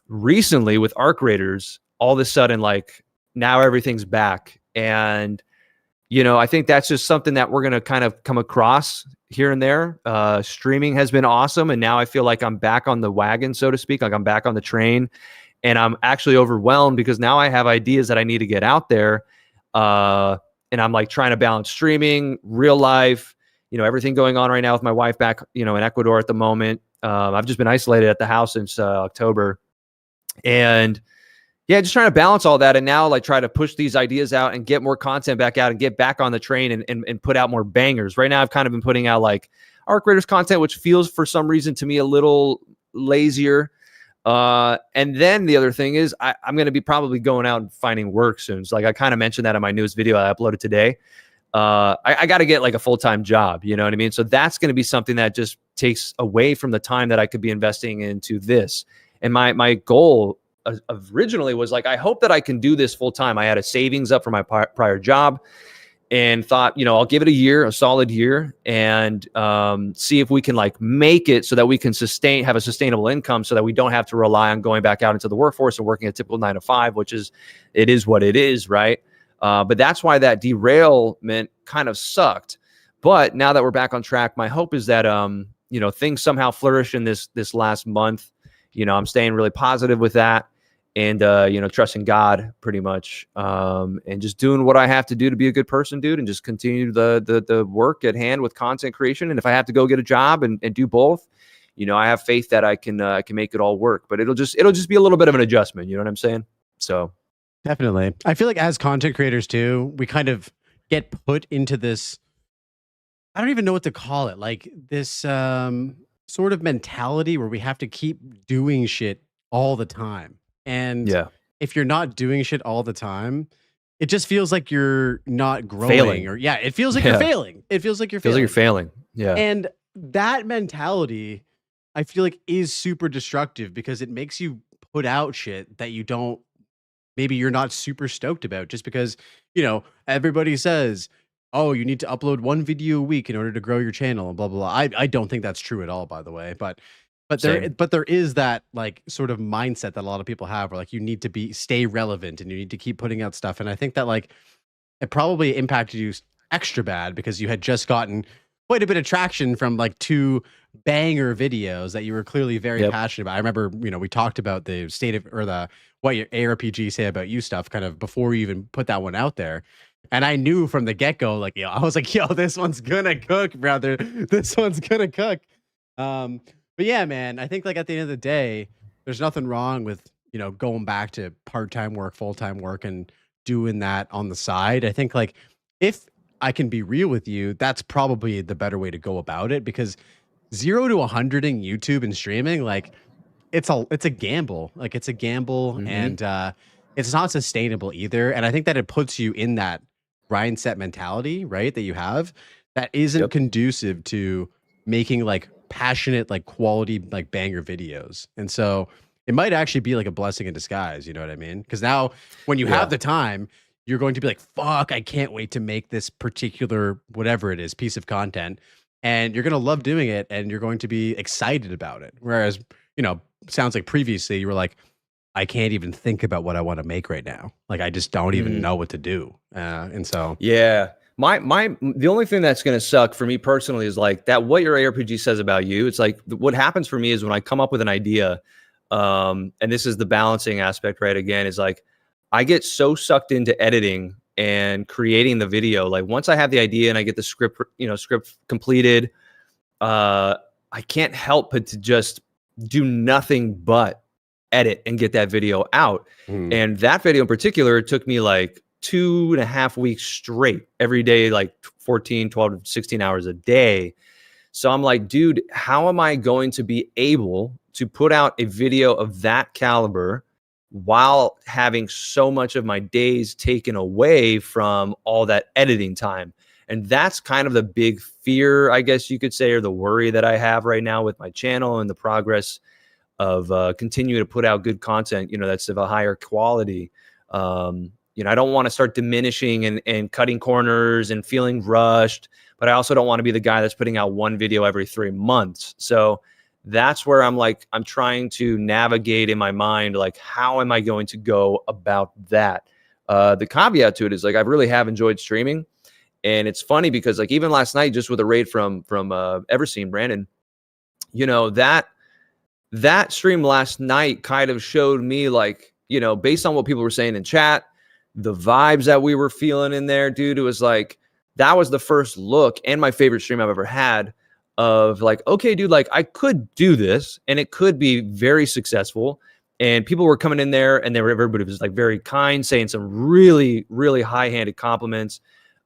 recently with Arc Raiders, all of a sudden, like now everything's back. And, I think that's just something that we're going to kind of come across here and there. Streaming has been awesome. And now I feel like I'm back on the wagon, so to speak, like I'm back on the train, and I'm actually overwhelmed because now I have ideas that I need to get out there. And I'm like trying to balance streaming, real life, everything going on right now with my wife back, in Ecuador at the moment. I've just been isolated at the house since October. And yeah, just trying to balance all that, and now like try to push these ideas out and get more content back out and get back on the train and put out more bangers. Right now, I've kind of been putting out like Arc Raiders content, which feels for some reason to me a little lazier. And then the other thing is I'm going to be probably going out and finding work soon. So like I kind of mentioned that in my newest video I uploaded today. I got to get like a full-time job, you know what I mean? So that's going to be something that just takes away from the time that I could be investing into this. And my goal originally was like, I hope that I can do this full time. I had a savings up for my prior job and thought, I'll give it a solid year, and see if we can like make it so that we can have a sustainable income so that we don't have to rely on going back out into the workforce and working a typical 9 to 5, which is what it is. Right. But that's why that derailment kind of sucked. But now that we're back on track, my hope is that, things somehow flourish in this last month. I'm staying really positive with that, and, trusting God pretty much, and just doing what I have to do to be a good person, dude, and just continue the work at hand with content creation. And if I have to go get a job and do both, I have faith that I can make it all work, but it'll just be a little bit of an adjustment. You know what I'm saying? So definitely. I feel like as content creators too, we kind of get put into this, I don't even know what to call it, like this sort of mentality where we have to keep doing shit all the time. And yeah, if you're not doing shit all the time, it just feels like you're not growing. Failing. Or it feels like you're failing. It feels like you're failing. Yeah. And that mentality, I feel like, is super destructive because it makes you put out shit that maybe you're not super stoked about, just because, everybody says, oh, you need to upload 1 video a week in order to grow your channel and blah, blah, blah. I don't think that's true at all, by the way. But there is that like sort of mindset that a lot of people have where like you need to stay relevant and you need to keep putting out stuff. And I think that like it probably impacted you extra bad because you had just gotten quite a bit of traction from like 2 banger videos that you were clearly very passionate about. I remember, we talked about the state of, or the, what your ARPG say about you stuff kind of before you even put that one out there. And I knew from the get-go, like, I was like, yo, this one's gonna cook, brother. This one's gonna cook. But yeah, man, I think like at the end of the day, there's nothing wrong with, going back to part-time work, full-time work, and doing that on the side. I think like if I can be real with you, that's probably the better way to go about it, because 0 to 100 in YouTube and streaming, like it's a gamble. Like it's a gamble, and it's not sustainable either. And I think that it puts you in that mindset mentality, right, that you have, that isn't conducive to making like passionate, like quality, like banger videos. And so it might actually be like a blessing in disguise, you know what I mean? Because now when you have the time, you're going to be like, fuck, I can't wait to make this particular, whatever it is, piece of content. And you're going to love doing it, and you're going to be excited about it. Whereas, sounds like previously you were like, I can't even think about what I want to make right now. Like, I just don't even know what to do. And so, yeah, the only thing that's going to suck for me personally is like that, what your ARPG says about you. It's like what happens for me is when I come up with an idea, and this is the balancing aspect, right? Again, is like, I get so sucked into editing and creating the video. Like once I have the idea and I get the script completed, I can't help but to just do nothing but edit and get that video out. And that video in particular, it took me like 2.5 weeks straight, every day, like 14, 12, 16 hours a day. So I'm like, dude, how am I going to be able to put out a video of that caliber while having so much of my days taken away from all that editing time? And that's kind of the big fear, I guess you could say, or the worry that I have right now with my channel and the progress of continuing to put out good content, that's of a higher quality. I don't want to start diminishing and cutting corners and feeling rushed, but I also don't want to be the guy that's putting out one video every 3 months. So that's where I'm trying to navigate in my mind, like, how am I going to go about that? The caveat to it is like, I really have enjoyed streaming. And it's funny because like even last night, just with a raid from Everseen, Brandon, that stream last night kind of showed me like, based on what people were saying in chat, the vibes that we were feeling in there, dude, it was like, that was the first look and my favorite stream I've ever had of like, okay, dude, like I could do this and it could be very successful. And people were coming in there and everybody was like very kind, saying some really, really high-handed compliments.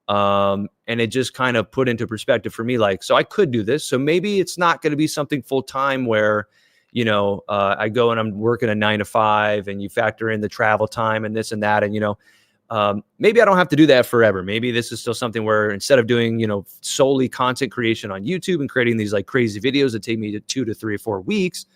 And it just kind of put into perspective for me, like, so I could do this. So maybe it's not going to be something full-time where, I go and I'm working a 9 to 5 and you factor in the travel time and this and that. And, maybe I don't have to do that forever. Maybe this is still something where instead of doing, solely content creation on YouTube and creating these like crazy videos that take me to 2 to 3 or 4 weeks,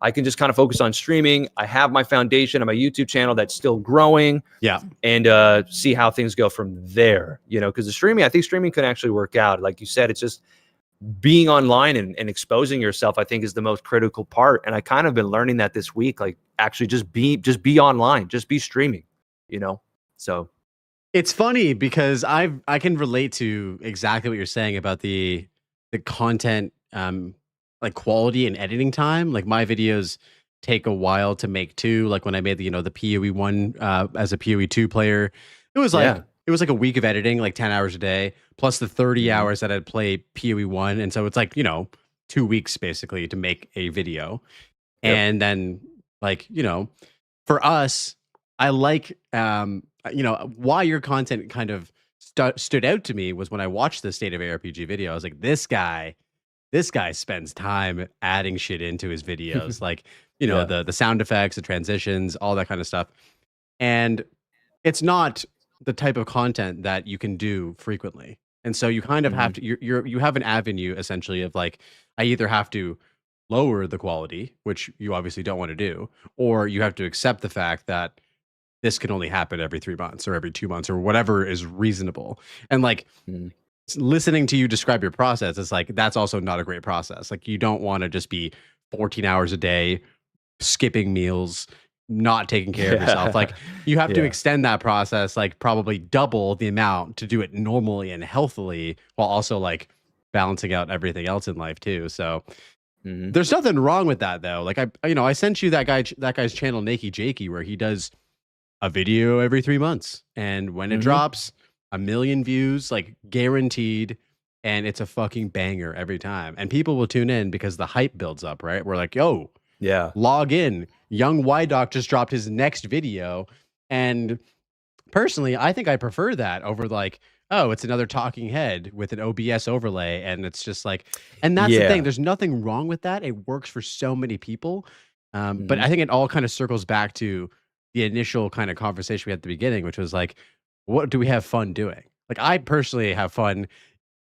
I can just kind of focus on streaming. I have my foundation on my YouTube channel that's still growing. Yeah. And see how things go from there, because I think streaming can actually work out. Like you said, it's just being online and exposing yourself, I think, is the most critical part. And I kind of been learning that this week, like actually just be online, just be streaming, So it's funny because I can relate to exactly what you're saying about the content, like quality and editing time. Like my videos take a while to make too. Like when I made the PoE 1 as a PoE 2 player, it was like a week of editing, like 10 hours a day, plus the 30 hours that I'd play PoE 1. And so it's like, 2 weeks basically to make a video. And then like, for us, I like, why your content kind of stood out to me was when I watched the State of ARPG video. I was like, this guy spends time adding shit into his videos, like, the sound effects, the transitions, all that kind of stuff. And it's not the type of content that you can do frequently. And so you kind of have to, you have an avenue essentially of like, I either have to lower the quality, which you obviously don't want to do, or you have to accept the fact that this can only happen every 3 months or every 2 months or whatever is reasonable. And like listening to you describe your process, it's like, that's also not a great process. Like you don't want to just be 14 hours a day, skipping meals, not taking care of yourself. Like you have to extend that process, like probably double the amount to do it normally and healthily, while also like balancing out everything else in life too. So there's nothing wrong with that though. Like I sent you that guy's channel, Nakey Jakey, where he does a video every 3 months, and when it drops, 1 million views, like guaranteed, and it's a fucking banger every time. And people will tune in because the hype builds up, right? We're like, yo, log in. Young Y-Doc just dropped his next video. And personally, I think I prefer that over like, oh, it's another talking head with an OBS overlay. And it's just like, and that's the thing. There's nothing wrong with that. It works for so many people. But I think it all kind of circles back to the initial kind of conversation we had at the beginning, which was like, what do we have fun doing? Like, I personally have fun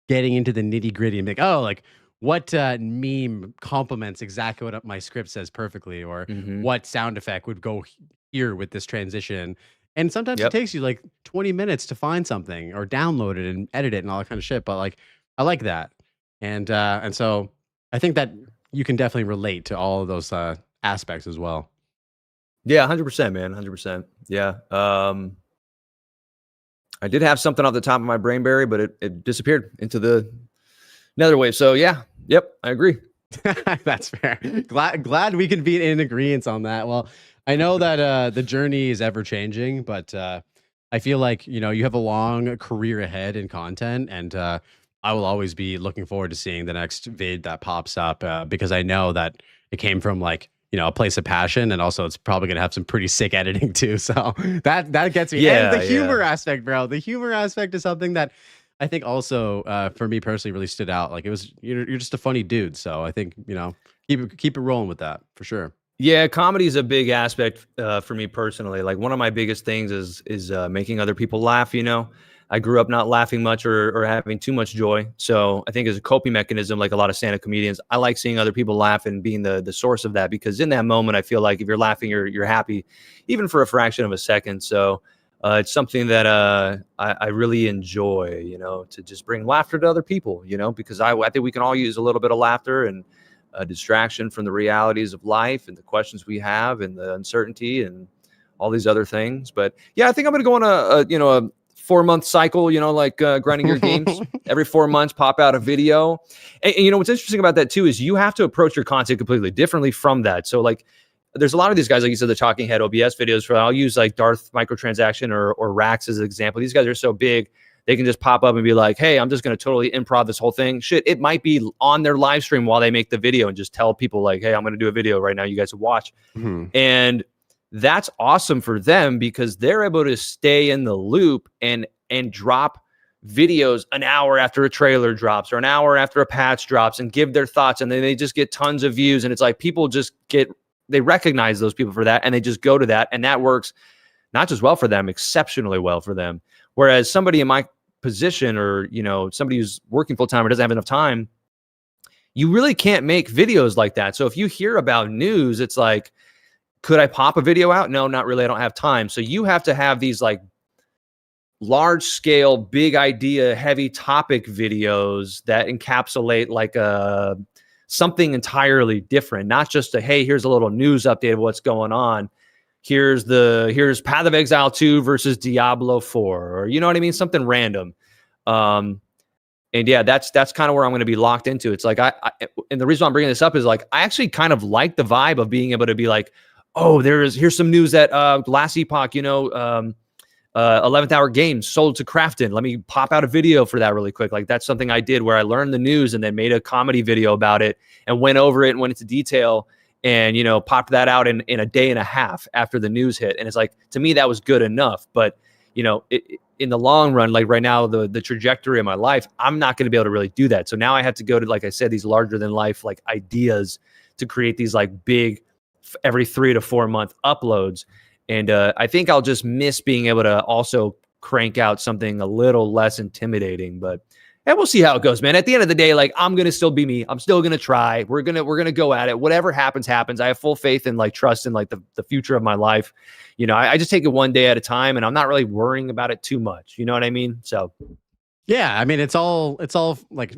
getting into the nitty gritty and like, oh, like what meme complements exactly what my script says perfectly, or what sound effect would go here with this transition. And sometimes it takes you like 20 minutes to find something or download it and edit it and all that kind of shit. But like, I like that. And so I think that you can definitely relate to all of those aspects as well. Yeah, 100%, man. 100%. Yeah. I did have something off the top of my brain, Barry, but it disappeared into the nether wave. So yeah, I agree. That's fair. Glad we can be in agreement on that. Well, I know that the journey is ever changing, but I feel like, you have a long career ahead in content, and I will always be looking forward to seeing the next vid that pops up because I know that it came from like, a place of passion, and also it's probably going to have some pretty sick editing too. So that gets me. Yeah, and the humor aspect, bro. The humor aspect is something that I think also for me personally really stood out. Like you're just a funny dude. So I think, keep it rolling with that for sure. Yeah, comedy is a big aspect for me personally. Like one of my biggest things is making other people laugh. I grew up not laughing much or having too much joy. So I think as a coping mechanism, like a lot of stand-up comedians, I like seeing other people laugh and being the source of that, because in that moment, I feel like if you're laughing, you're happy, even for a fraction of a second. So it's something that I really enjoy, to just bring laughter to other people, because I think we can all use a little bit of laughter and a distraction from the realities of life and the questions we have and the uncertainty and all these other things. But yeah, I think I'm going to go on a 4-month cycle, like grinding your games. Every 4 months, pop out a video. And what's interesting about that too is you have to approach your content completely differently from that. So like, there's a lot of these guys, like you said, the talking head OBS videos. I'll use like Darth Microtransaction or Rax as an example. These guys are so big, they can just pop up and be like, hey, I'm just going to totally improv this whole thing. Shit, it might be on their live stream while they make the video and just tell people like, hey, I'm going to do a video right now. You guys will watch. And that's awesome for them because they're able to stay in the loop and drop videos an hour after a trailer drops or an hour after a patch drops and give their thoughts. And then they just get tons of views. And it's like people just they recognize those people for that. And they just go to that. And that works not just well for them, exceptionally well for them. Whereas somebody in my position or, somebody who's working full time or doesn't have enough time, you really can't make videos like that. So if you hear about news, it's like, could I pop a video out? No, not really. I don't have time. So you have to have these like large scale, big idea, heavy topic videos that encapsulate like something entirely different, not just hey, here's a little news update of what's going on. Here's Path of Exile 2 versus Diablo 4, or you know what I mean? Something random. And yeah, that's kind of where I'm going to be locked into. It's like, and the reason I'm bringing this up is like, I actually kind of like the vibe of being able to be like, oh, here's some news that last epoch, 11th Hour Games sold to Crafton. Let me pop out a video for that really quick. Like that's something I did where I learned the news and then made a comedy video about it and went over it and went into detail and, popped that out in a day and a half after the news hit. And it's like, to me, that was good enough. But, in the long run, like right now, the trajectory of my life, I'm not going to be able to really do that. So now I have to go to, like I said, these larger than life, like ideas to create these like big every 3 to 4 month uploads. And I think I'll just miss being able to also crank out something a little less intimidating, but we'll see how it goes, man. At the end of the day, like I'm going to still be me. I'm still going to try. We're going to go at it. Whatever happens, happens. I have full faith and like trust in like the future of my life. I just take it one day at a time and I'm not really worrying about it too much. You know what I mean? So yeah, I mean, it's all like,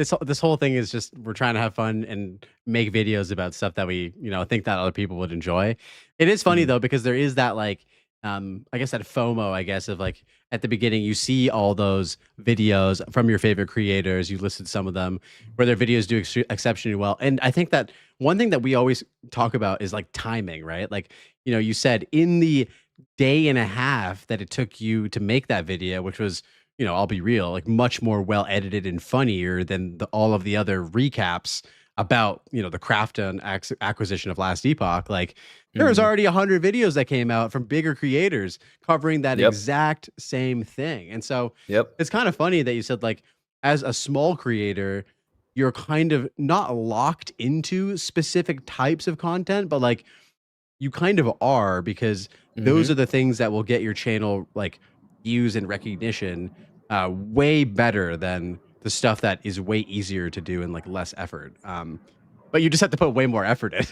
this whole thing is just we're trying to have fun and make videos about stuff that we think that other people would enjoy. It is funny though because there is that like I guess that FOMO, I guess, of like at the beginning you see all those videos from your favorite creators, you listed some of them where their videos do exceptionally well. And I think that one thing that we always talk about is like timing, right? Like, you said in the day and a half that it took you to make that video, which was, I'll be real, like much more well edited and funnier than all of the other recaps about, the craft and acquisition of Last Epoch. Like there was already 100 videos that came out from bigger creators covering that exact same thing. And so it's kind of funny that you said like, as a small creator, you're kind of not locked into specific types of content, but like you kind of are, because those are the things that will get your channel like views and recognition way better than the stuff that is way easier to do and like less effort. But you just have to put way more effort in,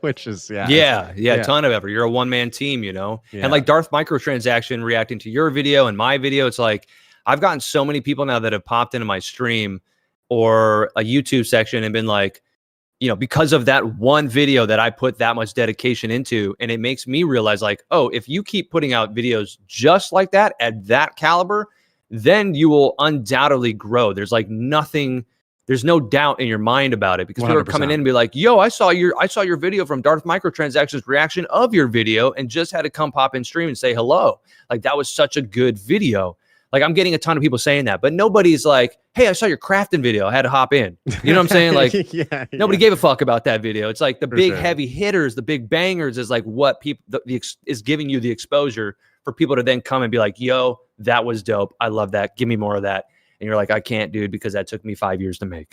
which is a ton of effort. You're a one-man team, and like Darth Microtransaction reacting to your video and my video. It's like, I've gotten so many people now that have popped into my stream or a YouTube section and been like, because of that one video that I put that much dedication into. And it makes me realize like, oh, if you keep putting out videos just like that at that caliber, then you will undoubtedly grow. There's like nothing, there's no doubt in your mind about it, because 100%. People are coming in and be like, yo, I saw your video from Darth Microtransaction's reaction of your video and just had to come pop in stream and say hello. Like that was such a good video. Like I'm getting a ton of people saying that, but nobody's like, hey, I saw your crafting video, I had to hop in. You know what I'm saying? Like nobody gave a fuck about that video. It's like the big heavy hitters, the big bangers is like what people is giving you the exposure for people to then come and be like, yo, that was dope. I love that. Give me more of that. And you're like, I can't, dude, because that took me 5 years to make.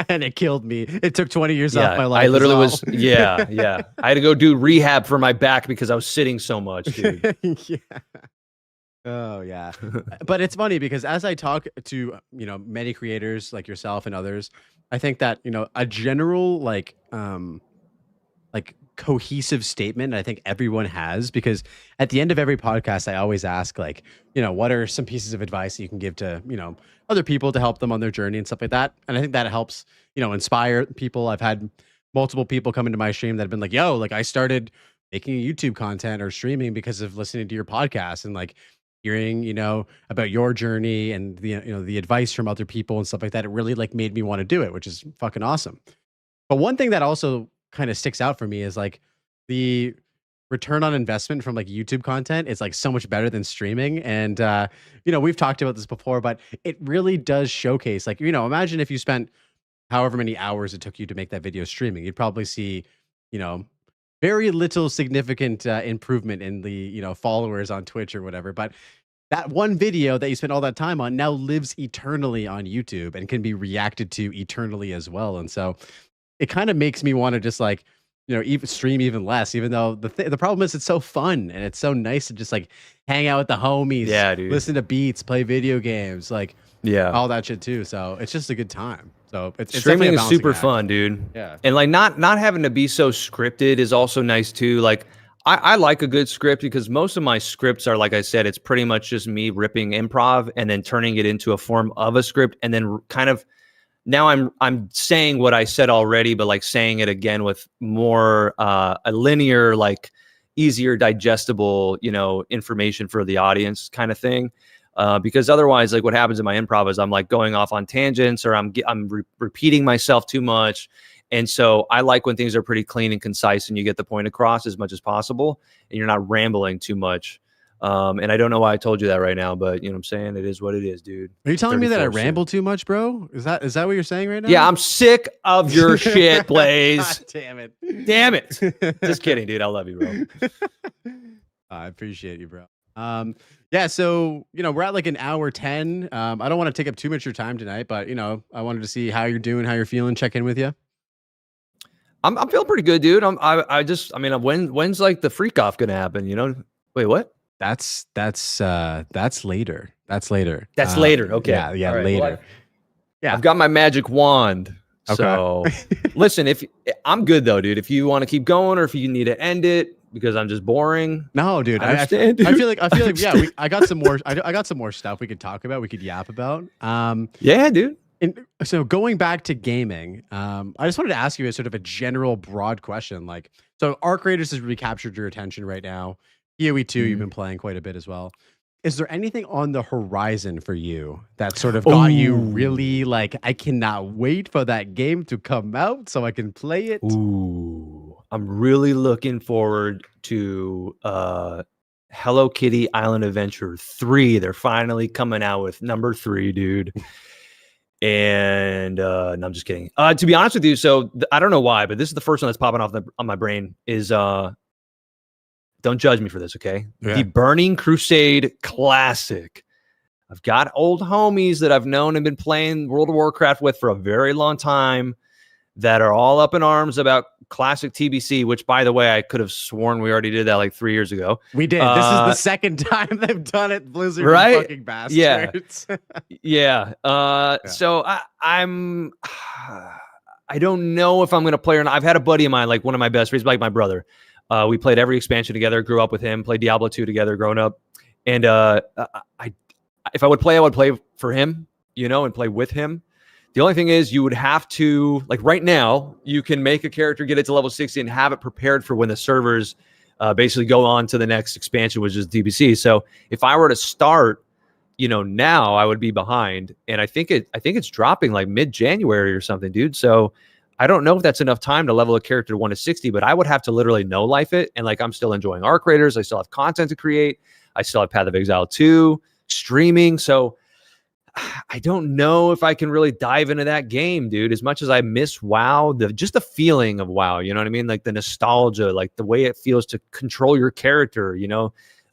And it killed me. It took 20 years off my life. I literally was, I had to go do rehab for my back because I was sitting so much, dude. Oh yeah. But it's funny because as I talk to, many creators like yourself and others, I think that, a general like cohesive statement I think everyone has, because at the end of every podcast, I always ask like, what are some pieces of advice that you can give to, other people to help them on their journey and stuff like that. And I think that helps, inspire people. I've had multiple people come into my stream that have been like, yo, like I started making YouTube content or streaming because of listening to your podcast and like hearing, about your journey and the advice from other people and stuff like that. It really like made me want to do it, which is fucking awesome. But one thing that also kind of sticks out for me is like the return on investment from like YouTube content is like so much better than streaming. And, we've talked about this before, but it really does showcase like, imagine if you spent however many hours it took you to make that video streaming, you'd probably see, very little significant improvement in the, followers on Twitch or whatever. But that one video that you spent all that time on now lives eternally on YouTube and can be reacted to eternally as well. And so it kind of makes me want to just like, even stream even less, even though the problem is it's so fun and it's so nice to just like hang out with the homies, dude. Listen to beats, play video games, like all that shit too. So it's just a good time. So it's streaming is super fun, dude. Yeah. And like not having to be so scripted is also nice too. Like I like a good script because most of my scripts are, like I said, it's pretty much just me ripping improv and then turning it into a form of a script. And then kind of now I'm saying what I said already, but like saying it again with more a linear, like easier digestible, information for the audience kind of thing. Because otherwise, like what happens in my improv is I'm like going off on tangents or I'm repeating myself too much. And so I like when things are pretty clean and concise and you get the point across as much as possible and you're not rambling too much. And I don't know why I told you that right now, but you know what I'm saying? It is what it is, dude. Are you telling me that I ramble too much, bro? Is that what you're saying right now? Yeah, I'm sick of your shit, Blaze. Damn it. Damn it. Just kidding, dude. I love you, bro. I appreciate you, bro. Yeah, so we're at like an hour 10. I don't want to take up too much of your time tonight, but I wanted to see how you're doing, how you're feeling, check in with you. I'm feeling pretty good, dude. When's like the freak off gonna happen? Wait, what? That's later. That's later. That's later. Okay. Yeah, right, later. I've got my magic wand. Okay. So listen, if I'm good though, dude. If you want to keep going or if you need to end it because I'm just boring. No, dude. I feel like yeah, I got some more stuff we could talk about, we could yap about. Yeah, dude. So going back to gaming, I just wanted to ask you a sort of a general broad question. Like, so Arc Raiders has recaptured your attention right now. PoE 2, you've been playing quite a bit as well. Is there anything on the horizon for you that sort of got you really like, I cannot wait for that game to come out so I can play it? Ooh, I'm really looking forward to Hello Kitty Island Adventure 3. They're finally coming out with number 3, dude. And no, I'm just kidding. To be honest with you, so I don't know why, but this is the first one that's popping off on my brain is don't judge me for this, okay? Yeah. The Burning Crusade Classic. I've got old homies that I've known and been playing World of Warcraft with for a very long time that are all up in arms about classic TBC, which, by the way, I could have sworn we already did that like 3 years ago. We did. This is the second time they've done it. Blizzard, right? Fucking bastards. Yeah. So I'm. I don't know if I'm going to play or not. I've had a buddy of mine, like one of my best friends, like my brother. We played every expansion together. Grew up with him. Played Diablo 2 together growing up. And if I would play, I would play for him, and play with him. The only thing is you would have to, like right now, you can make a character, get it to level 60 and have it prepared for when the servers basically go on to the next expansion, which is DBC. So if I were to start, now I would be behind. And I think it's dropping like mid-January or something, dude. So I don't know if that's enough time to level a character to 1 to 60, but I would have to literally know life it. And like, I'm still enjoying Arc Raiders. I still have content to create. I still have Path of Exile 2 streaming. So I don't know if I can really dive into that game, dude. As much as I miss WoW, just the feeling of WoW, you know what I mean? Like the nostalgia, like the way it feels to control your character,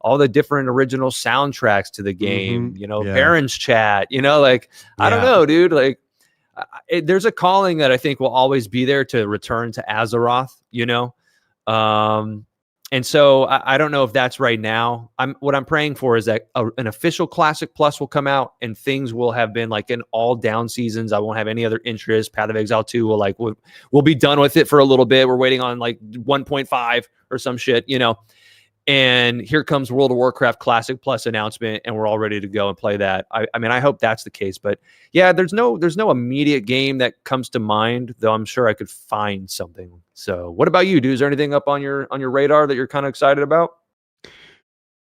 all the different original soundtracks to the game, Baron's chat, I don't know, dude. Like there's a calling that I think will always be there to return to Azeroth, and so I don't know if that's right now. What I'm praying for is that an official Classic Plus will come out and things will have been like in all down seasons. I won't have any other interest. Path of Exile 2 we'll be done with it for a little bit. We're waiting on like 1.5 or some shit, And here comes World of Warcraft Classic Plus announcement, and we're all ready to go and play that. I mean, I hope that's the case. But yeah, there's no immediate game that comes to mind, though I'm sure I could find something. So what about you, dude? Is there anything up on your radar that you're kind of excited about?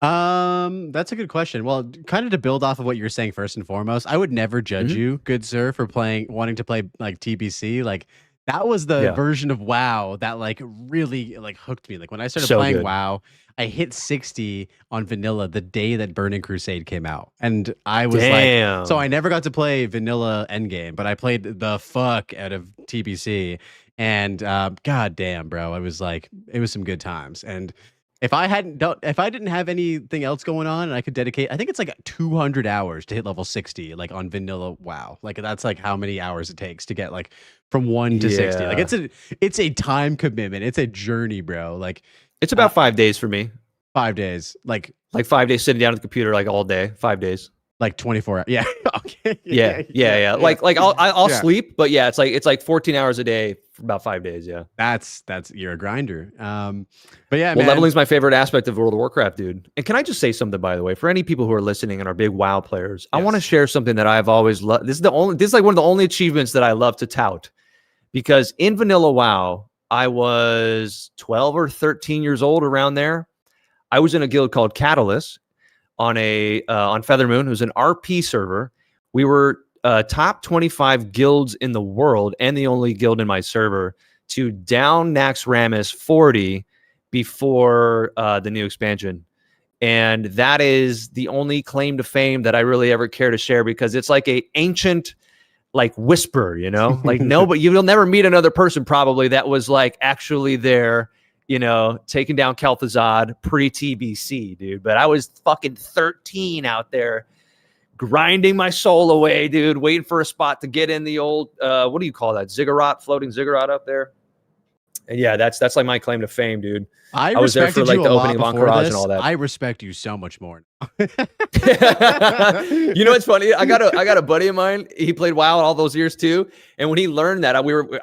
That's a good question. Well, kind of to build off of what you're saying first and foremost, I would never judge you, good sir, for wanting to play like TBC. Like that was the version of WoW that like really like hooked me. Like when I started playing WoW, I hit 60 on vanilla the day that Burning Crusade came out. And I was like, so I never got to play vanilla endgame, but I played the fuck out of TBC. And god damn, bro, it was some good times. And if I didn't have anything else going on and I could dedicate, I think it's like 200 hours to hit level 60, like on vanilla WoW. Like that's like how many hours it takes to get like from 1 to 60. Like it's a time commitment. It's a journey, bro. Like it's about 5 days for me. 5 days. Like 5 days sitting down at the computer like all day. 5 days. Like 24 hours. Yeah. Okay. Yeah. Like I'll sleep, but yeah, it's like 14 hours a day for about 5 days. Yeah. That's you're a grinder. But yeah, well, leveling is my favorite aspect of World of Warcraft, dude. And can I just say something, by the way, for any people who are listening and are big WoW players, I want to share something that I've always loved. This is like one of the only achievements that I love to tout, because in vanilla WoW, I was 12 or 13 years old, around there. I was in a guild called Catalyst on Feathermoon. It was an RP server. We were top 25 guilds in the world and the only guild in my server to down Naxxramas 40 before the new expansion. And that is the only claim to fame that I really ever care to share, because it's like a ancient like whisper, like but you'll never meet another person probably that was like actually there, taking down Kel'Thuzad pre-TBC, dude. But I was fucking 13 out there grinding my soul away, dude, waiting for a spot to get in the old, what do you call that? Ziggurat, floating ziggurat up there. And yeah, that's like my claim to fame, dude. I was there for like the opening of Entourage and all that. I respect you so much more. What's funny? I got a buddy of mine. He played WoW all those years too. And when he learned that, I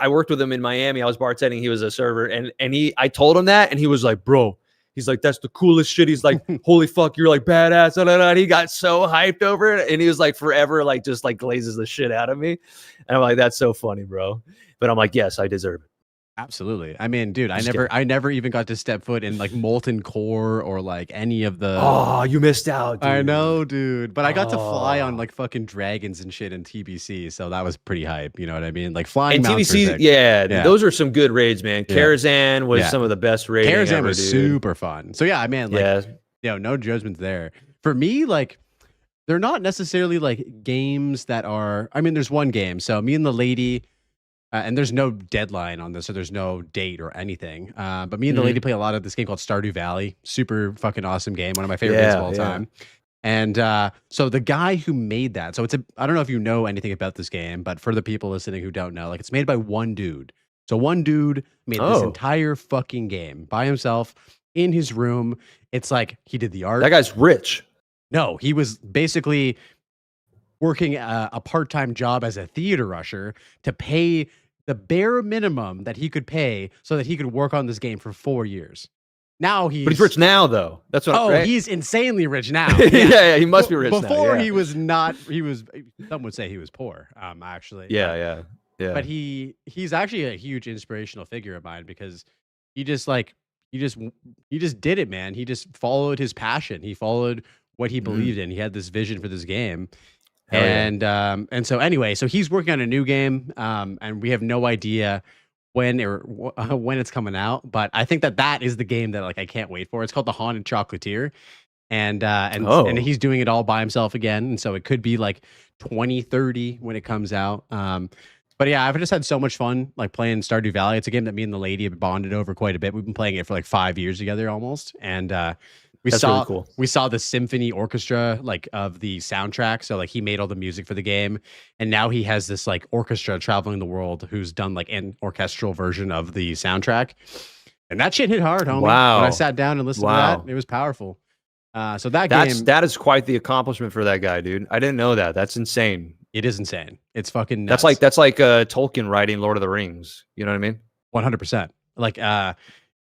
worked with him in Miami. I was bartending. He was a server, and I told him that, and he was like, "Bro," He's like, that's the coolest shit. He's like, holy fuck, you're like badass. Da, da, da. And he got so hyped over it. And he was like forever, like just like glazes the shit out of me. And I'm like, that's so funny, bro. But I'm like, yes, I deserve it. Absolutely. I mean, dude, Just I never even got to step foot in like Molten Core or like any of the. Oh, you missed out, dude. I know, dude. But I got to fly on Oh. like fucking dragons and shit in TBC, so that was pretty hype. You know what I mean? Like flying And mounts were TBC, sick. yeah, Yeah. those are some good raids, man. Yeah. Karazhan was Yeah. some of the best raids. Karazhan ever, was dude. super fun. So yeah, man, like, Yeah. you know, no judgments there. For me, like, they're not necessarily like games that are. I mean, there's one game. So me and the lady. And there's no deadline on this, so there's no date or anything. But me and the lady play a lot of this game called Stardew Valley. Super fucking awesome game. One of my favorite games of all time. And so the guy who made that, so I don't know if you know anything about this game, but for the people listening who don't know, like it's made by one dude. So one dude made this entire fucking game by himself in his room. It's like he did the art. That guy's rich. No, he was basically working a part-time job as a theater usher to pay the bare minimum that he could pay so that he could work on this game for 4 years. Now But he's rich now, though. That's what. Right? He's insanely rich now. Yeah, he must be rich now. Before Yeah. he was not. He was. Some would say he was poor. Actually. Yeah. But he's actually a huge inspirational figure of mine because he just did it, man. He just followed his passion. He followed what he believed in. He had this vision for this game. Hell yeah. And so anyway, so he's working on a new game, and we have no idea when when it's coming out. But I think that is the game that like I can't wait for. It's called The Haunted Chocolatier, and he's doing it all by himself again. And so it could be like 2030 when it comes out. But yeah, I've just had so much fun like playing Stardew Valley. It's a game that me and the lady have bonded over quite a bit. We've been playing it for like 5 years together almost, and That's really cool. We saw the symphony orchestra like of the soundtrack. So like he made all the music for the game, and now he has this like orchestra traveling the world who's done like an orchestral version of the soundtrack, and that shit hit hard, homie. Wow. When I sat down and listened to that, it was powerful. So that is quite the accomplishment for that guy, dude. I didn't know that. That's insane. It is insane. It's fucking nuts. That's like Tolkien writing Lord of the Rings. You know what I mean? 100%. Like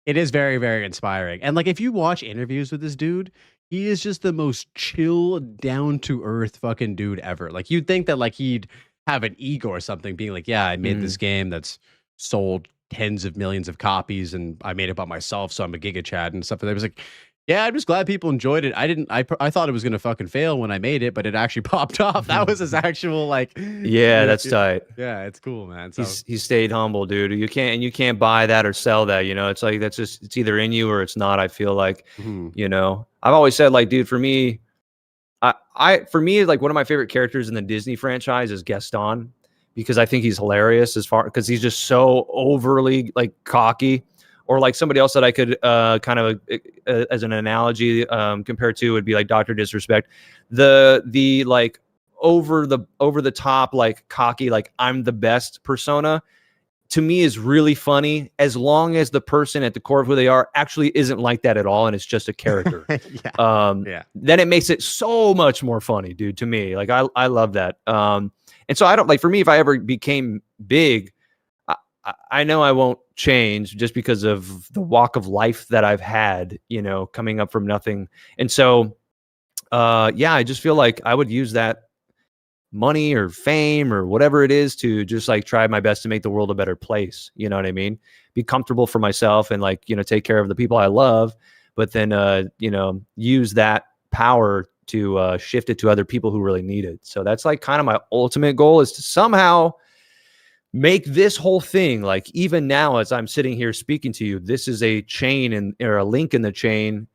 it is very, very inspiring. And like if you watch interviews with this dude, he is just the most chill, down to earth fucking dude ever. Like you'd think that like he'd have an ego or something, being like, yeah, I made this game that's sold tens of millions of copies and I made it by myself, so I'm a Giga Chad and stuff. And I was like, yeah, I'm just glad people enjoyed it. I thought it was gonna fucking fail when I made it, but it actually popped off. That was his actual like. Yeah, that's tight. Yeah, it's cool, man. So He stayed humble, dude. You can't buy that or sell that. You know, it's like it's either in you or it's not. I feel like, you know, I've always said like, dude, for me, for me, like one of my favorite characters in the Disney franchise is Gaston, because I think he's hilarious because he's just so overly like cocky. Or like somebody else that I could kind of as an analogy compare to would be like Dr. Disrespect, the like over the top like cocky like I'm the best persona to me is really funny as long as the person at the core of who they are actually isn't like that at all and it's just a character. Then it makes it so much more funny, dude. To me, like I love that. And so I don't like, for me, if I ever became big, I know I won't change just because of the walk of life that I've had, you know, coming up from nothing. And so, I just feel like I would use that money or fame or whatever it is to just like try my best to make the world a better place. You know what I mean? Be comfortable for myself and like, you know, take care of the people I love, but then, you know, use that power to shift it to other people who really need it. So that's like kind of my ultimate goal, is to somehow make this whole thing, like even now as I'm sitting here speaking to you, this is a chain or a link in the chain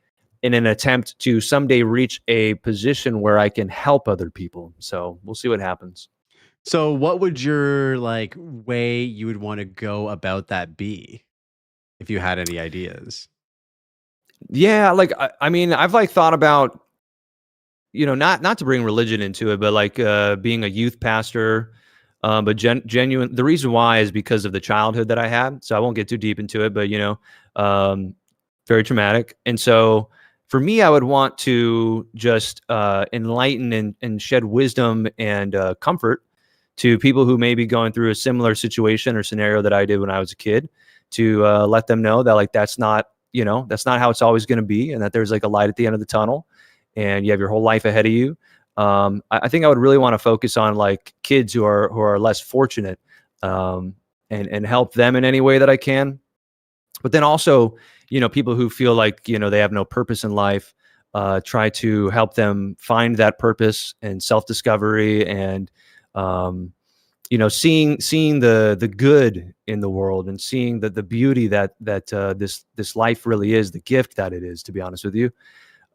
in an attempt to someday reach a position where I can help other people. So we'll see what happens. So what would your like way you would want to go about that be, if you had any ideas? Yeah, like I mean, I've like thought about, you know, not to bring religion into it, but like being a youth pastor. But genuine, the reason why is because of the childhood that I had. So I won't get too deep into it, but you know, very traumatic. And so for me, I would want to just enlighten and shed wisdom and comfort to people who may be going through a similar situation or scenario that I did when I was a kid, to let them know that like that's not you know, that's not how it's always going to be, and that there's like a light at the end of the tunnel, and you have your whole life ahead of you. I think I would really want to focus on like kids who are less fortunate, and help them in any way that I can. But then also, you know, people who feel like, you know, they have no purpose in life, try to help them find that purpose and self-discovery, and you know, seeing the good in the world, and seeing the beauty that this life really is, the gift that it is, to be honest with you.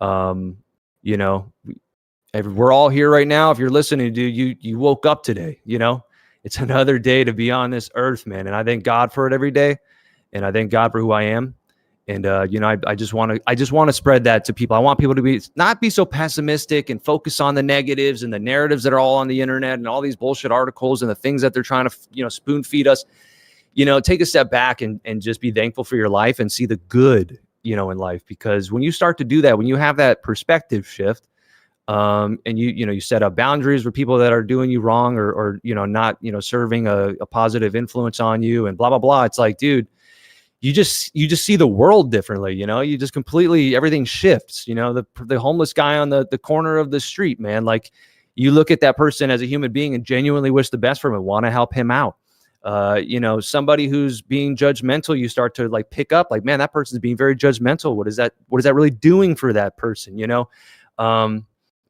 You know, we're all here right now. If you're listening, dude, you woke up today, you know, it's another day to be on this earth, man. And I thank God for it every day. And I thank God for who I am. And, you know, I just want to spread that to people. I want people to not be so pessimistic and focus on the negatives and the narratives that are all on the internet and all these bullshit articles and the things that they're trying to, you know, spoon feed us. You know, take a step back and just be thankful for your life and see the good, you know, in life. Because when you start to do that, when you have that perspective shift, and you set up boundaries with people that are doing you wrong, or you know, not, you know, serving a positive influence on you, and blah, blah, blah. It's like, dude, you just see the world differently. You know, you just completely, everything shifts. You know, the homeless guy on the corner of the street, man, like, you look at that person as a human being and genuinely wish the best for him and want to help him out. You know, somebody who's being judgmental, you start to like pick up, like, man, that person's being very judgmental. What is that really doing for that person? You know,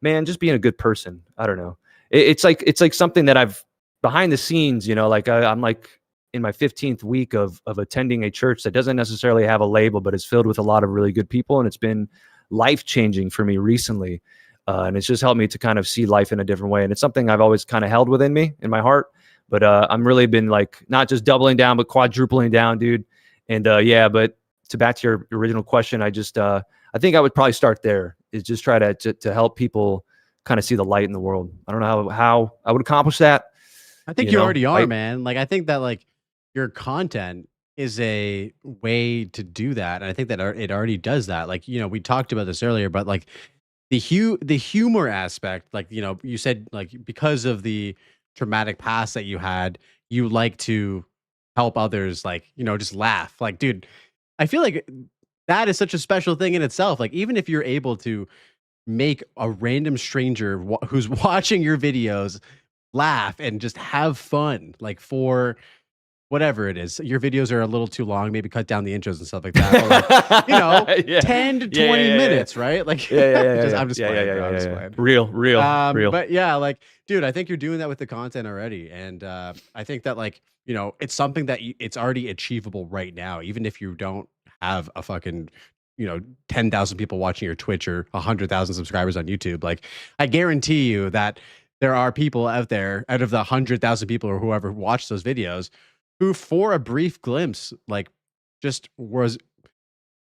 man, just being a good person. I don't know. It's like something that I've behind the scenes, you know, like I'm like in my 15th week of attending a church that doesn't necessarily have a label, but is filled with a lot of really good people. And it's been life-changing for me recently. And it's just helped me to kind of see life in a different way. And it's something I've always kind of held within me, in my heart. But I'm really been like, not just doubling down, but quadrupling down, dude. And yeah, but back to your original question, I think I would probably start there, is just try to help people kind of see the light in the world. I don't know how I would accomplish that. I think you already are, man. Like, I think that like your content is a way to do that. And I think that it already does that. Like, you know, we talked about this earlier, but like the humor aspect, like, you know, you said like because of the traumatic past that you had, you like to help others, like, you know, just laugh. Like, dude, I feel like that is such a special thing in itself. Like, even if you're able to make a random stranger who's watching your videos laugh and just have fun, like, for whatever it is, your videos are a little too long, maybe cut down the intros and stuff like that. Or like, you know, yeah. 10 to 20 minutes, right? Like, I'm just playing. I'm just playing. Real. But yeah, like, dude, I think you're doing that with the content already. And I think that, like, you know, it's something that it's already achievable right now, even if you don't have a fucking, you know, 10,000 people watching your Twitch or 100,000 subscribers on YouTube. Like, I guarantee you that there are people out there, out of the 100,000 people or whoever watched those videos, who for a brief glimpse, like, just was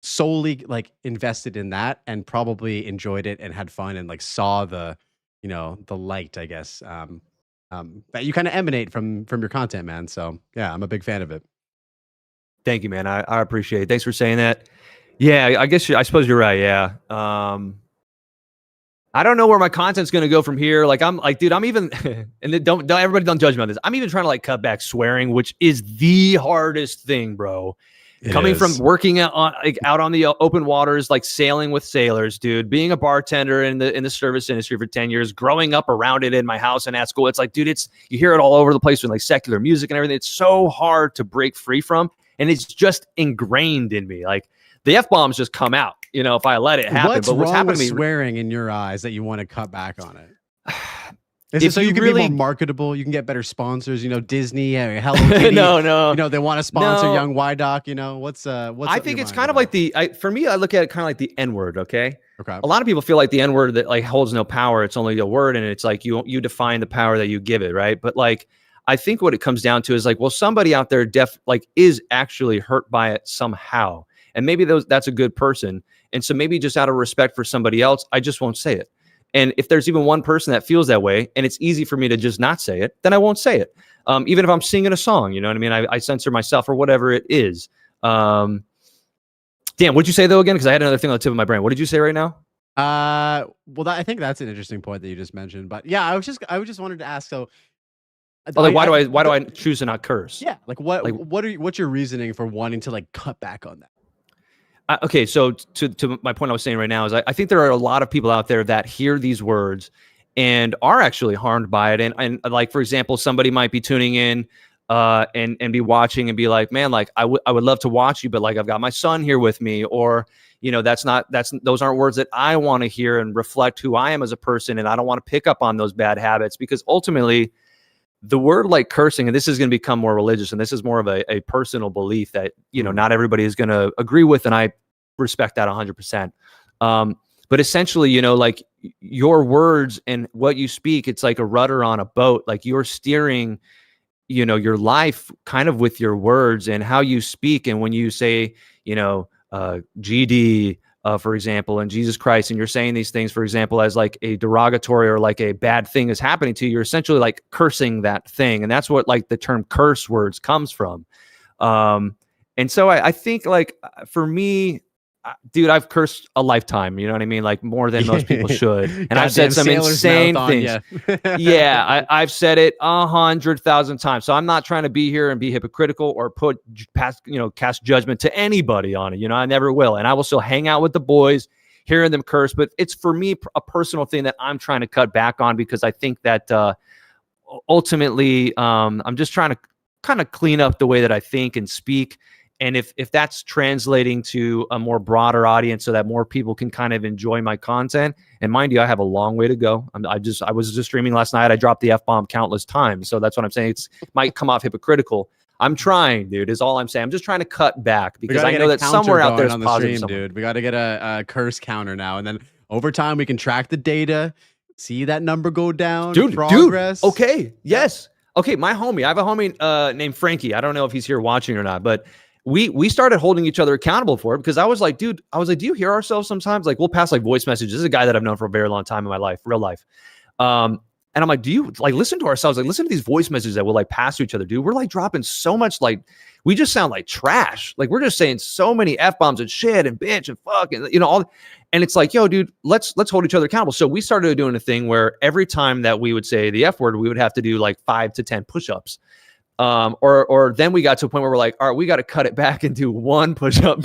solely like invested in that and probably enjoyed it and had fun and like saw the, you know, the light, I guess, that you kind of emanate from your content, man. So yeah, I'm a big fan of it. Thank you, man. I appreciate it. Thanks for saying that. Yeah, I suppose you're right. Yeah. I don't know where my content's going to go from here. Like, I'm like, dude, I'm even, and don't everybody don't judge me on this. I'm even trying to like cut back swearing, which is the hardest thing, bro. Coming from working out on the open waters, like sailing with sailors, dude, being a bartender in the service industry for 10 years, growing up around it in my house and at school. It's like, dude, you hear it all over the place with like secular music and everything. It's so hard to break free from. And it's just ingrained in me. Like, the F-bombs just come out, you know, if I let it happen. But what's happening with swearing in your eyes that you want to cut back on it? Is If it so you you can really- be more marketable? You can get better sponsors, you know, Disney, Hello Kitty. No. You know, they want to sponsor No. Young Wydock, you know, what's I think it's kind of like for me, I look at it kind of like the N-word, okay? Okay. A lot of people feel like the N-word that like holds no power. It's only a word, and it's like you define the power that you give it, right? But like, I think what it comes down to is like, well, somebody out there is actually hurt by it somehow. And maybe that's a good person. And so maybe just out of respect for somebody else, I just won't say it. And if there's even one person that feels that way, and it's easy for me to just not say it, then I won't say it. Even if I'm singing a song, you know what I mean? I censor myself or whatever it is. Dan, what'd you say though again? Because I had another thing on the tip of my brain. What did you say right now? Well, I think that's an interesting point that you just mentioned. But yeah, I just wanted to ask. So, like, why do I choose to not curse? Yeah, like what's your reasoning for wanting to like cut back on that? Okay, so to my point I was saying right now is I think there are a lot of people out there that hear these words and are actually harmed by it. And like, for example, somebody might be tuning in and be watching and be like, man, like I would love to watch you, but like I've got my son here with me, or those aren't words that I want to hear and reflect who I am as a person, and I don't want to pick up on those bad habits, because ultimately the word like cursing, and this is going to become more religious, and this is more of a personal belief that, not everybody is going to agree with, and I respect that 100%. But essentially, like your words and what you speak, it's like a rudder on a boat. Like you're steering, your life kind of with your words and how you speak. And when you say, GD, for example, and Jesus Christ, and you're saying these things, for example, as like a derogatory or like a bad thing is happening to you, you're essentially like cursing that thing. And that's what like the term curse words comes from. And so I think like for me, dude, I've cursed a lifetime, you know what I mean? Like more than most people should. And I've said some insane things. Yeah, I've said it 100,000 times. So I'm not trying to be here and be hypocritical or cast judgment to anybody on it. I never will. And I will still hang out with the boys, hearing them curse. But it's for me a personal thing that I'm trying to cut back on, because I think that ultimately I'm just trying to kind of clean up the way that I think and speak. And if that's translating to a more broader audience so that more people can kind of enjoy my content, and mind you, I have a long way to go. I was just streaming last night. I dropped the F-bomb countless times. So that's what I'm saying. It might come off hypocritical. I'm trying, dude, is all I'm saying. I'm just trying to cut back, because I know that somewhere out there is positive stream, dude. We got to get a curse counter now. And then over time, we can track the data, see that number go down, progress. Okay. Yes. Okay. My homie, I have a homie named Frankie. I don't know if he's here watching or not, but we started holding each other accountable for it, because I was like, do you hear ourselves sometimes? Like we'll pass like voice messages. This is a guy that I've known for a very long time in my life, real life. And I'm like, do you like listen to ourselves? Like listen to these voice messages that we'll like pass to each other, dude. We're like dropping so much, like we just sound like trash. Like we're just saying so many F-bombs and shit and bitch and fuck and all. And it's like, yo, dude, let's hold each other accountable. So we started doing a thing where every time that we would say the F word, we would have to do like 5 to 10 push-ups. Or then we got to a point where we're like, all right, we got to cut it back and do 1 push-up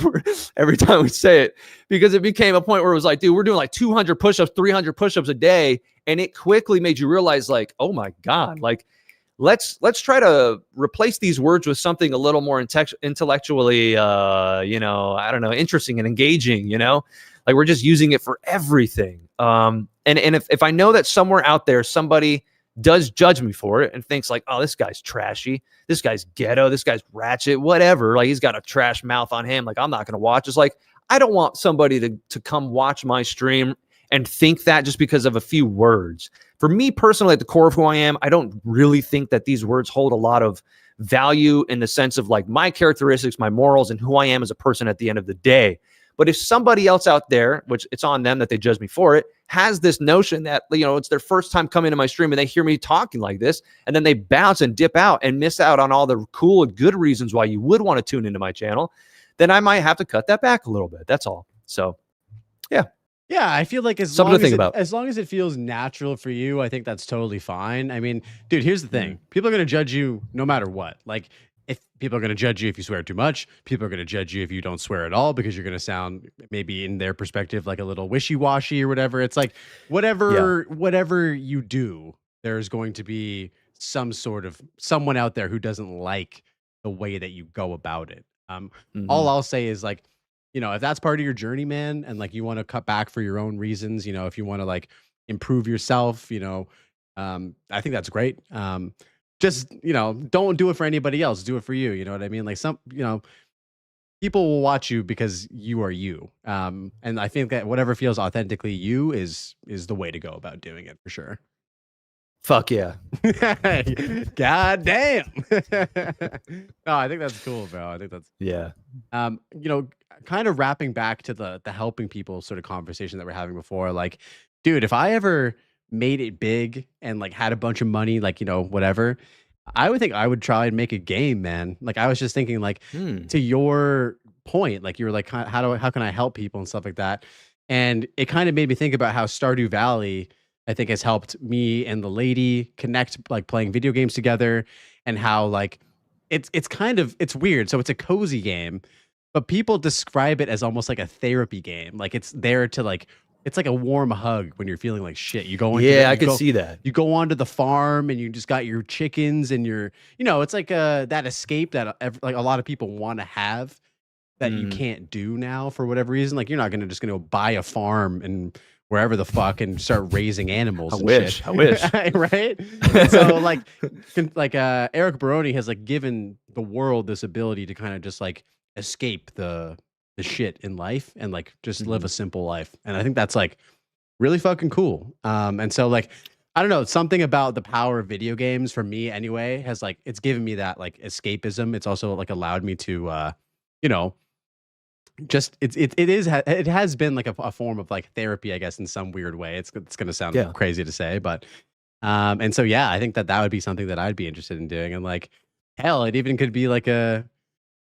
every time we say it, because it became a point where it was like, dude, we're doing like 200 push-ups, 300 push-ups a day. And it quickly made you realize like, oh my God, like let's try to replace these words with something a little more intellectually, I don't know, interesting and engaging, like we're just using it for everything. And if I know that somewhere out there, somebody does judge me for it and thinks like, oh, this guy's trashy, this guy's ghetto, this guy's ratchet, whatever, like he's got a trash mouth on him, like I'm not going to watch. It's like, I don't want somebody to come watch my stream and think that just because of a few words. For me personally, at the core of who I am, I don't really think that these words hold a lot of value in the sense of like my characteristics, my morals, and who I am as a person at the end of the day. But if somebody else out there, which it's on them that they judge me for it, has this notion that, it's their first time coming to my stream and they hear me talking like this, and then they bounce and dip out and miss out on all the cool and good reasons why you would want to tune into my channel, then I might have to cut that back a little bit. That's all. So, yeah. Yeah, I feel like as long as it feels natural for you, I think that's totally fine. I mean, dude, here's the thing. People are going to judge you no matter what. Like, if people are going to judge you if you swear too much, people are going to judge you if you don't swear at all, because you're going to sound maybe in their perspective like a little wishy-washy or whatever. It's like whatever you do, there's going to be someone out there who doesn't like the way that you go about it. All I'll say is like, if that's part of your journey, man, and like you want to cut back for your own reasons, if you want to like improve yourself, I think that's great. Just, don't do it for anybody else. Do it for you. You know what I mean? Like people will watch you because you are you. And I think that whatever feels authentically you is the way to go about doing it for sure. Fuck yeah. God damn. No, I think that's cool, bro. I think that's, yeah. Kind of wrapping back to the helping people sort of conversation that we're having before, like, dude, if I ever made it big and like had a bunch of money, like, whatever, I would think I would try and make a game, man. Like I was just thinking like to your point, like you were like, how can I help people and stuff like that. And it kind of made me think about how Stardew Valley, I think, has helped me and the lady connect, like playing video games together, and how like it's weird. So it's a cozy game, but people describe it as almost like a therapy game. Like it's there to like, it's like a warm hug when you're feeling like shit. You go into Yeah, I could see that. You go onto the farm and you just got your chickens and your, it's like that escape that like a lot of people want to have that you can't do now for whatever reason. Like you're not just gonna go buy a farm and wherever the fuck and start raising animals. I and wish. shit. I wish. Right? And so like Eric Baroni has like given the world this ability to kind of just like escape the shit in life and like just live a simple life. And I think that's like really fucking cool. And so like I don't know, something about the power of video games for me anyway has like it's given me that like escapism. It's also like allowed me to just it has been like a form of like therapy, I guess, in some weird way. It's gonna sound crazy to say, but and so yeah, I think that would be something that I'd be interested in doing. And like hell, it even could be like a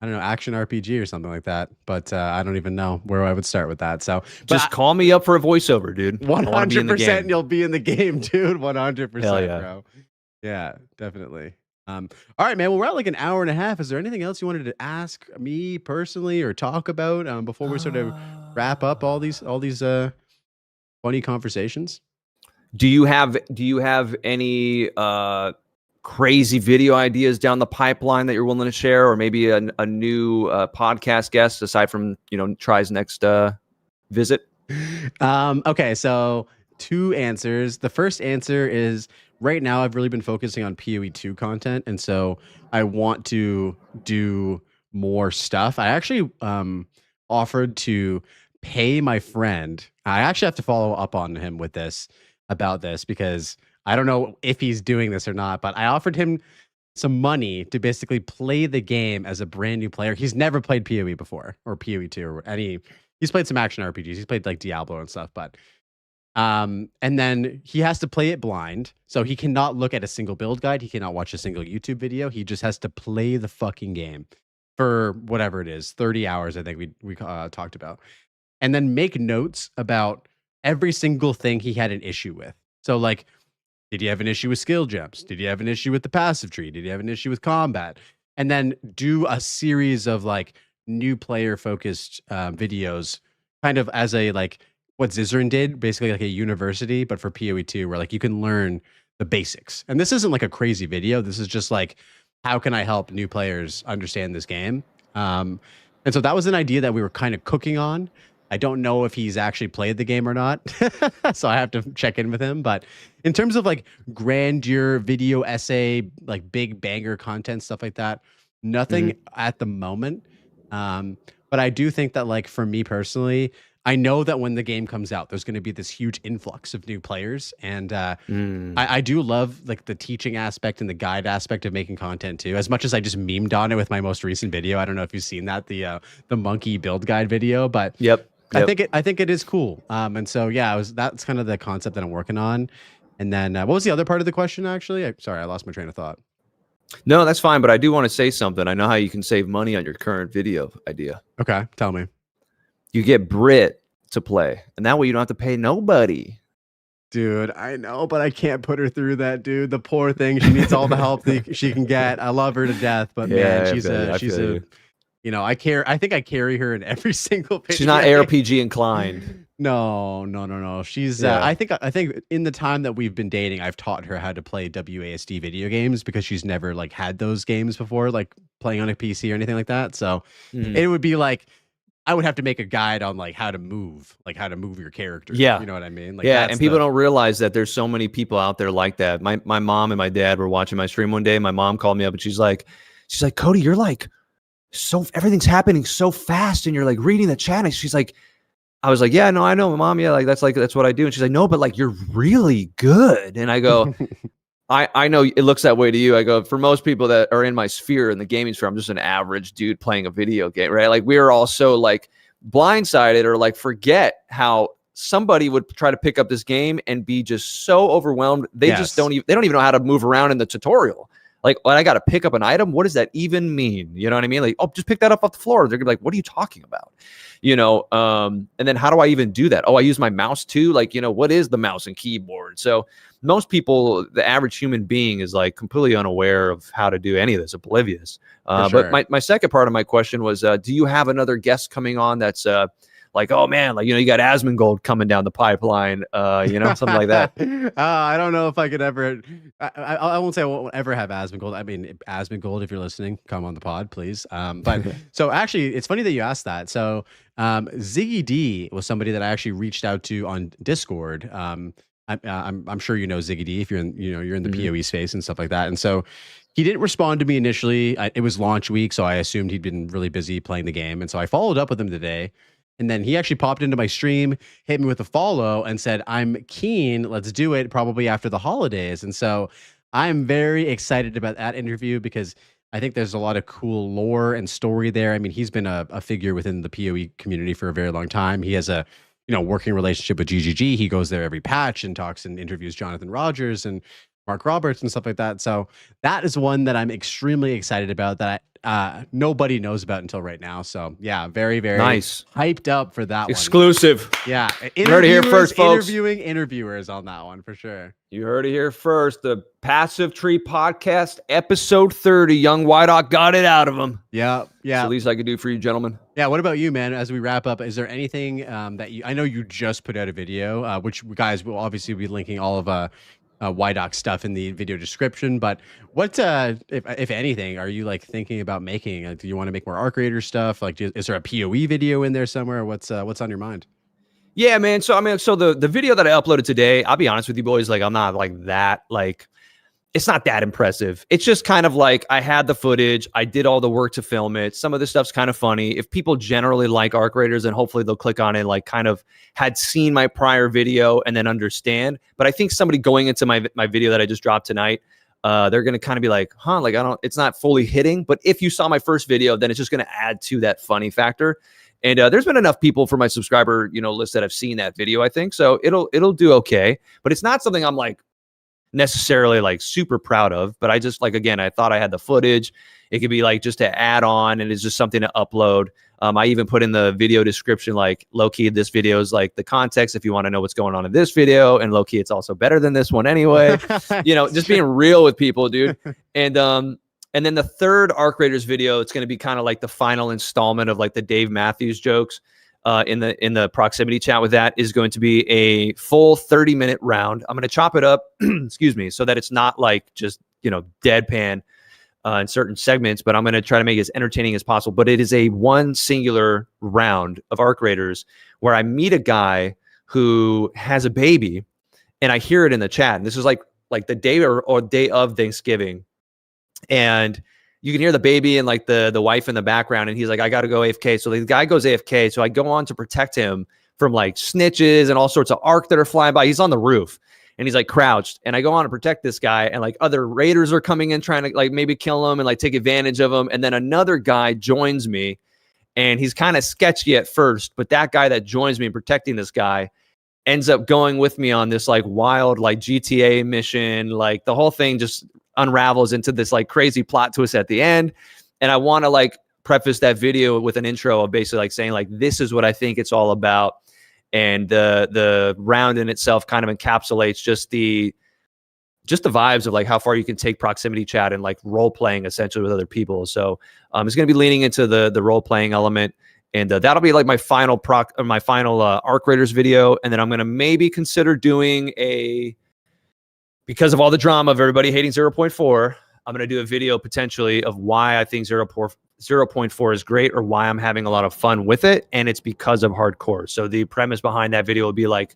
I don't know, action RPG or something like that. But I don't even know where I would start with that. So just call me up for a voiceover, dude. 100% you'll be in the game, dude. 100%, yeah. bro. Yeah, definitely. All right, man. Well, we're at like an hour and a half. Is there anything else you wanted to ask me personally or talk about before we sort of wrap up all these funny conversations? Do you have any crazy video ideas down the pipeline that you're willing to share, or maybe a new podcast guest aside from Try's next visit? Okay, so 2 answers. The first answer is right now I've really been focusing on PoE 2 content, and so I want to do more stuff. I actually offered to pay my friend. I actually have to follow up on him with this about this because I don't know if he's doing this or not, but I offered him some money to basically play the game as a brand new player. He's never played PoE before or PoE 2 or any. He's played some action RPGs. He's played like Diablo and stuff, but and then he has to play it blind. So he cannot look at a single build guide. He cannot watch a single YouTube video. He just has to play the fucking game for whatever it is, 30 hours, I think we talked about. And then make notes about every single thing he had an issue with. So like, did you have an issue with skill gems? Did you have an issue with the passive tree? Did you have an issue with combat? And then do a series of like new player focused videos, kind of as a like what Zizarin did, basically like a university, but for PoE 2, where like you can learn the basics. And this isn't like a crazy video. This is just like, how can I help new players understand this game? And so that was an idea that we were kind of cooking on. I don't know if he's actually played the game or not, so I have to check in with him. But in terms of like grandeur, video essay, like big banger content, stuff like that, nothing at the moment. But I do think that like for me personally, I know that when the game comes out, there's going to be this huge influx of new players. And I do love like the teaching aspect and the guide aspect of making content too, as much as I just memed on it with my most recent video. I don't know if you've seen that, the monkey build guide video, but Yep. I think it is cool. And so, yeah, that's kind of the concept that I'm working on. And then what was the other part of the question, actually? Sorry, I lost my train of thought. No, that's fine. But I do want to say something. I know how you can save money on your current video idea. Okay, tell me. You get Brit to play, and that way you don't have to pay nobody. Dude, I know, but I can't put her through that, dude. The poor thing. She needs all the help she can get. I love her to death, but man, she's a I think I carry her in every single video. She's not ARPG inclined. No. She's I think in the time that we've been dating, I've taught her how to play WASD video games because she's never like had those games before, like playing on a PC or anything like that. So it would be like I would have to make a guide on like how to move your character. Yeah. You know what I mean? Like, yeah. And people don't realize that there's so many people out there like that. My mom and my dad were watching my stream one day. My mom called me up and she's like, Cody, you're like, so everything's happening so fast and you're like reading the chat. And she's like, I was like, yeah, no, I know, Mom. Yeah, that's what I do. And she's like, no, but like, you're really good. And I go, I know it looks that way to you. I go, for most people that are in my sphere, in the gaming sphere, I'm just an average dude playing a video game, right? Like we're all so like blindsided or like forget how somebody would try to pick up this game and be just so overwhelmed. They just don't even know how to move around in the tutorial. Like, when I got to pick up an item, what does that even mean? You know what I mean? Like, oh, just pick that up off the floor. They're gonna be like, what are you talking about? And then how do I even do that? Oh, I use my mouse too. Like, what is the mouse and keyboard? So most people, the average human being, is like completely unaware of how to do any of this, oblivious. sure. But my second part of my question was, do you have another guest coming on that's like, oh man, like, you got Asmongold coming down the pipeline, something like that? I don't know if I could ever. I won't say I won't ever have Asmongold. I mean, Asmongold, if you're listening, come on the pod, please. But so actually, it's funny that you asked that. So Ziggy D was somebody that I actually reached out to on Discord. I'm sure you know Ziggy D if you're in you're in the PoE space and stuff like that. And so he didn't respond to me initially. It was launch week, so I assumed he'd been really busy playing the game. And so I followed up with him today. And then he actually popped into my stream, hit me with a follow, and said, I'm keen. Let's do it probably after the holidays. And so I'm very excited about that interview because I think there's a lot of cool lore and story there. I mean, he's been a figure within the PoE community for a very long time. He has a working relationship with GGG. He goes there every patch and talks and interviews Jonathan Rogers and Mark Roberts and stuff like that. So that is one that I'm extremely excited about that nobody knows about until right now. So yeah, very, very nice. Hyped up for that Exclusive. one. Yeah. You heard it here first, folks. Interviewing interviewers on that one for sure. You heard it here first. The Passive Tree Podcast, episode 30. Young Whiteock got it out of him. Yeah. Yeah. It's the least I could do for you, gentlemen. Yeah. What about you, man? As we wrap up, is there anything that I know you just put out a video, which guys will obviously be linking all of YDoc stuff in the video description, but what if anything are you like thinking about making? Like, do you want to make more Arc Raider stuff? Like, is there a PoE video in there somewhere? What's on your mind? Yeah, man. So I mean, the video that I uploaded today, I'll be honest with you boys, like I'm not like that, like it's not that impressive. It's just kind of like I had the footage, I did all the work to film it. Some of the stuff's kind of funny. If people generally like Arc Raiders, then hopefully they'll click on it, like kind of had seen my prior video and then understand. But I think somebody going into my video that I just dropped tonight, they're going to kind of be like, huh, like it's not fully hitting. But if you saw my first video, then it's just going to add to that funny factor. And there's been enough people for my subscriber, list that have seen that video, I think. So it'll do okay. But it's not something I'm like necessarily like super proud of, but I just like, again, I thought I had the footage. It could be like just to add on, and it's just something to upload. I even put in the video description, like low key, this video is like the context if you want to know what's going on in this video, and low key, it's also better than this one anyway. Just being real with people, dude. And then the third Arc Raiders video, it's going to be kind of like the final installment of like the Dave Matthews jokes. In the proximity chat with that is going to be a full 30-minute round. I'm going to chop it up, excuse me, so that it's not like just, deadpan in certain segments, but I'm going to try to make it as entertaining as possible. But it is a one singular round of Arc Raiders where I meet a guy who has a baby, and I hear it in the chat. And this is like the day or day of Thanksgiving. And you can hear the baby and like the wife in the background, and he's like, I got to go AFK. So the guy goes AFK. So I go on to protect him from like snitches and all sorts of arc that are flying by. He's on the roof and he's like crouched, and I go on to protect this guy, and like other raiders are coming in trying to like maybe kill him and like take advantage of him. And then another guy joins me, and he's kind of sketchy at first, but that guy that joins me in protecting this guy ends up going with me on this like wild like GTA mission. Like the whole thing just unravels into this like crazy plot twist at the end. And I want to like preface that video with an intro of basically like saying like, this is what I think it's all about. And the round in itself kind of encapsulates just the vibes of like how far you can take proximity chat and like role playing essentially with other people. So it's going to be leaning into the role playing element. And that'll be like my final Arc Raiders video. And then I'm going to maybe consider doing because of all the drama of everybody hating 0.4, I'm going to do a video potentially of why I think 0.4 is great, or why I'm having a lot of fun with it. And it's because of hardcore. So the premise behind that video will be like,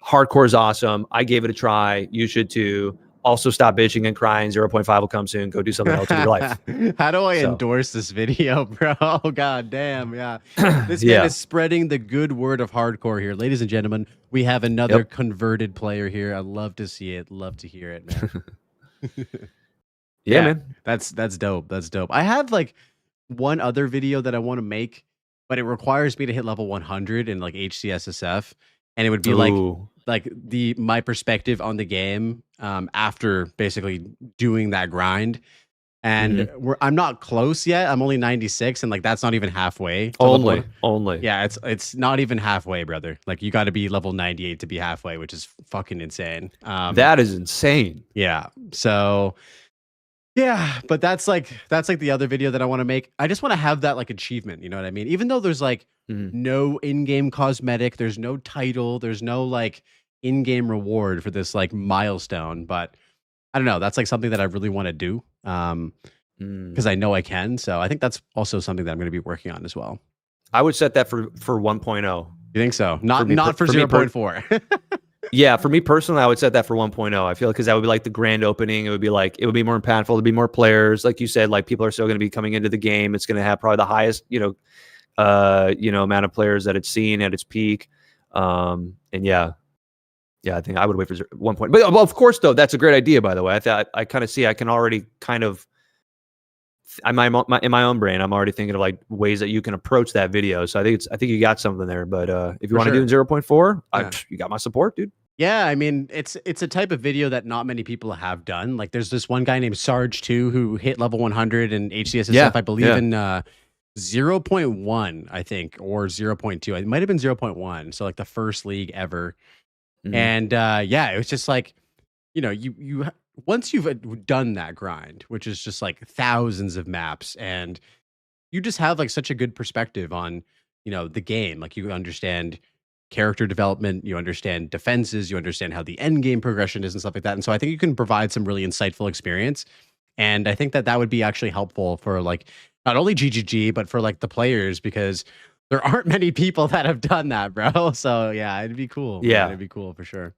hardcore is awesome. I gave it a try. You should too. Also stop bitching and crying. 0.5 will come soon. Go do something else in your life. How do I endorse this video, bro? Oh, God damn. Yeah. This man is spreading the good word of hardcore here. Ladies and gentlemen, we have another converted player here. I love to see it. Love to hear it, man. Yeah, man. That's dope. That's dope. I have like one other video that I want to make, but it requires me to hit level 100 in like HCSSF. And it would be like my perspective on the game after basically doing that grind. and I'm not close yet. I'm only 96, and like that's not even halfway. to level- Only. Yeah, it's not even halfway, brother. Like you got to be level 98 to be halfway, which is fucking insane. That is insane. Yeah. So yeah, but that's like the other video that I want to make. I just want to have that like achievement, you know what I mean? Even though there's like no in-game cosmetic, there's no title, there's no like in-game reward for this like milestone, but I don't know, that's like something that I really want to do. Because I know I can. So I think that's also something that I'm going to be working on as well. I would set that for 1.0. You think so? Not for me 0.4. Yeah, for me personally, I would set that for 1.0. I feel like because that would be like the grand opening. It would be more impactful. There'd be more players, like you said. Like people are still going to be coming into the game. It's going to have probably the highest, amount of players that it's seen at its peak. And yeah, I think I would wait for 1 point. But well, of course, though, that's a great idea. By the way, I kind of see. I can already kind of. In my own brain, I'm already thinking of like ways that you can approach that video. So I think you got something there. But if you want to do 0.4, you got my support, dude. Yeah, I mean, it's a type of video that not many people have done. Like, there's this one guy named Sarge2 who hit level 100 in HCSSF, I believe, in 0.1, I think, or 0.2. It might have been 0.1. So like the first league ever. And it was just like, you once you've done that grind, which is just like thousands of maps, and you just have like such a good perspective on, the game. Like you understand character development, you understand defenses, you understand how the end game progression is and stuff like that. And so I think you can provide some really insightful experience. And I think that would be actually helpful for like not only GGG, but for like the players, because there aren't many people that have done that, bro. So yeah, it'd be cool. Yeah, it'd be cool for sure.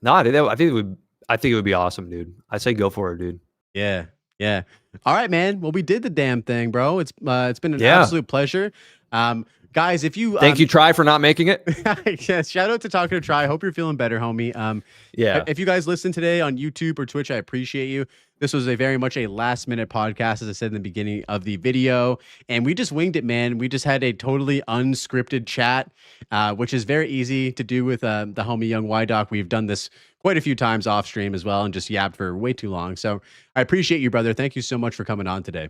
No, I think it would be awesome, dude. I say go for it, dude. Yeah. All right, man. Well, we did the damn thing, bro. It's been an absolute pleasure. Guys, if you thank you, Try, for not making it. Yes, shout out to Talking to Try. Hope you're feeling better, homie. If you guys listen today on YouTube or Twitch, I appreciate you. This was very much a last minute podcast, as I said in the beginning of the video, and we just winged it, man. We just had a totally unscripted chat, which is very easy to do with the homie Young Y-Doc. We've done this quite a few times off stream as well, and just yapped for way too long. So I appreciate you, brother. Thank you so much for coming on today.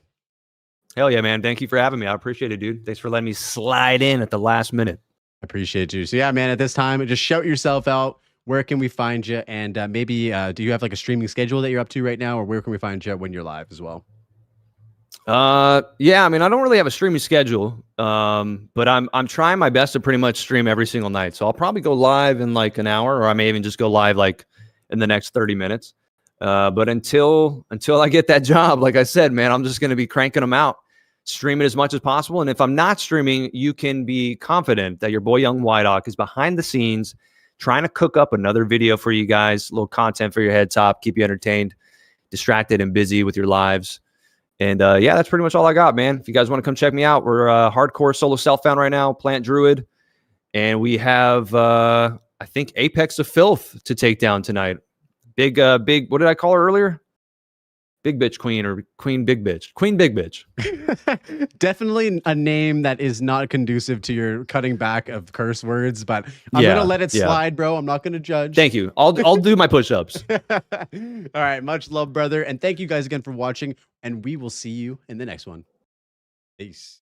Hell yeah, man. Thank you for having me. I appreciate it, dude. Thanks for letting me slide in at the last minute. I appreciate you. So yeah, man, at this time, just shout yourself out. Where can we find you? And maybe do you have like a streaming schedule that you're up to right now, or where can we find you when you're live as well? Yeah, I mean, I don't really have a streaming schedule, but I'm trying my best to pretty much stream every single night. So I'll probably go live in like an hour, or I may even just go live like in the next 30 minutes. But until I get that job, like I said, man, I'm just going to be cranking them out, streaming as much as possible. And if I'm not streaming, you can be confident that your boy Young Y-Doc is behind the scenes trying to cook up another video for you guys, a little content for your head top, keep you entertained, distracted, and busy with your lives. And that's pretty much all I got, man. If you guys want to come check me out, we're hardcore solo self-found right now, Plant Druid. And we have, I think, Apex of Filth to take down tonight. Big, what did I call her earlier? Big Bitch Queen, or Queen Big Bitch. Queen Big Bitch. Definitely a name that is not conducive to your cutting back of curse words, but I'm going to let it slide, bro. I'm not going to judge. Thank you. I'll do my push-ups. All right. Much love, brother. And thank you guys again for watching, and we will see you in the next one. Peace.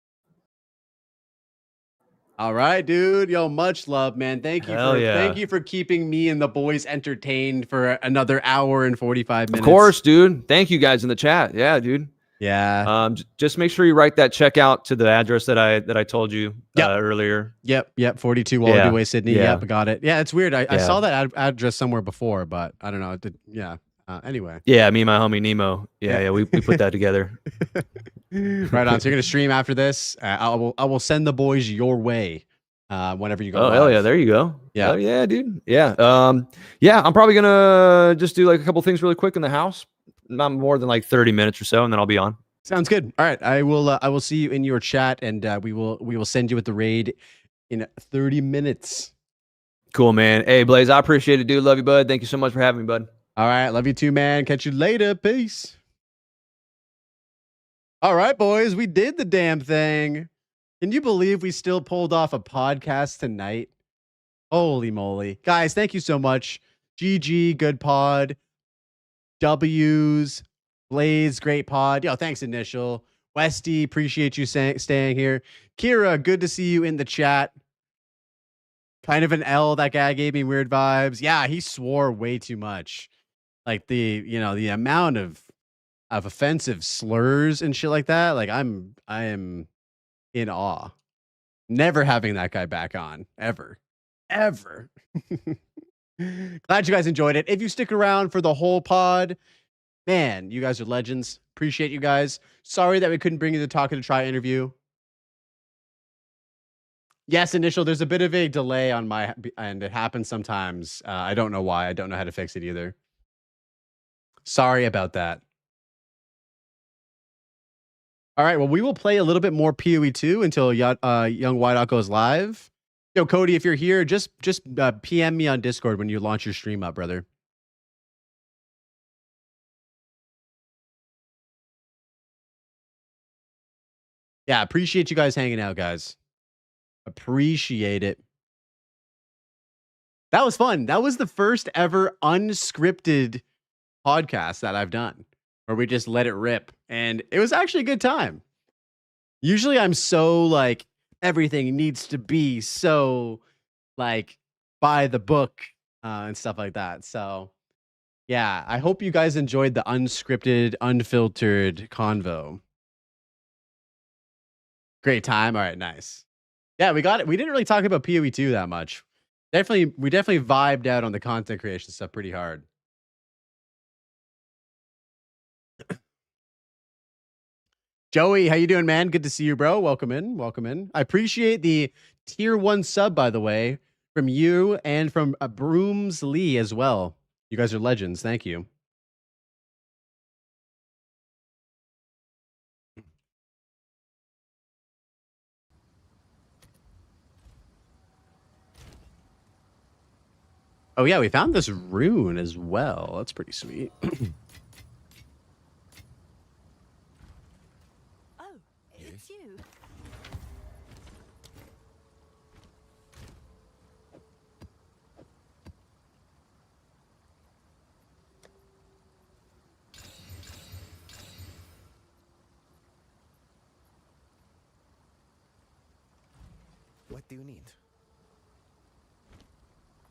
All right, dude. Yo, much love, man. Thank you for keeping me and the boys entertained for another hour and 45 minutes. Of course, dude. Thank you guys in the chat. Yeah, dude. Yeah. Just make sure you write that check out to the address that I told you earlier. Yep. 42 Wallaby Way, Sydney. Yep, got it. Yeah, it's weird. I saw that address somewhere before, but I don't know. Anyway. Yeah, me and my homie Nemo. Yeah, we put that together. Right on. So you're gonna stream after this. I will send the boys your way whenever you go. Oh, hell yeah, there you go. Yeah. Oh, yeah, dude. Yeah. I'm probably gonna just do like a couple things really quick in the house. Not more than like 30 minutes or so, and then I'll be on. Sounds good. All right. I will see you in your chat, and we will send you with the raid in 30 minutes. Cool, man. Hey, Blaze, I appreciate it, dude. Love you, bud. Thank you so much for having me, bud. All right. Love you too, man. Catch you later. Peace. All right, boys. We did the damn thing. Can you believe we still pulled off a podcast tonight? Holy moly. Guys, thank you so much. GG, good pod. W's. Blaze, great pod. Yo, thanks, Initial. Westy, appreciate you staying here. Kira, good to see you in the chat. Kind of an L, that guy gave me weird vibes. Yeah, he swore way too much. Like the amount of offensive slurs and shit like that. Like I am in awe. Never having that guy back on ever. Glad you guys enjoyed it. If you stick around for the whole pod, man, you guys are legends. Appreciate you guys. Sorry that we couldn't bring you the Talking to Try interview. Yes, Initial, there's a bit of a delay on my end. It happens sometimes. I don't know why. I don't know how to fix it either. Sorry about that. All right, well, we will play a little bit more PoE 2 until Young Whiteout goes live. Yo, Cody, if you're here, just PM me on Discord when you launch your stream up, brother. Yeah, appreciate you guys hanging out, guys. Appreciate it. That was fun. That was the first ever unscripted podcast that I've done where we just let it rip. And it was actually a good time. Usually I'm so like everything needs to be so like by the book and stuff like that. So yeah, I hope you guys enjoyed the unscripted, unfiltered convo. Great time. All right, nice. Yeah, we got it. We didn't really talk about PoE 2 that much. We definitely vibed out on the content creation stuff pretty hard. Joey, how you doing, man? Good to see you, bro. Welcome in. Welcome in. I appreciate the tier 1 sub, by the way, from you and from Brooms Lee as well. You guys are legends. Thank you. Oh, yeah, we found this rune as well. That's pretty sweet. Oh, it's you. What do you need?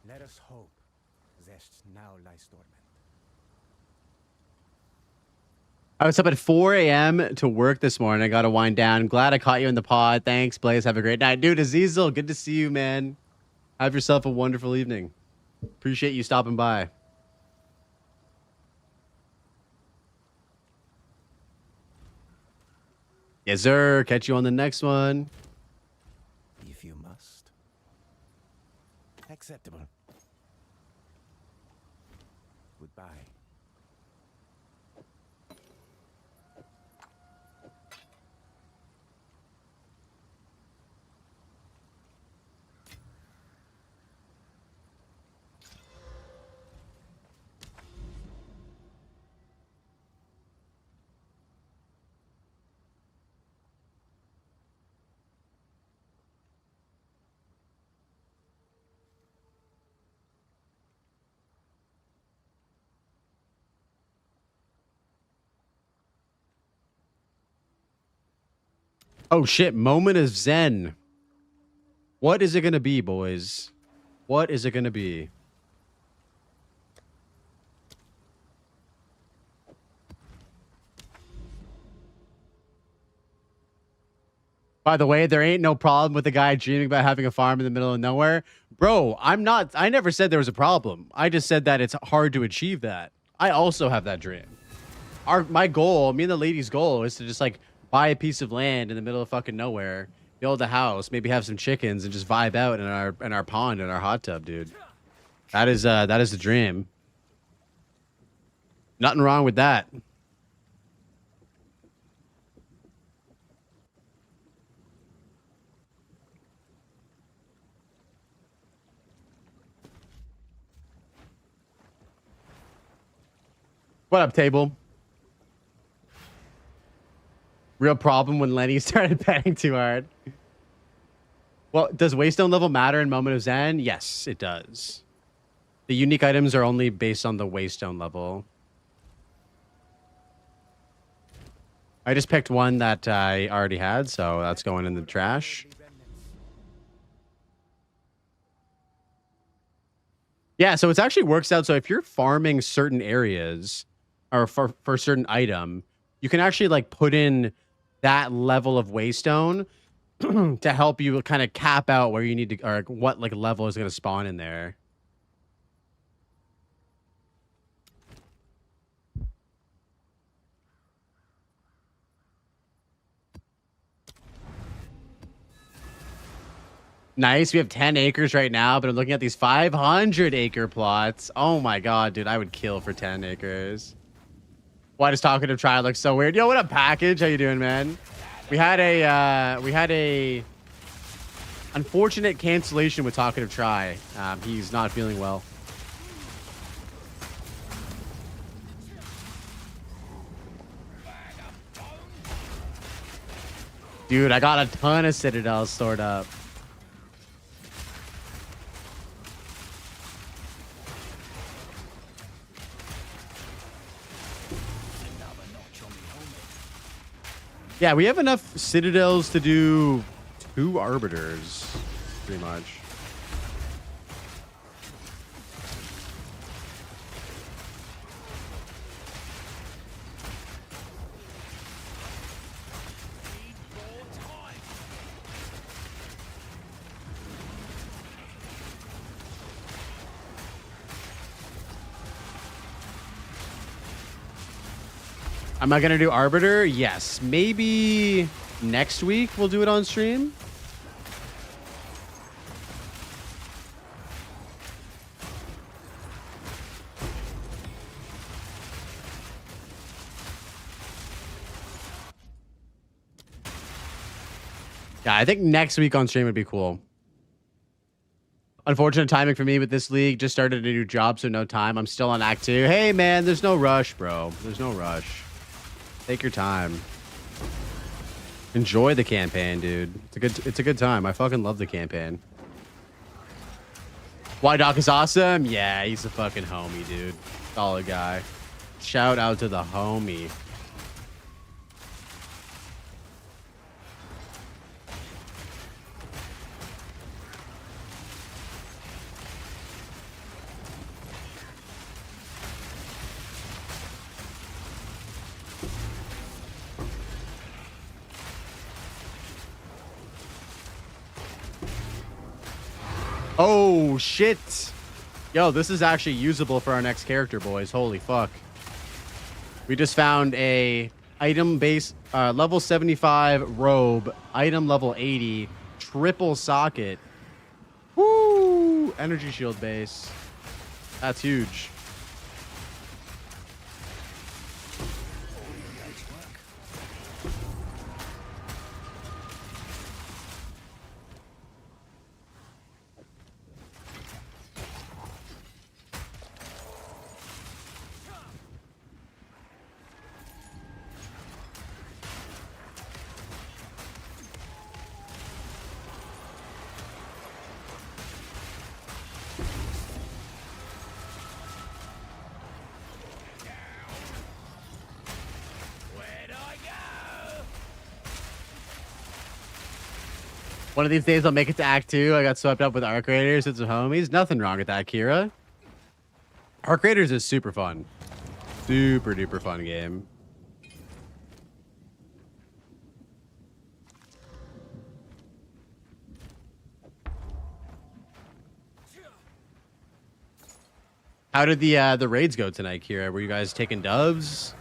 Let us hope Zest now lies dormant. I was up at 4 a.m. to work this morning. I got to wind down. Glad I caught you in the pod. Thanks, Blaze. Have a great night. Dude, Azizel, good to see you, man. Have yourself a wonderful evening. Appreciate you stopping by. Yes, sir. Catch you on the next one. If you must. Acceptable. Goodbye. Oh, shit. Moment of Zen. What is it going to be, boys? What is it going to be? By the way, there ain't no problem with the guy dreaming about having a farm in the middle of nowhere. Bro, I never said there was a problem. I just said that it's hard to achieve that. I also have that dream. My goal, me and the lady's goal, is to just like buy a piece of land in the middle of fucking nowhere, build a house, maybe have some chickens, and just vibe out in our pond, in our hot tub, dude. That is the dream. Nothing wrong with that. What up, table? Real problem when Lenny started betting too hard. Well, does Waystone level matter in Moment of Zen? Yes, it does. The unique items are only based on the Waystone level. I just picked one that I already had, so that's going in the trash. Yeah, so it actually works out. So if you're farming certain areas or for a certain item, you can actually like put in that level of waystone to help you kind of cap out where you need to, or what like level is going to spawn in there. Nice. We have 10 acres right now, but I'm looking at these 500-acre plots. Oh my god, dude, I would kill for 10 acres. Why does Talkative Try look so weird? Yo, what up, Package? How you doing, man? We had a unfortunate cancellation with Talkative Try. He's not feeling well. Dude, I got a ton of citadels stored up. Yeah, we have enough citadels to do 2 arbiters, pretty much. Am I gonna do Arbiter? Yes. Maybe next week we'll do it on stream. Yeah, I think next week on stream would be cool. Unfortunate timing for me with this league. Just started a new job, so no time. I'm still on Act 2. Hey, man, there's no rush, bro. There's no rush. Take your time. Enjoy the campaign, dude. It's a good time. I fucking love the campaign. Why Doc is awesome? Yeah, he's a fucking homie, dude. Solid guy. Shout out to the homie. Oh, shit. Yo, this is actually usable for our next character, boys. Holy fuck. We just found a item base, level 75 robe, item level 80, triple socket. Woo! Energy shield base. That's huge. One of these days I'll make it to Act 2. I got swept up with Arc Raiders and some homies. Nothing wrong with that, Kira. Arc Raiders is super fun. Super duper fun game. How did the raids go tonight, Kira? Were you guys taking dubs?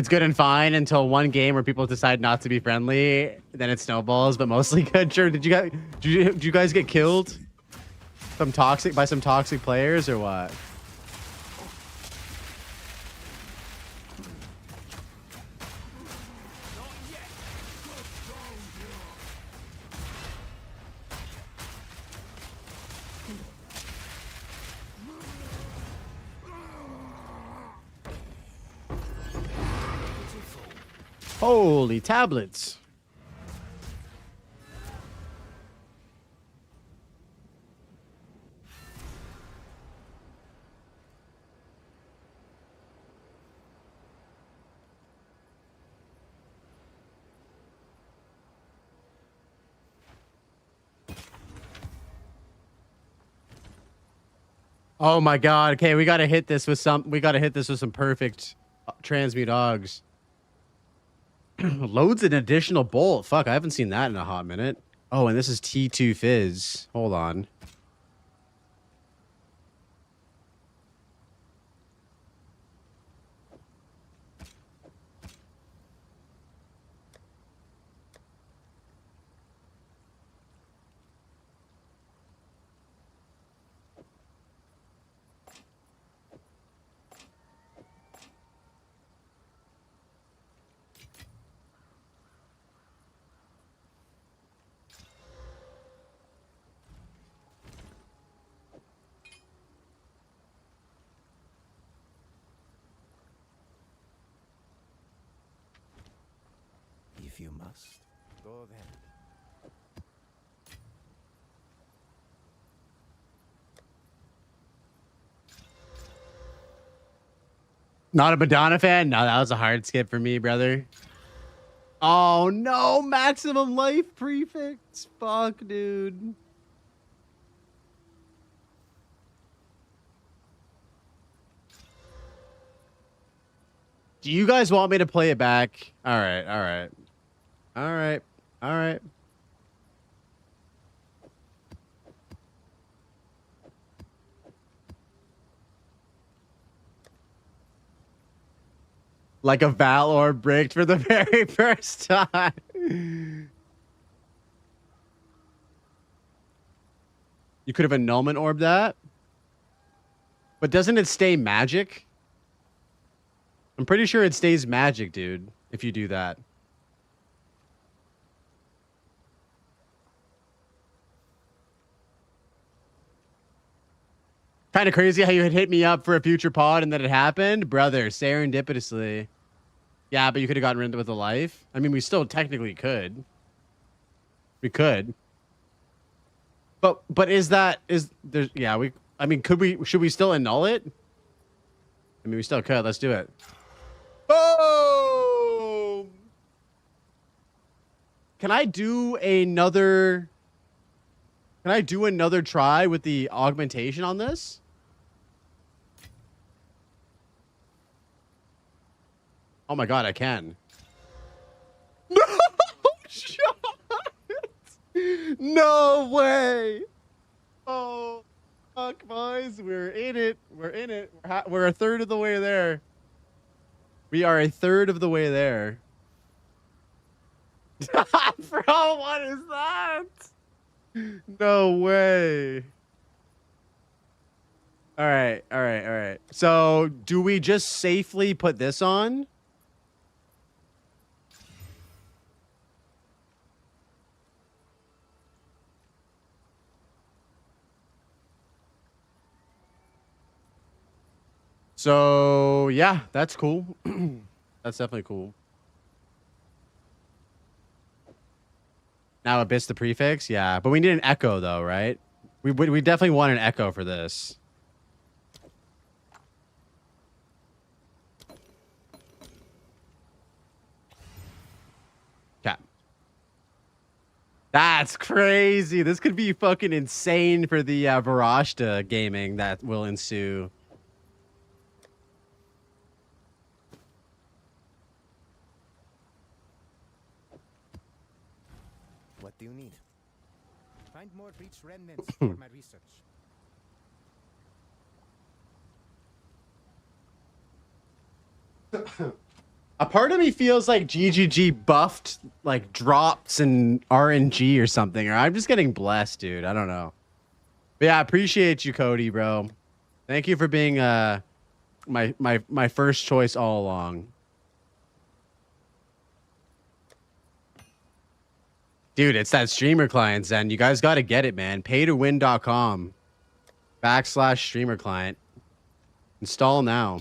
It's good and fine until one game where people decide not to be friendly. Then it snowballs, but mostly good. Sure. Did you guys get killed? Some toxic players or what? Holy tablets. Oh my god. Okay, we gotta hit this with some perfect transmute dogs. Loads an additional bolt. Fuck, I haven't seen that in a hot minute. Oh, and this is T2 Fizz. Hold on. If you must, go then. Not a Madonna fan? No, that was a hard skip for me, brother. Oh no, maximum life prefix. Fuck, dude. Do you guys want me to play it back? All right, all right. All right, all right. Like a Valor bricked for the very first time. You could have annulment orb that. But doesn't it stay magic? I'm pretty sure it stays magic, dude, if you do that. Kind of crazy how you had hit me up for a future pod and then it happened. Brother, serendipitously. Yeah, but you could have gotten rid of it with a life. I mean, we still technically could. We could. But I mean, should we still annul it? I mean, we still could. Let's do it. Boom! Can I do another try with the augmentation on this? Oh my god, I can. No shot! No way! Oh, fuck, boys. We're in it. We're in it. We're a third of the way there. We are a third of the way there. Bro, what is that? No way. All right, all right, all right. So, do we just safely put this on? So, yeah, that's cool. That's definitely cool. Now Abyss the prefix? Yeah, but we need an echo though, right? We definitely want an echo for this. Okay. That's crazy. This could be fucking insane for the Varashta gaming that will ensue. What do you need? Find more breach remnants for my research. A part of me feels like GGG buffed like drops and RNG or something, or I'm just getting blessed, dude. I don't know. But yeah, I appreciate you, Cody, bro. Thank you for being my first choice all along. Dude, it's that streamer client, Zen. You guys got to get it, man. paytowin.com/streamer client. Install now.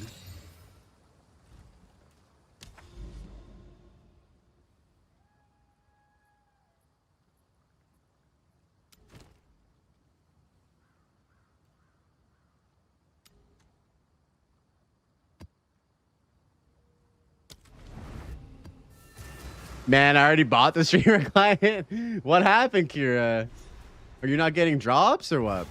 Man, I already bought the streamer client. What happened, Kira? Are you not getting drops or what?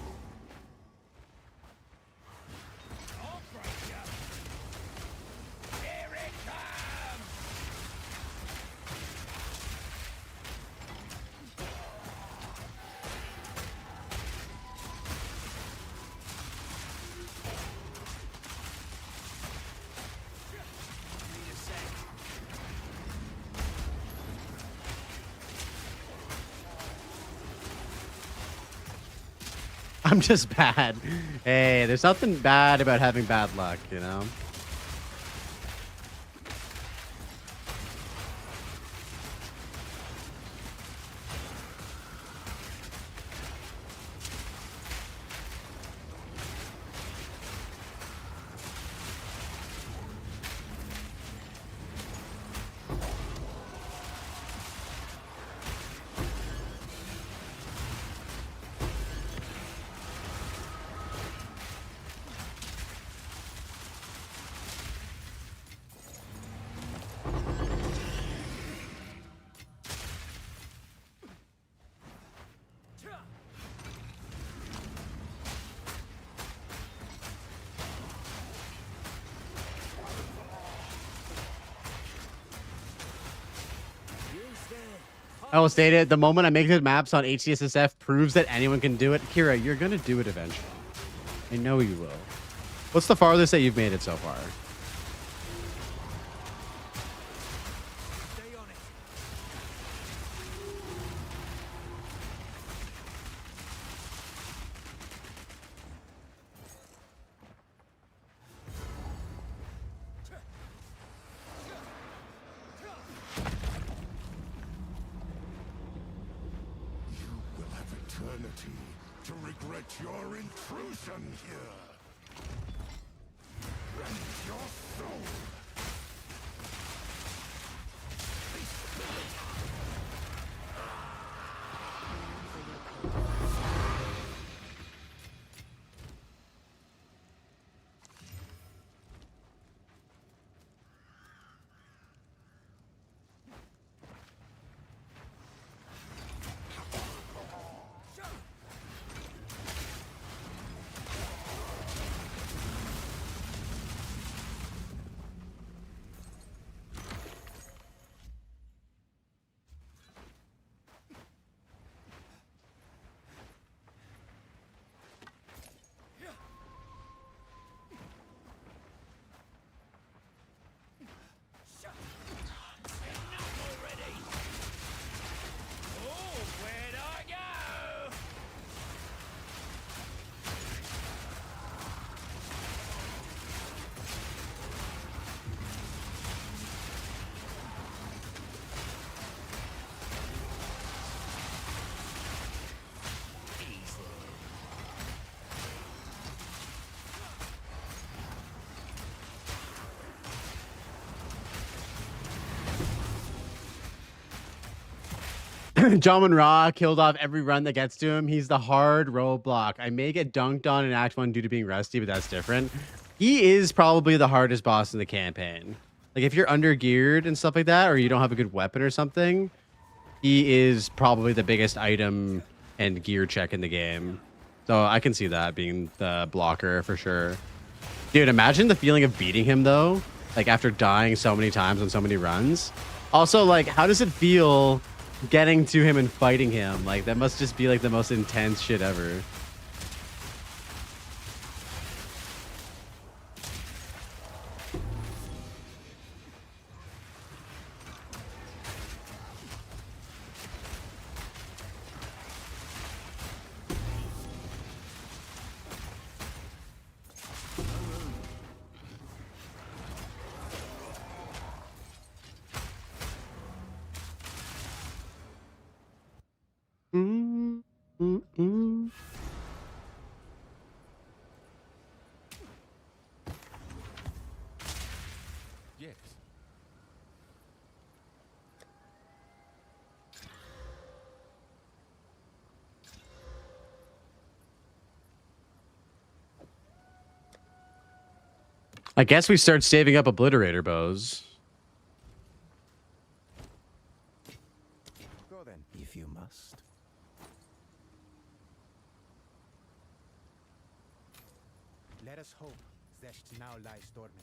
I'm just bad. Hey, there's nothing bad about having bad luck, you know? I will state it. The moment I make the maps on HCSSF proves that anyone can do it. Kira, you're going to do it eventually. I know you will. What's the farthest that you've made it so far? Eternity to regret your intrusion here. Rend your soul. Jamin Ra killed off every run that gets to him. He's the hard roadblock. I may get dunked on in Act 1 due to being rusty, but that's different. He is probably the hardest boss in the campaign. Like, if you're under geared and stuff like that, or you don't have a good weapon or something, he is probably the biggest item and gear check in the game. So I can see that being the blocker for sure. Dude, imagine the feeling of beating him, though. Like, after dying so many times on so many runs. Also, like, how does it feel getting to him and fighting him? Like, that must just be like the most intense shit ever. Yes. I guess we start saving up obliterator bows. Go then, if you must. Let us hope Zesht now lies dormant.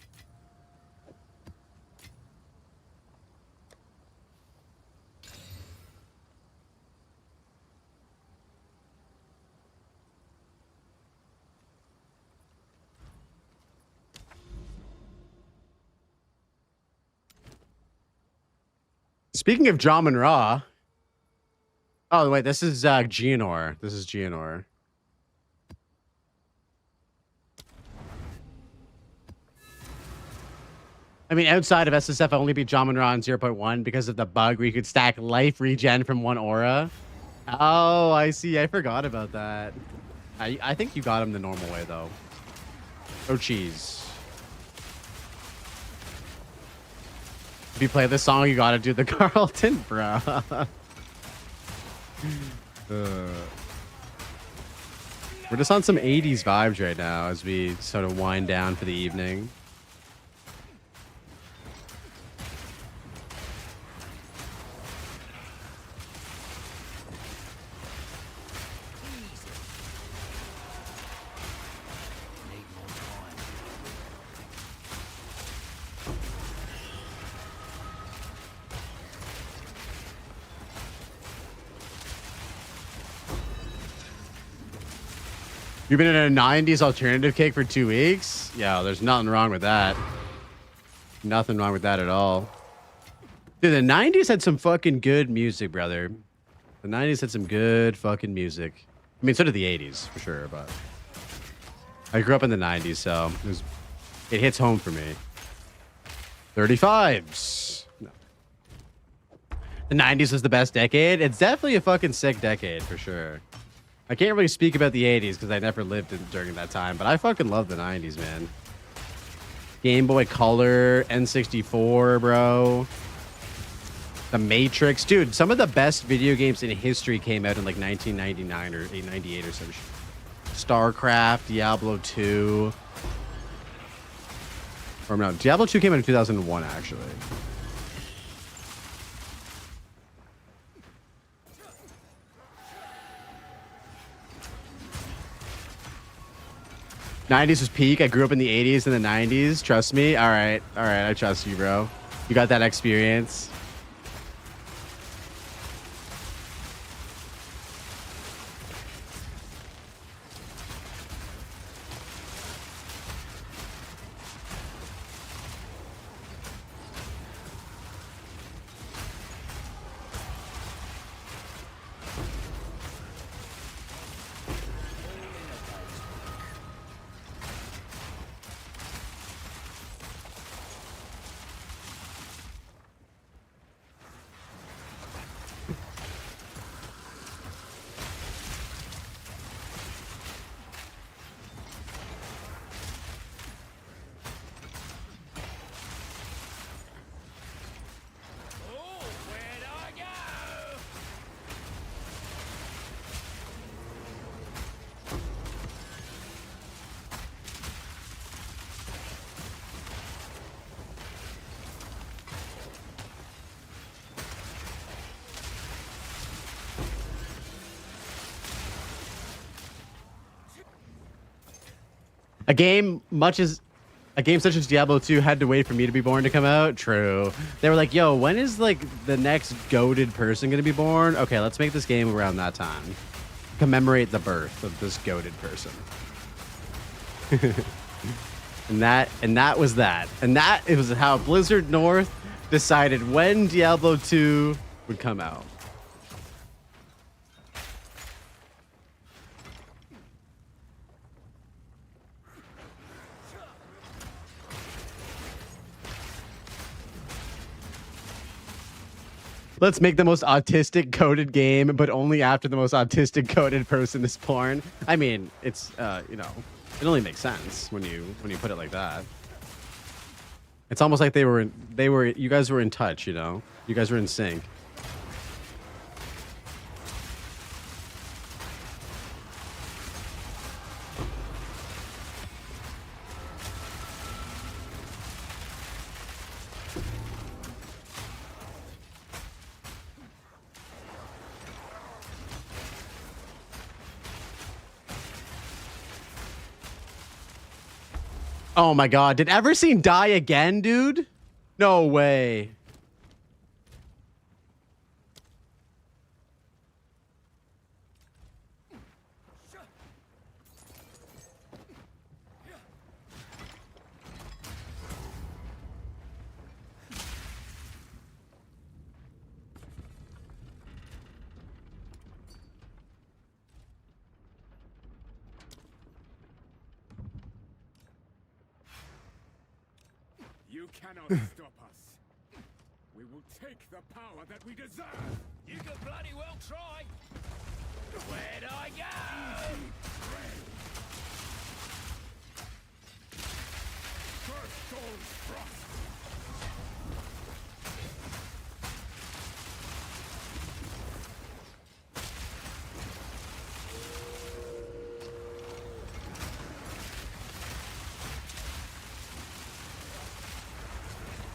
Speaking of Drum and Raw. Oh wait, this is Geonor. This is Geonor. I mean, outside of SSF, I only beat Drum and Raw on 0.1 because of the bug where you could stack life regen from one aura. Oh, I see. I forgot about that. I think you got him the normal way though. Oh, cheese. If you play this song, you gotta do the Carlton, bro. We're just on some 80s vibes right now as we sort of wind down for the evening. You've been in a 90s alternative kick for 2 weeks? Yeah, there's nothing wrong with that. Nothing wrong with that at all. Dude, the 90s had some fucking good music, brother. The 90s had some good fucking music. I mean, so did the 80s, for sure, but... I grew up in the 90s, so it hits home for me. 35s. No. The 90s was the best decade. It's definitely a fucking sick decade, for sure. I can't really speak about the 80s because I never lived during that time, but I fucking love the 90s, man. Game Boy Color, N64, bro. The Matrix. Dude, some of the best video games in history came out in like 1999 or 98 or some shit. StarCraft, Diablo 2. Or no, Diablo 2 came out in 2001, actually. '90s was peak. I grew up in the '80s and the '90s. Trust me. All right. I trust you, bro. You got that experience. A game such as Diablo 2 had to wait for me to be born to come out. True. They were like, yo, when is like the next goated person going to be born? Okay, let's make this game around that time. Commemorate the birth of this goated person. and that was that. And that it was how Blizzard North decided when Diablo 2 would come out. Let's make the most autistic coded game, but only after the most autistic coded person is born. I mean, it's you know, it only makes sense when you put it like that. It's almost like you guys were in touch, you know? You guys were in sync. Oh my god, did Everseen die again, dude? No way. You cannot stop us. We will take the power that we deserve. You can bloody well try. Where'd I go? First soul's thrust.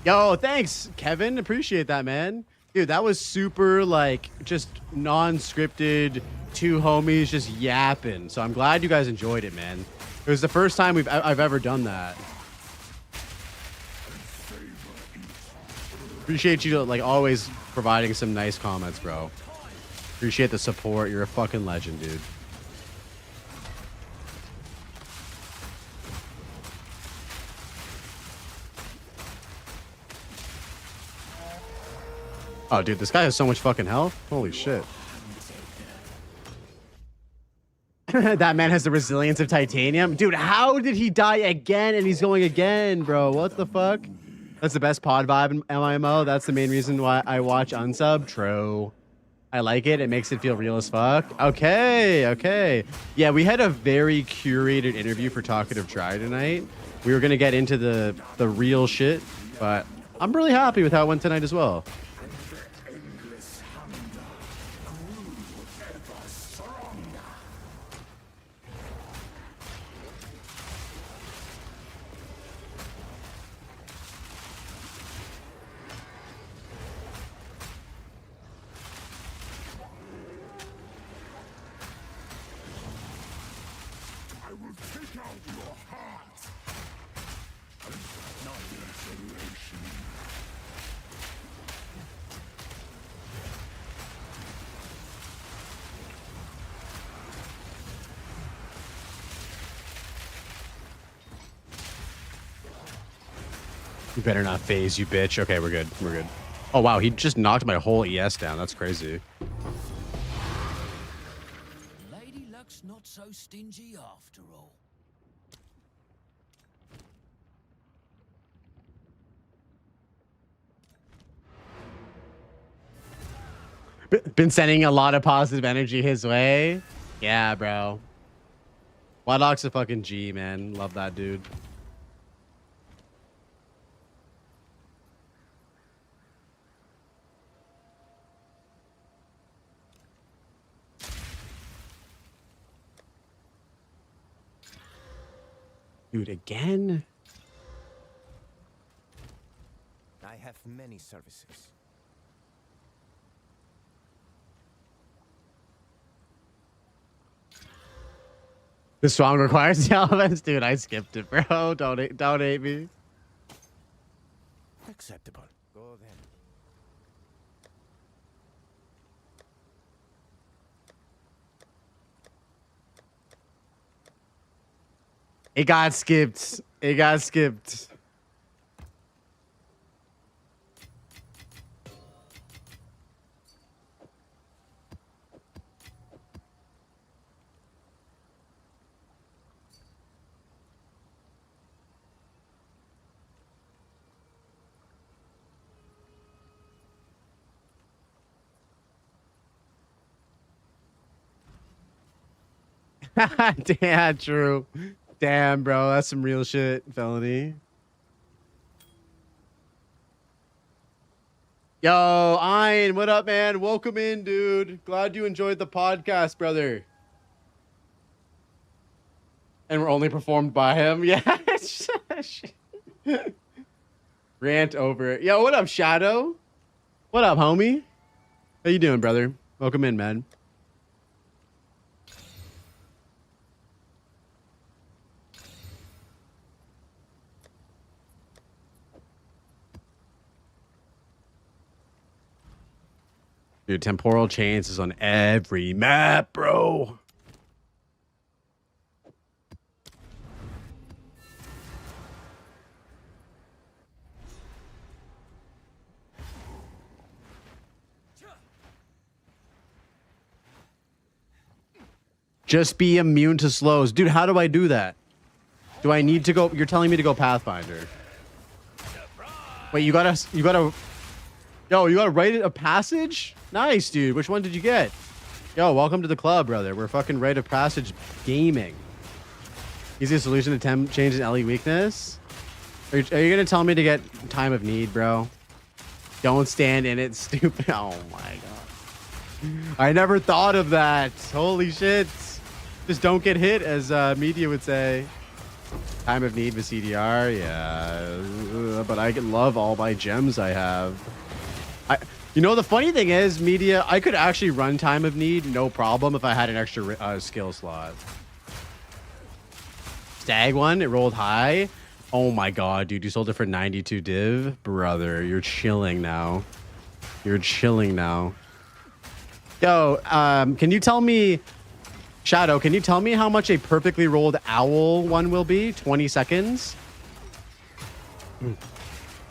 Yo, thanks, Kevin. Appreciate that, man. Dude, that was super, like, just non-scripted, two homies just yapping. So I'm glad you guys enjoyed it, man. It was the first time I've ever done that. Appreciate you, like, always providing some nice comments, bro. Appreciate the support. You're a fucking legend, dude. Oh, dude, this guy has so much fucking health. Holy shit. That man has the resilience of titanium. Dude, how did he die again and he's going again, bro? What the fuck? That's the best pod vibe in MMO. That's the main reason why I watch Unsub. True. I like it. It makes it feel real as fuck. Okay, okay. Yeah, we had a very curated interview for Talkative Try tonight. We were going to get into the real shit, but I'm really happy with how it went tonight as well. I will take out your heart. Not incineration. You better not phase, you bitch. Okay, we're good. We're good. Oh, wow. He just knocked my whole ES down. That's crazy. Lady Luck's not so stingy after all. Been sending a lot of positive energy his way. Yeah, bro. Wadlock's a fucking G, man. Love that dude. Dude, again? I have many services. The song requires the elements? Dude, I skipped it, bro. Don't hate me. Acceptable. Go then. It got skipped. It got skipped. Damn, true. Damn, bro. That's some real shit, felony. Yo, Ein, what up, man? Welcome in, dude. Glad you enjoyed the podcast, brother. And we're only performed by him. Yeah. Rant over. Yo, what up, Shadow? What up, homie? How you doing, brother? Welcome in, man. Dude, temporal chains is on every map, bro. Just be immune to slows. Dude, how do I do that? Do I need to go? You're telling me to go Pathfinder. Wait, you gotta, yo, you gotta write a passage? Nice, dude. Which one did you get? Yo, welcome to the club, brother. We're fucking rite of passage gaming. Easiest solution to temp change an LE weakness? Are you gonna tell me to get time of need, bro? Don't stand in it, stupid. Oh my god. I never thought of that. Holy shit. Just don't get hit, as media would say. Time of need with CDR, yeah. But I can love all my gems I have. You know, the funny thing is, media, I could actually run time of need, no problem, if I had an extra skill slot. Stag one, it rolled high. Oh my god, dude, you sold it for 92 div? Brother, you're chilling now. You're chilling now. Yo, can you tell me... Shadow, can you tell me how much a perfectly rolled owl one will be? 20 seconds?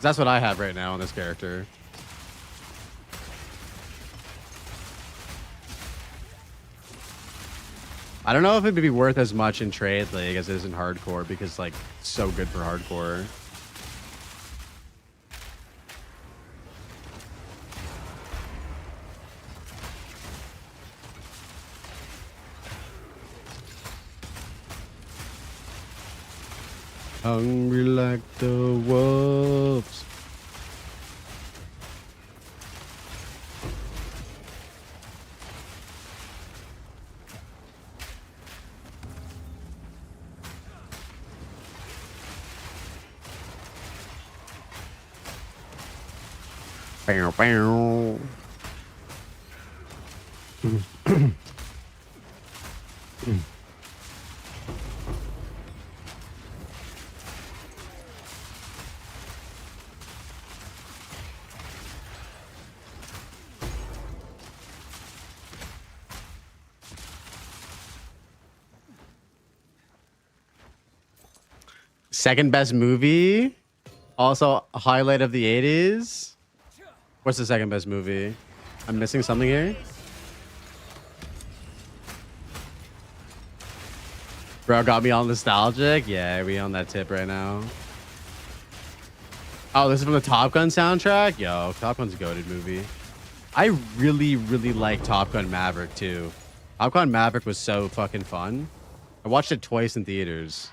That's what I have right now on this character. I don't know if it'd be worth as much in trade league as it is in hardcore, because like it's so good for hardcore. Hungry like the wolves. Bow, bow. Second best movie, also a highlight of the 80s. What's the second best movie? I'm missing something here. Bro, got me all nostalgic. Yeah, we on that tip right now. Oh, this is from the Top Gun soundtrack. Yo, Top Gun's a goated movie. I really, really like Top Gun Maverick too. Top Gun Maverick was so fucking fun. I watched it twice in theaters.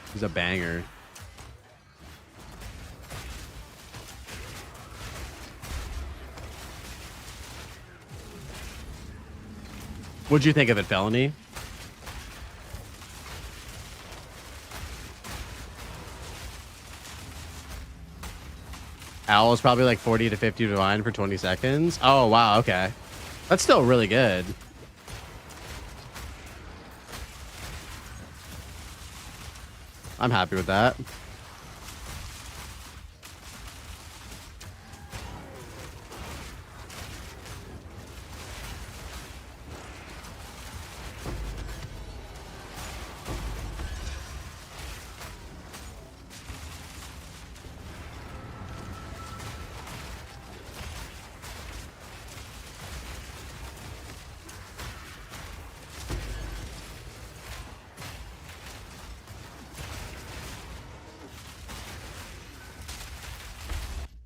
It was a banger. What'd you think of it, Felony? Owl is probably like 40 to 50 divine for 20 seconds. Oh, wow. Okay. That's still really good. I'm happy with that.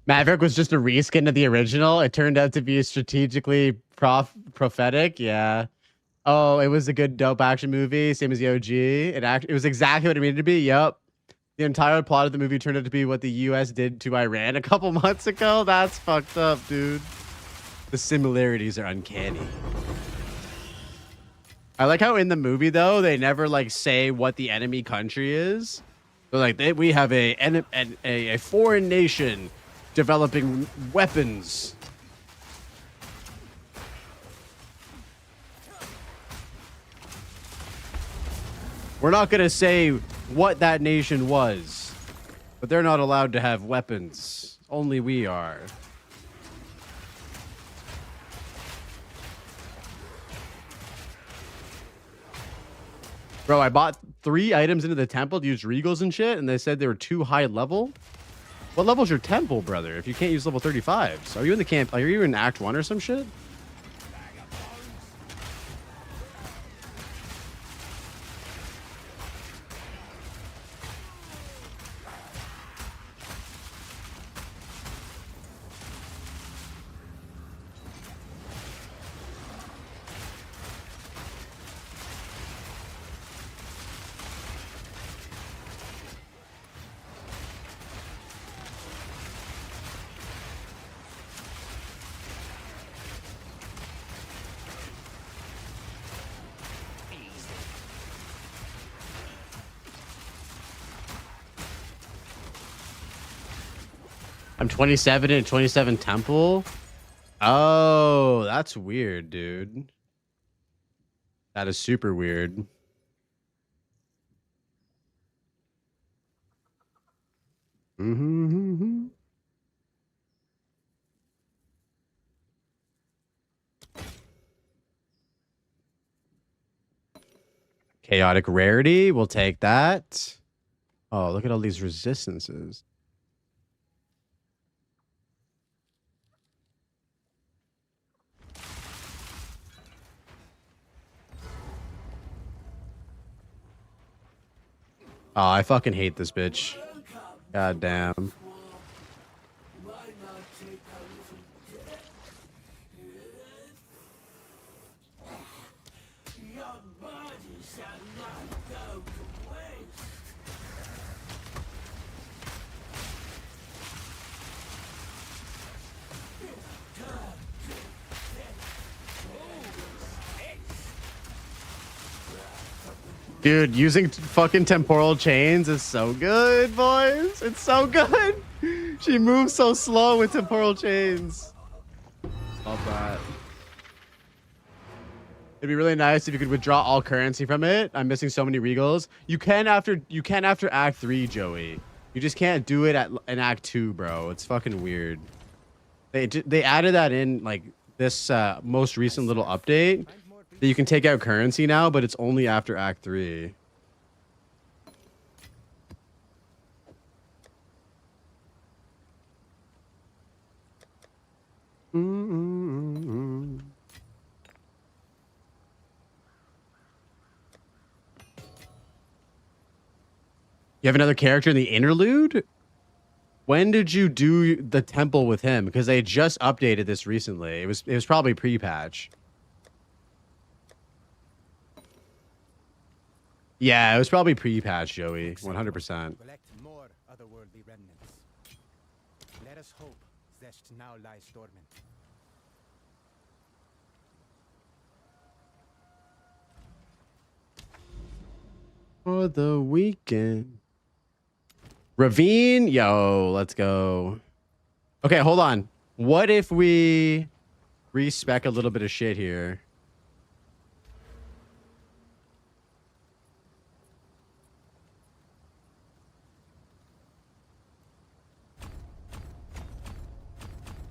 Maverick was just a reskin of the original. It turned out to be strategically prophetic. Yeah. Oh, it was a good dope action movie, same as the OG. It was exactly what it needed to be. Yep. The entire plot of the movie turned out to be what the U.S. did to Iran a couple months ago. That's fucked up, dude. The similarities are uncanny. I like how in the movie though they never like say what the enemy country is. They're like we have a foreign nation developing weapons. We're not gonna say what that nation was, but they're not allowed to have weapons. Only we are. Bro, I bought 3 items into the temple to use regals and shit, and they said they were too high level. What level's your temple, brother? If you can't use level 35s, are you in the camp? Are you in Act 1 or some shit? I'm 27 in 27 temple. Oh, that's weird, dude. That is super weird. Mm-hmm. Chaotic rarity, we'll take that. Oh, look at all these resistances. Oh, I fucking hate this bitch. God damn. Dude, using fucking temporal chains is so good, boys. It's so good. She moves so slow with temporal chains. Love that. It'd be really nice if you could withdraw all currency from it. I'm missing so many regals. You can after Act 3, Joey. You just can't do it in Act 2, bro. It's fucking weird. They added that in like this most recent little update. That you can take out currency now, but it's only after Act 3. You have another character in the interlude? When did you do the temple with him? Because they just updated this recently. It was probably pre-patch. Yeah, it was probably pre-patch, Joey. 100%. Collect more otherworldly remnants. Let us hope Zesht now lies dormant. For the weekend. Ravine? Yo, let's go. Okay, hold on. What if we respec a little bit of shit here?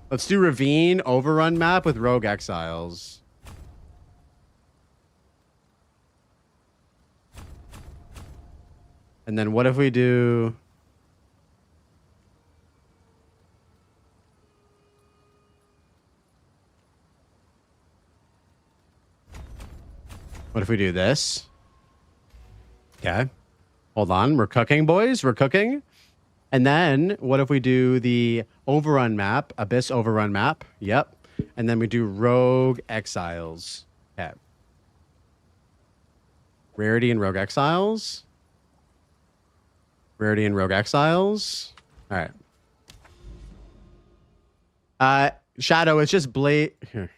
Let's do Ravine Overrun map with Rogue Exiles. And then what if we do... What if we do this? Okay. Hold on. We're cooking, boys. We're cooking. And then what if we do the Overrun map, Abyss Overrun map? Yep. And then we do Rogue Exiles. Okay. Rarity and Rogue Exiles. Rarity and Rogue Exiles. All right. Shadow, it's just Blade. Here.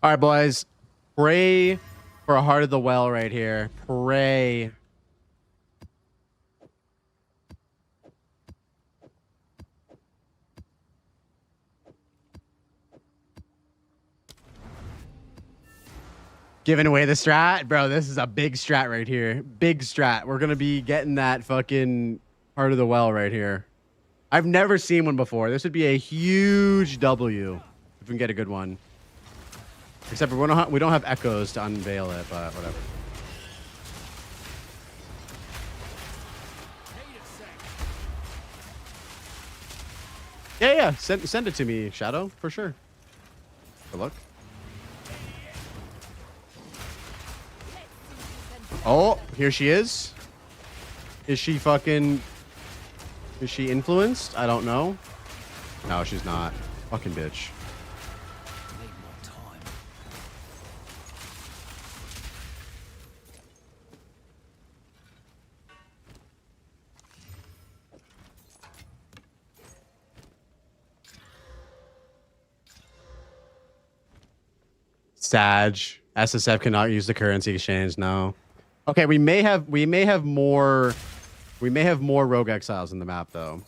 All right, boys. Pray for a Heart of the Well right here. Pray. Giving away the strat? Bro, this is a big strat right here. Big strat. We're going to be getting that fucking Heart of the Well right here. I've never seen one before. This would be a huge W if we can get a good one. Except for we don't have echoes to unveil it, but whatever. Yeah. Send it to me, Shadow, for sure. Good luck. Oh, here she is. Is she influenced? I don't know. No, she's not. Fucking bitch. Sag. SSF cannot use the currency exchange. No. Okay, we may have more Rogue Exiles in the map though.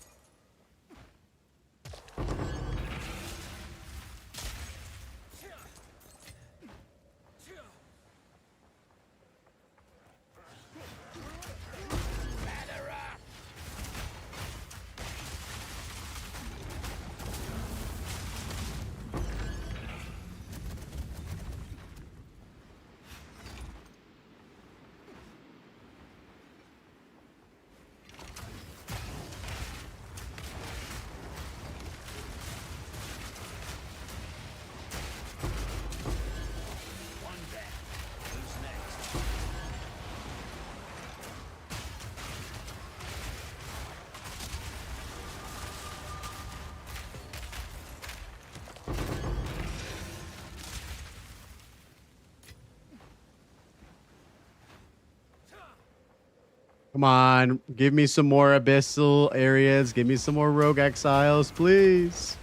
Come on, give me some more abyssal areas. Give me some more Rogue Exiles, please.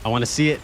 I want to see it.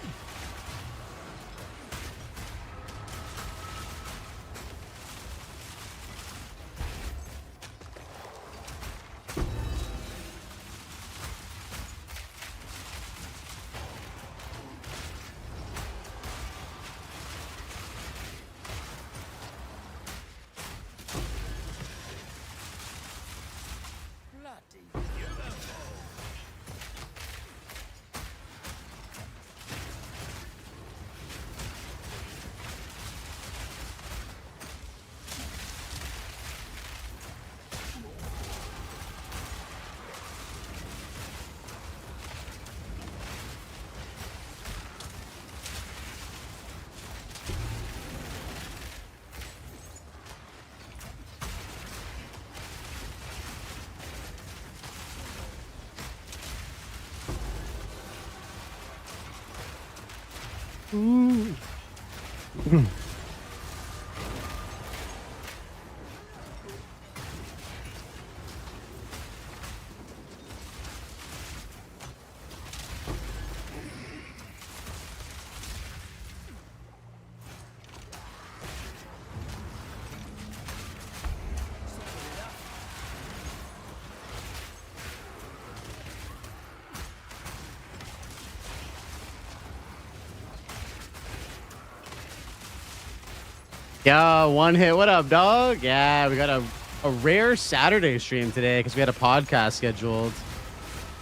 Yo, one hit. What up, dog? Yeah, we got a rare Saturday stream today because we had a podcast scheduled.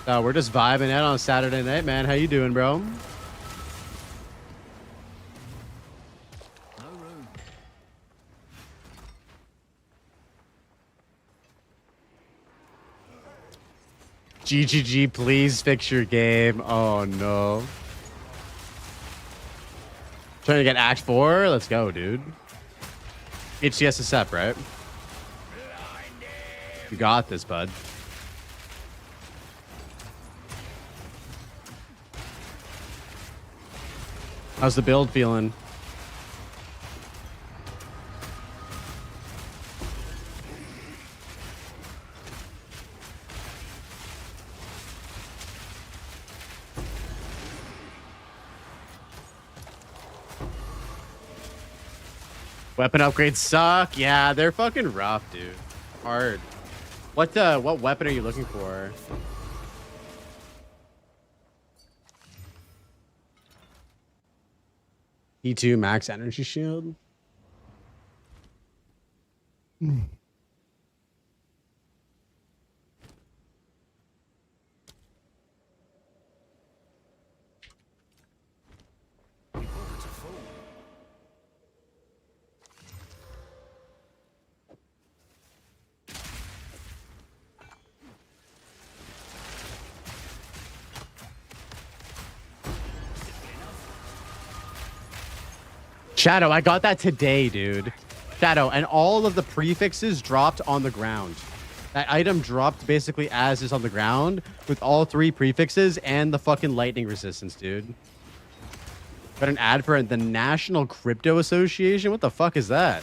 We're just vibing out on Saturday night, man. How you doing, bro? No room. GGG, please fix your game. Oh, no. Trying to get Act 4? Let's go, dude. HCSSF, right? You got this, bud. How's the build feeling? Weapon upgrades suck. Yeah, they're fucking rough, dude. Hard. What weapon are you looking for? E2 max energy shield. Shadow, I got that today, dude. Shadow, and all of the prefixes dropped on the ground. That item dropped basically as is on the ground with all 3 prefixes and the fucking lightning resistance, dude. Got an ad for the National Crypto Association? What the fuck is that?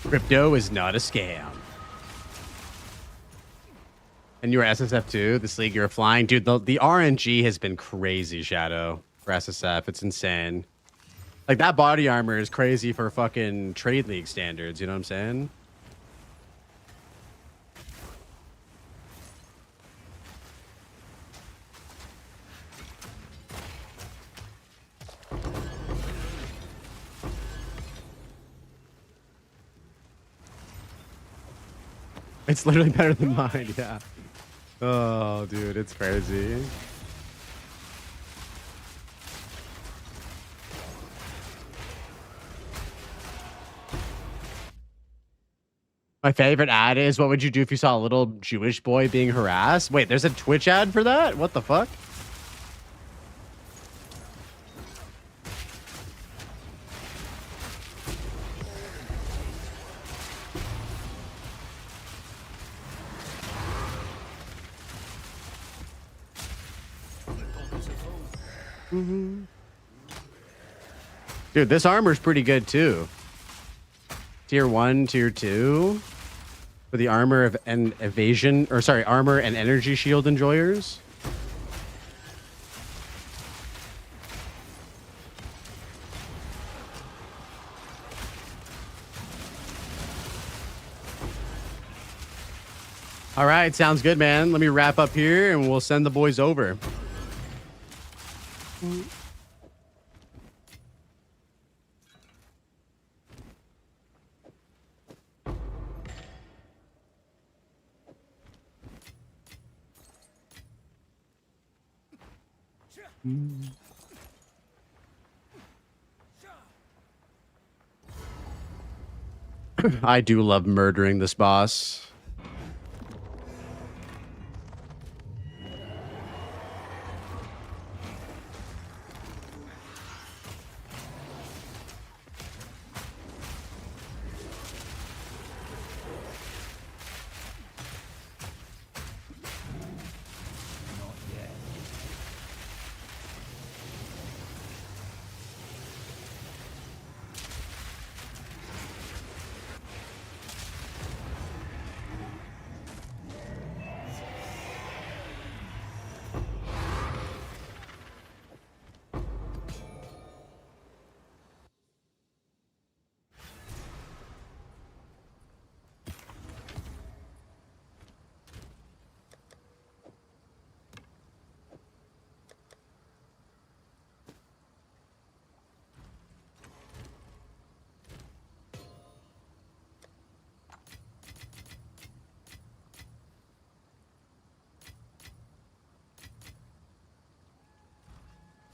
Crypto is not a scam. And you're SSF too? This league you're flying? Dude, the RNG has been crazy, Shadow, for SSF. It's insane. Like, that body armor is crazy for fucking trade league standards, you know what I'm saying? It's literally better than mine, yeah. Oh, dude, it's crazy. My favorite ad is, what would you do if you saw a little Jewish boy being harassed? Wait, there's a Twitch ad for that? What the fuck? Dude, this armor's pretty good too. Tier 1, tier 2 for the armor of and evasion, or sorry, armor and energy shield enjoyers. All right, sounds good, man. Let me wrap up here and we'll send the boys over. I do love murdering this boss.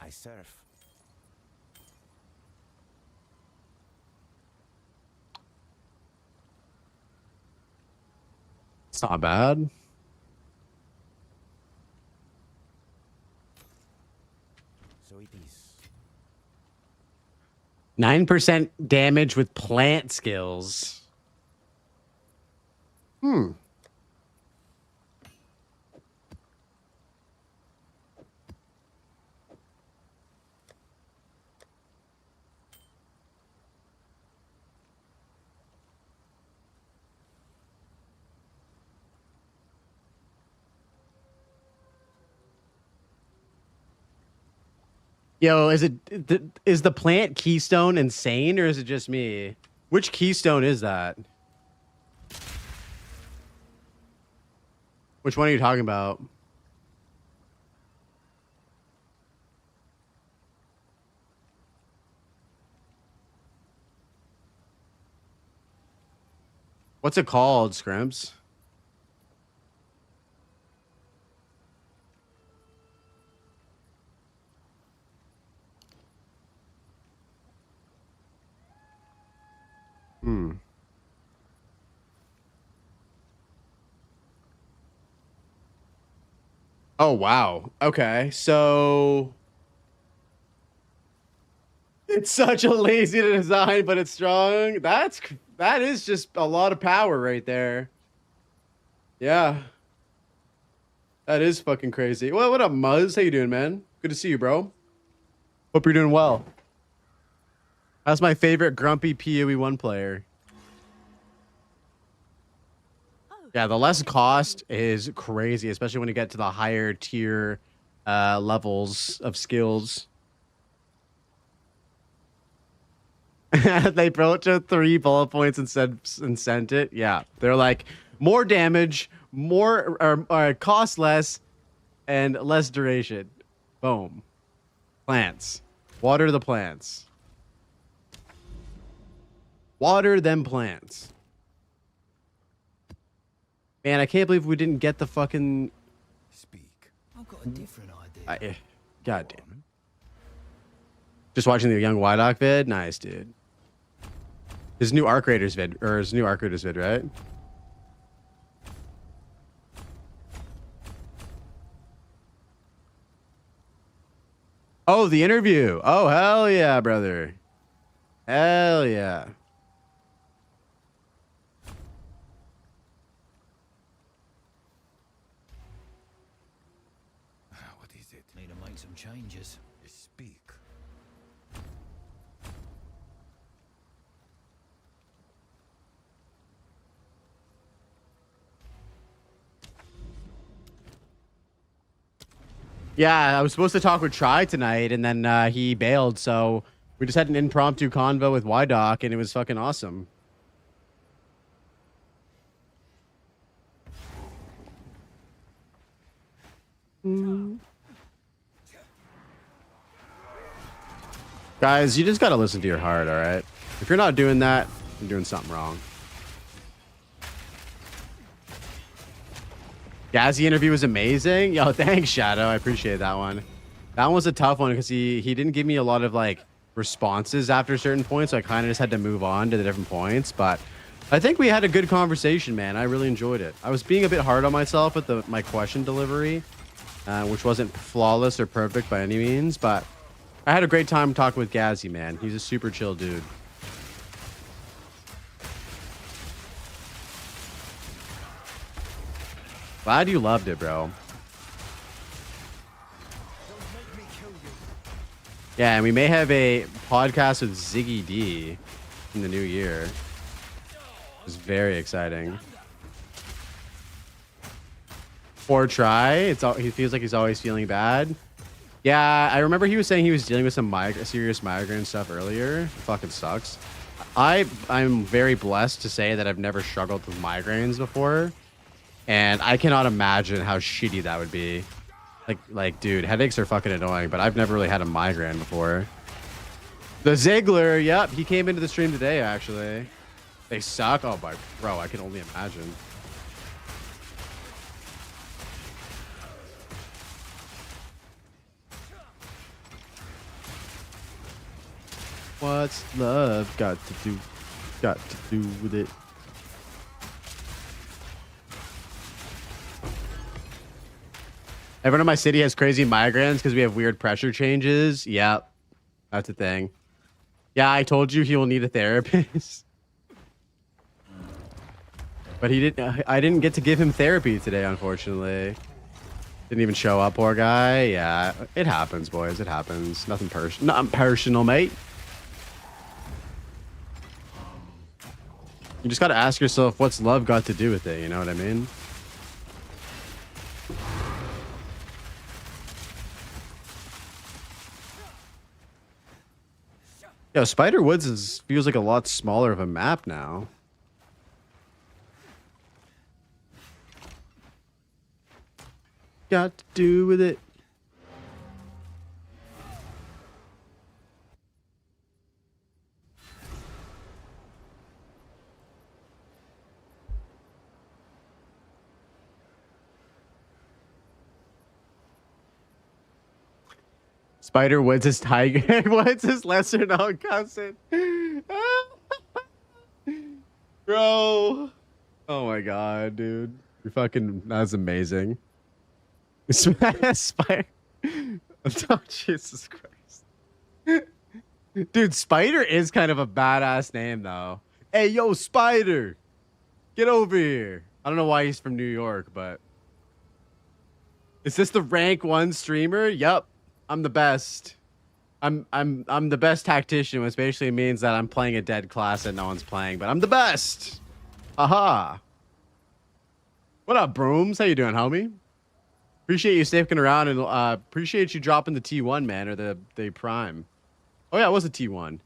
I serve. It's not bad. So it is. 9% damage with plant skills. Hmm. Yo, is the plant keystone insane or is it just me? Which keystone is that? Which one are you talking about? What's it called, Scrimps? Hmm. Oh, wow. Okay. So it's such a lazy design, but it's strong. That is just a lot of power right there. Yeah. That is fucking crazy. Well, what up, Muzz? How you doing, man? Good to see you, bro. Hope you're doing well. That's my favorite grumpy PoE1 player. Yeah, the less cost is crazy, especially when you get to the higher tier levels of skills. They wrote you 3 bullet points and sent it. Yeah, they're like more damage, more or cost less, and less duration. Boom. Plants. Water the plants. Water them plants. Man, I can't believe we didn't get the fucking. Speak. I've got a different idea. God damn. Just watching the young Wydock vid? Nice, dude. His new Arc Raiders vid, right? Oh, the interview. Oh, hell yeah, brother. Hell yeah. What is it? Need to make some changes. Speak. Yeah, I was supposed to talk with Try tonight, and then he bailed, so we just had an impromptu convo with Wydock, and it was fucking awesome. Guys, you just gotta listen to your heart, all right? If you're not doing that, you're doing something wrong. Gazzy interview was amazing. Yo, thanks, Shadow. I appreciate that one. That one was a tough one because he didn't give me a lot of like responses after certain points, so I kind of just had to move on to the different points. But I think we had a good conversation, man. I really enjoyed it. I was being a bit hard on myself with my question delivery, which wasn't flawless or perfect by any means, but I had a great time talking with Gazzy, man. He's a super chill dude. Glad you loved it, bro. Yeah, and we may have a podcast with Ziggy D in the new year. It's very exciting. Poor Try. He feels like he's always feeling bad. Yeah, I remember he was saying he was dealing with some serious migraine stuff earlier. It fucking sucks. I'm very blessed to say that I've never struggled with migraines before. And I cannot imagine how shitty that would be. Like, dude, headaches are fucking annoying, but I've never really had a migraine before. The Ziggler, yep, he came into the stream today, actually. They suck? Oh, my, bro, I can only imagine. What's love got to do with it? Everyone in my city has crazy migraines because we have weird pressure changes. Yep. That's a thing. Yeah, I told you he will need a therapist. But he didn't. I didn't get to give him therapy today, unfortunately. Didn't even show up, poor guy. Yeah, it happens, boys. It happens. Nothing personal, mate. You just gotta ask yourself, what's love got to do with it? You know what I mean? Yo, Spider Woods feels like a lot smaller of a map now. Got to do with it. Spider Woods is Tiger Woods is lesser known cousin. Bro. Oh my god, dude. You're fucking, that's amazing. Spider. Oh, Jesus Christ. Dude, Spider is kind of a badass name though. Hey, yo, Spider. Get over here. I don't know why he's from New York, but is this the rank 1 streamer? Yup. I'm the best. I'm the best tactician, which basically means that I'm playing a dead class that no one's playing, but I'm the best. Aha. What up, Brooms? How you doing, homie? Appreciate you sticking around and appreciate you dropping the T1, man, or the Prime. Oh yeah, it was a T1.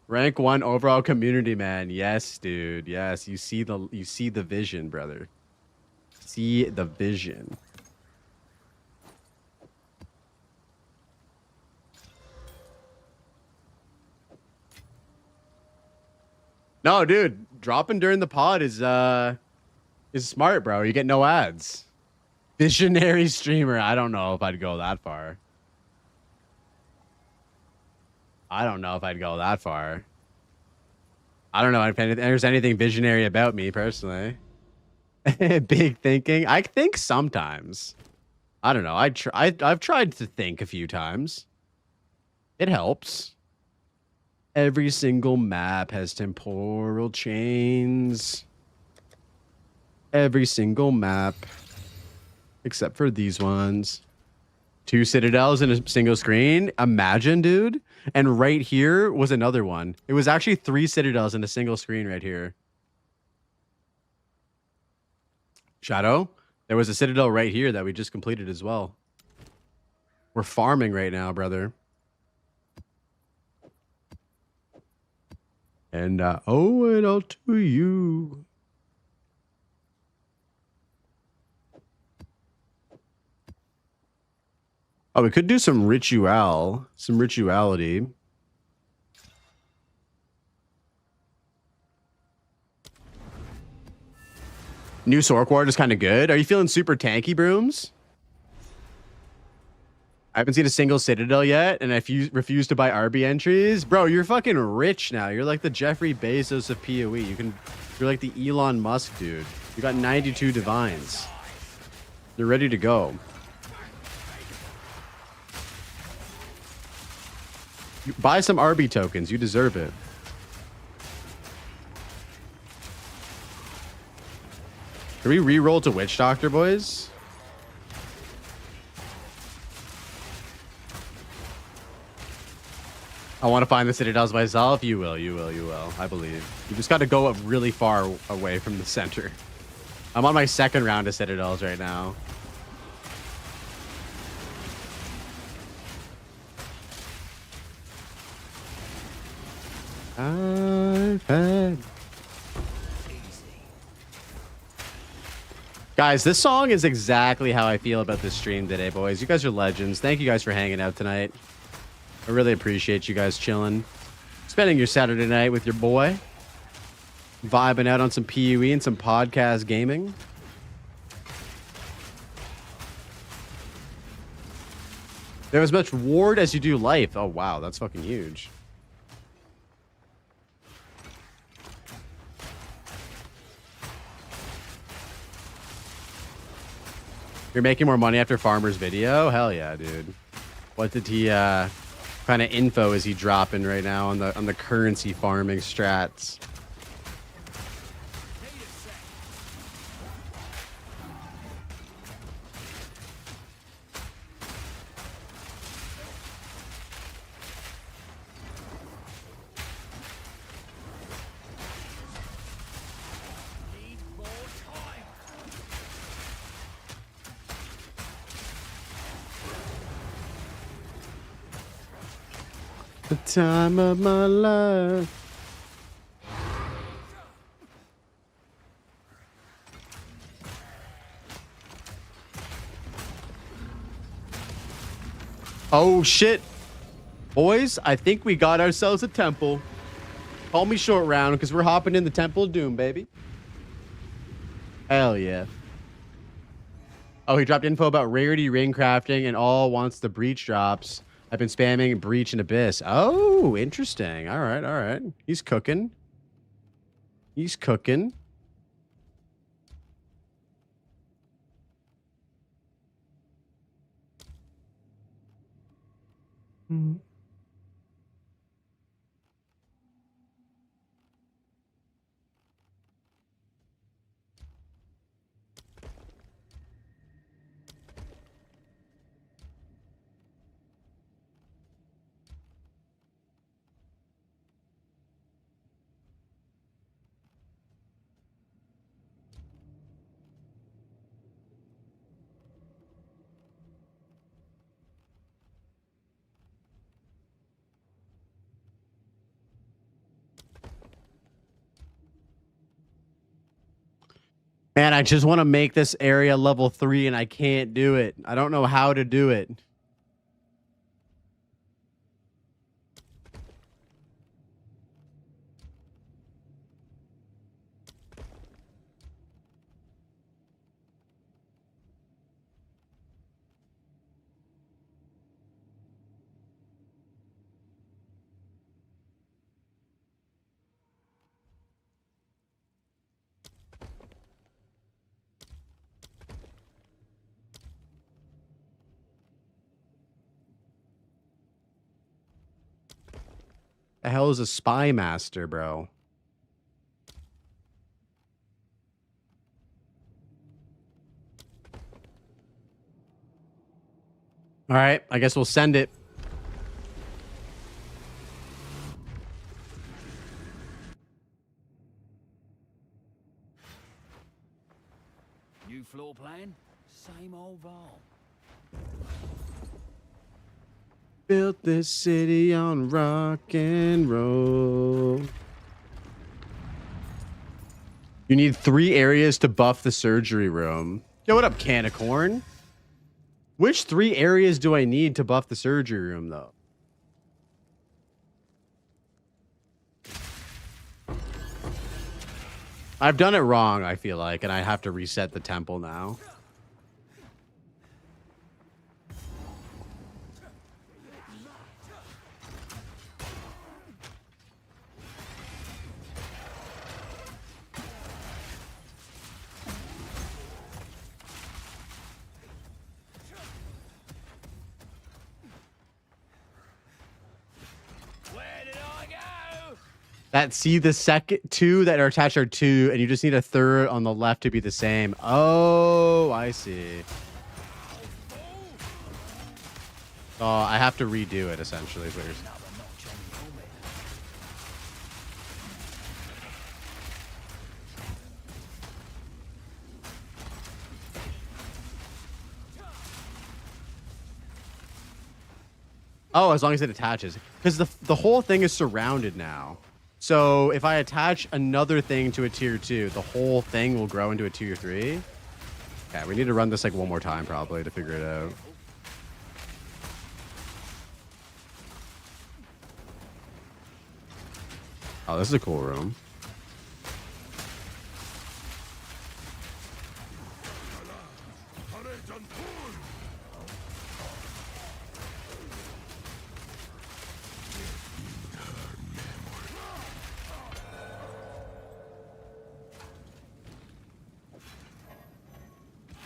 Rank 1 overall community, man. Yes, dude. Yes, you see the vision, brother. See the vision. No, dude, dropping during the pod is smart, bro. You get no ads. Visionary streamer. I don't know if I'd go that far. I don't know if I'd go that far. I don't know if there's anything visionary about me personally. Big thinking. I think sometimes. I don't know. I've tried to think a few times. It helps. Every single map has temporal chains. Every single map. Except for these ones. 2 citadels in a single screen. Imagine, dude. And right here was another one. It was actually 3 citadels in a single screen right here. Shadow, there was a citadel right here that we just completed as well. We're farming right now, brother. And I owe it all to you. Oh, we could do some rituality. New Sorkward is kind of good. Are you feeling super tanky, Brooms? I haven't seen a single citadel yet, and if you refuse to buy RB entries, bro, you're fucking rich now. You're like the Jeffrey Bezos of PoE. You're like the Elon Musk dude. You got 92 divines. You're ready to go. You buy some RB tokens. You deserve it. Can we re-roll to Witch Doctor, boys? I want to find the citadels myself. You will. I believe. You just got to go up really far away from the center. I'm on my 2nd round of citadels right now. I've had... Guys, this song is exactly how I feel about this stream today, boys. You guys are legends. Thank you guys for hanging out tonight. I really appreciate you guys chilling. Spending your Saturday night with your boy. Vibing out on some PoE and some podcast gaming. There as much ward as you do life. Oh, wow. That's fucking huge. You're making more money after Farmer's video? Hell yeah, dude. What did he kind of info is he dropping right now on the currency farming strats? The time of my life. Oh shit. Boys, I think we got ourselves a temple. Call me short round because we're hopping in the Temple of Doom, baby. Hell yeah. Oh, he dropped info about rarity ring crafting and all once the breach drops. I've been spamming breach and abyss. Oh, interesting. All right, all right. He's cooking. He's cooking. Man, I just want to make this area level 3 and I can't do it. I don't know how to do it. The hell is a spy master, bro? All right, I guess we'll send it. New floor plan, same old Val. Built this city on rock and roll. You need 3 areas to buff the surgery room. Yo, what up, can of corn? Which 3 areas do I need to buff the surgery room, though? I've done it wrong, I feel like, and I have to reset the temple now. That see the second 2 that are attached are 2, and you just need a third on the left to be the same. Oh, I see. So I have to redo it essentially. Is what you're saying. Oh, as long as it attaches, because the whole thing is surrounded now. So if I attach another thing to a tier 2, the whole thing will grow into a tier 3. Yeah, we need to run this like one more time probably to figure it out. Oh, this is a cool room.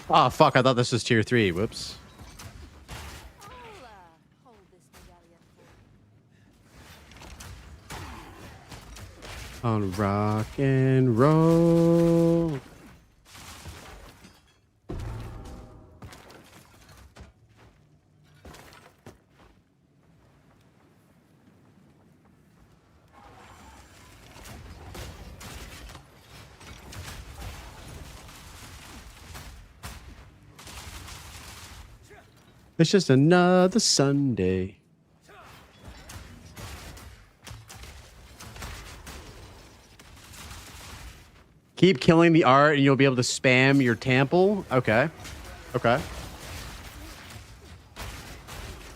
Oh, fuck. I thought this was tier 3. Whoops. I'll hold this medallion for you. On rock and roll. It's just another Sunday. Keep killing the art and you'll be able to spam your temple. Okay. Okay.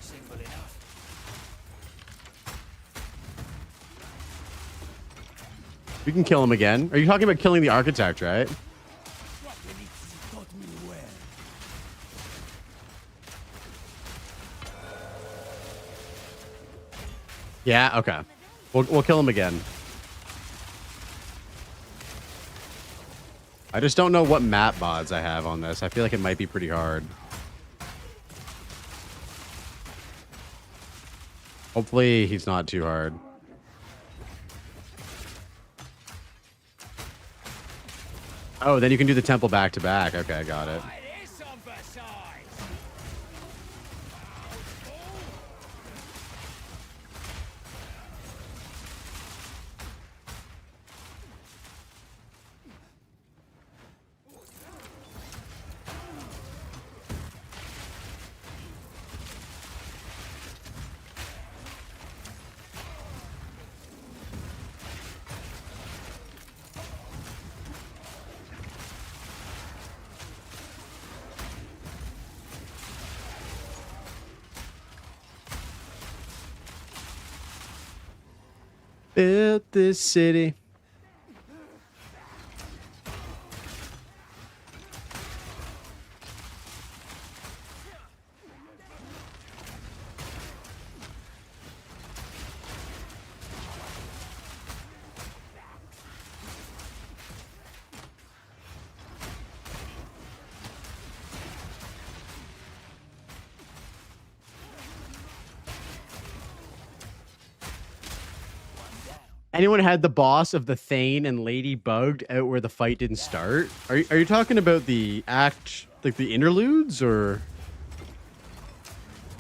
Simple enough. We can kill him again. Are you talking about killing the architect, right? Yeah, okay. We'll kill him again. I just don't know what map mods I have on this. I feel like it might be pretty hard. Hopefully he's not too hard. Oh, then you can do the temple back to back. Okay, I got it. It is on for size. Built this city. Anyone had the boss of the Thane and Lady bugged out where the fight didn't start? Are you talking about the act, like the interludes, or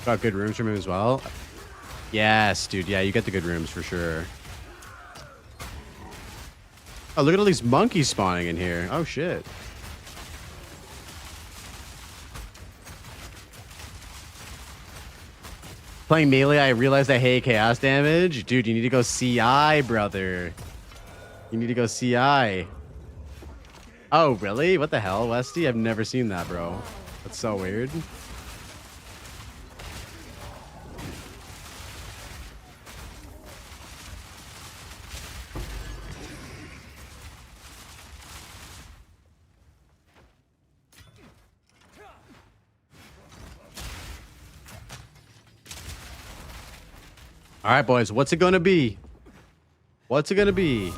got good rooms from him as well? Yes, dude. Yeah, you get the good rooms for sure. Oh, look at all these monkeys spawning in here. Oh shit. Playing melee, I realized I hate chaos damage. Dude, you need to go CI, brother. You need to go CI. Oh, really? What the hell, Westy? I've never seen that, bro. That's so weird. All right, boys. What's it going to be? What's it going to be?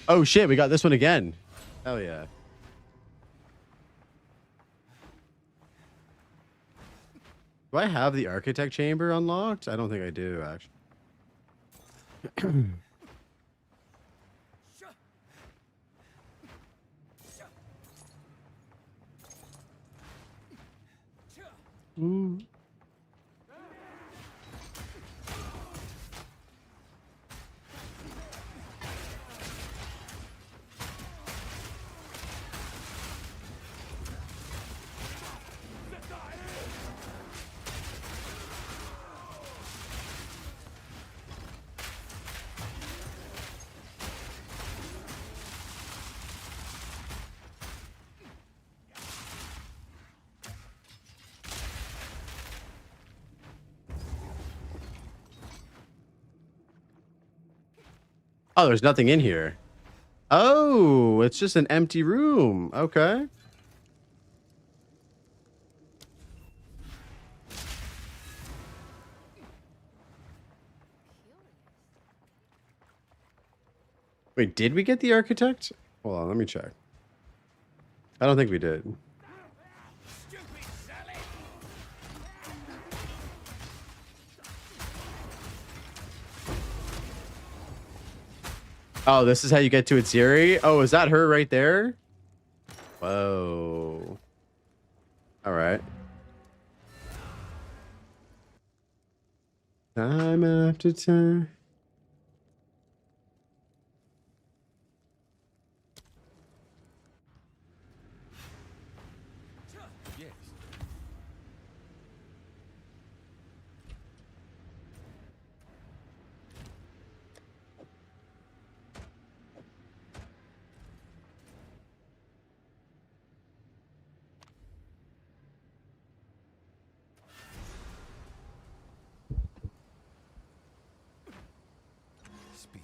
Oh, shit. We got this one again. Hell yeah. Do I have the architect chamber unlocked? I don't think I do, actually. Oh, there's nothing in here. Oh, it's just an empty room. Okay. Wait, did we get the architect? Hold on, let me check. I don't think we did. Oh, this is how you get to Itziri? Oh, is that her right there? Whoa. All right. Time after time. Yes. Speed.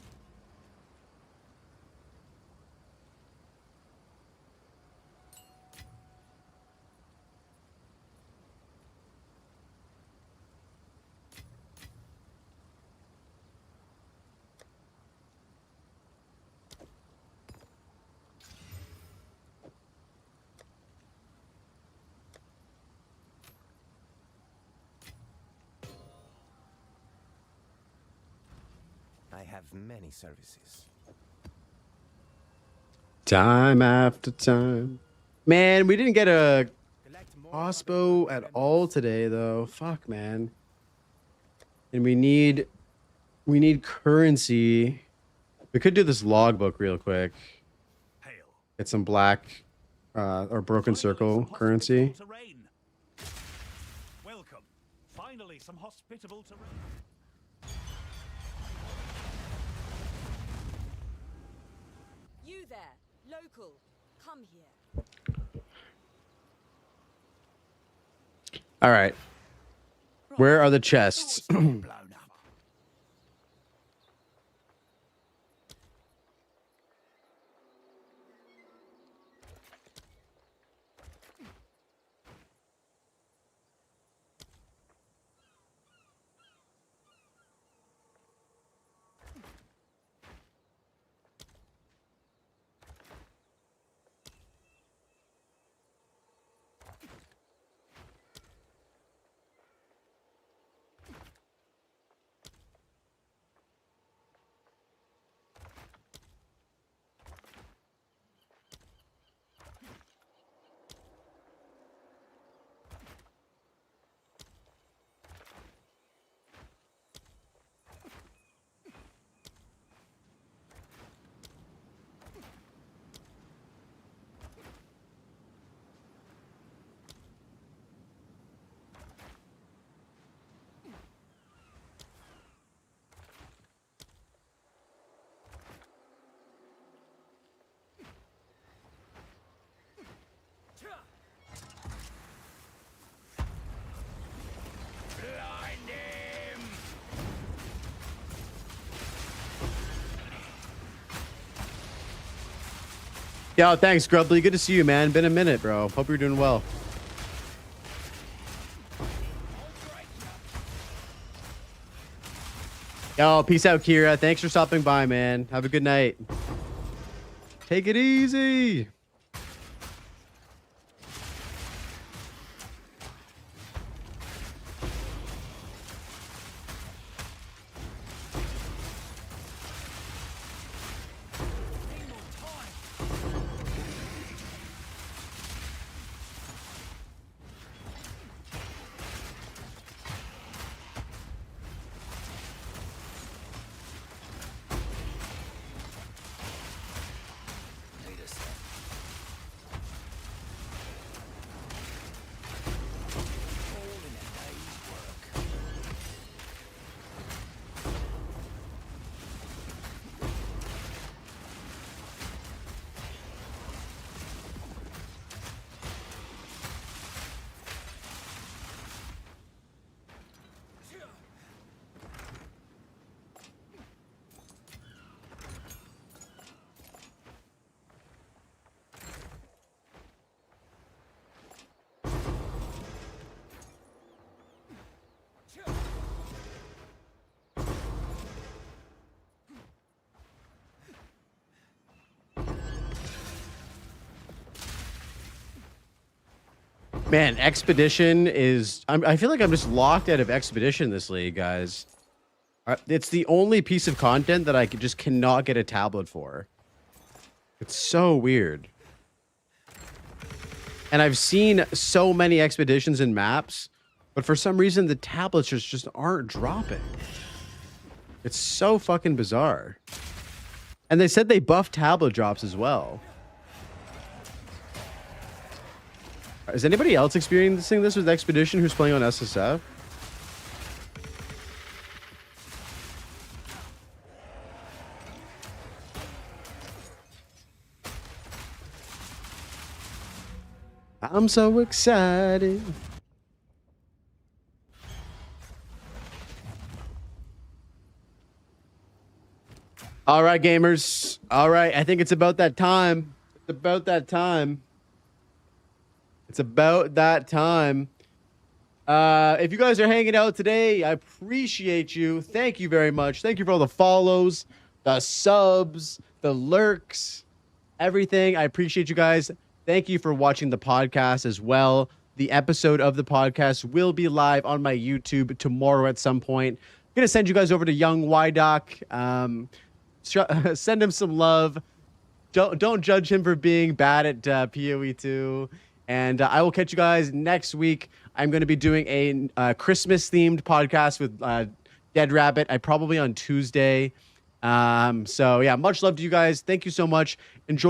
I have many services. Time after time. Man, we didn't get a crossbow at all today, though. Fuck, man. And we need currency. We could do this logbook real quick. Hail. Get some black or broken circle currency. Terrain. Welcome. Finally, some hospitable terrain. You there, local. Come here. All right. Where are the chests? Blown up. Yo, thanks, Grubbly. Good to see you, man. Been a minute, bro. Hope you're doing well. Yo, peace out, Kira. Thanks for stopping by, man. Have a good night. Take it easy. Man, Expedition is... I feel like I'm just locked out of Expedition this league, guys. It's the only piece of content that I just cannot get a tablet for. It's so weird. And I've seen so many expeditions and maps, but for some reason the tablets just aren't dropping. It's so fucking bizarre. And they said they buffed tablet drops as well. Is anybody else experiencing this with Expedition who's playing on SSF? I'm so excited. All right, gamers. All right, I think it's about that time. It's about that time. It's about that time. If you guys are hanging out today, I appreciate you. Thank you very much. Thank you for all the follows, the subs, the lurks, everything. I appreciate you guys. Thank you for watching the podcast as well. The episode of the podcast will be live on my YouTube tomorrow at some point. I'm going to send you guys over to Young Wydock. Send him some love. Don't judge him for being bad at PoE 2. And I will catch you guys next week. I'm going to be doing a Christmas-themed podcast with Dead Rabbit. Probably on Tuesday. So, yeah, much love to you guys. Thank you so much. Enjoy.